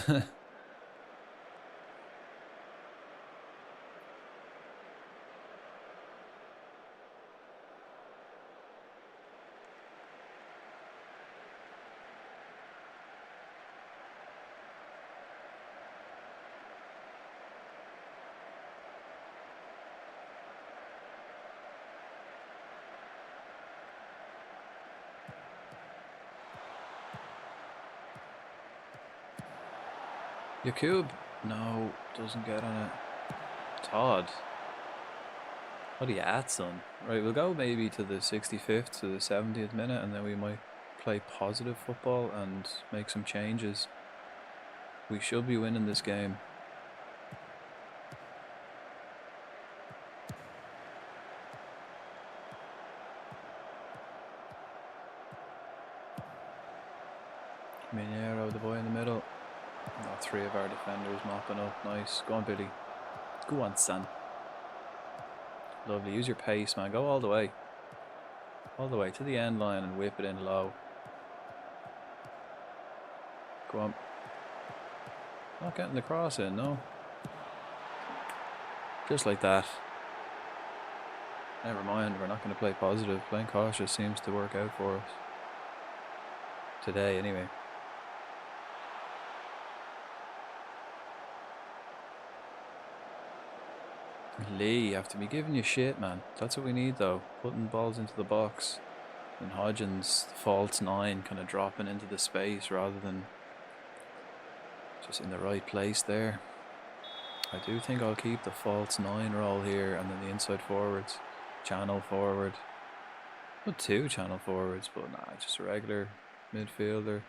Yakub, no, doesn't get on it. Todd. What are you at, son? Right, we'll go maybe to the 65th to the 70th minute, and then we might play positive football and make some changes. We should be winning this game. Minero, the boy in the middle. Oh, three of our defenders mopping up. Nice. Go on, Billy. Go on, son. Lovely. Use your pace, man. Go all the way. All the way to the end line and whip it in low. Go on. Not getting the cross in, no. Just like that. Never mind, we're not going to play positive. Playing cautious seems to work out for us. Today, anyway. Lee, you have to be giving you shit, man. That's what we need, though. Putting balls into the box. And Hodgins, the false nine, kind of dropping into the space rather than just in the right place there. I do think I'll keep the false nine role here and then the inside forwards. Channel forward. Not two channel forwards, but nah, just a regular midfielder.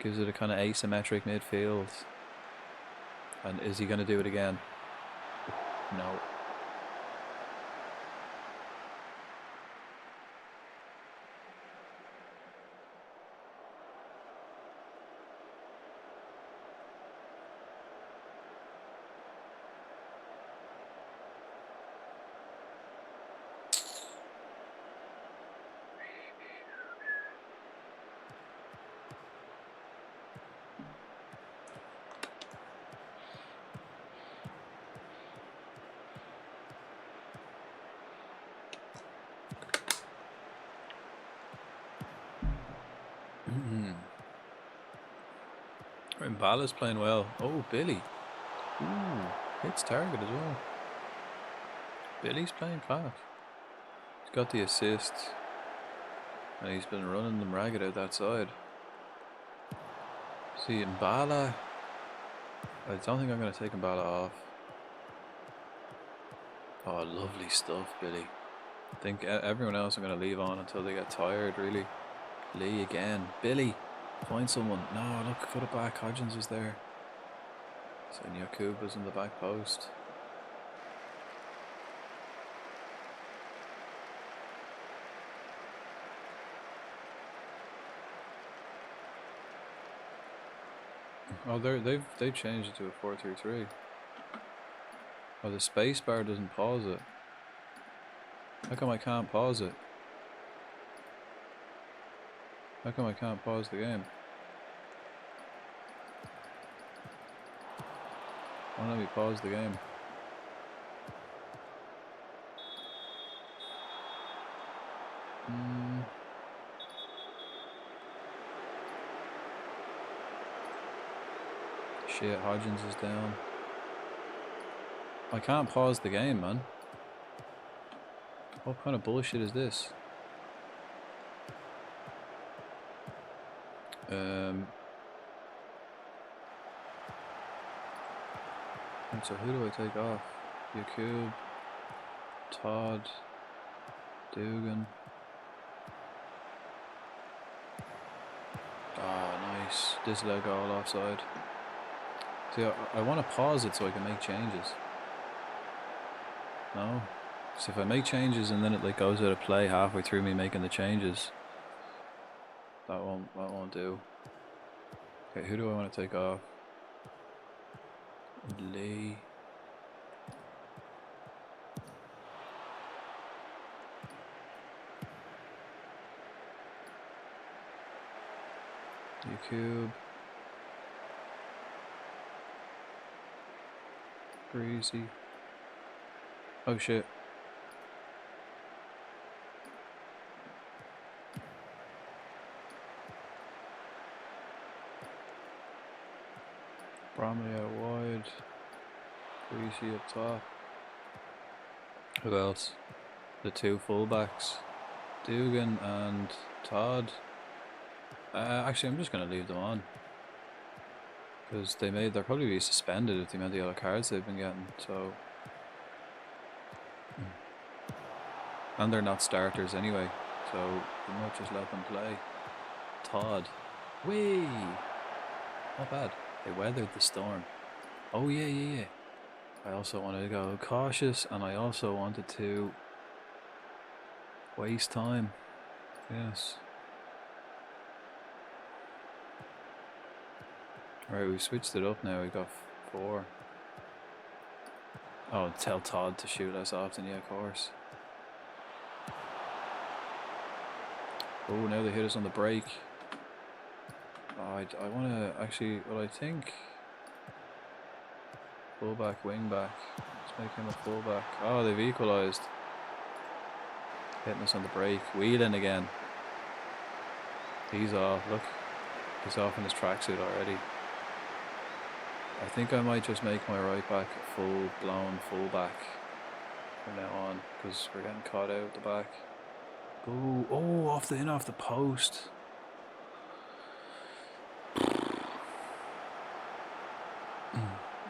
Gives it a kind of asymmetric midfield. And is he going to do it again? No. Mbala's playing well. Oh, Billy. Ooh, hits target as well. Billy's playing class. He's got the assist. And he's been running them ragged out that side. See, Mbala. I don't think I'm going to take Mbala off. Oh, lovely stuff, Billy. I think everyone else I'm going to leave on until they get tired, really. Lee again. Billy. Find someone. No, look, put it back. Hodgins is there. So Yakub is in the back post. Oh, they've changed it to a 4-3-3. Oh, the space bar doesn't pause it. How come I can't pause it? How come I can't pause the game? Why don't let me pause the game? Shit, Hodgins is down. I can't pause the game, man. What kind of bullshit is this? And so who do I take off? Yakub, Todd, Dugan. Ah, nice. Disallowed goal offside. See, I want to pause it so I can make changes. No? So if I make changes and then it like goes out of play halfway through me making the changes, that won't do. Okay, who do I want to take off? Lee. Yakub. Breezy. Oh shit. Bromley out wide. Breezy up top. Who else? The two fullbacks. Dugan and Todd. Actually, I'm just going to leave them on. Because they'll probably be suspended if the amount of yellow cards they've been getting, so. And they're not starters anyway, so we might just let them play. Todd. Whee! Not bad. They weathered the storm. Oh yeah. I also wanted to go cautious, and I also wanted to waste time. Yes. Alright, we've switched it up now. We got 4. Oh, tell Todd to shoot less often. Yeah, of course. Oh, now they hit us on the break. Oh, I want to actually, well, I think fullback, wingback. Let's make him a fullback. Oh, they've equalised. Hitting us on the break. Wheeling again. He's off. Look, he's off in his tracksuit already. I think I might just make my right back a full-blown fullback from now on, because we're getting caught out the back. Ooh, oh, off the post.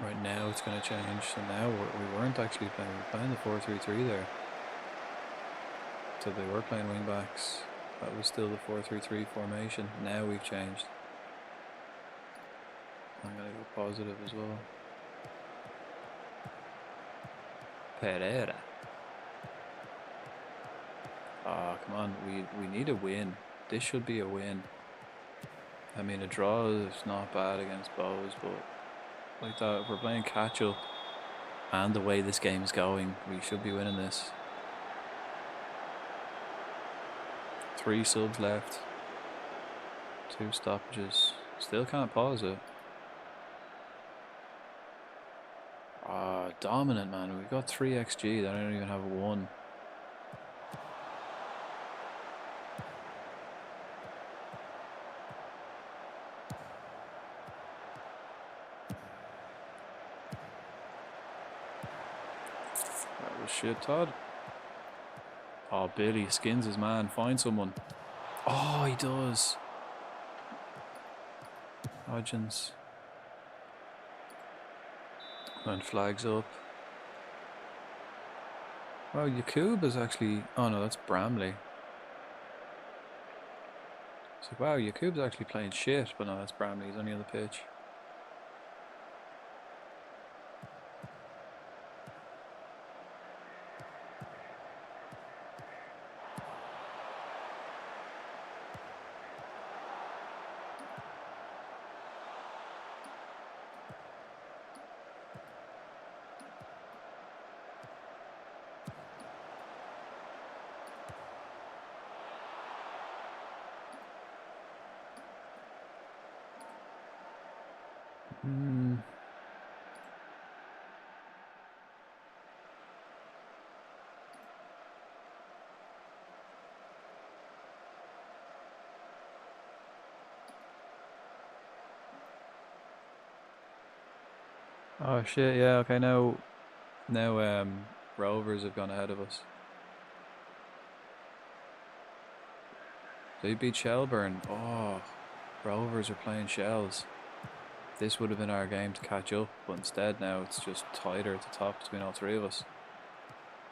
Right now it's going to change. So now we weren't actually playing. We were playing the 4-3-3 there. So they were playing wing backs. That was still the 4-3-3 formation. Now we've changed. I'm going to go positive as well. Pereira. Ah, come on. We need a win. This should be a win. I mean, a draw is not bad against Bows, but like that, if we're playing catch up and the way this game is going, we should be winning this. 3 subs left. 2 stoppages. Still can't pause it. Ah, dominant, man. We've got 3 XG. They don't even have 1. That was shit, Todd. Oh, Billy skins his man. Find someone. Oh, he does. Hodgins. And flags up. Wow, Yakub is actually... Oh no, that's Bramley. So wow, Yakub's actually playing shit, but no, that's Bramley. He's only on the pitch. Oh shit, yeah, okay, now Rovers have gone ahead of us. They beat Shelburne. Oh, Rovers are playing Shells. This would have been our game to catch up, but instead now it's just tighter at the top between all three of us.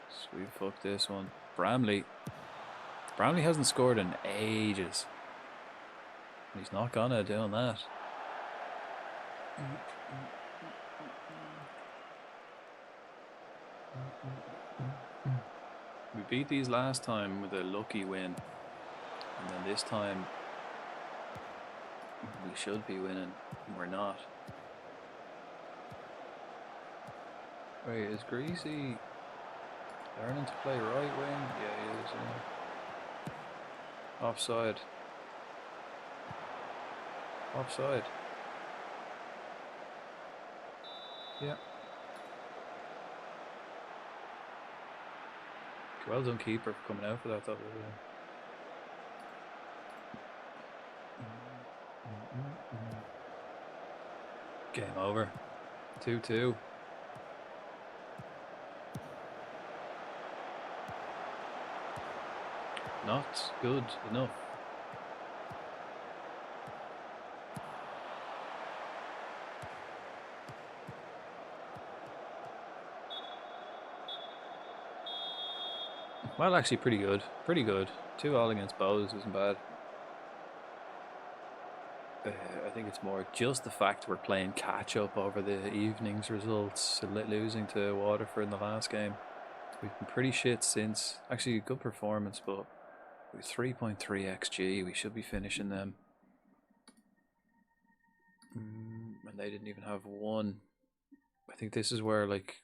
So we fucked this one. Bramley hasn't scored in ages. He's not gonna doing that. We beat these last time with a lucky win, and then this time we should be winning, and we're not. Wait, is Greasy learning to play right wing? Yeah, he is. Yeah. Offside. Offside. Yeah. Well done, keeper, for coming out for that. Game over. 2-2. Not good enough. Well, actually, pretty good. Pretty good. 2-2 against Bows isn't bad. I think it's more just the fact we're playing catch up over the evening's results, losing to Waterford in the last game. We've been pretty shit since. Actually, a good performance, but with 3.3 XG, we should be finishing them. And they didn't even have one. I think this is where like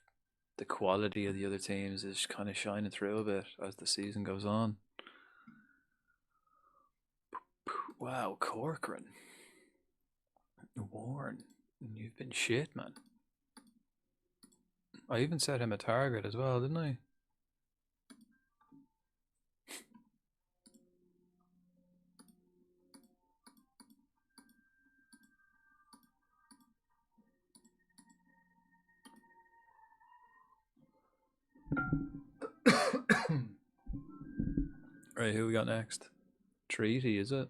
the quality of the other teams is kind of shining through a bit as the season goes on. Wow, Corcoran. Warren, you've been shit, man. I even set him a target as well, didn't I? Right, who we got next? Treaty, is it?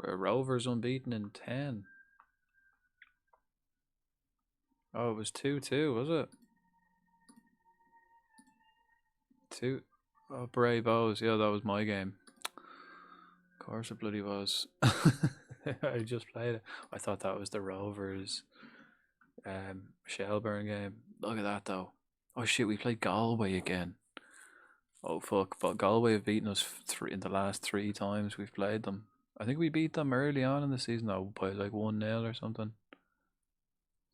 Rovers unbeaten in 10. Oh, it was 2-2, was it? 2. Oh, Bray Bows. Yeah, that was my game. Of course it bloody was. I just played it. I thought that was the Rovers Shelburne game. Look at that though. Oh shit, we played Galway again. Oh fuck, but Galway have beaten us in the last 3 times we've played them. I think we beat them early on in the season though, by like 1-0 or something.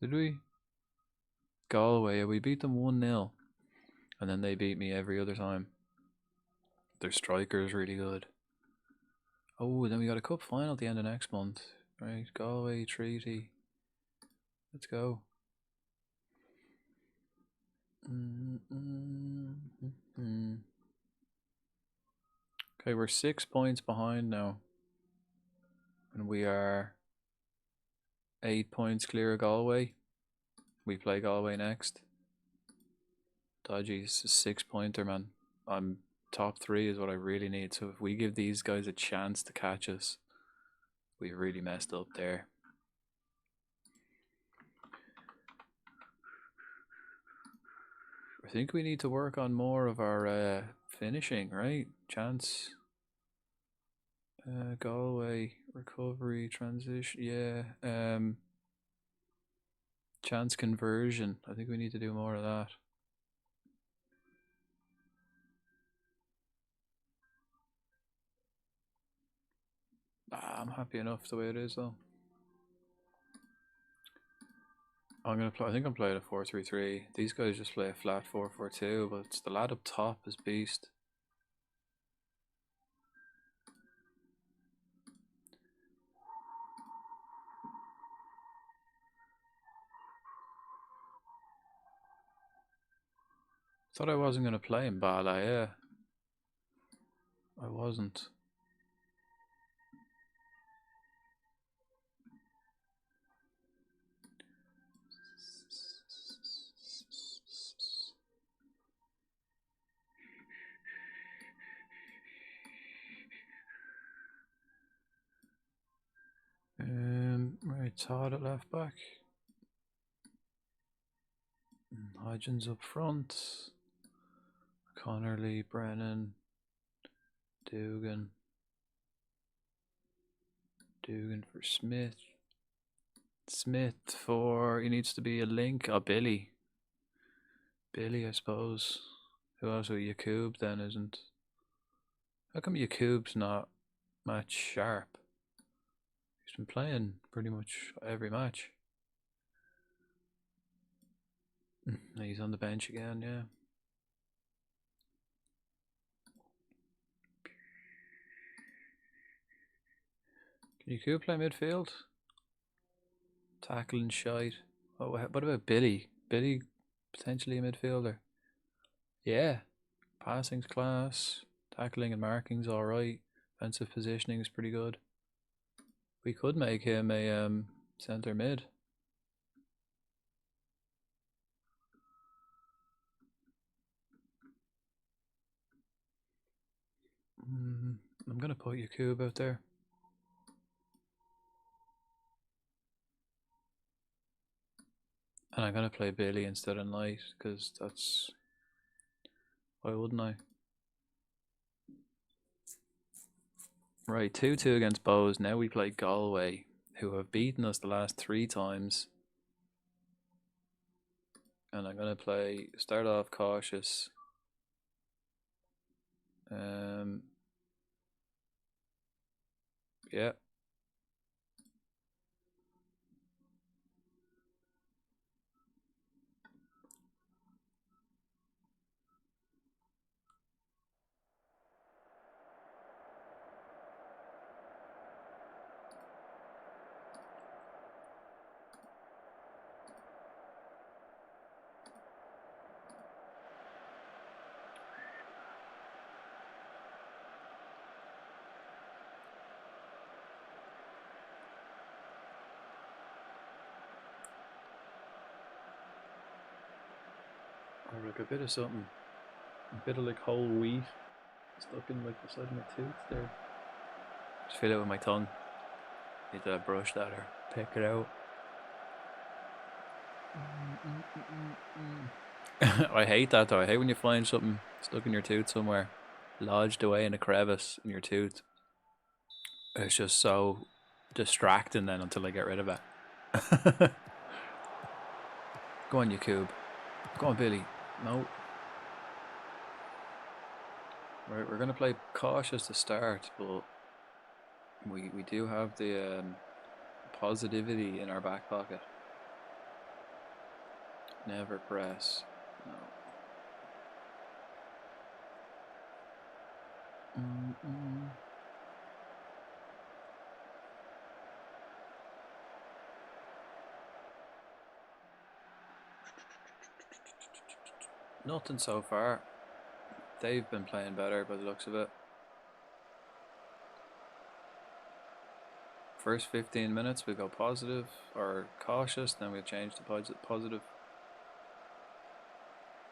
Did we? Galway, yeah, we beat them 1-0. And then they beat me every other time. Their striker's really good. Oh, then we got a cup final at the end of next month. Right, Galway, Treaty. Let's go. Okay, we're 6 points behind now. And we are 8 points clear of Galway. We play Galway next. Dodgy's a 6-pointer, man. I'm top 3 is what I really need. So if we give these guys a chance to catch us, we've really messed up there. I think we need to work on more of our finishing, right? Chance. Galway, recovery, transition, yeah. Chance conversion. I think we need to do more of that. I'm happy enough the way it is though. I'm gonna play. I think I'm playing a 4-3-3. These guys just play a flat 4-4-2, but it's the lad up top is beast. Thought I wasn't going to play in Bala, yeah. I wasn't. Right, Todd at left back. Hodgins up front. Connerly, Brennan, Dugan. Dugan for Smith. Smith for, he needs to be a link. Oh, Billy. Billy, I suppose. Who else with Yakub then isn't? How come Yakub's not match sharp? He's been playing pretty much every match. He's on the bench again, yeah. Can Yakub play midfield? Tackling shite. Oh, what about Billy? Billy potentially a midfielder. Yeah. Passing's class. Tackling and marking's alright. Defensive positioning is pretty good. We could make him a centre mid. I'm gonna put Yakub out there. And I'm gonna play Billy instead of Knight, because that's... Why wouldn't I? Right, 2-2 against Bows. Now we play Galway, who have beaten us the last 3 times. And I'm gonna start off cautious. Yeah. Or like a bit of something. A bit of like whole wheat stuck in like the side of my tooth there. Just feel it with my tongue. Need to brush that or pick it out. I hate that though. I hate when you find something stuck in your tooth somewhere, lodged away in a crevice in your tooth. It's just so distracting then until I get rid of it. Go on, Yakub. Go on, Billy. No. Right, we're gonna play cautious to start, but we do have the positivity in our back pocket. Never press. No. Nothing so far. They've been playing better by the looks of it. First 15 minutes we go positive or cautious, then we'll change to positive.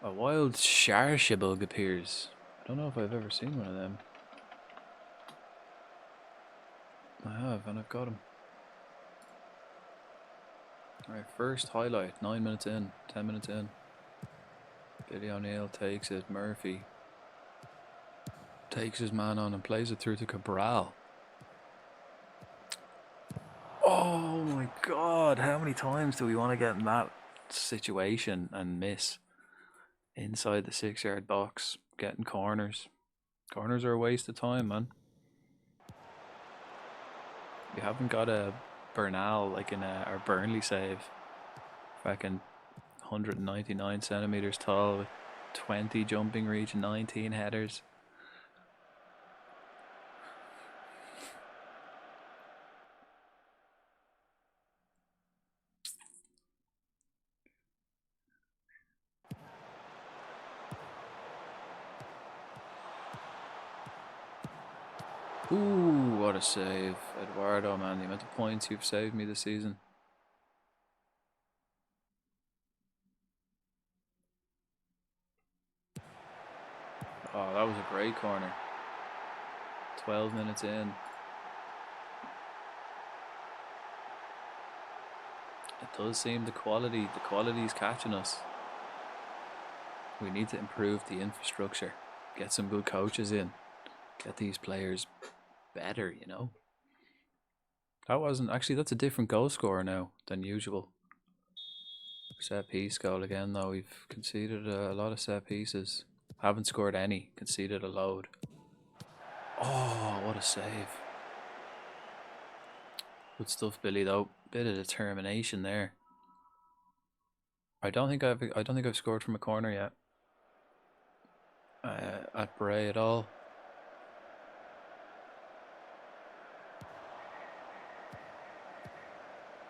A wild Sharshibug appears. I don't know if I've ever seen one of them. I have, and I've got him. Alright, first highlight, 9 minutes in, 10 minutes in. Billy O'Neill takes it, Murphy takes his man on and plays it through to Cabral. Oh my god, how many times do we want to get in that situation and miss? Inside the 6-yard box, getting corners. Corners are a waste of time, man. You haven't got a Bernal like in our Burnley save. Fucking 199 centimeters tall with 20 jumping reach and 19 headers. Ooh, what a save. Eduardo, man, the amount of points you've saved me this season. Oh, that was a great corner. 12 minutes in. It does seem the quality is catching us. We need to improve the infrastructure. Get some good coaches in. Get these players better, you know. That wasn't actually, that's a different goal scorer now than usual. Set piece goal again though. We've conceded a lot of set pieces. Haven't scored any. Conceded a load. Oh, what a save. Good stuff, Billy, though. Bit of determination there. I don't think I've scored from a corner yet. At Bray at all.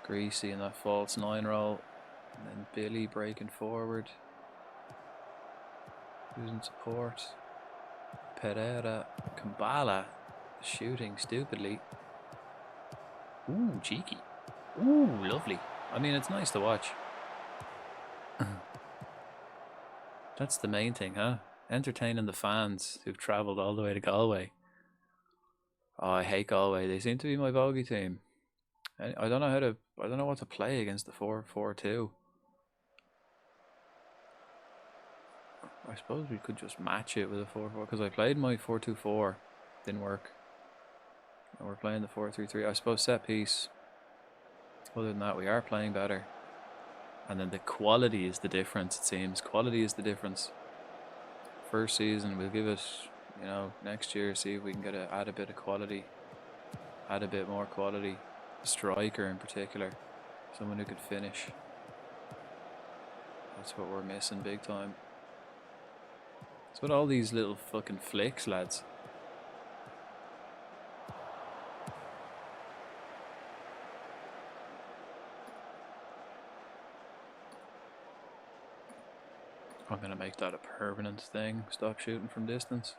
Greasy in that false 9 roll. And then Billy breaking forward. Losing support. Pereira. Kambala shooting stupidly. Ooh, cheeky. Ooh, lovely. I mean, it's nice to watch. That's the main thing, huh? Entertaining the fans who've travelled all the way to Galway. Oh, I hate Galway. They seem to be my bogey team. I don't know what to play against the 4-4-2. I suppose we could just match it with a 4-4 because I played my 4-2-4. Didn't work. And we're playing the 4-3-3. I suppose set piece. Other than that, we are playing better. And then the quality is the difference, it seems. Quality is the difference. First season, we'll give it, you know, next year, see if we can add a bit of quality. Add a bit more quality. A striker in particular. Someone who could finish. That's what we're missing big time. It's what all these little fucking flicks, lads. I'm gonna make that a permanent thing. Stop shooting from distance.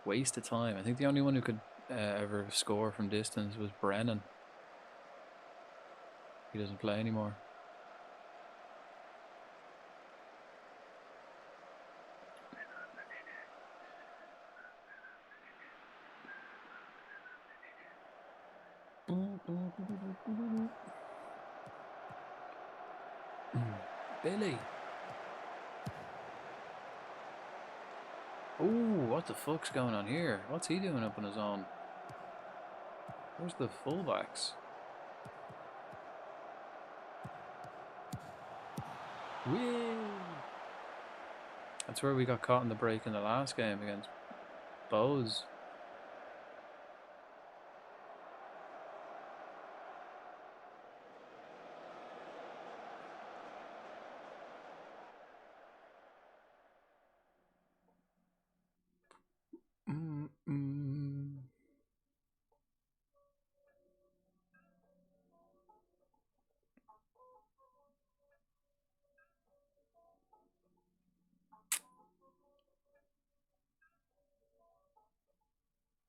Waste of time. I think the only one who could ever score from distance was Brennan. He doesn't play anymore. Billy. Ooh, what the fuck's going on here? What's he doing up on his own? Where's the fullbacks? Whee! That's where we got caught in the break in the last game against Bose.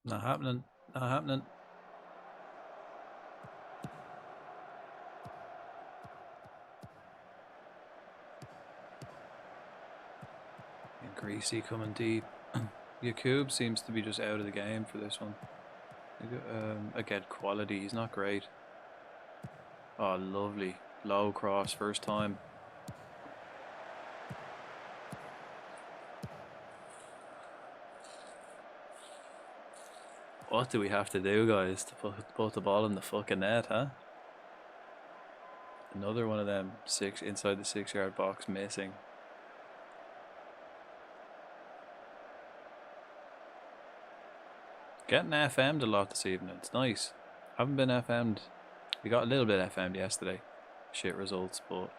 Not happening. Not happening. And Greasy coming deep. Yakub seems to be just out of the game for this one. Again, quality. He's not great. Oh, lovely. Low cross, first time. What do we have to do, guys, to put the ball in the fucking net, huh? Another one of them inside the 6-yard box missing. Getting FM'd a lot this evening. It's nice. Haven't been FM'd. We got a little bit FM'd yesterday. Shit results, but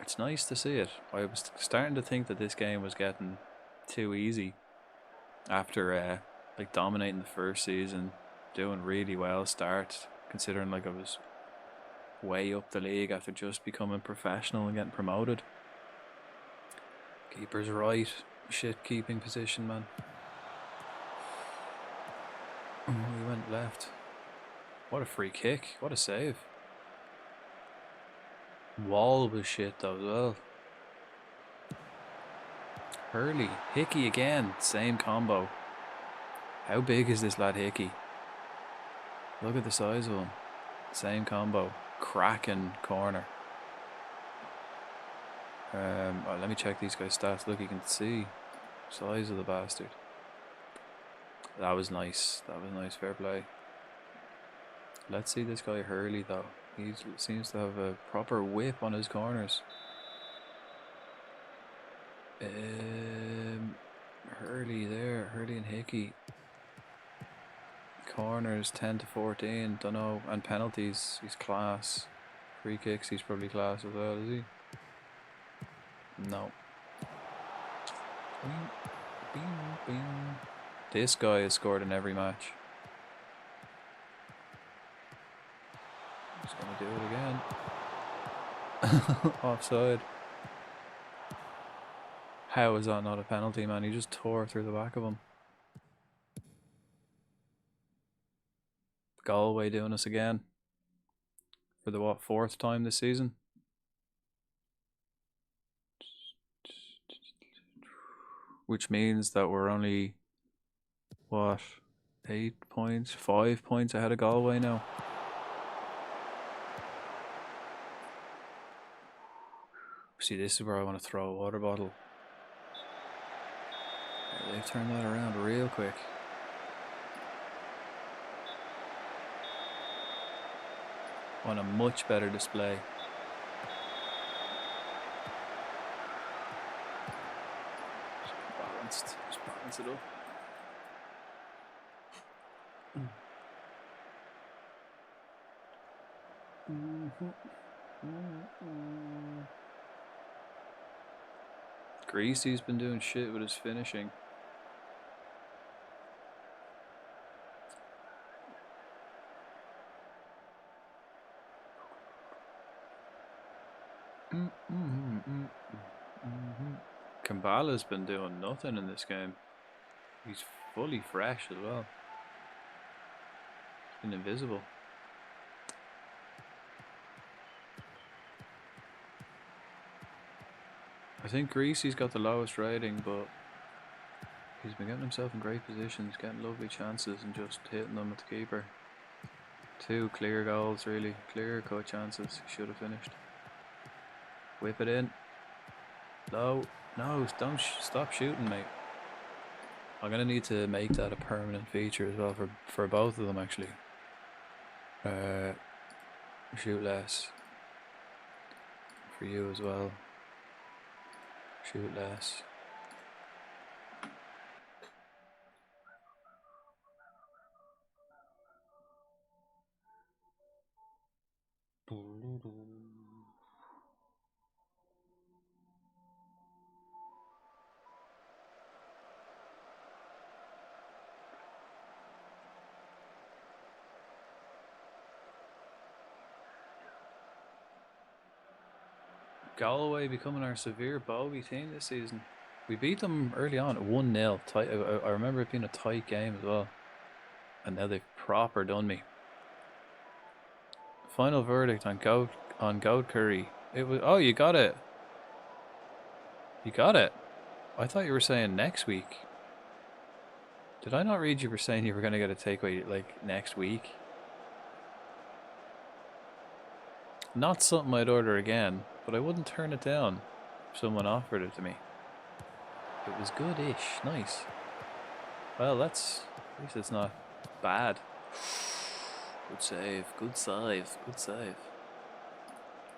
it's nice to see it. I was starting to think that this game was getting too easy after like dominating the first season, doing really well start, considering like I was way up the league after just becoming professional and getting promoted. Keeper's right. Shit keeping position, man. left. What a free kick. What a save. Wall was shit though as well. Hurley. Hickey again. Same combo. How big is this lad Hickey? Look at the size of him. Same combo. Cracking corner. Oh, let me check these guys' stats. Look, you can see size of the bastard. That was nice. That was nice. Fair play. Let's see this guy Hurley though. He seems to have a proper whip on his corners. Hurley there. Hurley and Hickey. Corners 10 to 14. Don't know. And penalties. He's class. Free kicks. He's probably class as well. Is he? No. Bing, bing. This guy has scored in every match. He's going to do it again. Offside. How is that not a penalty, man? He just tore through the back of him. Galway doing us again. For the, what, 4th time this season? Which means that we're only, what, 8 points, 5 points ahead of Galway now. See, this is where I want to throw a water bottle. Yeah, they've turned that around real quick. On a much better display. Just balance it up. Greasy's been doing shit with his finishing. Kambala's been doing nothing in this game. He's fully fresh as well. He's been invisible. I think Greasy's got the lowest rating, but he's been getting himself in great positions, getting lovely chances and just hitting them at the keeper. 2 clear goals, really. Clear cut chances. Should have finished. Whip it in. No. No, don't stop shooting, mate. I'm gonna need to make that a permanent feature as well for both of them, actually. Shoot less. For you as well. Shoot less. Galway becoming our severe bogey team this season. We beat them early on at 1-0. I remember it being a tight game as well. And now they've proper done me. Final verdict on Goat Curry. It was, oh, you got it. You got it. I thought you were saying next week. Did I not read you were saying you were going to get a takeaway like next week? Not something I'd order again, but I wouldn't turn it down if someone offered it to me. It was good-ish. Nice. Well, at least it's not bad. Good save. Good save. Good save.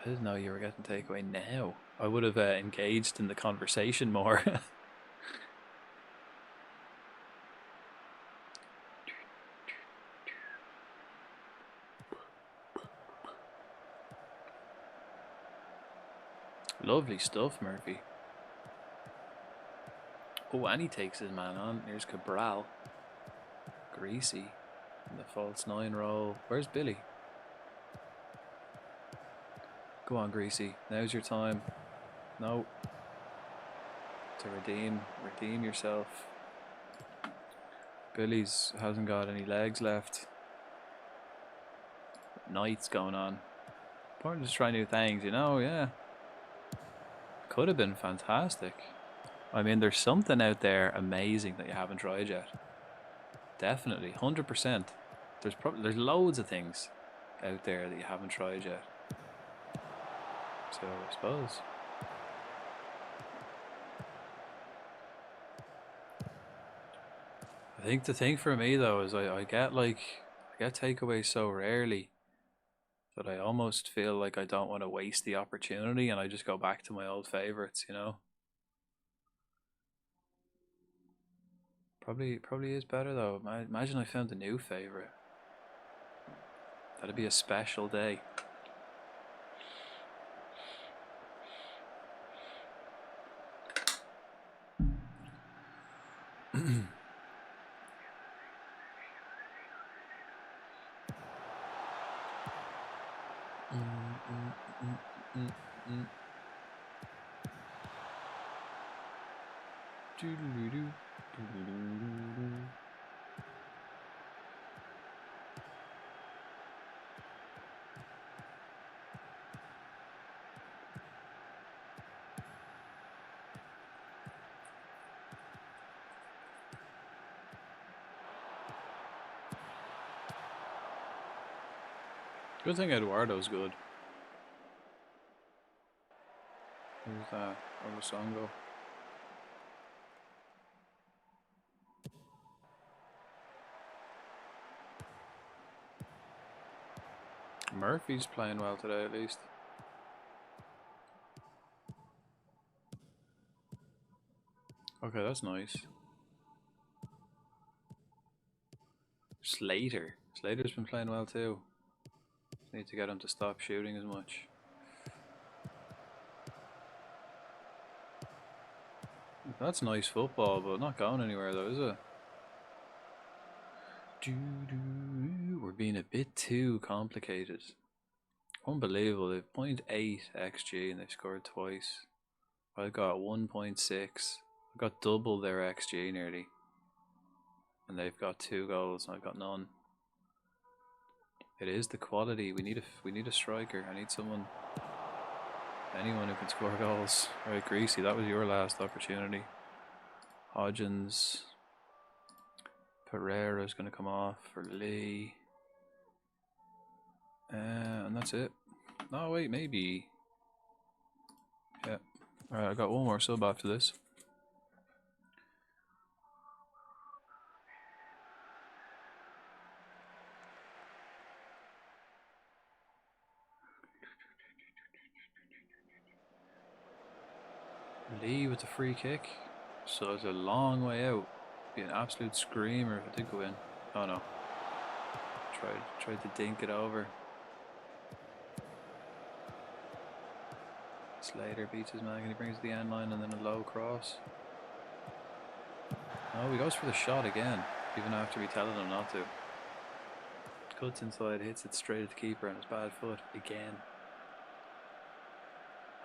I didn't know you were getting takeaway now. I would have engaged in the conversation more. Lovely stuff, Murphy. Oh, and he takes his man on. Here's Cabral. Greasy. In the false 9 role. Where's Billy? Go on, Greasy. Now's your time. No. To redeem yourself. Billy's hasn't got any legs left. nights going on. Important to try new things, you know, yeah. Could have been fantastic. I mean, there's something out there amazing that you haven't tried yet. Definitely, 100%. There's loads of things out there that you haven't tried yet. So I suppose. I think the thing for me though is I get takeaways so rarely that I almost feel like I don't want to waste the opportunity, and I just go back to my old favorites, you know. Probably is better though. Imagine I found a new favorite. That'd be a special day. Good thing Eduardo's good. Who's that? Where'd the song go? Murphy's playing well today, at least. Okay, that's nice. Slater's been playing well too. Need to get him to stop shooting as much. That's nice football, but not going anywhere though, is it? We're being a bit too complicated. Unbelievable. They've 0.8 XG and they've scored twice. I've got 1.6. I've got double their XG nearly. And they've got 2 goals and I've got none. It is the quality. We need a striker. I need anyone who can score goals. Right, Greasy, that was your last opportunity. Hodgins. Pereira's going to come off for Lee. And that's it. No, wait, maybe. Yeah. Alright, I got one more sub after this. Lee with the free kick. So it's a long way out. Be an absolute screamer if it did go in. Oh no. Tried to dink it over. Slater beats his man and he brings the end line and then a low cross. Oh, he goes for the shot again, even after we telling him not to. Cuts inside, hits it straight at the keeper on his bad foot again.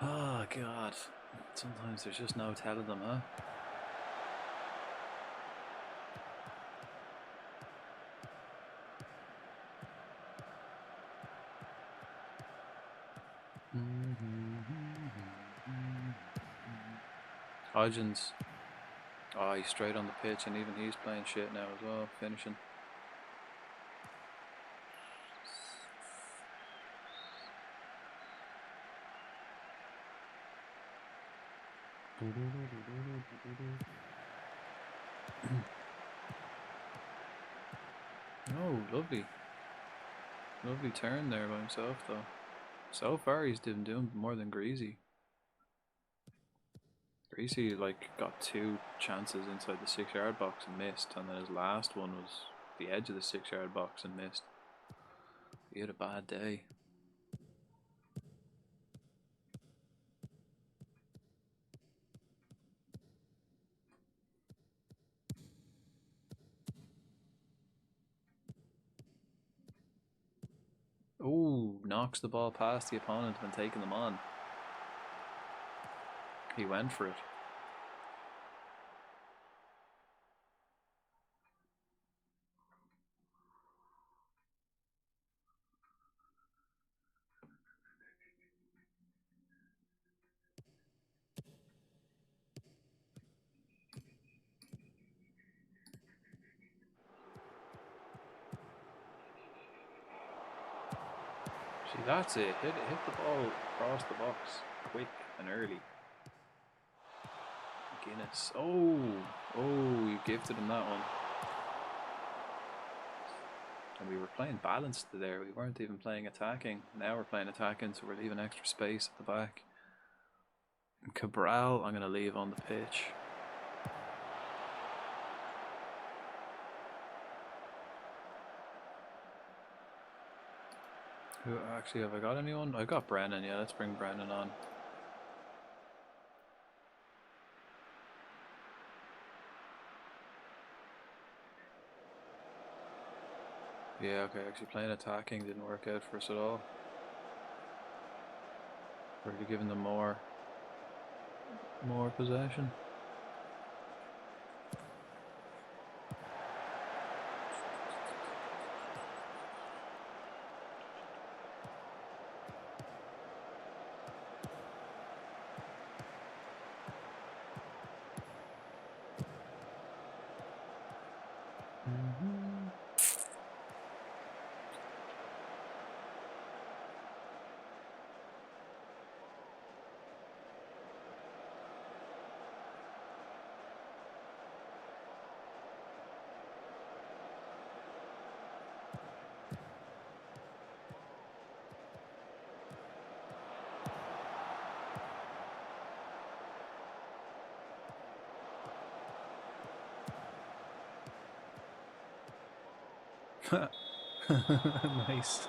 Oh god. Sometimes there's just no telling them, huh? Hodgins. Oh, he's straight on the pitch and even he's playing shit now as well, finishing. Oh, lovely. Lovely turn there by himself though. So far he's been doing more than Greasy. Greasy like got 2 chances inside the 6-yard box and missed, and then his last one was the edge of the 6-yard box and missed. He had a bad day. Oh, knocks the ball past the opponent when taking them on. He went for it. That's it. Hit the ball across the box quick and early. Guinness. Oh, you gifted him that one. And we were playing balanced there. We weren't even playing attacking. Now we're playing attacking, so we're leaving extra space at the back. And Cabral, I'm going to leave on the pitch. Who actually have I got anyone? I've got Brennan. Yeah, let's bring Brennan on. Yeah, okay, actually playing attacking didn't work out for us at all. Really giving them more possession. Nice.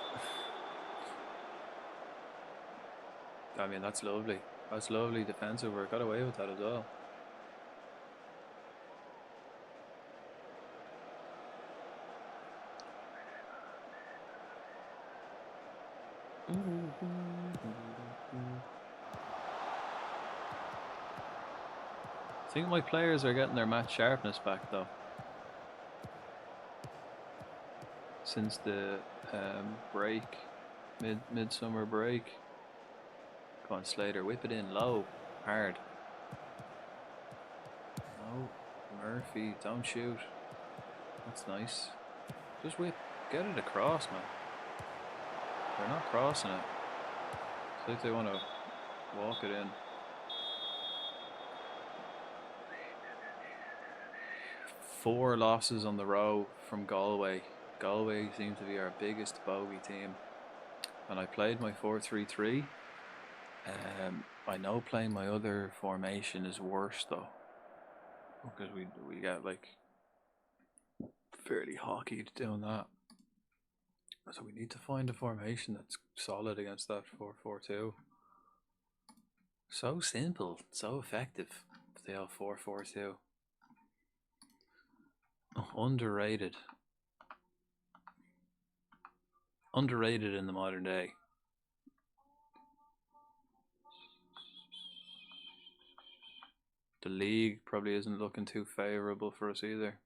I mean, that's lovely. That's lovely defensive work. Got away with that as well. I think my players are getting their match sharpness back though. Since the break, midsummer break. Come on, Slater, whip it in low, hard. No, Murphy, don't shoot. That's nice. Just whip, get it across, man. They're not crossing it. It's like they want to walk it in. Four losses on the row from Galway. Galway seem to be our biggest bogey team. And I played my 4-3-3. I know playing my other formation is worse though, because we get like fairly hockeyed doing that. So we need to find a formation that's solid against that 4-4-2. So simple, so effective. The L 4-4-2. Underrated. Underrated in the modern day. The league probably isn't looking too favourable for us either.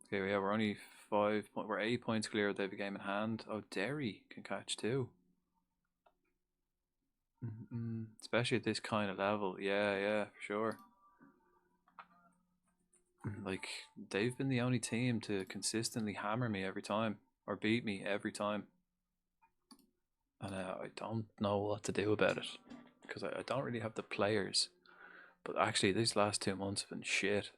Okay, yeah, we're only we're 8 points clear with every game in hand. Oh, Derry can catch too. Especially at this kind of level. Yeah, for sure. Like, they've been the only team to consistently hammer me every time, or beat me every time. And I don't know what to do about it, because I don't really have the players. But actually, these last 2 months have been shit.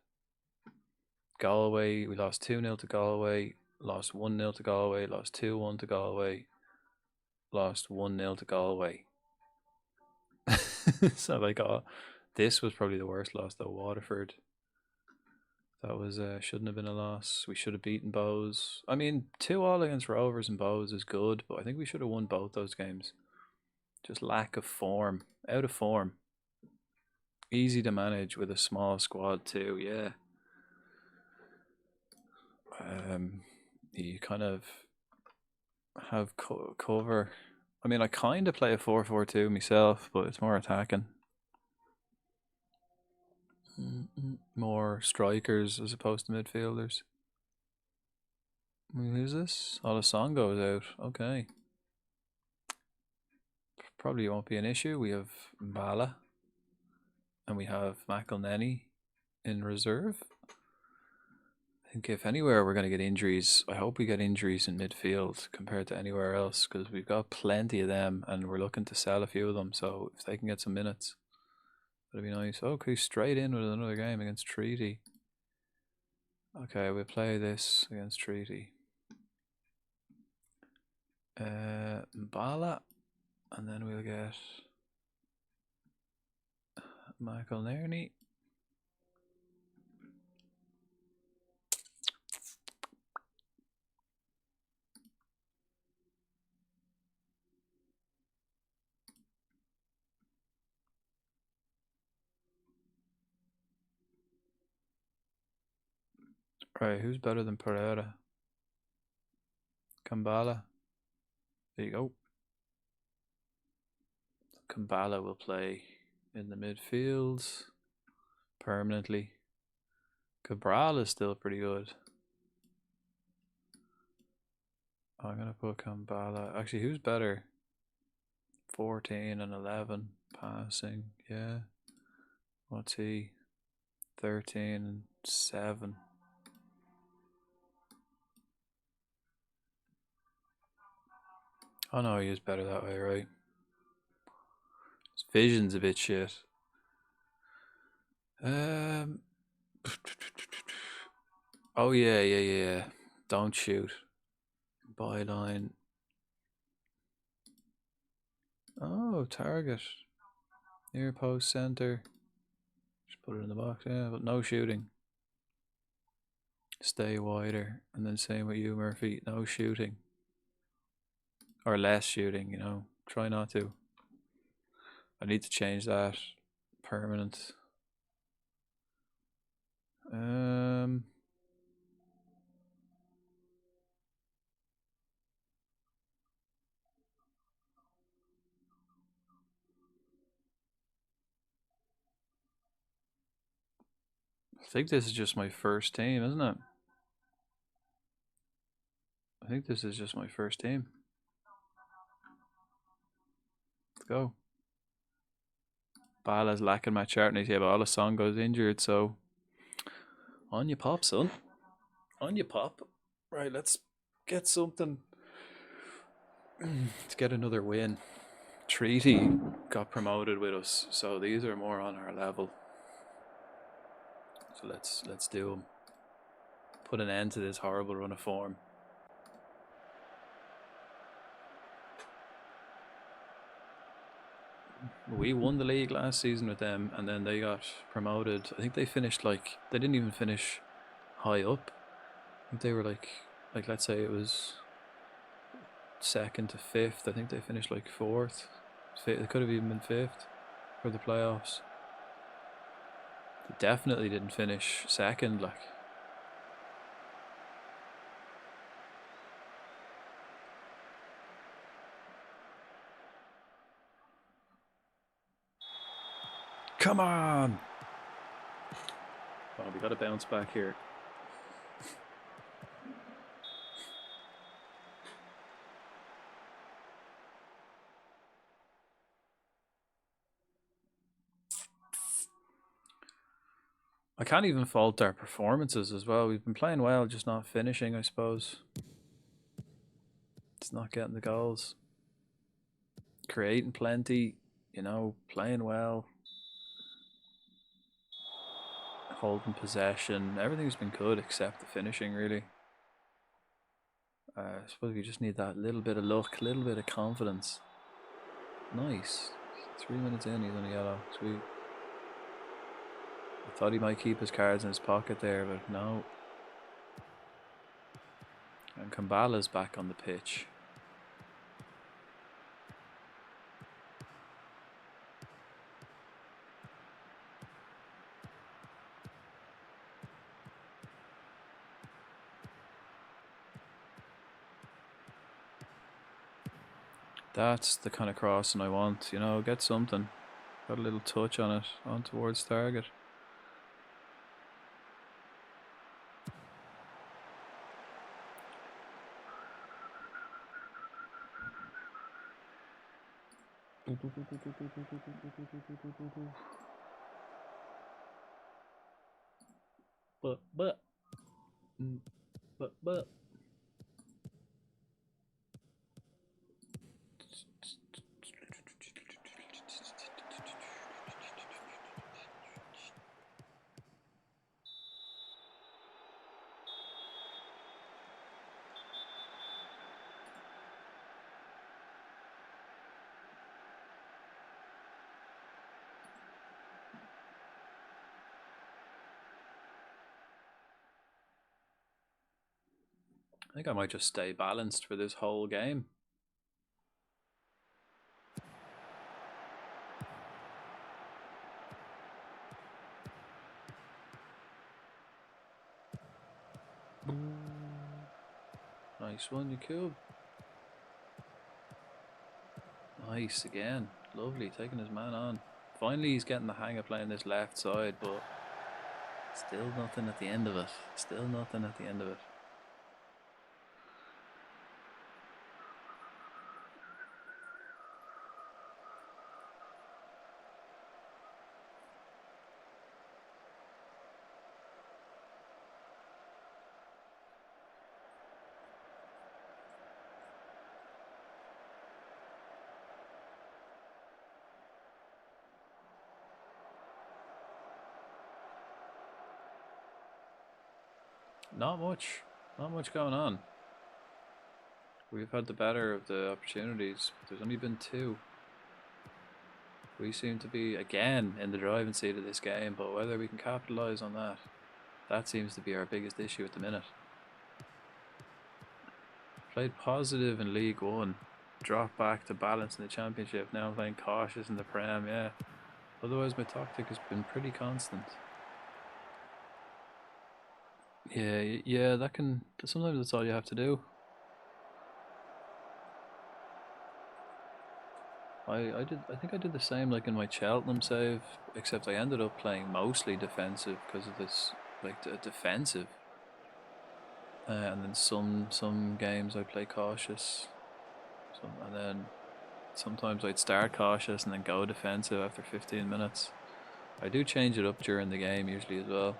Galway, we lost 2-0 to Galway, lost 1-0 to Galway, lost 2-1 to Galway, lost 1-0 to Galway. So like, this was probably the worst loss though. Waterford, that was shouldn't have been a loss. We should have beaten Bows. I mean, 2-2 against Rovers and Bows is good, but I think we should have won both those games. Just lack of form, out of form. Easy to manage with a small squad too. Yeah. You kind of have cover. I mean, I kind of play a 4-4-2 myself, but it's more attacking. More strikers as opposed to midfielders. Who's this? Olasongo is out. Okay. Probably won't be an issue. We have Mbala. And we have McElneny in reserve. think if anywhere we're going to get injuries, I hope we get injuries in midfield compared to anywhere else, because we've got plenty of them and we're looking to sell a few of them. So if they can get some minutes, that'd be nice. Okay, straight in with another game against Treaty. Okay, we'll play this against Treaty. Mbala, and then we'll get Michael Nairney. Right, who's better than Pereira? Kambala. There you go. Kambala will play in the midfield permanently. Cabral is still pretty good. I'm gonna put Kambala. Actually, who's better? 14 and 11 passing. Yeah. What's he? 13 and 7. Oh no, he is better that way, right? His vision's a bit shit. Oh yeah. Don't shoot. Byline. Oh, target. Near post center. Just put it in the box, yeah, but no shooting. Stay wider. And then same with you, Murphy. No shooting. Or less shooting, you know. Try not to. I need to change that. Permanent. I think this is just my first team, isn't it? I think this is just my first team. Let's go. Bala's lacking my chart, and yeah, but Alasongo's injured, so on you pop, son. On you pop. Right, let's get something. Let's get another win. Treaty got promoted with us, so these are more on our level. So let's do them. Put an end to this horrible run of form. We won the league last season with them, and then they got promoted. I think they finished like, they didn't even finish high up. I think they were like let's say it was 2nd to 5th. I think they finished like 4th. It could have even been 5th for the playoffs. They definitely didn't finish 2nd, like. Come on! Oh, we got to bounce back here. I can't even fault our performances as well. We've been playing well, just not finishing, I suppose. It's not getting the goals. Creating plenty, you know, playing well. Holding possession. Everything's been good except the finishing, really. I suppose we just need that little bit of luck, a little bit of confidence. Nice. 3 minutes in, he's on a yellow. Sweet. I thought he might keep his cards in his pocket there, but no. And Kambala's back on the pitch. That's the kind of crossing I want, you know, get something. Got a little touch on it, on towards target. But But. I think I might just stay balanced for this whole game. Nice one, Yakub. Nice again. Lovely, taking his man on. Finally he's getting the hang of playing this left side, but still nothing at the end of it. Still nothing at the end of it. Not much going on. We've had the better of the opportunities, but there's only been 2. We seem to be again in the driving seat of this game, but whether we can capitalise on that, that seems to be our biggest issue at the minute. Played positive in League One, dropped back to balance in the Championship, now I'm playing cautious in the Prem, yeah. Otherwise my tactic has been pretty constant. Yeah, that can, sometimes that's all you have to do. I think I did the same like in my Cheltenham save, except I ended up playing mostly defensive because of this, like defensive. And then some games I'd play cautious. And then sometimes I'd start cautious and then go defensive after 15 minutes. I do change it up during the game usually as well.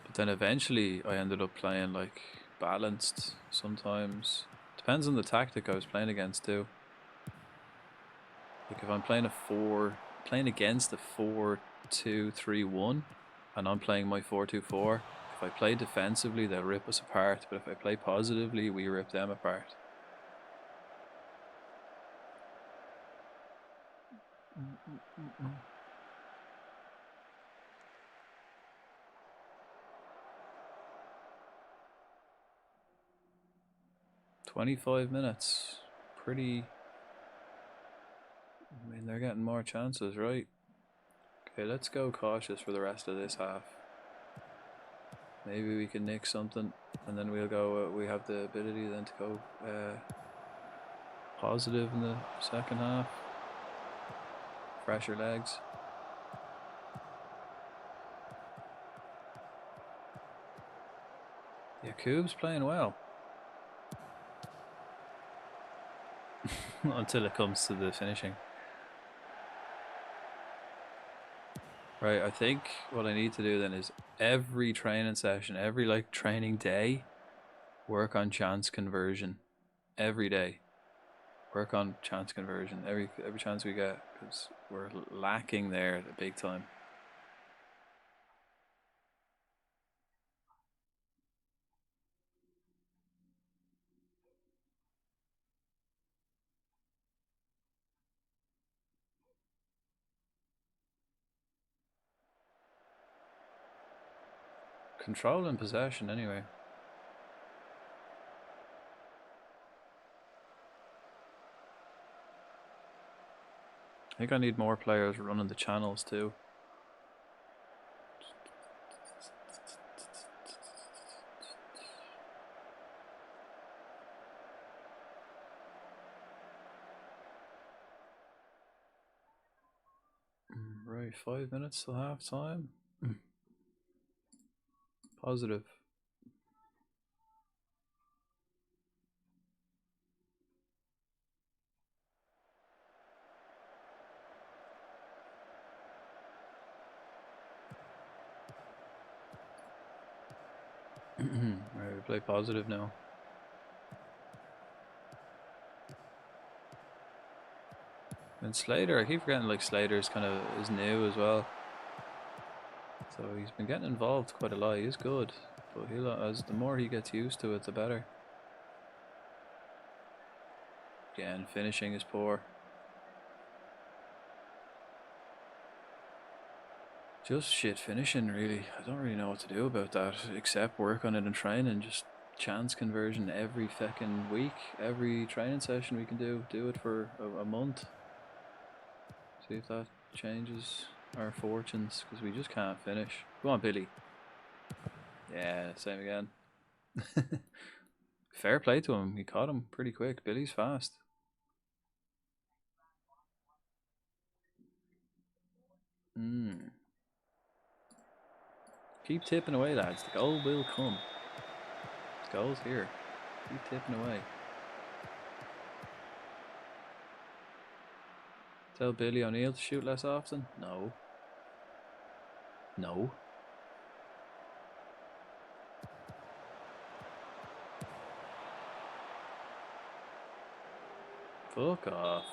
But then eventually I ended up playing like balanced sometimes. Depends on the tactic I was playing against too. Like if I'm playing against a 4-2-3-1 and I'm playing my 4-2-4, if I play defensively they'll rip us apart, but if I play positively we rip them apart. 25 minutes. Pretty. I mean, they're getting more chances, right? Okay, let's go cautious for the rest of this half. Maybe we can nick something, and then we'll go. We have the ability then to go positive in the second half. Fresher legs. Yakub's playing well. Until it comes to the finishing. Right, I think what I need to do then is every training session, every like training day, work on chance conversion. Every day. Work on chance conversion every chance we get, because we're lacking there big time. Control and possession anyway. I think I need more players running the channels too. Right, 5 minutes till half time. Positive. Right, we play positive now. And Slater, I keep forgetting like Slater's kind of is new as well. So he's been getting involved quite a lot. He's good, but he'll as the more he gets used to it, the better. Again, finishing is poor. Just shit finishing, really. I don't really know what to do about that, except work on it in training. Just chance conversion every fucking week, every training session we can do it for a month. See if that changes our fortunes, because we just can't finish. Go on, Billy. Yeah, same again. Fair play to him. He caught him pretty quick. Billy's fast. Keep tipping away, lads. The goal will come. The goal's here. Keep tipping away. Tell Billy O'Neill to shoot less often? No. No. Fuck off.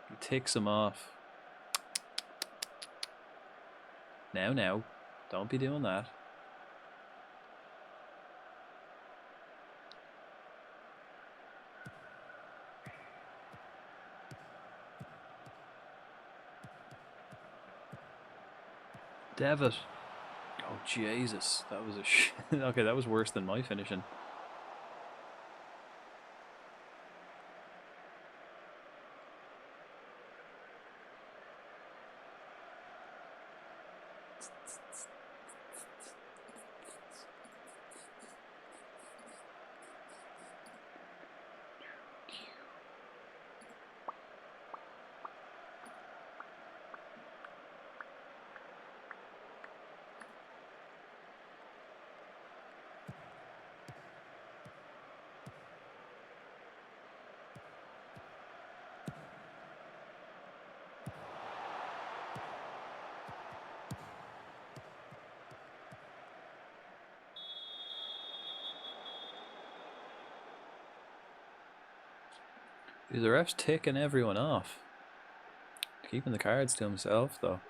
He ticks him off. Now. Don't be doing that. Devitt. Oh, Jesus. That was a shit. Okay, that was worse than my finishing. The ref's ticking everyone off. Keeping the cards to himself, though.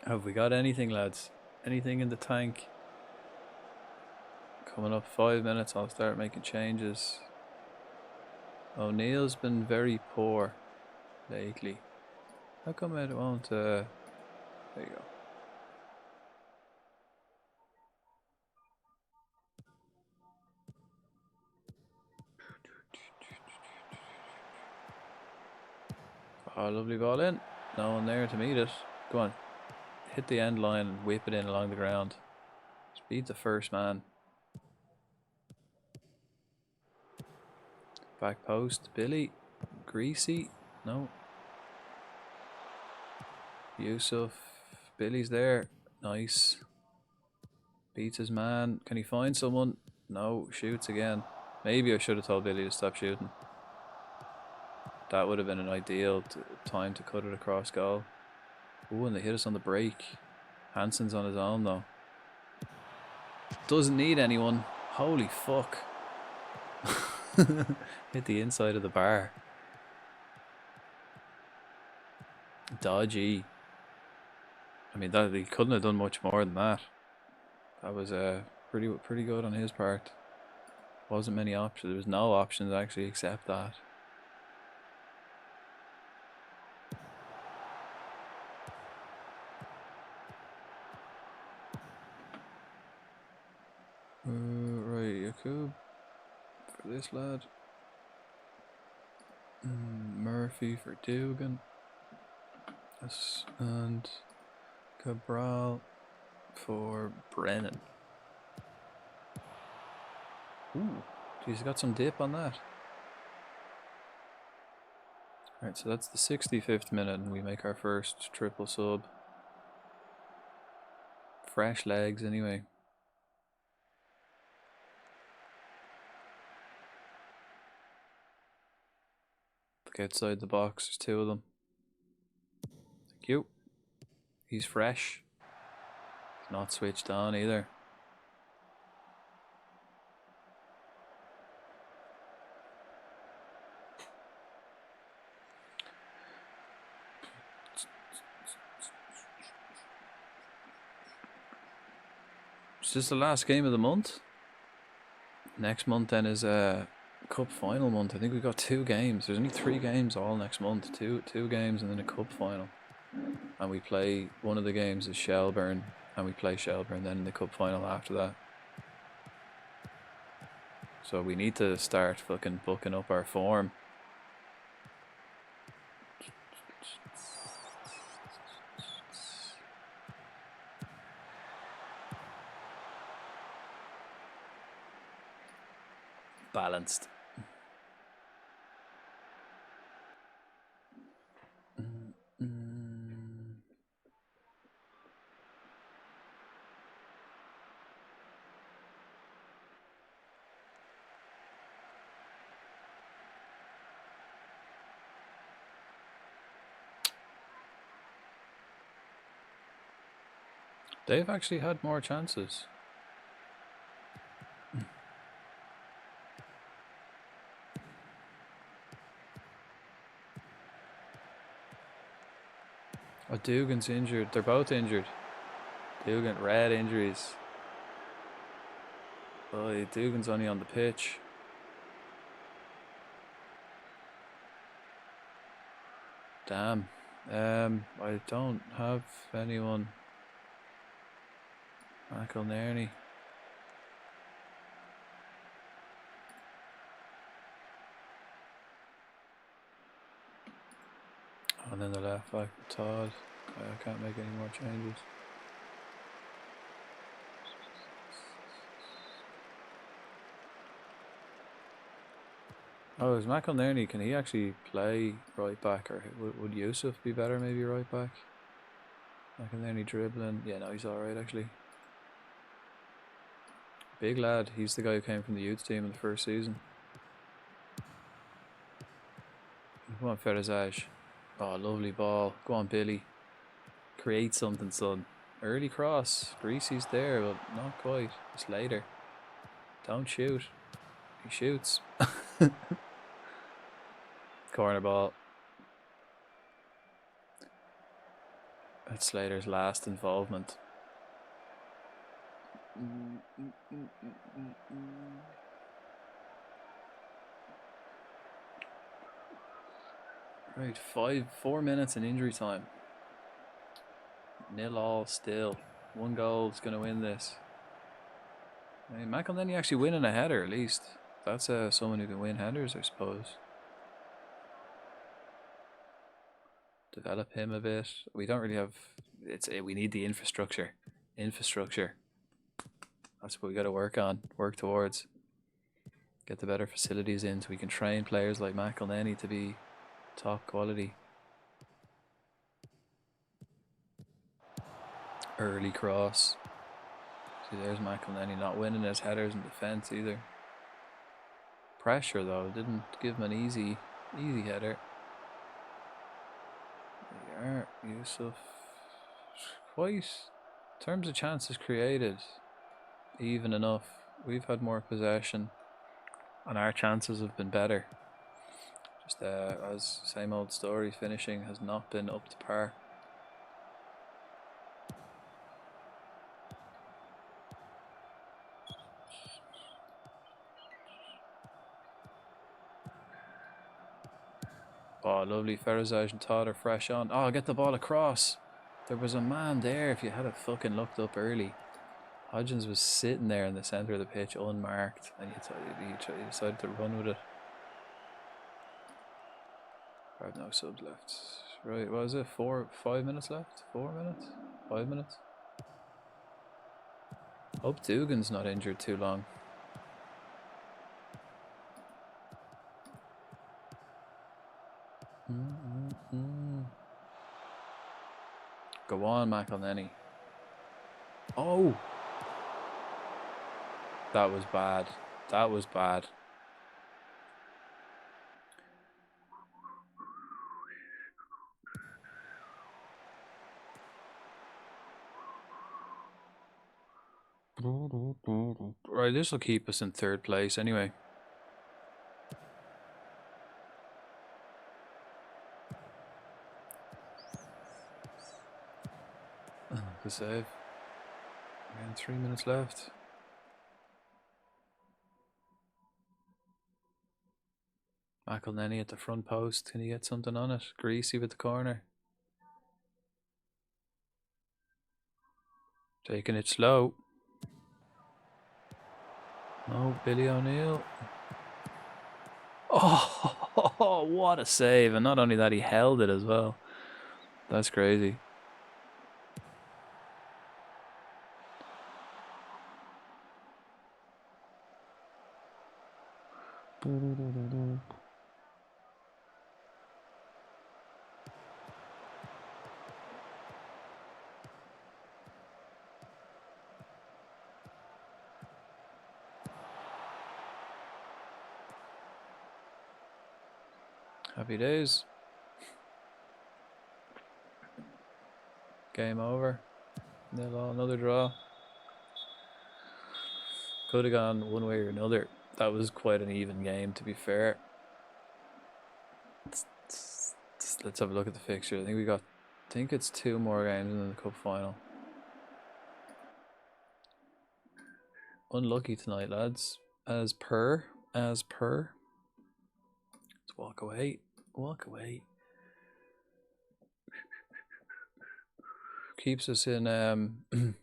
Have we got anything, lads? Anything in the tank? Coming up 5 minutes, I'll start making changes. O'Neill's been very poor lately. How come I won't, there you go. Oh, lovely ball in. No one there to meet it. Go on. Hit the end line and whip it in along the ground. Just beat the first man. Back post. Billy. Greasy. No. Yusuf. Billy's there. Nice. Beats his man. Can he find someone? No. Shoots again. Maybe I should have told Billy to stop shooting. That would have been an ideal time to cut it across goal. Ooh, and they hit us on the break. Hansen's on his own though. Doesn't need anyone. Holy fuck. Hit the inside of the bar. Dodgy. I mean, that he couldn't have done much more than that. That was pretty good on his part. Wasn't many options. There was no options actually except that. Right, Yakub for this lad. Murphy for Dugan. And Cabral for Brennan. Ooh, geez, got some dip on that. Alright, so that's the 65th minute, and we make our first triple sub. Fresh legs, anyway. Look outside the box, there's two of them. Thank you. He's fresh. He's not switched on either. Is this the last game of the month? Next month then is a cup final month. I think we've got 2 games. There's only 3 games all next month. Two games and then a cup final. And we play, one of the games is Shelburne, and we play Shelburne then in the cup final after that. So we need to start fucking booking up our form. Balanced. They've actually had more chances. Oh, Dugan's injured. They're both injured. Dugan, red injuries. Oh, Dugan's only on the pitch. Damn. I don't have anyone. McElnerney. And then the left back, Todd. I can't make any more changes. Oh, is McElnerney, can he actually play right back, or would Yusuf be better maybe right back? McElnerney dribbling. Yeah, no, he's alright actually. Big lad, he's the guy who came from the youth team in the first season. Come on, Ferazaj. Oh, lovely ball. Go on, Billy. Create something, son. Early cross. Greasy's there, but not quite. It's later. Don't shoot. He shoots. Corner ball. That's Slater's last involvement. Right, 4 minutes in injury time. 0-0 still. 1 goal is going to win this. Hey, McElnerney actually winning a header at least. That's someone who can win headers, I suppose. Develop him a bit. We don't really have. We need the infrastructure. Infrastructure. That's what we got to work on. Work towards. Get the better facilities in so we can train players like McElnerney to be top quality. Early cross. See, there's McElnerney not winning his headers in defence either. Pressure though, didn't give him an easy header. There we are, Yusuf. Quite, in terms of chances created, even enough. We've had more possession, and our chances have been better. Just as same old story, finishing has not been up to par. Oh, lovely. Ferazaj and Todd are fresh on. Oh, get the ball across. There was a man there if you had it fucking looked up early. Hodgins was sitting there in the centre of the pitch unmarked, and he decided to run with it. I have no subs left. Right, what was it? 5 minutes left? 4 minutes? 5 minutes? Hope Dugan's not injured too long. Go on, McElhenney. Oh! That was bad. That was bad. Right, this will keep us in third place anyway. The save. And 3 minutes left. McElhenney at the front post. Can he get something on it? Greasy with the corner. Taking it slow. No, Billy O'Neill. Oh, what a save. And not only that, he held it as well. That's crazy. Happy days. Game over. Another draw. Could have gone one way or another. That was quite an even game, to be fair. Let's have a look at the fixture. I think it's 2 more games in the cup final. Unlucky tonight, lads. As per. Let's walk away. Walk away. Keeps us in ooh,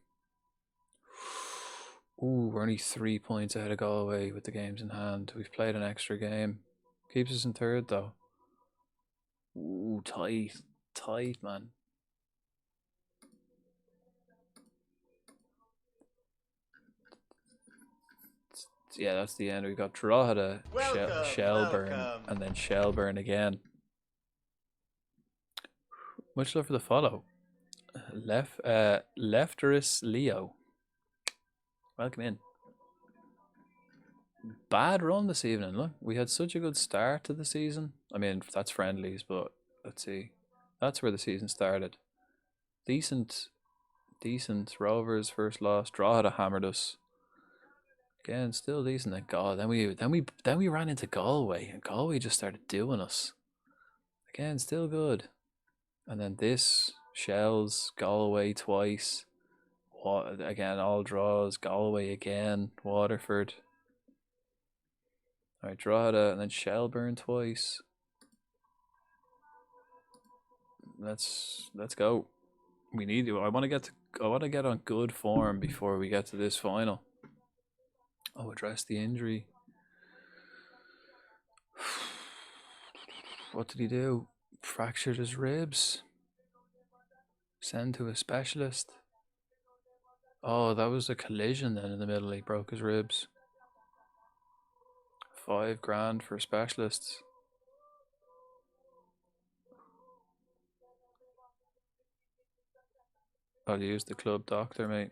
we're only 3 points ahead of Galway with the games in hand. We've played an extra game. Keeps us in third though. Ooh, tight, man. Yeah, that's the end. We got Drogheda, Shelburne, and then Shelburne again. Much love for the follow. Lefteris Leo. Welcome in. Bad run this evening. Look, we had such a good start to the season. I mean, that's friendlies, but let's see. That's where the season started. Decent Rovers first loss. Drogheda hammered us. Again, still decent. Thank God. Then we ran into Galway, and Galway just started doing us. Again, still good. And then this Shells, Galway twice. Again, all draws. Galway again. Waterford. All right, Drogheda, and then Shelburne twice. Let's go. We need to. I want to get on good form before we get to this final. Oh, address the injury. What did he do? Fractured his ribs. Send to a specialist. Oh, that was a collision then in the middle. He broke his ribs. $5,000 for specialists. I'll use the club doctor, mate.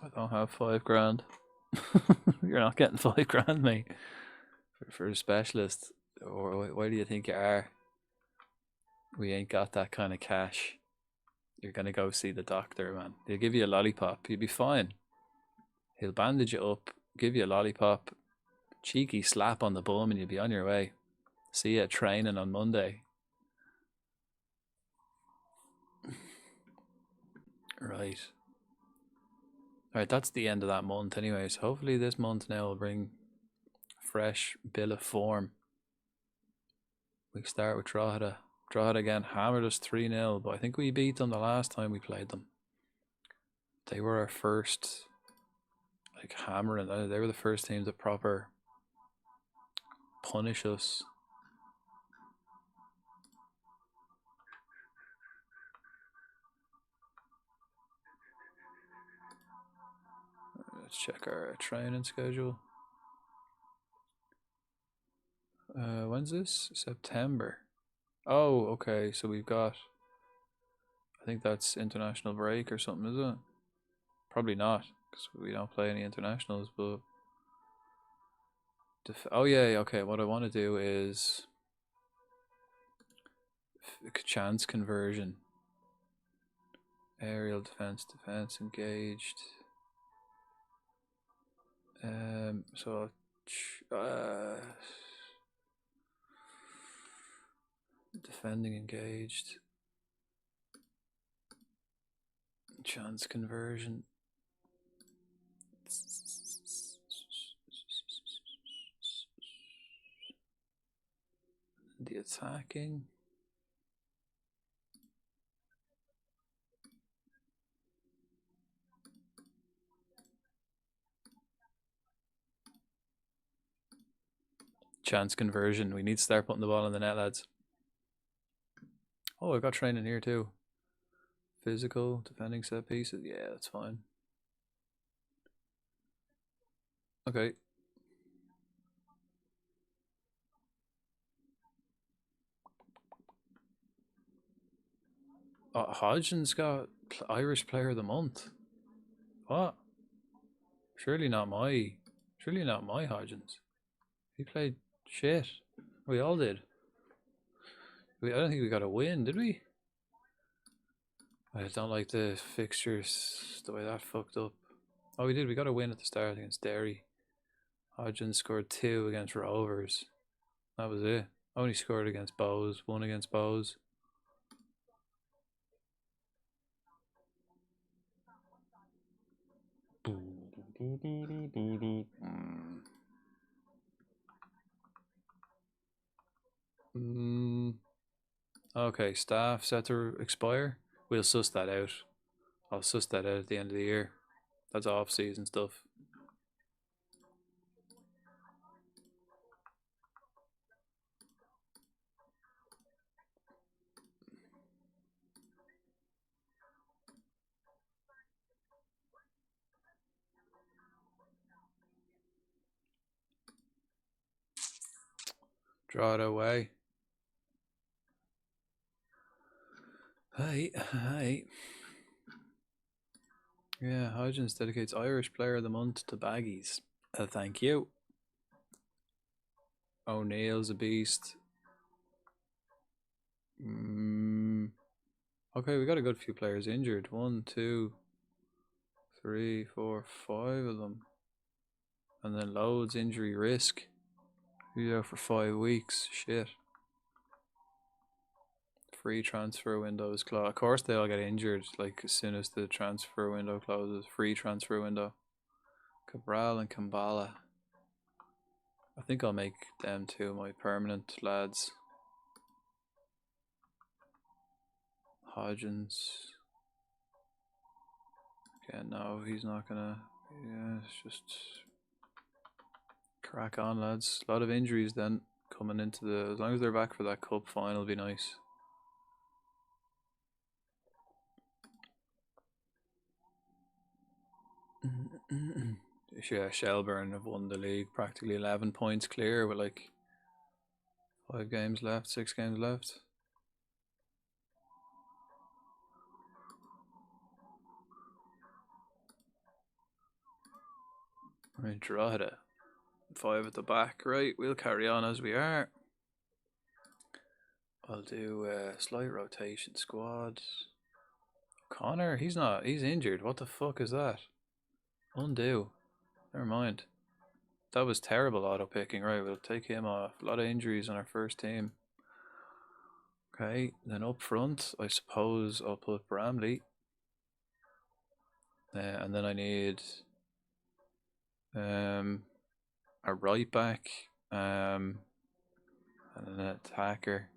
I don't have $5,000. You're not getting $5,000, mate. For a specialist. Or why do you think you are? We ain't got that kind of cash. You're gonna go see the doctor, man. He'll give you a lollipop. You'll be fine. He'll bandage you up, give you a lollipop, cheeky slap on the bum, and you'll be on your way. See you at training on Monday. Right. Alright, that's the end of that month anyway. So hopefully this month now will bring a fresh bill of form. We start with Drogheda. Drogheda again hammered us 3-0, but I think we beat them the last time we played them. They were our first hammering. They were the first team to proper punish us. Let's check our training schedule. When's this? September. Oh, okay. So we've got. I think that's international break or something, is it? Probably not, because we don't play any internationals. But oh yeah, okay. What I want to do is chance conversion, aerial defense engaged. So defending engaged, chance conversion. The attacking. Chance conversion. We need to start putting the ball in the net, lads. Oh, I got training here too. Physical, defending set pieces. Yeah, that's fine. Okay. Hodgson's got Irish Player of the Month. What? Surely not my Hodgins. He played shit. We all did. I don't think we got a win, did we? I don't like the fixtures, the way that fucked up. Oh, we did. We got a win at the start against Derry. Hodgins scored 2 against Rovers. That was it. Only scored against Bows, 1 against Bows. Okay, staff set to expire. We'll suss that out. I'll suss that out at the end of the year. That's off-season stuff. Draw it away. Hey. Yeah, Hodgins dedicates Irish Player of the Month to Baggies. Thank you. O'Neill's a beast. Okay, we got a good few players injured. 1, 2, 3, 4, 5 of them. And then loads injury risk. He's out for 5 weeks. Shit. Free transfer windows closed. Of course they all get injured like as soon as the transfer window closes. Free transfer window. Cabral and Kambala. I think I'll make them two my permanent lads. Hodgins. Okay, no, he's not gonna. Yeah, it's just crack on, lads. A lot of injuries then coming into the. As long as they're back for that cup final, will be nice. Yeah, Shelburne have won the league, practically 11 points clear with like 5 games left, 6 games left. Right, Drogheda. 5 at the back, right? We'll carry on as we are. I'll do a slight rotation squad. Connor, he's injured. What the fuck is that? Undo. Never mind. That was terrible auto picking, right? We'll take him off. A lot of injuries on our first team. Okay, then up front, I suppose I'll put Bramley. And then I need a right back and an attacker.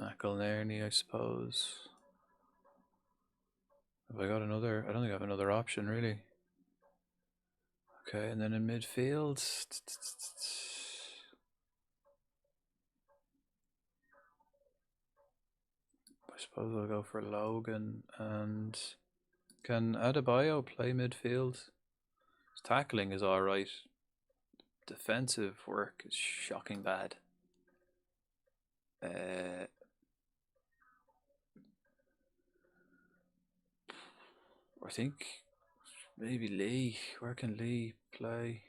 McElnerney, I suppose. Have I got another? I don't think I have another option really. Okay, and then in midfield, I suppose I'll go for Logan. And can Adebayo play midfield? His tackling is alright. defensive work is shocking bad. I think maybe Lee. Where can Lee play?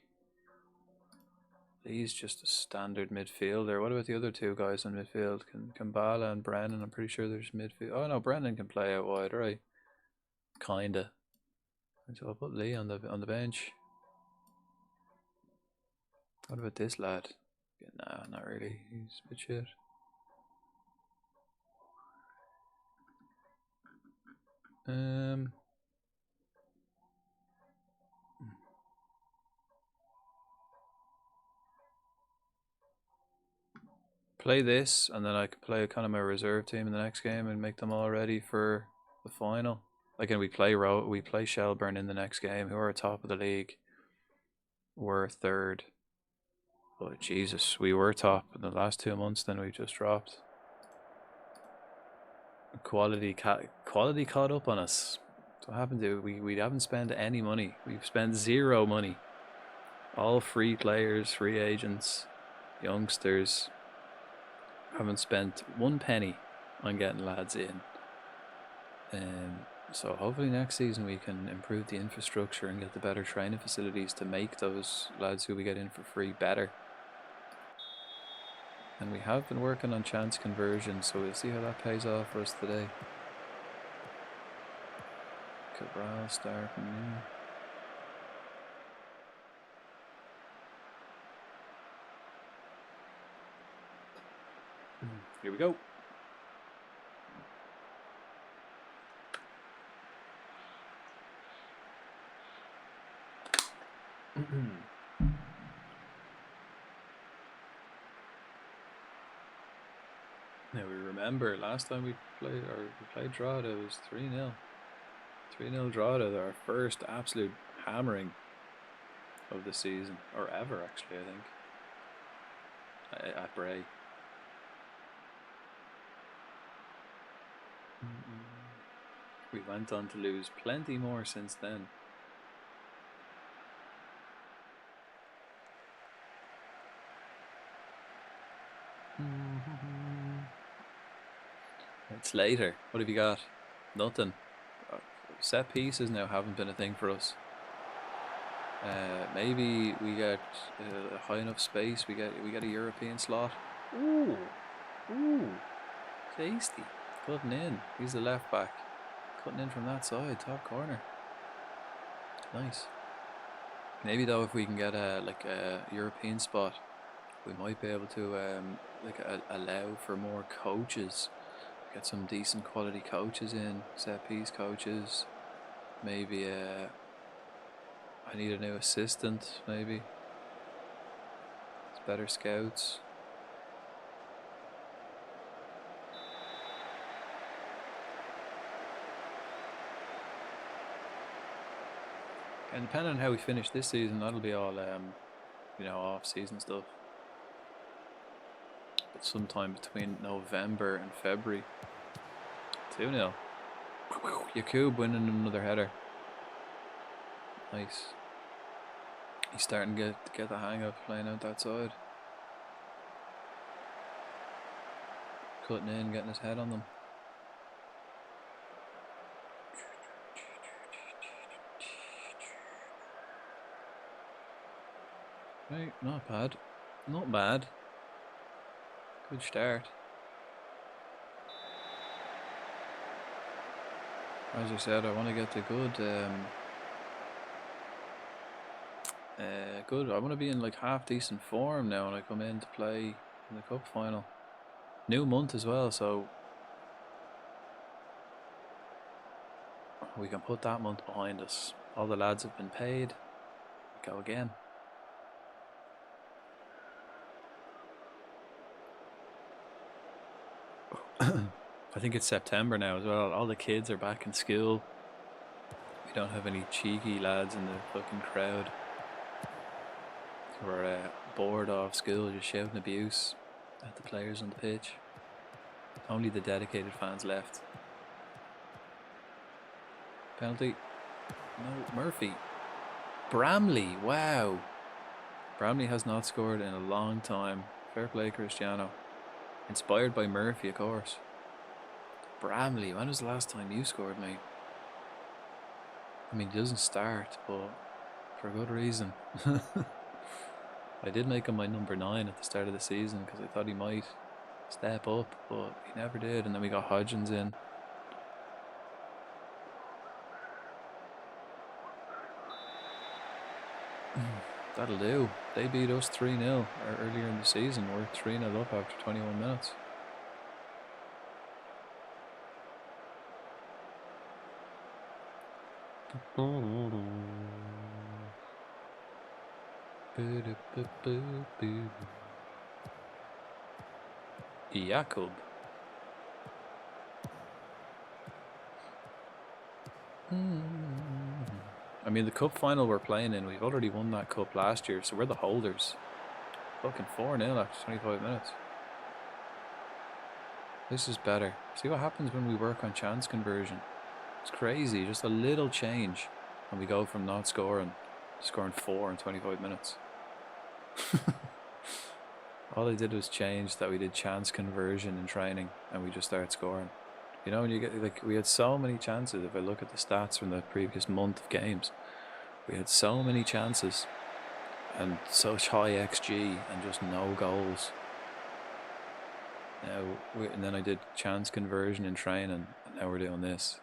Lee's just a standard midfielder. What about the other two guys in midfield? Can Bala and Brennan? I'm pretty sure there's midfield. Oh no, Brennan can play out wide, right? Kinda. So I'll put Lee on the bench. What about this lad? Yeah, nah, not really. He's a bit shit. Play this, and then I could play kind of my reserve team in the next game and make them all ready for the final. Again, we play Shelburne in the next game, who are top of the league. We're third. But Jesus, we were top in the last 2 months, then we just dropped. Quality caught up on us. What happened to we haven't spent any money. We've spent zero money. All free players, free agents, youngsters. Haven't spent 1 penny on getting lads in. So hopefully next season we can improve the infrastructure and get the better training facilities to make those lads who we get in for free better. And we have been working on chance conversion, so we'll see how that pays off for us today. Cabral starting new. Here we go. Now we remember last time we played Drogheda, it was 3-0. 3-0 Drogheda, our first absolute hammering of the season, or ever actually, I think, at Bray. We went on to lose plenty more since then. It's later. What have you got? Nothing. Set pieces now haven't been a thing for us. Maybe we get a high enough space. We get a European slot. Ooh, tasty. Cutting in. He's the left back. Cutting in from that side, top corner. Nice. Maybe though, if we can get a European spot, we might be able to allow for more coaches. Get some decent quality coaches in, set piece coaches. Maybe I need a new assistant. Maybe it's better scouts. And depending on how we finish this season, that'll be all off-season stuff. But sometime between November and February. 2-0. Yakub winning another header. Nice. He's starting to get the hang of playing out that side. Cutting in, getting his head on them. Right, not bad. Not bad. Good start. As I said, I want to get the good I want to be in like half decent form now when I come in to play in the cup final. New month as well, so we can put that month behind us. All the lads have been paid. Go again. I think it's September now as well. All the kids are back in school. We don't have any cheeky lads in the fucking crowd who are bored off school, just shouting abuse at the players on the pitch. Only the dedicated fans left. Penalty. No, Murphy. Bramley, wow. Bramley has not scored in a long time. Fair play, Cristiano. Inspired by Murphy, of course. Bramley, when was the last time you scored, mate? I mean, he doesn't start, but for good reason. I did make him my number 9 at the start of the season because I thought he might step up, but he never did. And then we got Hodgins in. That'll do. They beat us 3-0 earlier in the season. We're 3-0 up after 21 minutes. Jakub. I mean, the cup final we're playing in, we've already won that cup last year, so we're the holders. Fucking 4-0 after 25 minutes. This is better. See what happens when we work on chance conversion. It's crazy, just a little change, and we go from not scoring to scoring 4 in 25 minutes. All I did was change that we did chance conversion in training, and we just started scoring. You know, when you get, like, we had so many chances. If I look at the stats from the previous month of games, we had so many chances and such high XG and just no goals. Now, and then I did chance conversion in training, and now we're doing this.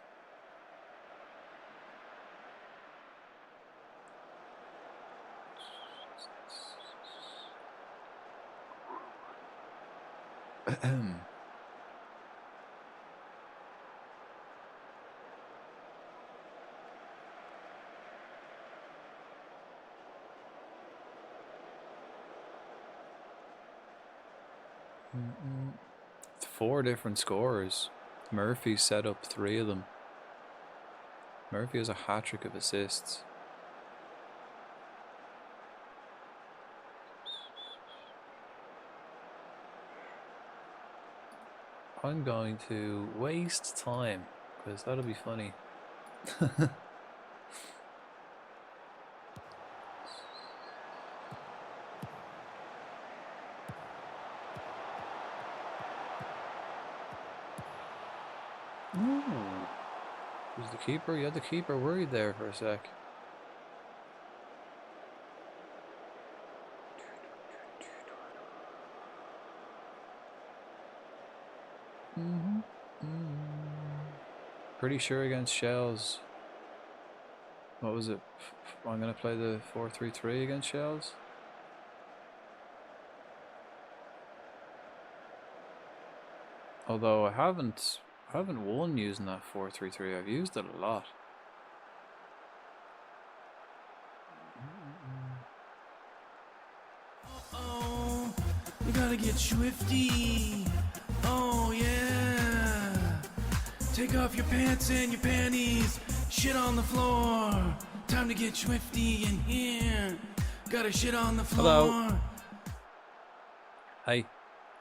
Four different scorers. Murphy set up 3 of them. Murphy has a hat-trick of assists. I'm going to waste time because that'll be funny. Was the keeper? You had the keeper worried there for a sec. Pretty sure against Shells. What was it? I'm going to play the 4-3-3 against Shells. Although I haven't won using that 4-3-3. I've used it a lot. Oh, you gotta get swifty. Oh yeah. Take off your pants and your panties. Shit on the floor. Time to get swifty in here. Gotta shit on the floor. Hello. Hey,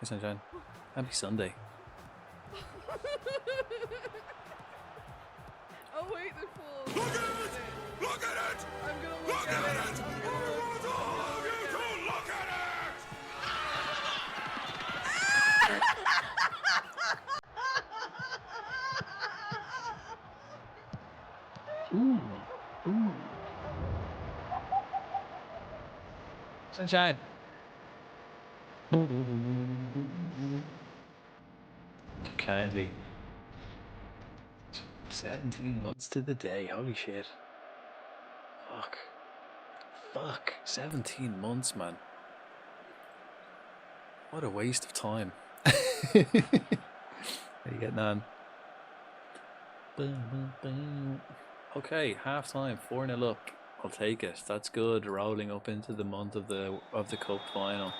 sunshine. Happy Sunday. Oh wait, they're full. Look at it! Look at it! I'm gonna look at it. I want all of you to look at Sunshine. Kindly. 17 months to the day, holy shit. Fuck. 17 months, man. What a waste of time. How you getting on? Okay, half time, 4-0 up. I'll take it. That's good. Rolling up into the month of the cup final.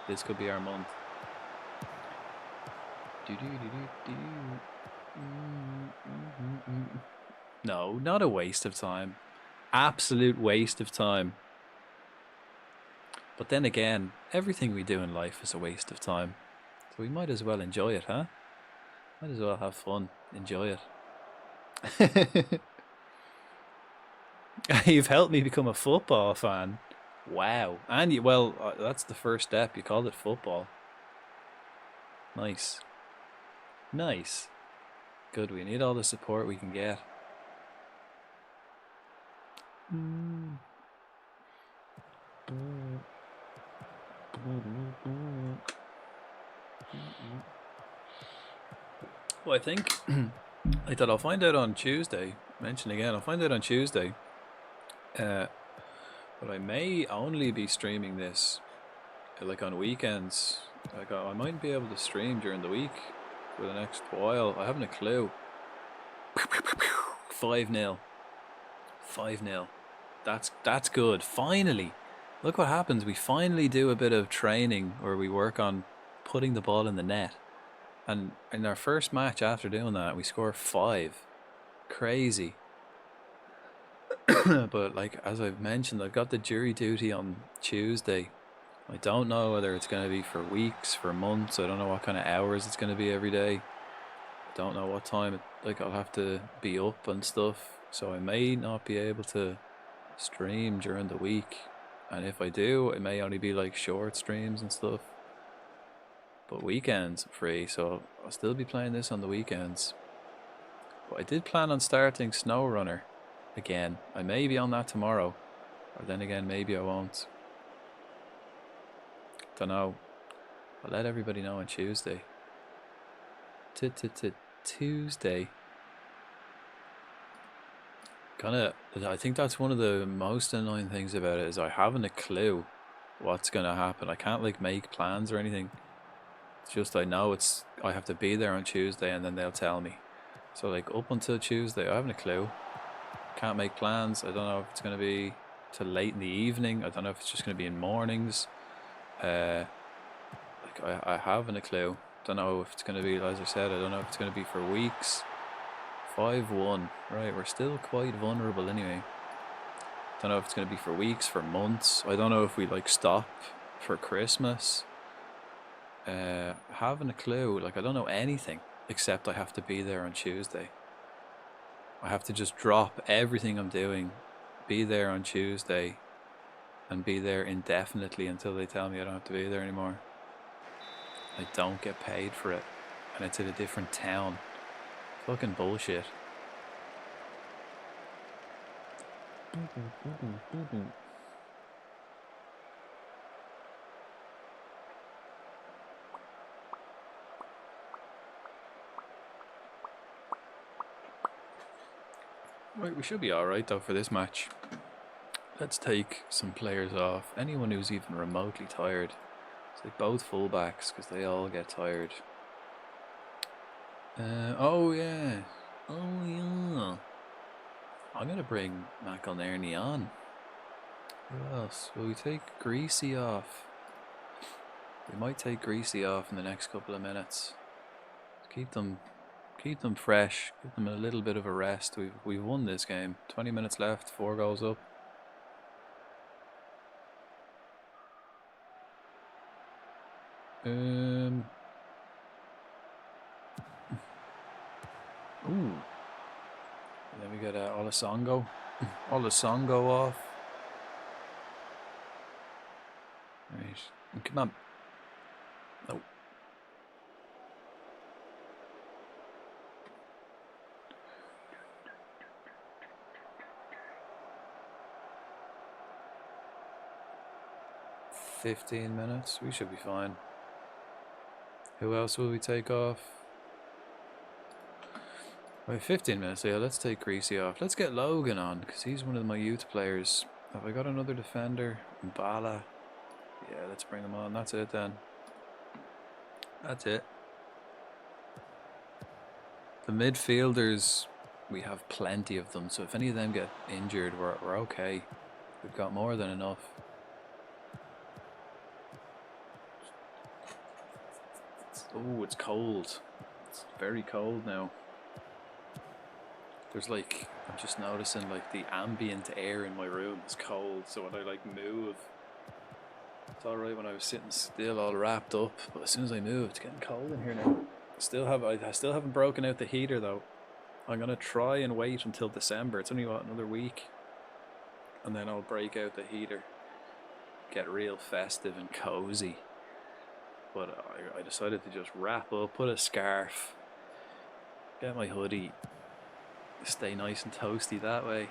This could be our month. No, not a waste of time. Absolute waste of time. But then again, everything we do in life is a waste of time. So we might as well enjoy it, huh? Might as well have fun. Enjoy it. You've helped me become a football fan. Wow. And you, well, that's the first step. You called it football. Nice. Nice. Good. We need all the support we can get. Well, I think I thought I'll find out on Tuesday. Mention again, I'll find out on Tuesday. But I may only be streaming this like on weekends. Like I might be able to stream during the week for the next while. I haven't a clue. 5-0. 5-0. That's good. Finally. Look what happens. We finally do a bit of training where we work on putting the ball in the net. And in our first match after doing that, we score 5. Crazy. But like as I've mentioned, I've got the jury duty on Tuesday. I don't know whether it's going to be for weeks, for months. I don't know what kind of hours it's going to be every day. I don't know what time like I'll have to be up and stuff. So I may not be able to stream during the week. And if I do, it may only be like short streams and stuff. But weekends free, so I'll still be playing this on the weekends. But I did plan on starting SnowRunner again. I may be on that tomorrow, or then again maybe I won't. Don't know. I'll let everybody know on Tuesday. Tuesday. I think that's one of the most annoying things about it is I haven't a clue what's gonna happen. I can't like make plans or anything. It's just I know I have to be there on Tuesday and then they'll tell me. So like up until Tuesday I haven't a clue. Can't make plans. I don't know if it's going to be till late in the evening. I don't know if it's just going to be in mornings. Like I haven't a clue. Don't know if it's going to be, as I said, I don't know if it's going to be for weeks. 5-1. Right, we're still quite vulnerable anyway. Don't know if it's going to be for weeks, for months. I don't know if we like stop for Christmas. Haven't a clue. Like I don't know anything except I have to be there on Tuesday. I have to just drop everything I'm doing, be there on Tuesday, and be there indefinitely until they tell me I don't have to be there anymore. I don't get paid for it, and it's in a different town. Fucking bullshit. Right, we should be alright though for this match. Let's take some players off. Anyone who's even remotely tired. It's like both fullbacks because they all get tired. Oh yeah. Oh yeah. I'm going to bring McElnerney on. Who else? Will we take Greasy off? We might take Greasy off in the next couple of minutes. Keep them fresh, give them a little bit of a rest. We've won this game. 20 minutes left, 4 goals up. Ooh. And then we got Olasongo. Olasongo off. Right. Come on. No. "15 minutes, we should be fine." Who else will we take off? Right, 15 minutes, yeah, let's take Greasy off. Let's get Logan on, because he's one of my youth players. Have I got another defender? Mbala. Yeah, let's bring him on. That's it then. That's it. The midfielders, we have plenty of them, so if any of them get injured, we're okay. We've got more than enough. Oh, it's cold. It's very cold now. There's like, I'm just noticing like the ambient air in my room is cold, so when I like move, it's alright when I was sitting still all wrapped up, but as soon as I move, it's getting cold in here now. I still haven't broken out the heater though. I'm gonna try and wait until December. It's only what, another week, and then I'll break out the heater. get real festive and cozy. But I decided to just wrap up, put a scarf, get my hoodie, stay nice and toasty that way.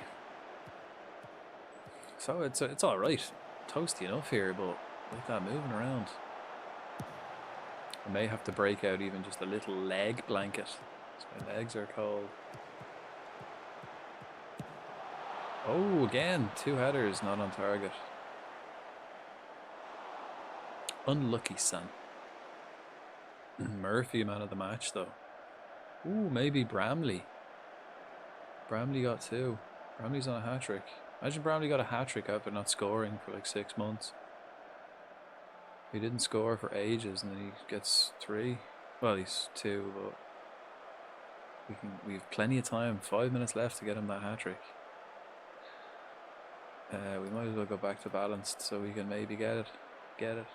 So it's all right, toasty enough here, but like that moving around. I may have to break out even just a little leg blanket, because my legs are cold. Oh, again, 2 headers not on target. Unlucky, son. Murphy, man of the match, though. Ooh, maybe Bramley. Bramley got 2. Bramley's on a hat-trick. Imagine Bramley got a hat-trick after not scoring for like 6 months. He didn't score for ages, and then he gets 3. Well, he's 2, but we have plenty of time. 5 minutes left to get him that hat-trick. We might as well go back to balanced so we can maybe get it.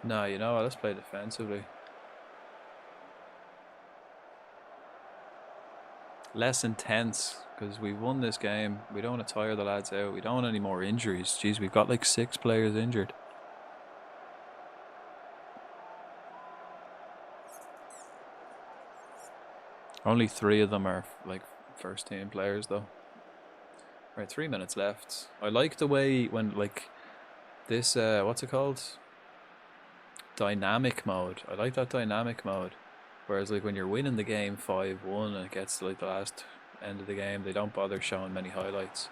No, you know what? Let's play defensively. Less intense, because we've won this game. We don't want to tire the lads out. We don't want any more injuries. Jeez, we've got like 6 players injured. Only 3 of them are like first team players though. Right, 3 minutes left. I like the way when like this what's it called? Dynamic mode. I like that dynamic mode. Whereas like when you're winning the game 5-1 and it gets to like the last end of the game, they don't bother showing many highlights.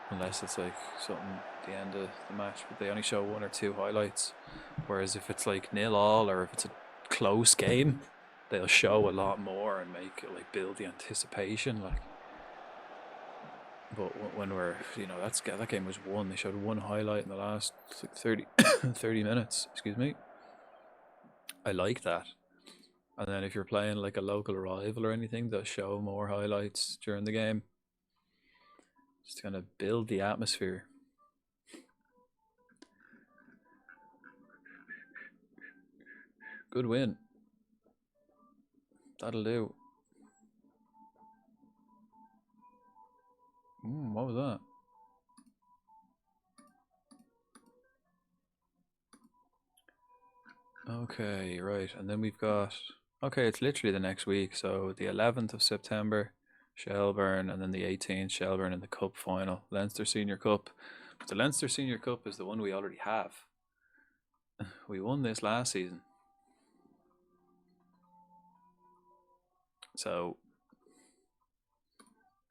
Unless it's like something at the end of the match, but they only show 1 or 2 highlights. Whereas if it's like 0-0 or if it's a close game, they'll show a lot more and make it like build the anticipation. Like, but when we're, you know, that game was won. They showed 1 highlight in the last like 30 minutes. Excuse me. I like that. And then if you're playing like a local rival or anything, they'll show more highlights during the game. Just to kind of build the atmosphere. Good win. That'll do. What was that? Okay, right. And then we've got... Okay, it's literally the next week. So the 11th of September, Shelburne, and then the 18th, Shelburne in the Cup final. Leinster Senior Cup. But the Leinster Senior Cup is the one we already have. We won this last season. So...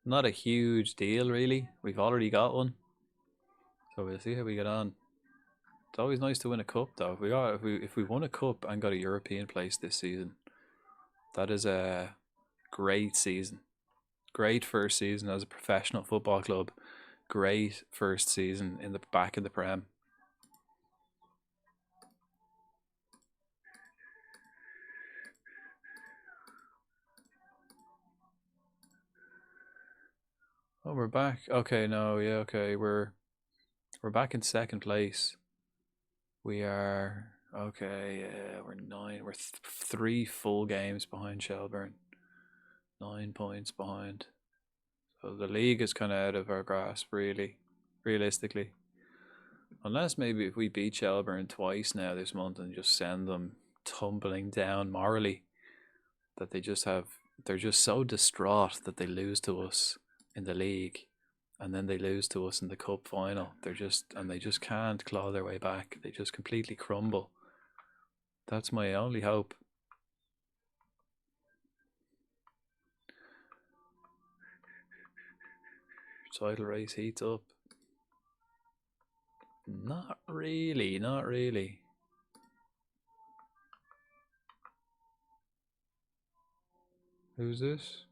not a huge deal, really. We've already got one. So we'll see how we get on. It's always nice to win a cup, though. If we won a cup and got a European place this season, that is a great season. Great first season as a professional football club. Great first season in the back of the Prem. Oh, we're back. Okay, no, yeah, okay. We're back in second place. We are okay. We're 9. We're 3 full games behind Shelburne. 9 points behind. So the league is kind of out of our grasp, really, realistically. Unless maybe if we beat Shelburne twice now this month and just send them tumbling down morally, that they're just so distraught that they lose to us in the league, and then they lose to us in the cup final. They just can't claw their way back. They just completely crumble. That's my only hope. Title race heats up. Not really, not really. Who's this?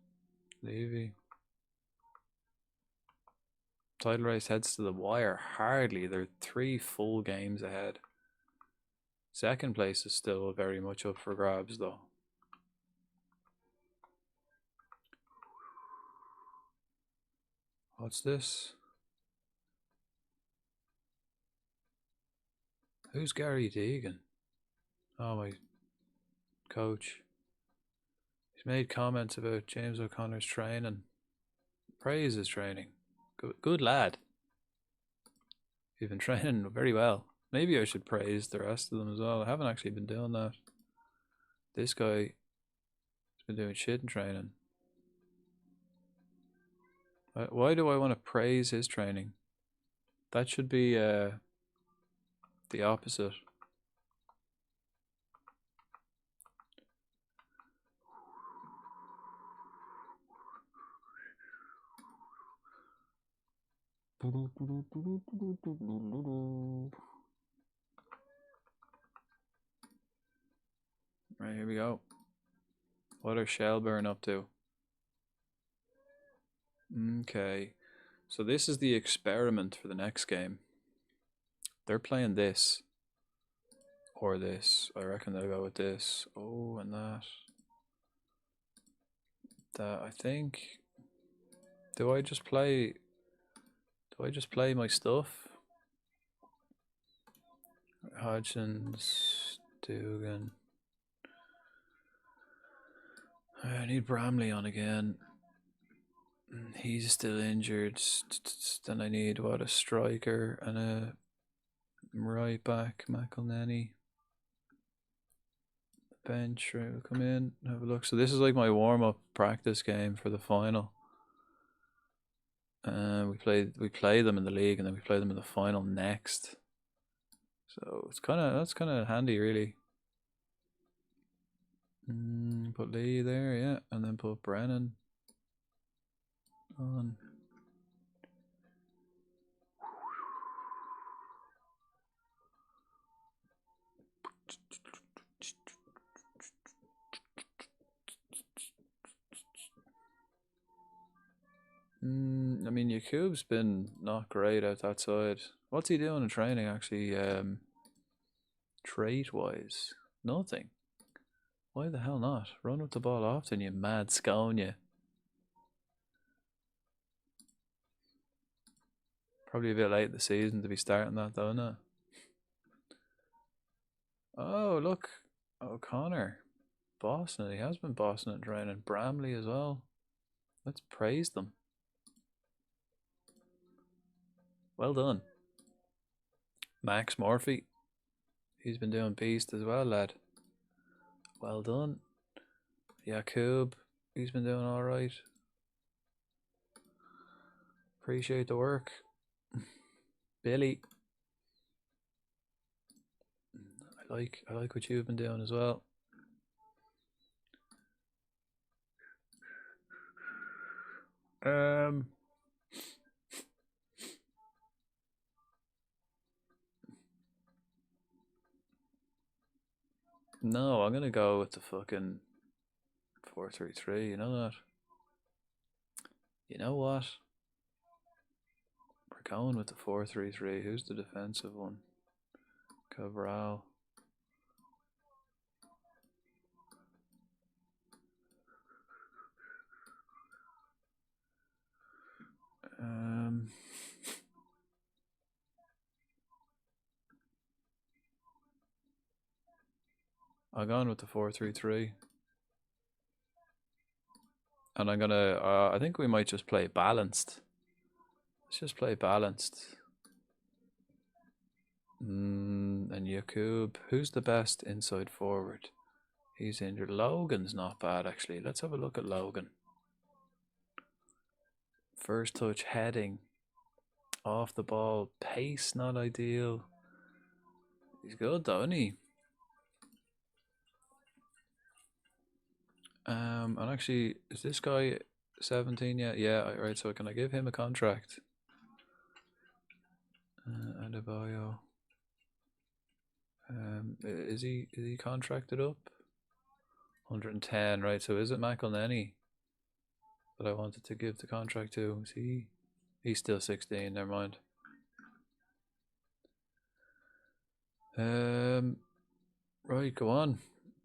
Levy. Title race heads to the wire. Hardly. They're 3 full games ahead. Second place is still very much up for grabs, though. What's this? Who's Gary Deegan? Oh, my coach. He's made comments about James O'Connor's training. Praise his training. Good lad. He's been training very well. Maybe I should praise the rest of them as well. I haven't actually been doing that. This guy has been doing shit in training. Why do I want to praise his training? That should be the opposite. Right, here we go. What are Shelburne up to? Okay, so this is the experiment for the next game. They're playing this or this. I reckon they'll go with this. Oh, and that. That I think. Do I just play my stuff? Hodgson's, Dugan. I need Bramley on again. He's still injured. Then I need a striker and a right back, McElneny. Bench, right, we'll come in, have a look. So this is like my warm-up practice game for the final. We play them in the league and then we play them in the final next. So that's kind of handy, really. Put Lee there, yeah, and then put Brennan on. I mean, Yakub's been not great out that side. What's he doing in training, actually? Trait-wise, nothing. Why the hell not? Run with the ball often, you mad scone, you. Probably a bit late in the season to be starting that, though, isn't it? Oh, look. O'Connor. Bossing it. He has been bossing it in training. Bramley as well. Let's praise them. Well done. Max Murphy. He's been doing beast as well, lad. Well done. Yakub. He's been doing alright. Appreciate the work. Billy. I like what you've been doing as well. No, I'm gonna go with the fucking 4-3-3, you know that? You know what? We're going with the 4-3-3. Who's the defensive one? Cabral. I'm going with the 4-3-3. And I'm gonna, I think we might just play balanced. Let's just play balanced. And Yakub, who's the best inside forward? He's injured. Logan's not bad, actually. Let's have a look at Logan. First touch, heading, off the ball, pace not ideal. He's good though, isn't he? And actually, is this guy 17 yet? Yeah, right, so can I give him a contract? Adebayo. Is he contracted up? 110, right, so is it McElneny that I wanted to give the contract to? Is he? He's still 16, never mind. Right, go on.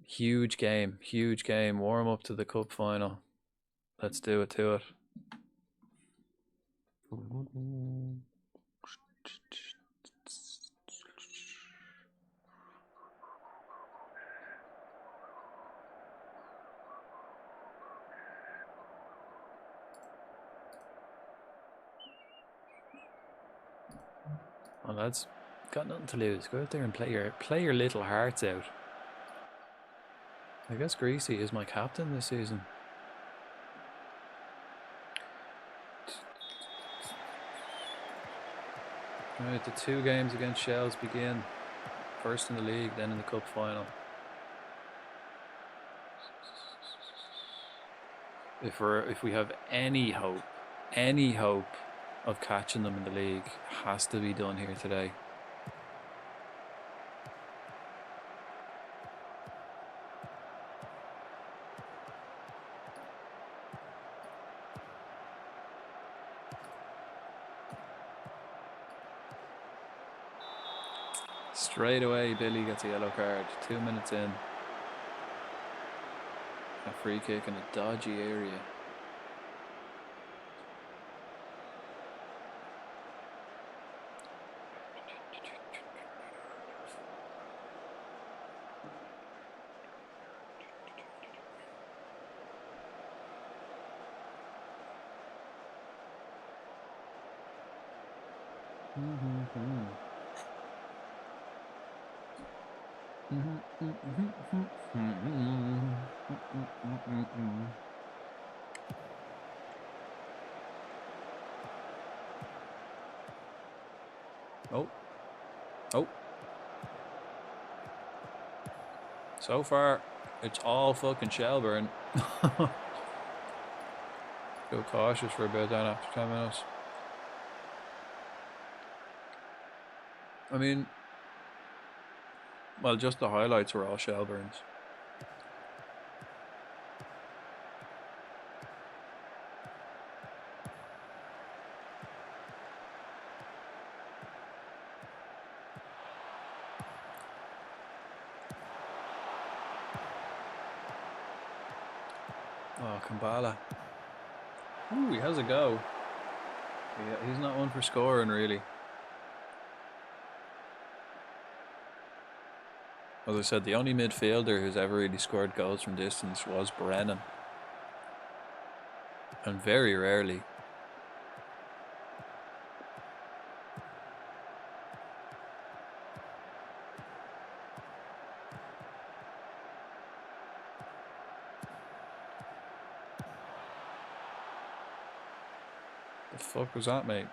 Huge game, warm up to the cup final. Let's do it to it. Well, lads, got nothing to lose. Go out there and play your little hearts out. I guess Greasy is my captain this season. Right, the 2 games against Shells begin. First in the league, then in the cup final. If we have any hope of catching them in the league, it has to be done here today. Straight away, Billy gets a yellow card. 2 minutes in. A free kick in a dodgy area. Oh. So far, it's all fucking Shelburne. Feel cautious for about that after 10 minutes. I mean, well, just the highlights were all Shelburne's. Oh, Kambala. Ooh, he has a go. Yeah, he's not one for scoring, really. As I said, the only midfielder who's ever really scored goals from distance was Brennan. And very rarely. The fuck was that, mate?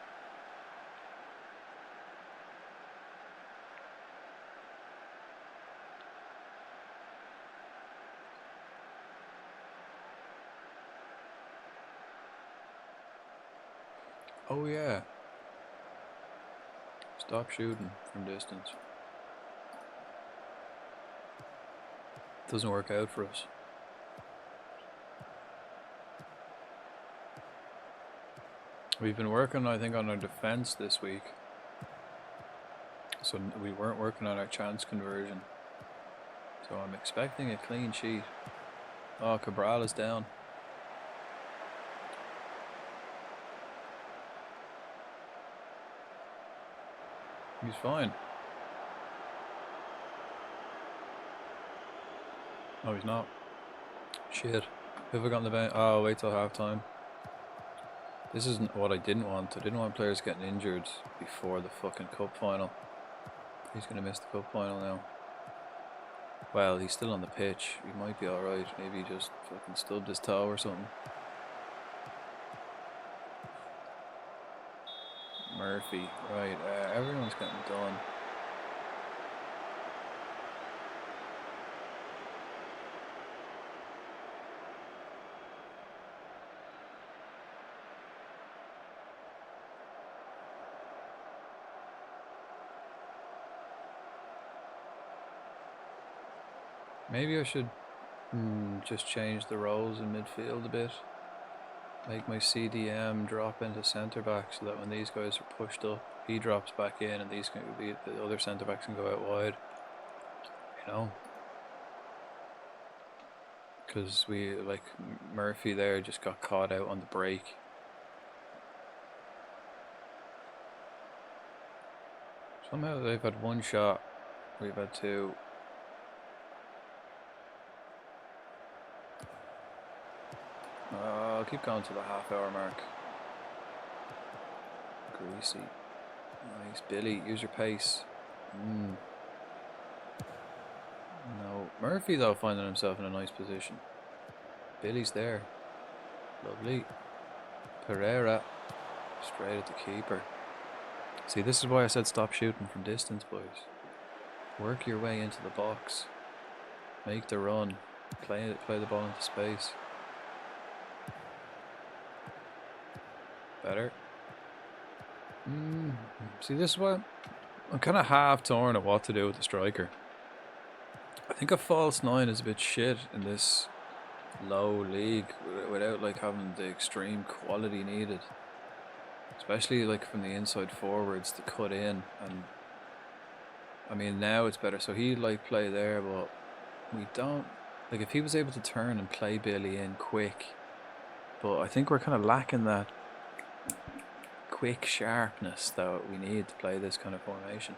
Oh yeah. Stop shooting from distance. Doesn't work out for us. We've been working, I think, on our defense this week. So we weren't working on our chance conversion. So I'm expecting a clean sheet. Oh, Cabral is down. He's fine. No, he's not. Shit. Who have I got in the bench? Oh, wait till half time. This isn't what I didn't want. I didn't want players getting injured before the fucking cup final. He's going to miss the cup final now. Well, he's still on the pitch. He might be alright. Maybe he just fucking stubbed his toe or something. Murphy. Right, everyone's getting done. Maybe I should just change the roles in midfield a bit. Make my CDM drop into centre back so that when these guys are pushed up, he drops back in and the other centre backs can go out wide. You know? Because Murphy there just got caught out on the break. Somehow they've had one shot, we've had two. I'll keep going to the half-hour mark. Greasy. Nice, Billy. Use your pace. No. Murphy, though, finding himself in a nice position. Billy's there. Lovely. Pereira. Straight at the keeper. See, this is why I said stop shooting from distance, boys. Work your way into the box. Make the run. Play the ball into space. Better. See, this is why I'm kind of half torn of what to do with the striker. I think a false 9 is a bit shit in this low league without like having the extreme quality needed, especially like from the inside forwards to cut in. And I mean, now it's better, so he'd like play there, but we don't like if he was able to turn and play Billy in quick. But I think we're kind of lacking that quick sharpness that we need to play this kind of formation.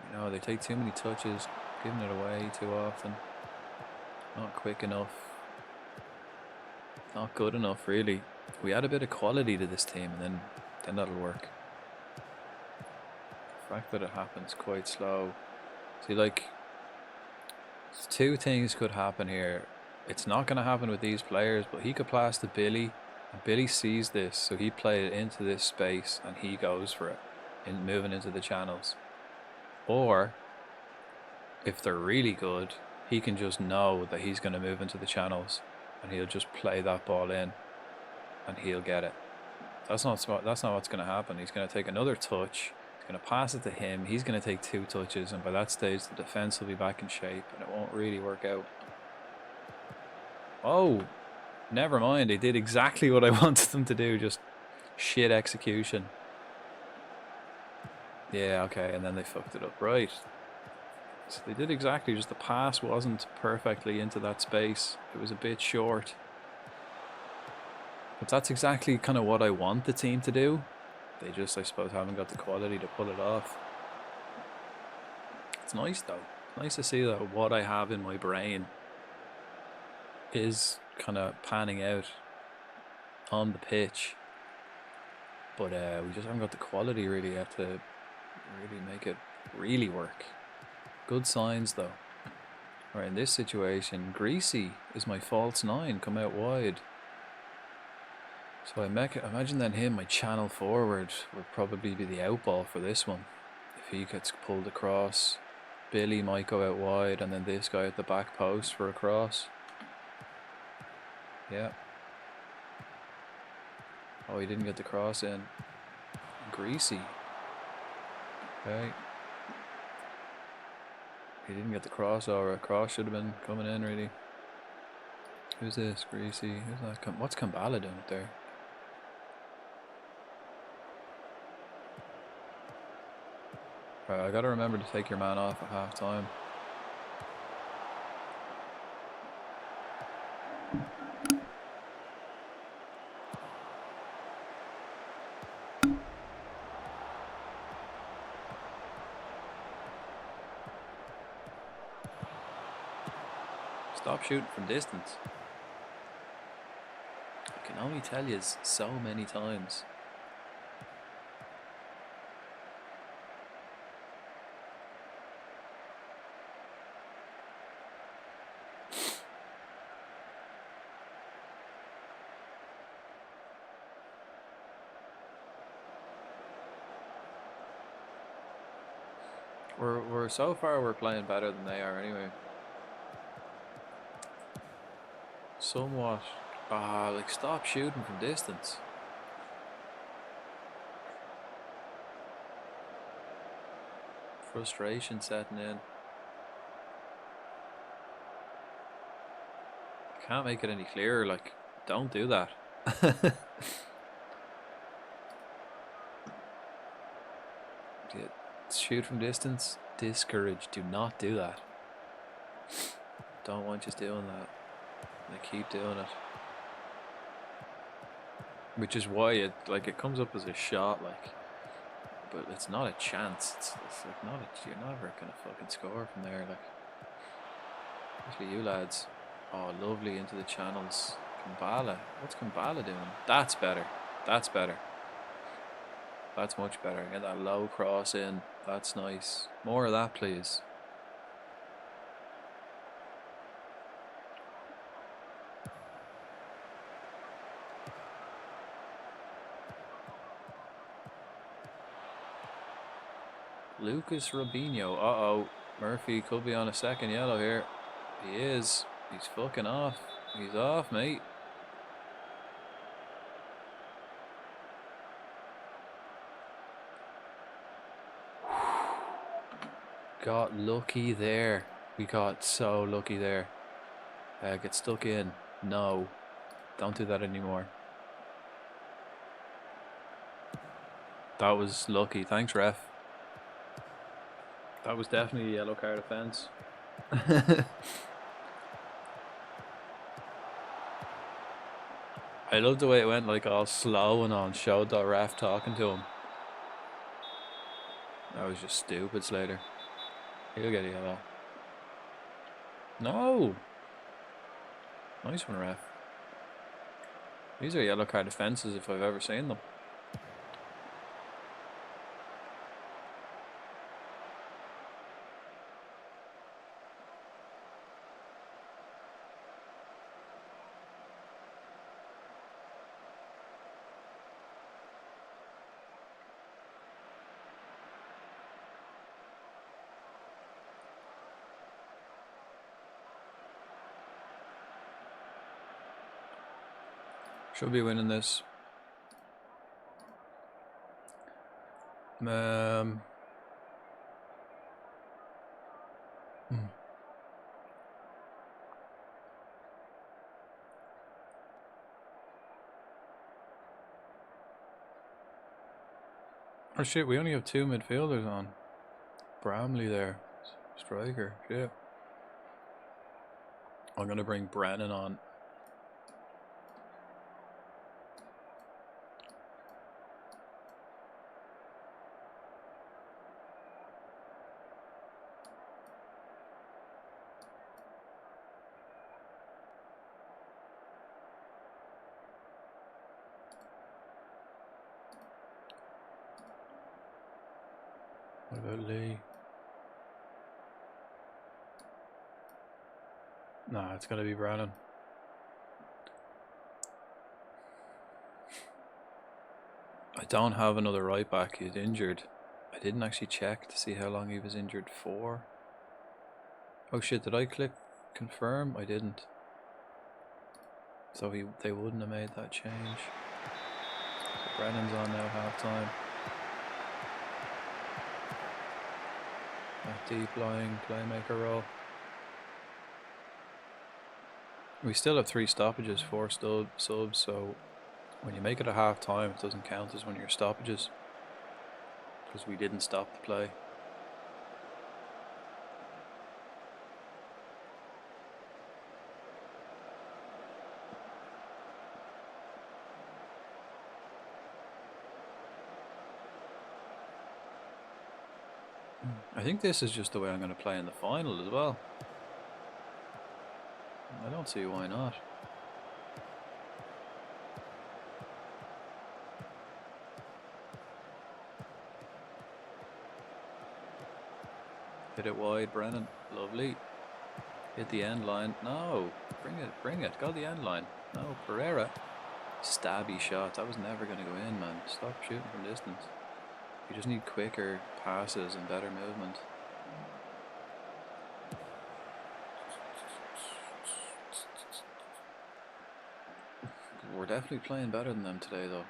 You know, they take too many touches, giving it away too often. Not quick enough. Not good enough, really. If we add a bit of quality to this team, and then that'll work. The fact that it happens quite slow. See, like, two things could happen here. It's not going to happen with these players, but he could pass to Billy, and Billy sees this, so he played it into this space, and he goes for it, in moving into the channels. Or, if they're really good, he can just know that he's going to move into the channels, and he'll just play that ball in, and he'll get it. That's not what's going to happen. He's going to take another touch. He's going to pass it to him. He's going to take 2 touches, and by that stage, the defense will be back in shape, and it won't really work out. Oh, never mind. They did exactly what I wanted them to do. Just shit execution. Yeah, okay, and then they fucked it up. Right. So they did exactly, just the pass wasn't perfectly into that space. It was a bit short. But that's exactly kind of what I want the team to do. They just, I suppose, haven't got the quality to pull it off. It's nice, though. Nice to see that what I have in my brain is kind of panning out on the pitch. But we just haven't got the quality really yet to really make it really work. Good signs, though. Right, in this situation, Greasy is my false 9, come out wide. So I imagine then him, my channel forward, would probably be the outball for this one. If he gets pulled across, Billy might go out wide, and then this guy at the back post for a cross. Yeah. Oh, he didn't get the cross in. Greasy. Okay. He didn't get the crossover. A cross should have been coming in, really. Who's this? Greasy. Who's that? What's Kambala doing up there? Right, I gotta remember to take your man off at half time. Stop shooting from distance. I can only tell you so many times. We're so far we're playing better than they are anyway. Somewhat. Like stop shooting from distance. Frustration setting in. Can't make it any clearer, like, don't do that. Yeah, shoot from distance, discourage, do not do that. Don't want you doing that. They keep doing it. Which is why it comes up as a shot, like, but it's not a chance. It's like not you're never gonna fucking score from there, like. Especially you lads. Oh, lovely into the channels. Kambala. What's Kambala doing? That's better. That's better. That's much better. Get that low cross in. That's nice. More of that, please. Lucas Robinho. Uh-oh. Murphy could be on a second yellow here. He is. He's fucking off. He's off, mate. Got lucky there. We got so lucky there. Get stuck in. No. Don't do that anymore. That was lucky. Thanks, ref. That was definitely a yellow card offence. I love the way it went like all slow and on. Showed the ref talking to him. That was just stupid, Slater. He'll get a yellow. No! Nice one, ref. These are yellow card offences if I've ever seen them. Should be winning this. Oh shit, we only have 2 midfielders on. Bramley there. Striker, shit. I'm gonna bring Brennan on. What about Lee? Nah, it's gotta be Brennan. I don't have another right back. He's injured. I didn't actually check to see how long he was injured for. Oh shit, did I click confirm? I didn't. So they wouldn't have made that change. So Brennan's on now, half time. That deep lying playmaker role. We still have 3 stoppages, 4 subs, so when you make it a half time, it doesn't count as one of your stoppages because we didn't stop the play. I think this is just the way I'm going to play in the final as well. I don't see why not. Hit it wide, Brennan. Lovely. Hit the end line. No. Bring it. Go the end line. No, Pereira. Stabby shot. That was never going to go in, man. Stop shooting from distance. You just need quicker passes and better movement. We're definitely playing better than them today, though.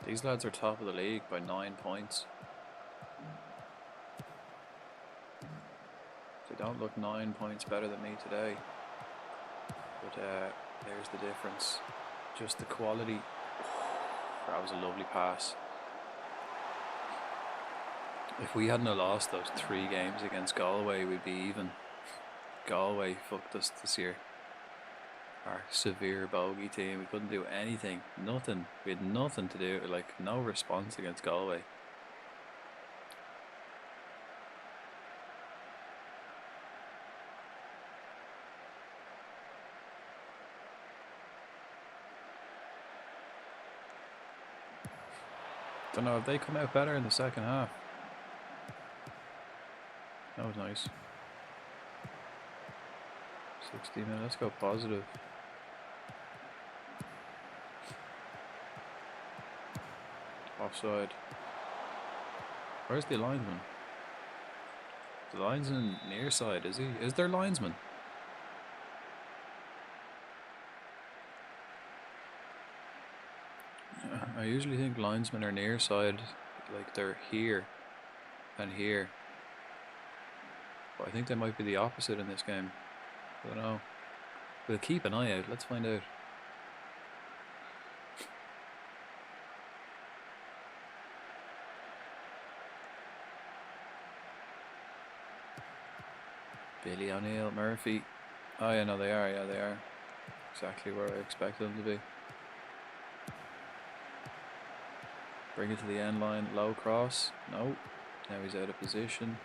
These lads are top of the league by 9 points. They don't look 9 points better than me today. But there's the difference. Just the quality. That was a lovely pass. If we hadn't have lost those 3 games against Galway, we'd be even. Galway fucked us this year. Our severe bogey team. We couldn't do anything. Nothing. We had nothing to do. Like, no response against Galway. Don't know if they come out better in the second half. That was nice. 60 minutes. Let's go positive. Offside. Where's the linesman? The linesman near side, is he? Is there linesman? I usually think linesmen are near side, like they're here and here. But I think they might be the opposite in this game. I don't know. We'll keep an eye out. Let's find out. Billy O'Neill, Murphy. Oh yeah, no, they are. Yeah, they are. Exactly where I expected them to be. Bring it to the end line. Low cross. No. Now he's out of position.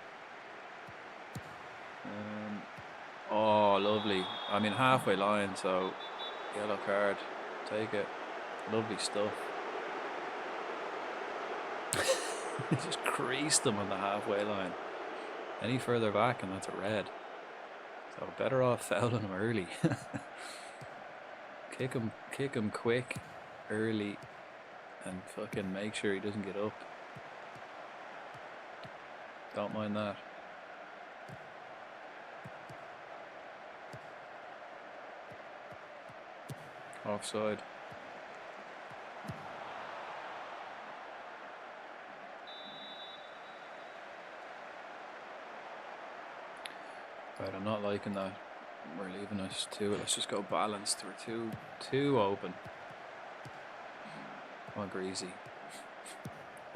Oh, lovely. I mean, halfway line, so yellow card. Take it. Lovely stuff. He just creased them on the halfway line. Any further back and that's a red. So better off fouling him early. Kick him quick, early, and fucking make sure he doesn't get up. Don't mind that. Offside. Right, I'm not liking that. We're leaving us too. Let's just go balanced. We're too open. Oh, greasy.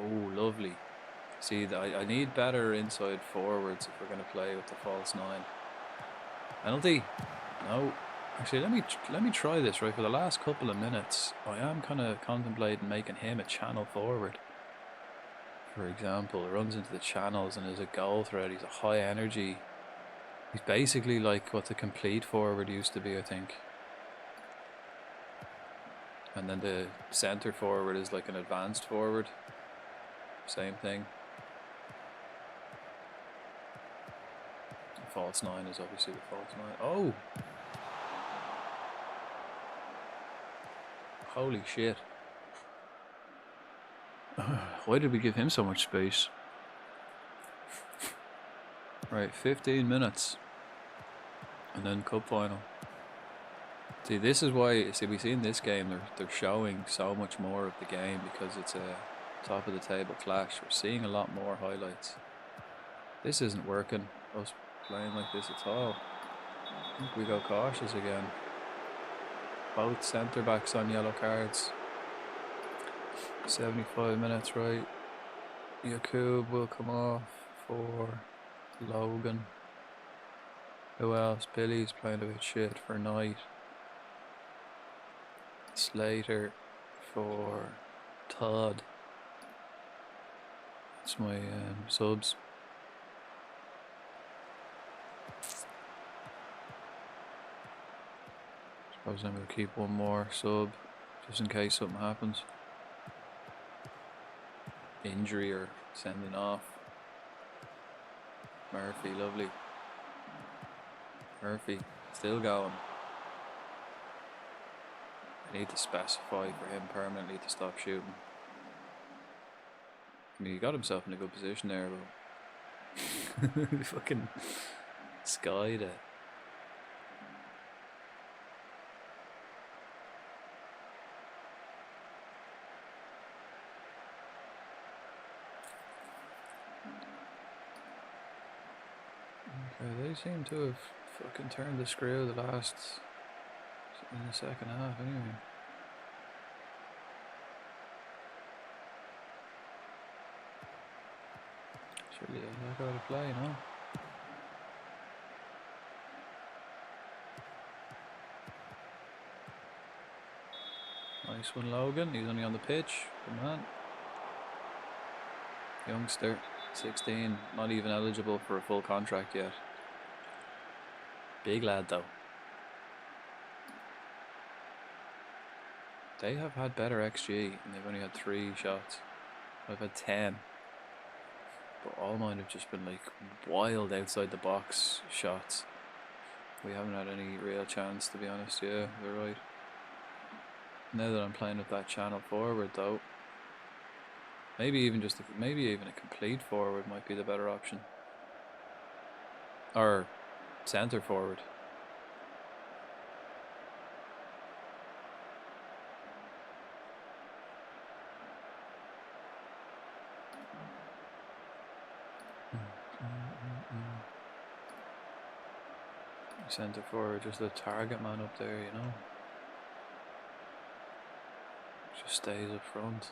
Oh, lovely. See, I need better inside forwards if we're going to play with the false 9. Penalty? No. Actually, let me try this, right? For the last couple of minutes, I am kind of contemplating making him a channel forward. For example, runs into the channels and is a goal threat. He's a high energy. He's basically like what the complete forward used to be, I think. And then the centre forward is like an advanced forward. Same thing. The false 9 is obviously the false 9. Oh! Holy shit. Why did we give him so much space? Right, 15 minutes. And then cup final. See, this is why, we see in this game, they're showing so much more of the game because it's a top of the table clash. We're seeing a lot more highlights. This isn't working, us playing like this at all. I think we go cautious again. Both centre backs on yellow cards. 75 minutes, right? Yakub will come off for Logan. Who else? Billy's playing a bit shit for Knight. Slater for Todd. That's my subs. Suppose I'm going to keep one more sub just in case something happens. Injury or sending off. Murphy, lovely. Murphy, still going. I need to specify for him permanently to stop shooting. I mean, he got himself in a good position there, but he fucking skied it. Okay, they seem to have fucking turned the screw in the second half anyway. Surely they'll go to play, no? Nice one, Logan. He's only on the pitch. Good man. Youngster, 16, not even eligible for a full contract yet. Big lad though. They have had better XG and they've only had 3 shots. I've had 10. But all mine have just been like wild outside the box shots. We haven't had any real chance, to be honest. Yeah, you're right. Now that I'm playing with that channel forward, though, maybe even a complete forward might be the better option, or centre forward. Centre forward, just a target man up there, you know. Just stays up front.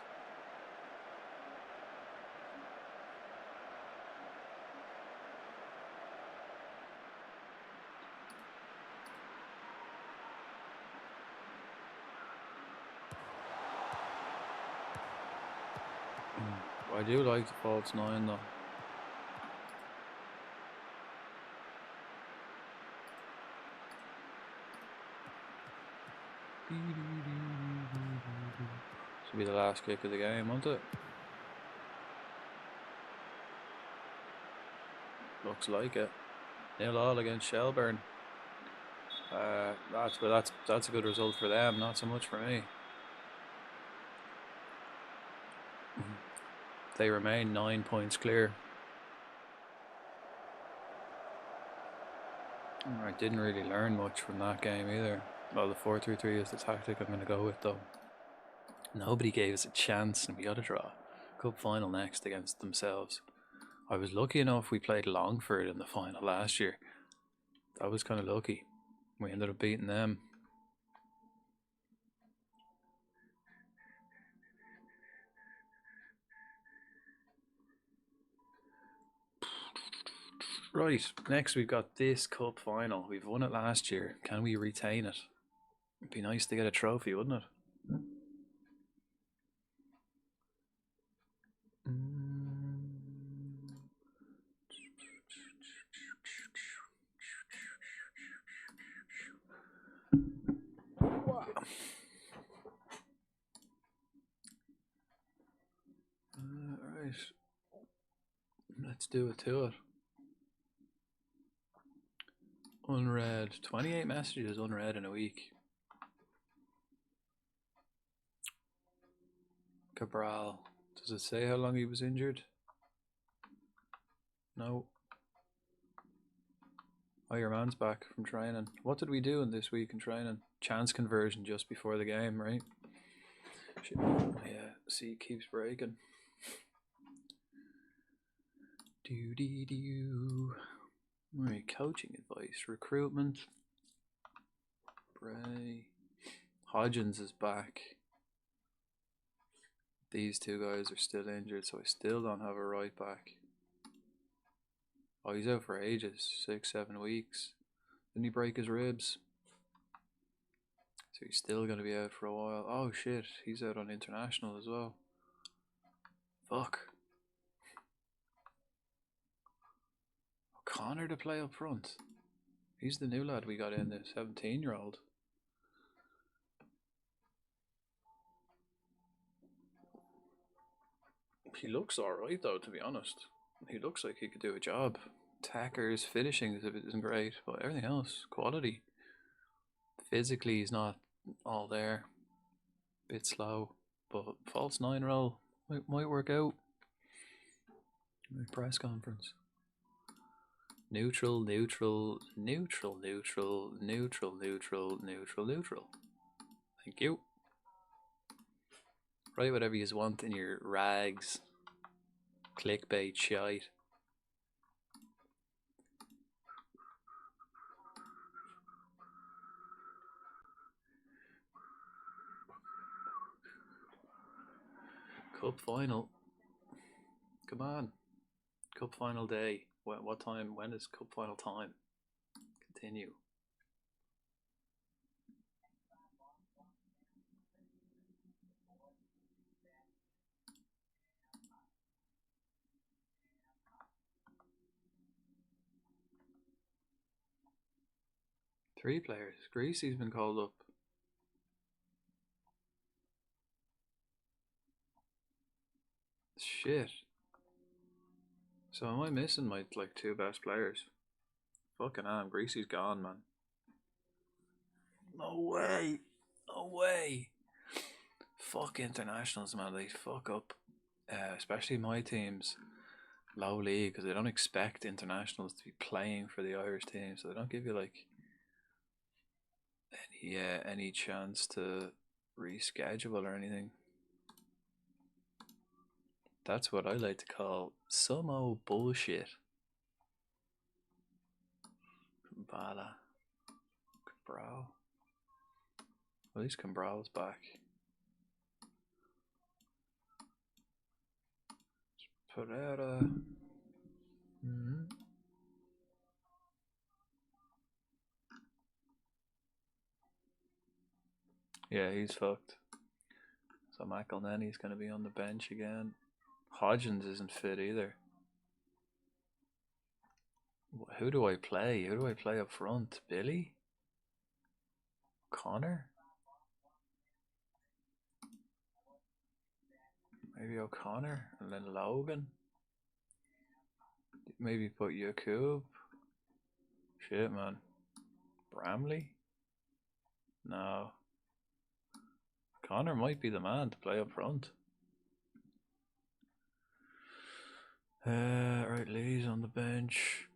I do like the false 9 though. Should be the last kick of the game, won't it? Looks like it. 0-0 against Shelburne. That's a good result for them, not so much for me. They remain 9 points clear. I didn't really learn much from that game either. Well, the 4-3-3 is the tactic I'm going to go with though. Nobody gave us a chance and we got a draw. Cup final next against themselves. I was lucky enough we played Longford in the final last year. That was kind of lucky. We ended up beating them. Right, next we've got this cup final. We've won it last year. Can we retain it? It'd be nice to get a trophy, wouldn't it? Alright. Let's do it to it. Unread. 28 messages unread in a week. Cabral. Does it say how long he was injured? No. Oh, your man's back from training. What did we do in this week in training? Chance conversion just before the game, right? Shit. Yeah, see, it keeps breaking. Do. Right, coaching advice, recruitment. Bray. Hodgins is back. These two guys are still injured, so I still don't have a right back. Oh, he's out for ages, 6-7 weeks. Didn't he break his ribs? So he's still going to be out for a while. Oh shit, he's out on international as well. Fuck. O'Connor to play up front. He's the new lad we got in, the 17-year-old. He looks alright though, to be honest. He looks like he could do a job. Tackers, finishing isn't great, but everything else, quality. Physically, he's not all there. Bit slow, but false 9 roll might work out. Press conference. Neutral. Thank you. Write whatever you want in your rags. Clickbait shite. Cup final. Come on. Cup final day. What time? When is cup final time? Continue. Three players. Greasy's been called up. Shit. So am I missing my like 2 best players? Fucking am. Greasy's gone, man. No way. No way. Fuck internationals, man. They fuck up. Especially my teams. Low league, because they don't expect internationals to be playing for the Irish team, so they don't give you like any chance to reschedule or anything. That's what I like to call some old bullshit. Bala. Cabral. At least Cabral's back. Pereira. Yeah, he's fucked. So McElnany's going to be on the bench again. Hodgins isn't fit either. Who do I play? Who do I play up front? Billy? Connor? Maybe O'Connor and then Logan. Maybe put Yakub. Shit, man. Bramley? No. Connor might be the man to play up front. Right, Lee's on the bench.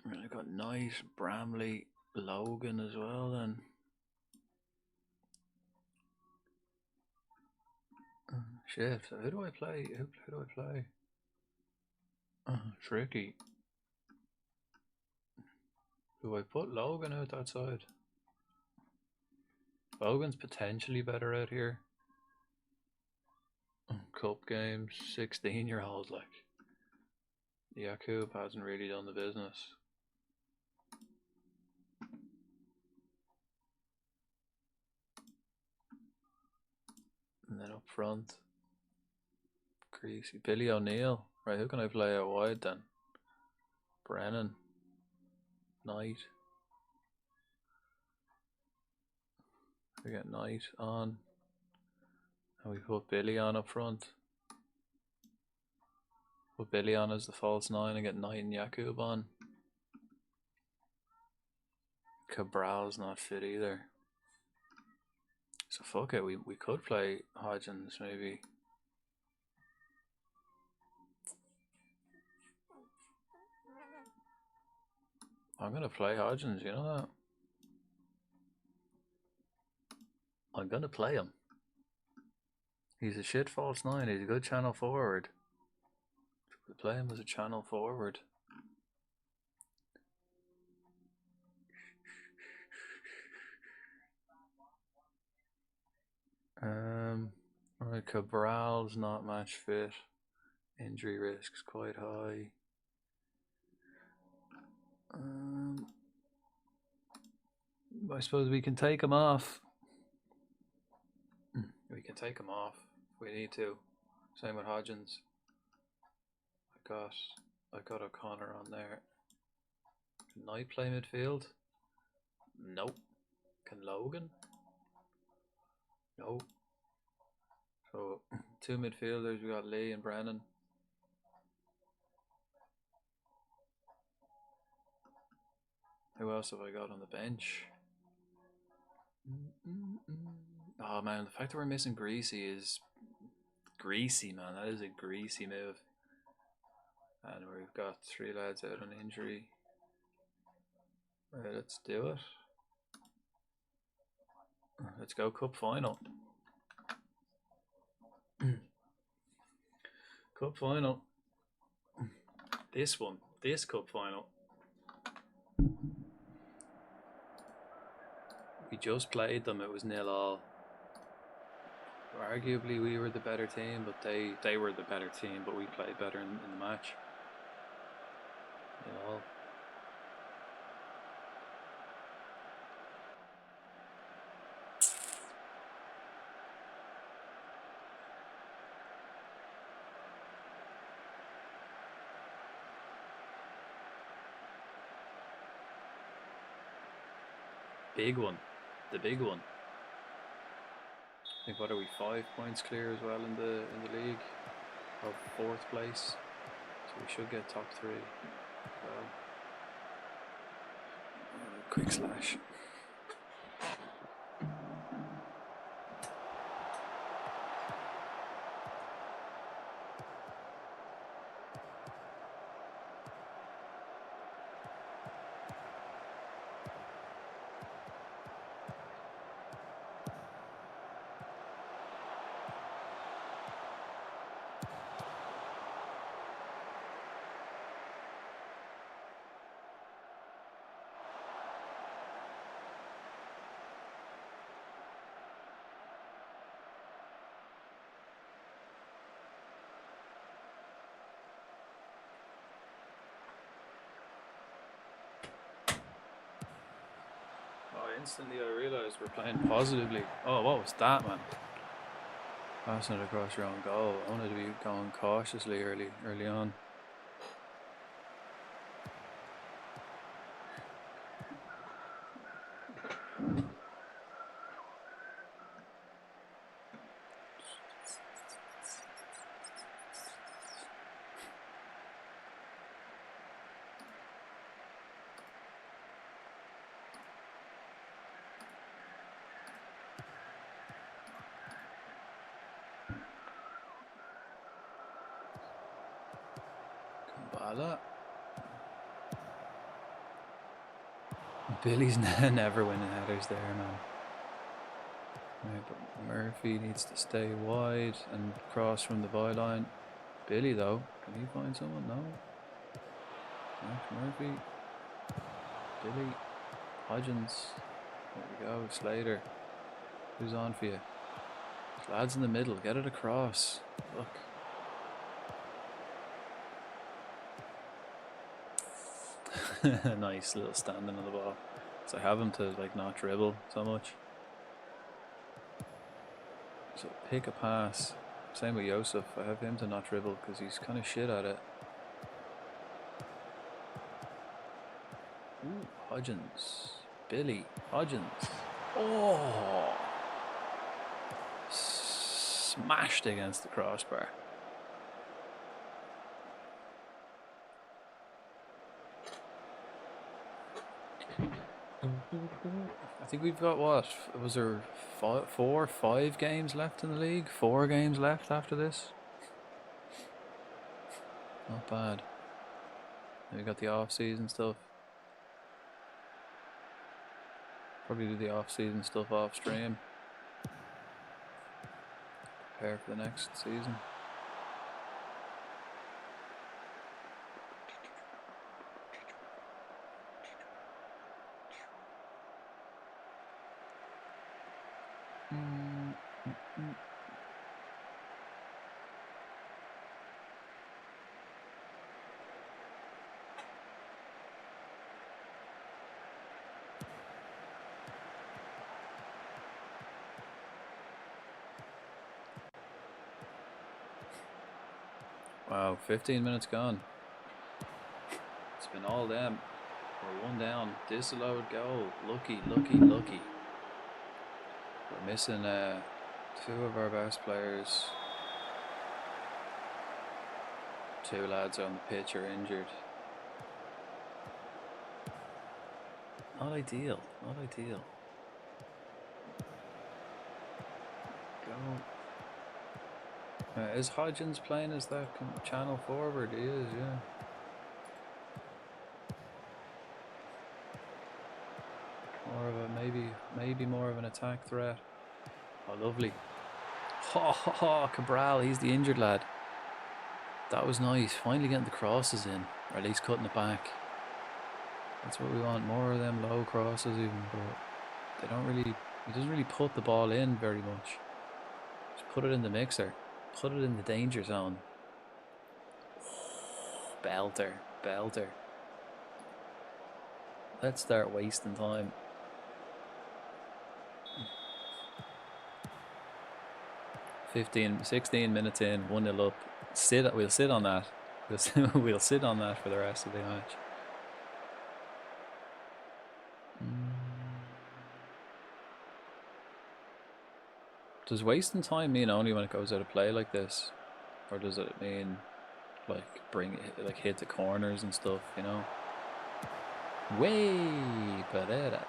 I've got Knight, Bramley, Logan as well then. Shit, so who do I play? Who do I play? Tricky. Do I put Logan out that side? Logan's potentially better out here. Cup games, 16-year-old like. Yakub hasn't really done the business. And then up front, Greasy. Billy O'Neill. Right, who can I play out wide then? Brennan. Knight. We get Knight on. And we put Billy on up front. Put Billy on as the false 9 and get Knight and Yakub on. Cabral's not fit either. So fuck it, we could play Hodgins maybe. I'm gonna play Hodgins, you know that? I'm gonna play him. He's a shit false 9, he's a good channel forward. We play him as a channel forward. Right, Cabral's not match fit. Injury risk's quite high. I suppose we can take him off. We can take him off if we need to. Same with Hodgins. I got O'Connor on there. Can Knight play midfield? Nope. Can Logan? Nope. So 2 midfielders, we got Lee and Brennan. Who else have I got on the bench? Oh man, the fact that we're missing Greasy is greasy, man. That is a greasy move. And we've got 3 lads out on injury. Right, let's do it. Let's go cup final. Cup final. This one. This cup final. We just played them. It was 0-0. Arguably we were the better team, but they were the better team, but we played better in the match. 0-0. Big one. The big one. I think what are we 5 points clear as well in the league. of 4th place, so we should get top 3. Well, quick slash. Instantly I realised we're playing positively. Oh, what was that, man? Passing it across your own goal. I wanted to be going cautiously early on. Kumbala. Billy's never winning headers there, man. Right, but Murphy needs to stay wide and cross from the byline. Billy, though, can he find someone? No. Max Murphy. Billy. Hodgins. There we go. Slater. Who's on for you? There's lads in the middle. Get it across. Look. Nice little standing on the ball. So I have him to like not dribble so much. So pick a pass. Same with Yosef. I have him to not dribble because he's kind of shit at it. Ooh, Hodgins. Billy. Hodgins. Oh! Smashed against the crossbar. I think we've got what? Was there 5 games left in the league? 4 games left after this? Not bad. Then we got the off-season stuff. Probably do the off-season stuff off stream. Prepare for the next season. Wow, 15 minutes gone. It's been all them. We're 1 down. Disallowed goal. Lucky. We're missing 2 of our best players. 2 lads on the pitch are injured. Not ideal. Go. Is Hodgins playing as that channel forward? He is, yeah. More of a maybe more of an attack threat. Oh, lovely. Cabral, he's the injured lad. That was nice. Finally getting the crosses in, or at least cutting it back. That's what we want. More of them low crosses, even, but they don't really. He doesn't really put the ball in very much. Just put it in the mixer. Put it in the danger zone. Belter. Let's start wasting time. $16 minutes in, 1-0 up. We'll sit on that. We'll sit on that for the rest of the match. Does wasting time mean only when it goes out of play like this? or does it mean like hit the corners and stuff? You know. Way Pereira.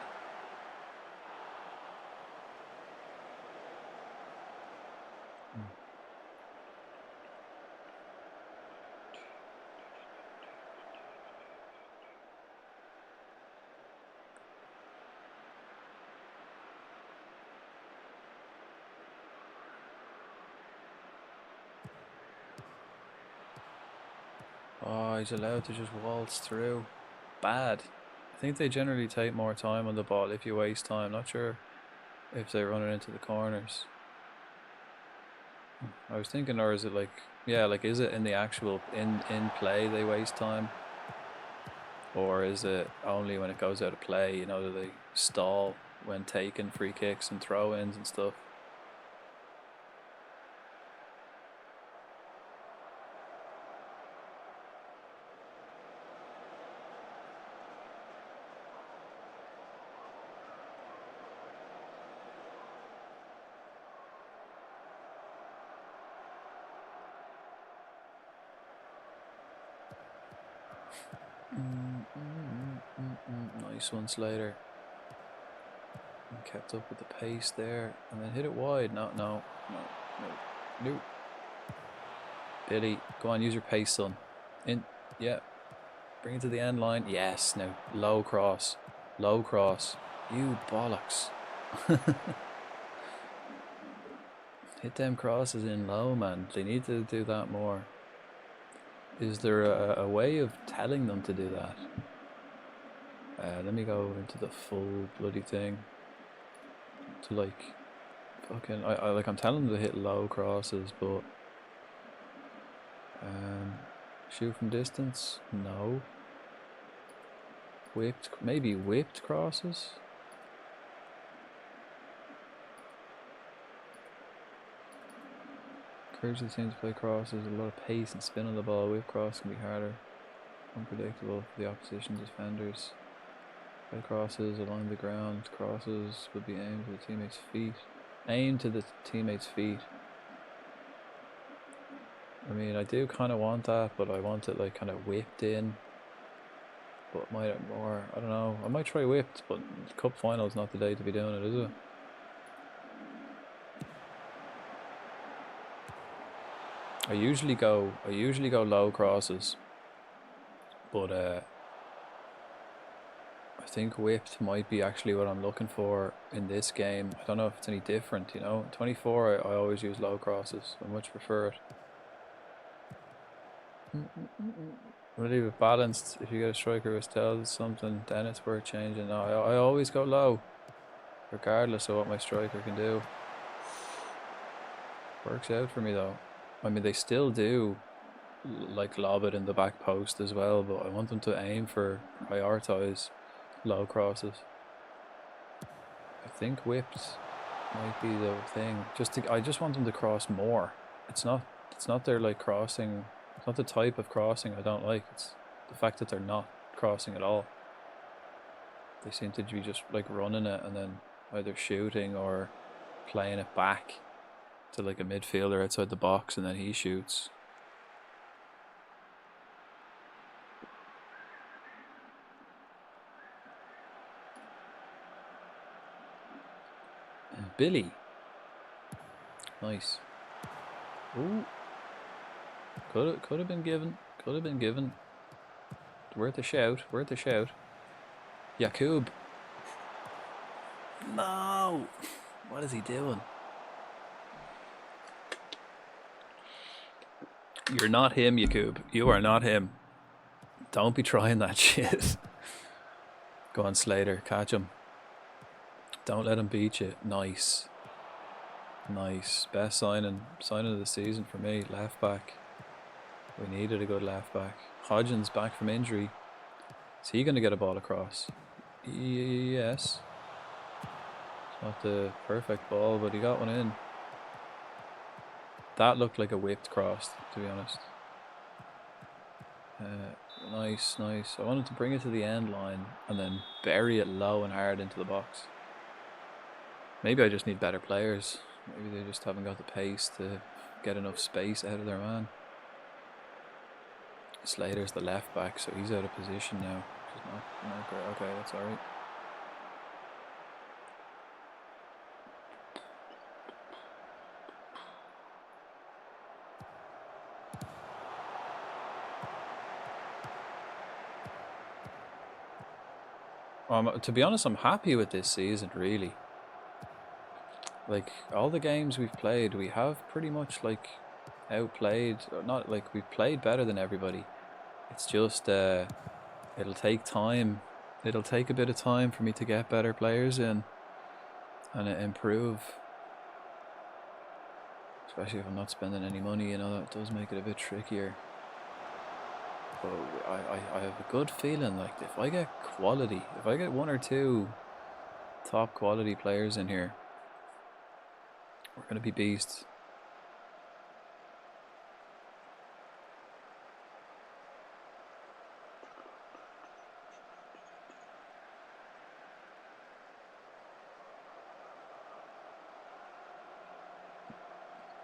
Oh, he's allowed to just waltz through. Bad. I think they generally take more time on the ball if you waste time. Not sure if they run it into the corners. I was thinking, or is it like, yeah, like is it in the actual in play they waste time, or is it only when it goes out of play? You know, do they stall when taking free kicks and throw-ins and stuff? Nice one, Slater. And kept up with the pace there, and then hit it wide. No. Billy, go on, use your pace, son. In, yeah. Bring it to the end line. Yes, now low cross. You bollocks. Hit them crosses in low, man. They need to do that more. Is there a way of telling them to do that? Let me go into the full bloody thing. To like, fucking, I'm telling them to hit low crosses, but shoot from distance, no. Maybe whipped crosses. Encourage the team to play crosses, a lot of pace and spin on the ball. Whip cross can be harder, unpredictable for the opposition defenders. Play crosses along the ground. Crosses would be aimed to the teammates' feet. Aim to the teammates' feet. I mean, I do kind of want that, but I want it like kind of whipped in. But might it more? I don't know. I might try whipped, but cup final's not the day to be doing it, is it? I usually go low crosses, but I think whipped might be actually what I'm looking for in this game. I don't know if it's any different, you know. 24, I always use low crosses. I much prefer it. We'll leave it balanced. If you get a striker who tells something, then it's worth changing. No, I always go low, regardless of what my striker can do. Works out for me though. I mean, they still do like lob it in the back post as well, but I want them to aim for, prioritize low crosses. I think whipped might be the thing. I just want them to cross more. It's not their like crossing. It's not the type of crossing I don't like. It's the fact that they're not crossing at all. They seem to be just like running it and then either shooting or playing it back to like a midfielder outside the box and then he shoots. Billy. Nice. Ooh. Could have been given. Could have been given. Worth a shout. Worth a shout. Jakub. No. What is he doing? You're not him, Jakub. You are not him. Don't be trying that shit. Go on, Slater. Catch him. Don't let him beat you. Nice. Nice. Best signing of the season for me. Left back. We needed a good left back. Hodgins back from injury. Is he going to get a ball across? Yes. It's not the perfect ball, but he got one in. That looked like a whipped cross, to be honest. Nice, nice. I wanted to bring it to the end line and then bury it low and hard into the box. Maybe I just need better players. Maybe they just haven't got the pace to get enough space out of their man. Slater's the left back, so he's out of position now. Which is not great. Okay, that's alright. To be honest, I'm happy with this season, really. Like, all the games we've played, we have pretty much, like, outplayed. Not, like, we've played better than everybody. It's just, it'll take time. It'll take a bit of time for me to get better players in and improve. Especially if I'm not spending any money, you know, that does make it a bit trickier. But I have a good feeling, like, if I get quality, if I get 1 or 2 top quality players in here, we're going to be beasts.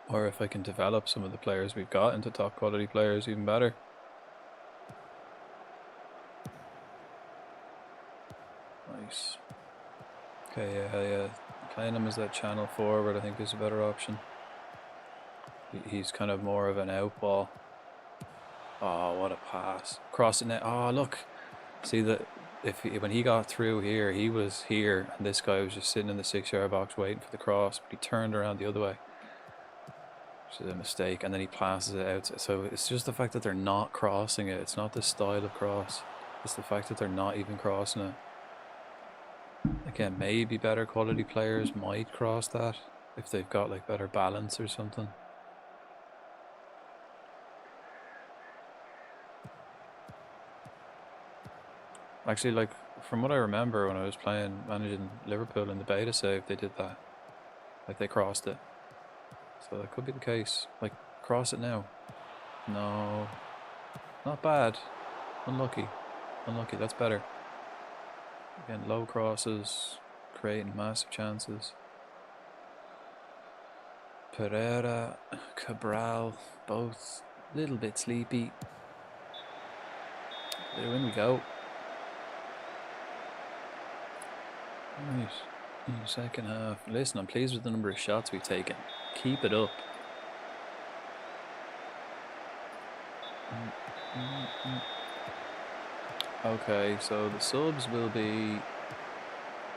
Or if I can develop some of the players we've got into top quality players, even better. Nice. Okay, yeah. Playing him as that channel forward, I think, is a better option. He's kind of more of an out ball. Oh, what a pass. Crossing it. Oh, look. See that when he got through here, he was here, and this guy was just sitting in the 6-yard box waiting for the cross, but he turned around the other way. Which is a mistake, and then he passes it out. So it's just the fact that they're not crossing it. It's not the style of cross. It's the fact that they're not even crossing it. Again, maybe better quality players might cross that if they've got like better balance or something. Actually, like, from what I remember when I was managing Liverpool in the beta save, they did that. Like, they crossed it. So that could be the case. Like, cross it now. No. Not bad. Unlucky. Unlucky, that's better. Again, low crosses, creating massive chances. Pereira, Cabral, both a little bit sleepy. In we go. Right, in the second half. Listen, I'm pleased with the number of shots we've taken. Keep it up. Okay, so the subs will be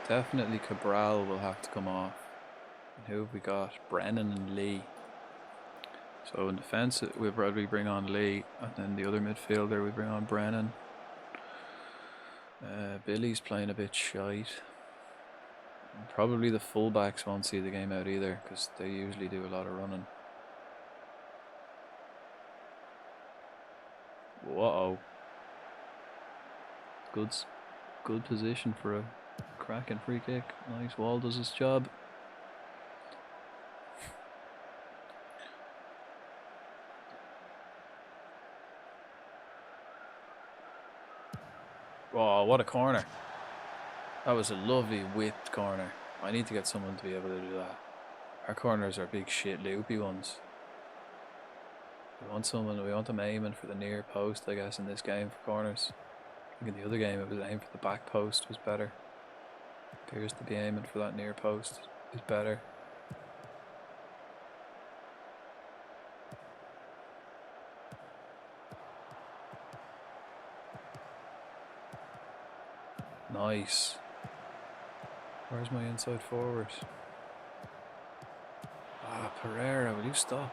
definitely Cabral will have to come off. And who have we got? Brennan and Lee. So in defence we'll probably bring on Lee, and then the other midfielder we bring on Brennan. Billy's playing a bit shite. And probably the fullbacks won't see the game out either, because they usually do a lot of running. Whoa. Good position for a cracking free kick. Nice. Wall does his job. Oh, what a corner. That was a lovely whipped corner. I need to get someone to be able to do that. Our corners are big shit loopy ones. We want them aiming for the near post, I guess, in this game for corners. I think in the other game it was aiming for the back post was better. Appears to be aiming for that near post is better. Nice. Where's my inside forward? Ah, Pereira, will you stop?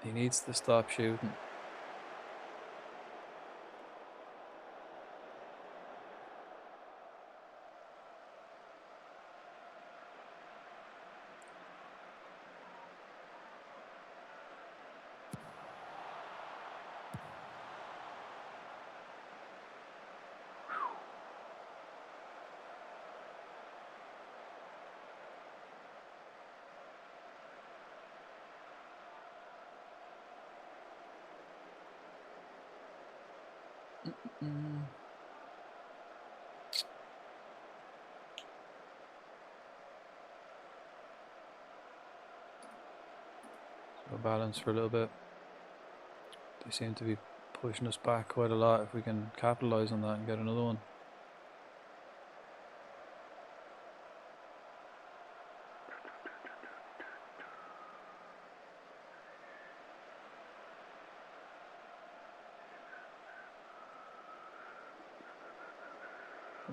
He needs to stop shooting. Go balance for a little bit. They seem to be pushing us back quite a lot. If we can capitalise on that and get another one.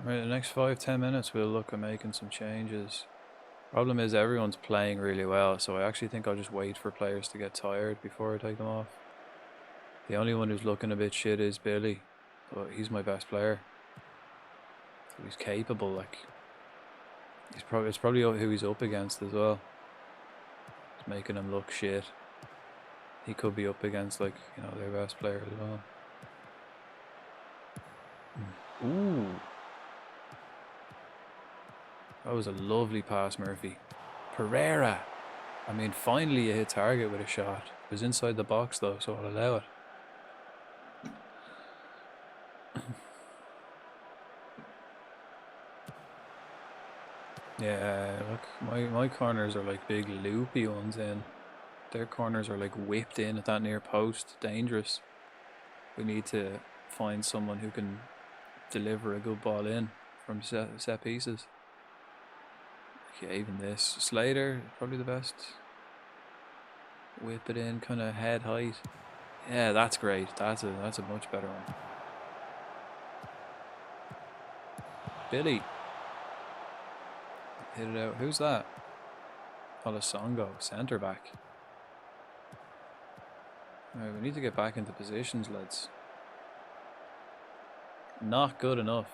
Right, the next 5-10 minutes we'll look at making some changes. Problem is everyone's playing really well, so I actually think I'll just wait for players to get tired before I take them off. The only one who's looking a bit shit is Billy, but he's my best player. So he's capable, like it's probably who he's up against as well. It's making him look shit. He could be up against, like, you know, their best player as well. Ooh. That was a lovely pass, Murphy. Pereira. I mean, finally you hit target with a shot. It was inside the box though, so I'll allow it. Yeah, look, my corners are like big loopy ones in. Their corners are like whipped in at that near post. Dangerous. We need to find someone who can deliver a good ball in from set pieces. Yeah, even this. Slater, probably the best. Whip it in, kind of head height. Yeah, that's great. That's a much better one. Billy. Hit it out. Who's that? Olasongo, centre back. Alright, we need to get back into positions, lads. Not good enough.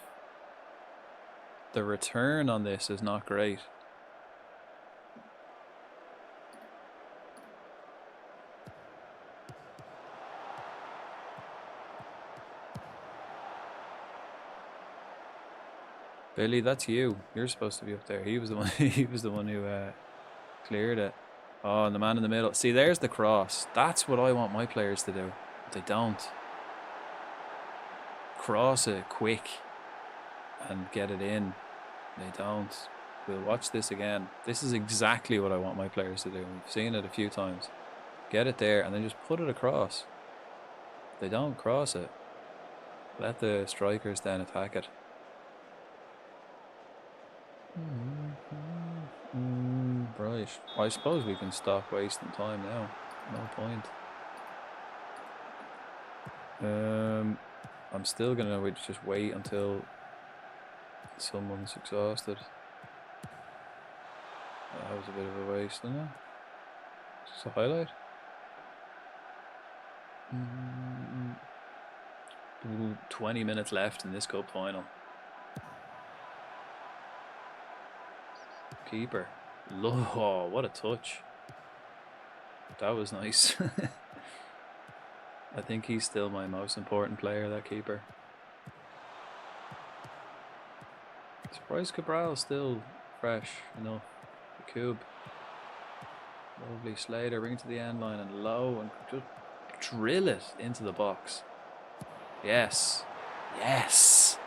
The return on this is not great. Billy, that's you. You're supposed to be up there. He was the one. He was the one who cleared it. Oh, and the man in the middle. See, there's the cross. That's what I want my players to do. But they don't. Cross it quick and get it in. They don't. We'll watch this again. This is exactly what I want my players to do. We've seen it a few times. Get it there and then just put it across. They don't cross it. Let the strikers then attack it. Right. I suppose we can stop wasting time now. No point. I'm still gonna just wait until someone's exhausted. That was a bit of a waste, isn't it? Just a highlight. 20 minutes left in this cup final. Keeper. Oh, what a touch. That was nice. I think he's still my most important player, that keeper. Surprised Cabral's still fresh enough. The cube. Lovely Slater, bring it to the end line and low and just drill it into the box. Yes. Yes.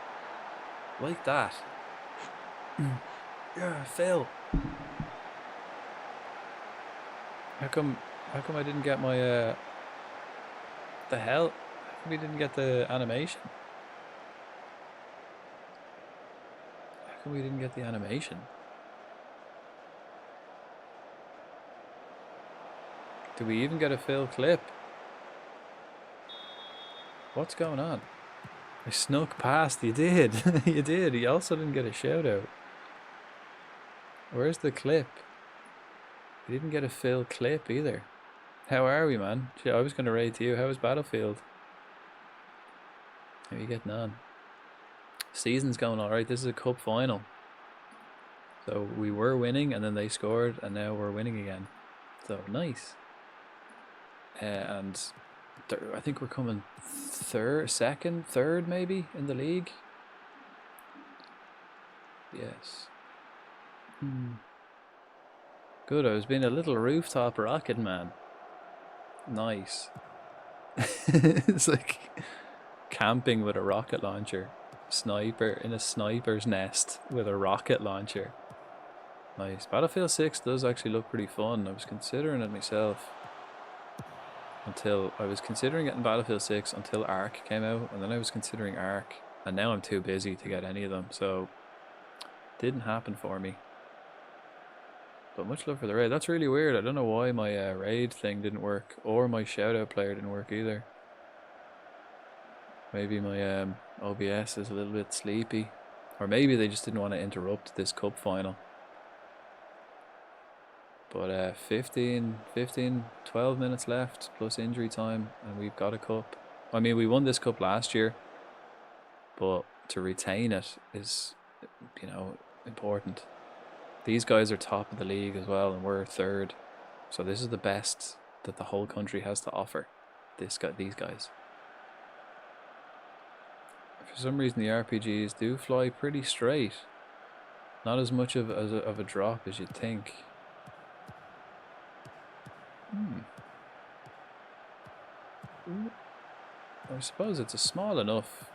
Like that. Yeah, Phil. How come I didn't get my the hell? How come we didn't get the animation? How come we didn't get the animation? Did we even get a Phil clip? What's going on? I snuck past. You did. You did. You also didn't get a shout out. Where's the clip? We didn't get a Phil clip either. How are we, man? Gee, I was going to raid to you. How was Battlefield? How are you getting on? Season's going alright. This is a cup final. So we were winning and then they scored and now we're winning again. So nice. And I think we're coming third maybe in the league. Yes. Good, I was being a little rooftop rocket man. Nice. It's like camping with a rocket launcher. Sniper in a sniper's nest with a rocket launcher. Nice. Battlefield 6 does actually look pretty fun. I was considering it myself. until I was considering getting Battlefield 6 until Ark came out, and then I was considering Ark, and now I'm too busy to get any of them, so didn't happen for me. But much love for the raid. That's really weird. I don't know why my raid thing didn't work, or my shoutout player didn't work either. Maybe my OBS is a little bit sleepy, or maybe they just didn't want to interrupt this cup final. But 12 minutes left plus injury time, and we've got a cup. I mean, we won this cup last year, but to retain it is, you know, important. These guys are top of the league as well, and we're third. So this is the best that the whole country has to offer. These guys. For some reason, the RPGs do fly pretty straight. Not as much of a drop as you'd think. I suppose it's a small enough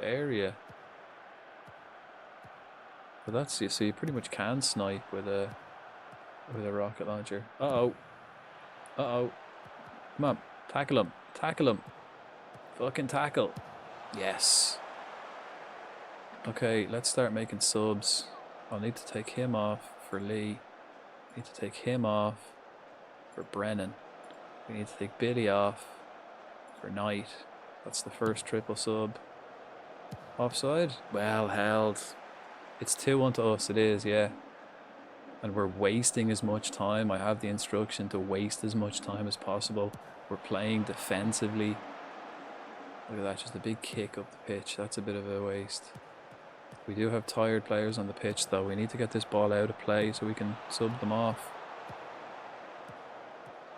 area. But that's, you see, you pretty much can snipe with a rocket launcher. Uh-oh. Uh-oh. Come on, tackle him. Tackle him. Fucking tackle. Yes. Okay, let's start making subs. I'll need to take him off for Lee. Need to take him off for Brennan. We need to take Billy off for Knight. That's the first triple sub. Offside? Well held. It's 2-1 to us, it is, yeah. And we're wasting as much time. I have the instruction to waste as much time as possible. We're playing defensively. Look at that, just a big kick up the pitch. That's a bit of a waste. We do have tired players on the pitch though. We need to get this ball out of play so we can sub them off.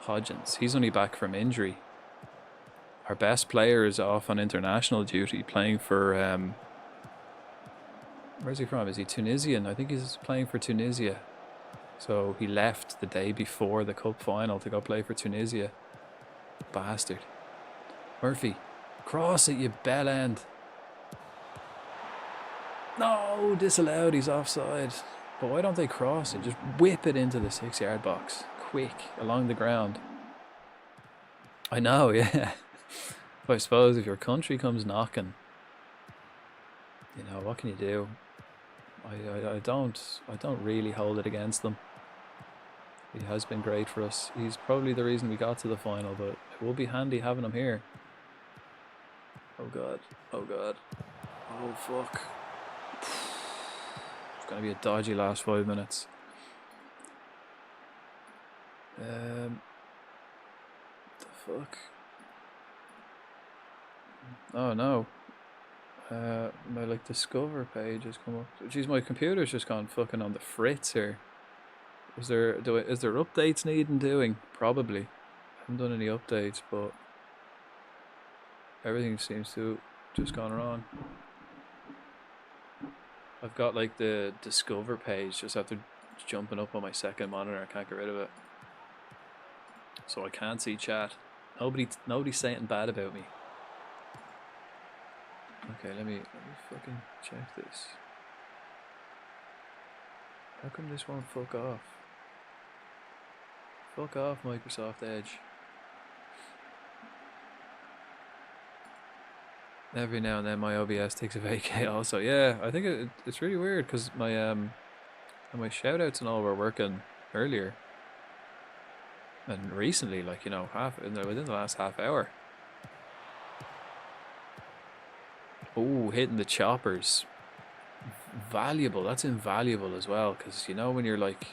Hodgins, he's only back from injury. Our best player is off on international duty playing for where's he from? Is he Tunisian? I think he's playing for Tunisia. So he left the day before the cup final to go play for Tunisia. Bastard. Murphy, cross it, you bell end. No, disallowed, he's offside. But why don't they cross it? Just whip it into the 6-yard box. Quick, along the ground. I know, yeah. But I suppose if your country comes knocking, you know, what can you do? I don't really hold it against them. He has been great for us. He's probably the reason we got to the final, but it will be handy having him here. Oh god, oh god. Oh fuck. It's gonna be a dodgy last 5 minutes. The fuck? Oh no. My like discover page has come up. Jeez, my computer's just gone fucking on the fritz here. Is there updates needing doing? Probably. I haven't done any updates, but everything seems to just gone wrong. I've got like the discover page just after jumping up on my second monitor. I can't get rid of it, so I can't see chat. Nobody's saying bad about me. Okay, let me fucking check this. How come this won't fuck off? Fuck off, Microsoft Edge. Every now and then my OBS takes a vacay also. Yeah, I think it's really weird because my shoutouts and all were working earlier. And recently, like, you know, within the last half hour. Oh, hitting the choppers. Valuable. That's invaluable as well, because you know when you're like,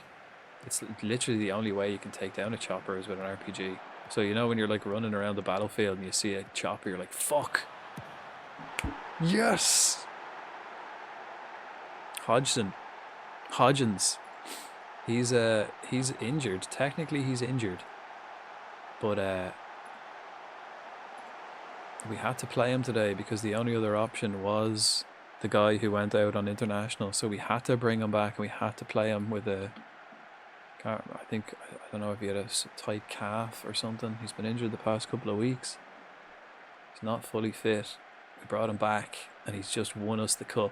it's literally the only way you can take down a chopper is with an RPG. So you know when you're like running around the battlefield and you see a chopper, you're like, fuck. Yes. Hodgins. He's injured. Technically he's injured. But we had to play him today because the only other option was the guy who went out on international. So we had to bring him back and we had to play him with I don't know if he had a tight calf or something. He's been injured the past couple of weeks. He's not fully fit. We brought him back and he's just won us the cup.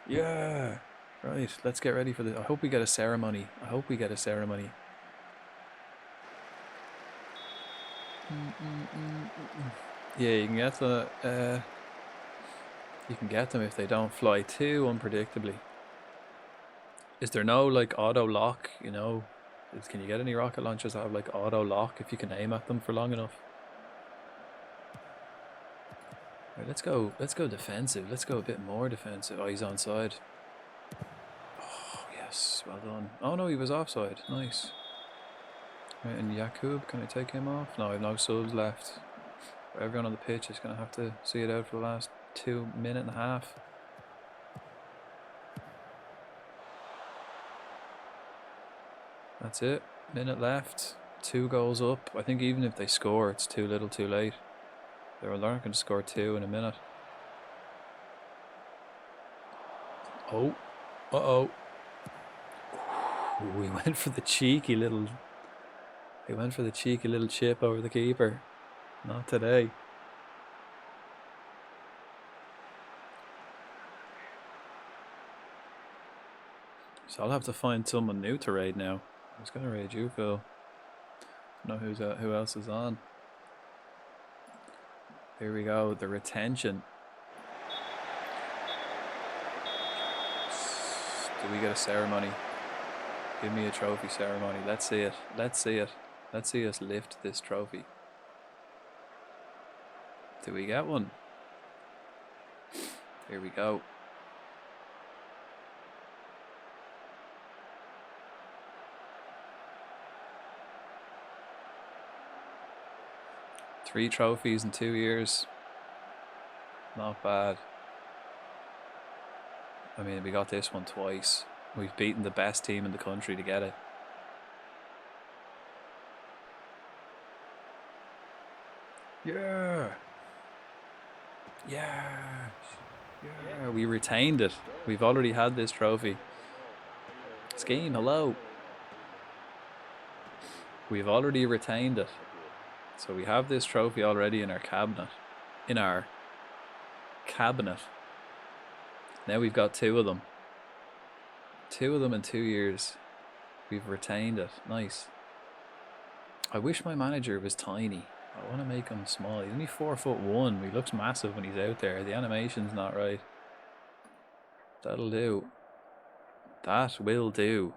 Yeah. Right, let's get ready for the. I hope we get a ceremony. I hope we get a ceremony. Yeah, you can get the. You can get them if they don't fly too unpredictably. Is there no like auto lock? You know, can you get any rocket launchers that have like auto lock if you can aim at them for long enough? Right, let's go. Let's go defensive. Let's go a bit more defensive. Oh, he's onside. Oh yes, well done. Oh no, he was offside. Nice. Right, and Yakub, can I take him off? No, I have no subs left. Everyone on the pitch is going to have to see it out for the last 2 minutes and a half. That's it. Minute left. 2 goals up. I think even if they score, it's too little too late. They're not going to score 2 in a minute. Oh. Uh-oh. We went for the cheeky little... He went for the cheeky little chip over the keeper. Not today. So I'll have to find someone new to raid now. I was going to raid you, Phil. Don't know who else is on. Here we go, the retention. Do we get a ceremony? Give me a trophy ceremony. Let's see it. Let's see it. Let's see us lift this trophy. Do we get one? Here we go. Three trophies in 2 years. Not bad. I mean, we got this one twice. We've beaten the best team in the country to get it. Yeah. Yeah. Yeah. We retained it. We've already had this trophy. Scheme, hello. We've already retained it. So we have this trophy already in our cabinet. In our cabinet. Now we've got 2 of them. 2 of them in 2 years. We've retained it. Nice. I wish my manager was tiny. I want to make him small. He's only 4'1". He looks massive when he's out there. The animation's not right. That'll do. That will do.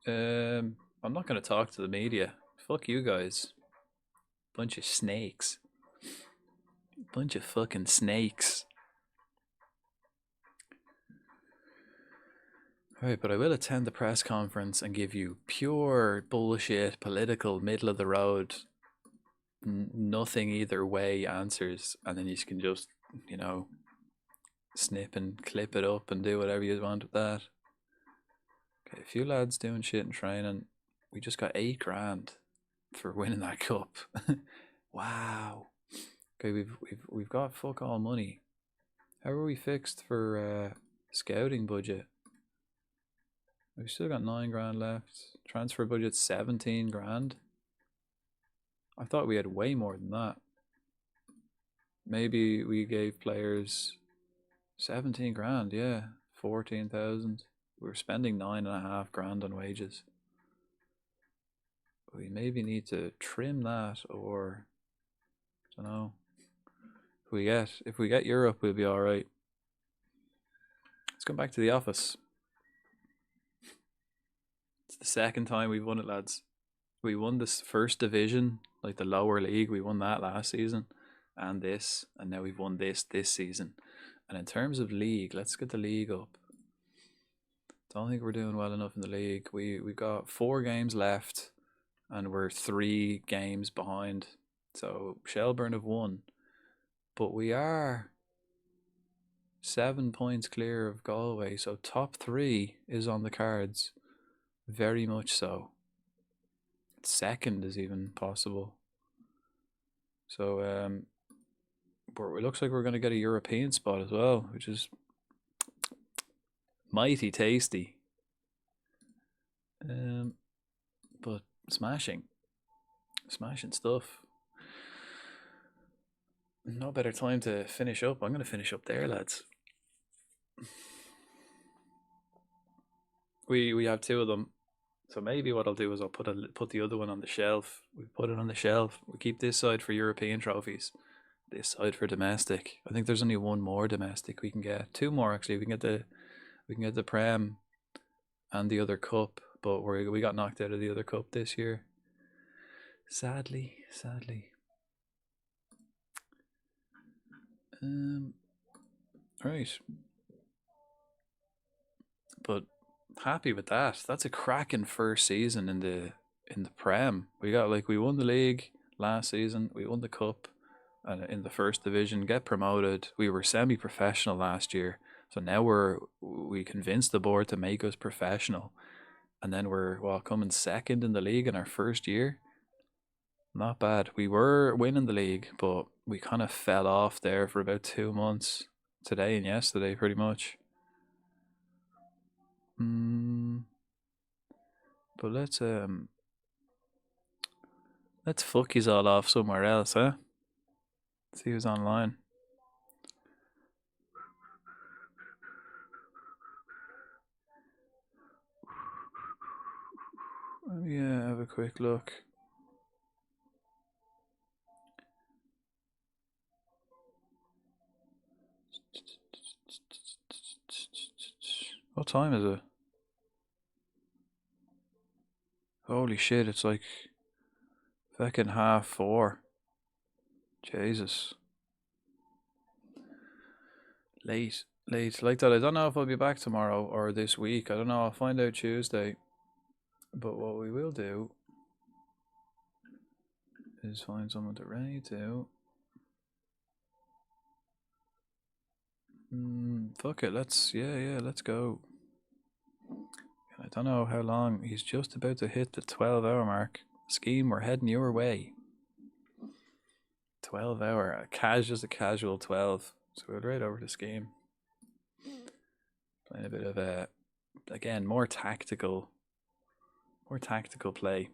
I'm not going to talk to the media. Fuck you guys. Bunch of snakes. Bunch of fucking snakes. Alright, but I will attend the press conference and give you pure bullshit, political, middle of the road, nothing either way answers, and then you can just, you know, snip and clip it up and do whatever you want with that. Okay, a few lads doing shit in training. We just got 8 grand for winning that cup. Wow. Okay, we've got fuck all money. How are we fixed for scouting budget? We've still got 9 grand left. Transfer budget 17 grand. I thought we had way more than that. Maybe we gave players 17 grand, yeah. 14,000. We're spending 9.5 grand on wages. We maybe need to trim that, or I don't know. If we get Europe, we'll be alright. Let's come back to the office. It's the second time we've won it, lads. We won this first division, like the lower league. We won that last season, and this, and now we've won this season. And in terms of league, let's get the league up. Don't think we're doing well enough in the league. We've got 4 games left, and we're 3 games behind. So Shelburne have won, but we are 7 points clear of Galway. So top 3 is on the cards, very much so. Second is even possible. So it looks like we're going to get a European spot as well, which is mighty tasty. But smashing stuff. No better time to finish up. I'm going to finish up there, lads. We have two of them, so maybe what I'll do is I'll put the other one on the shelf. We put it on the shelf. We keep this side for European trophies, this side for domestic. I think there's only one more domestic we can get. Two more actually. We can get the Prem and the other cup, but we got knocked out of the other cup this year. Sadly. Right. But happy with that. That's a cracking first season in the Prem. We won the league last season. We won the cup, and in the first division, get promoted. We were semi-professional last year, so now we convinced the board to make us professional, and then we're coming second in the league in our first year. Not bad. We were winning the league, but we kind of fell off there for about 2 months, today and yesterday, pretty much. But let's fuck yous all off somewhere else, huh? See who's online. Let me have a quick look. What time is it? Holy shit, it's like fucking 4:30. Jesus. Late. Like that. I don't know if I'll be back tomorrow or this week. I don't know. I'll find out Tuesday. But what we will do is find someone to raid to. Fuck it. Let's go. I don't know how long. He's just about to hit the 12-hour mark. Scheme, we're heading your way. 12-hour. Just a casual 12. So we'll right over to Scheme. Playing a bit of again, more tactical play.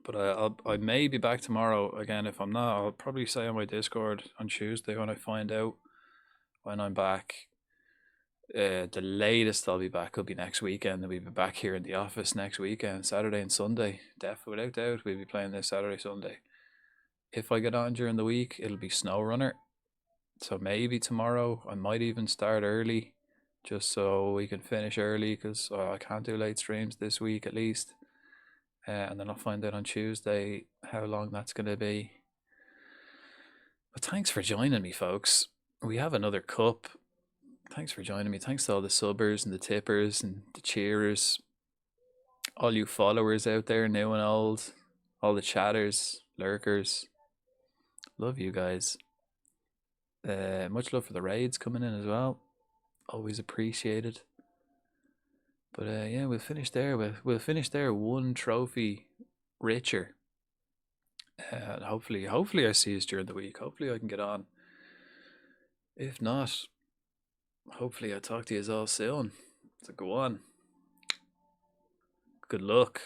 But I may be back tomorrow again. If I'm not, I'll probably say on my Discord on Tuesday when I find out when I'm back. The latest I'll be back will be next weekend, and we'll be back here in the office next weekend, Saturday and Sunday. Without doubt, we'll be playing this Saturday, Sunday. If I get on during the week, it'll be SnowRunner. So maybe tomorrow I might even start early, just so we can finish early, because I can't do late streams this week at least. And then I'll find out on Tuesday how long that's going to be. But thanks for joining me, folks. We have another cup. Thanks for joining me. Thanks to all the subbers and the tippers and the cheerers. All you followers out there, new and old. All the chatters, lurkers. Love you guys. Much love for the raids coming in as well. Always appreciated. But yeah, we'll finish there. We'll finish there one trophy richer. And hopefully I see you during the week. Hopefully I can get on. If not, hopefully I'll talk to you all soon. So go on. Good luck.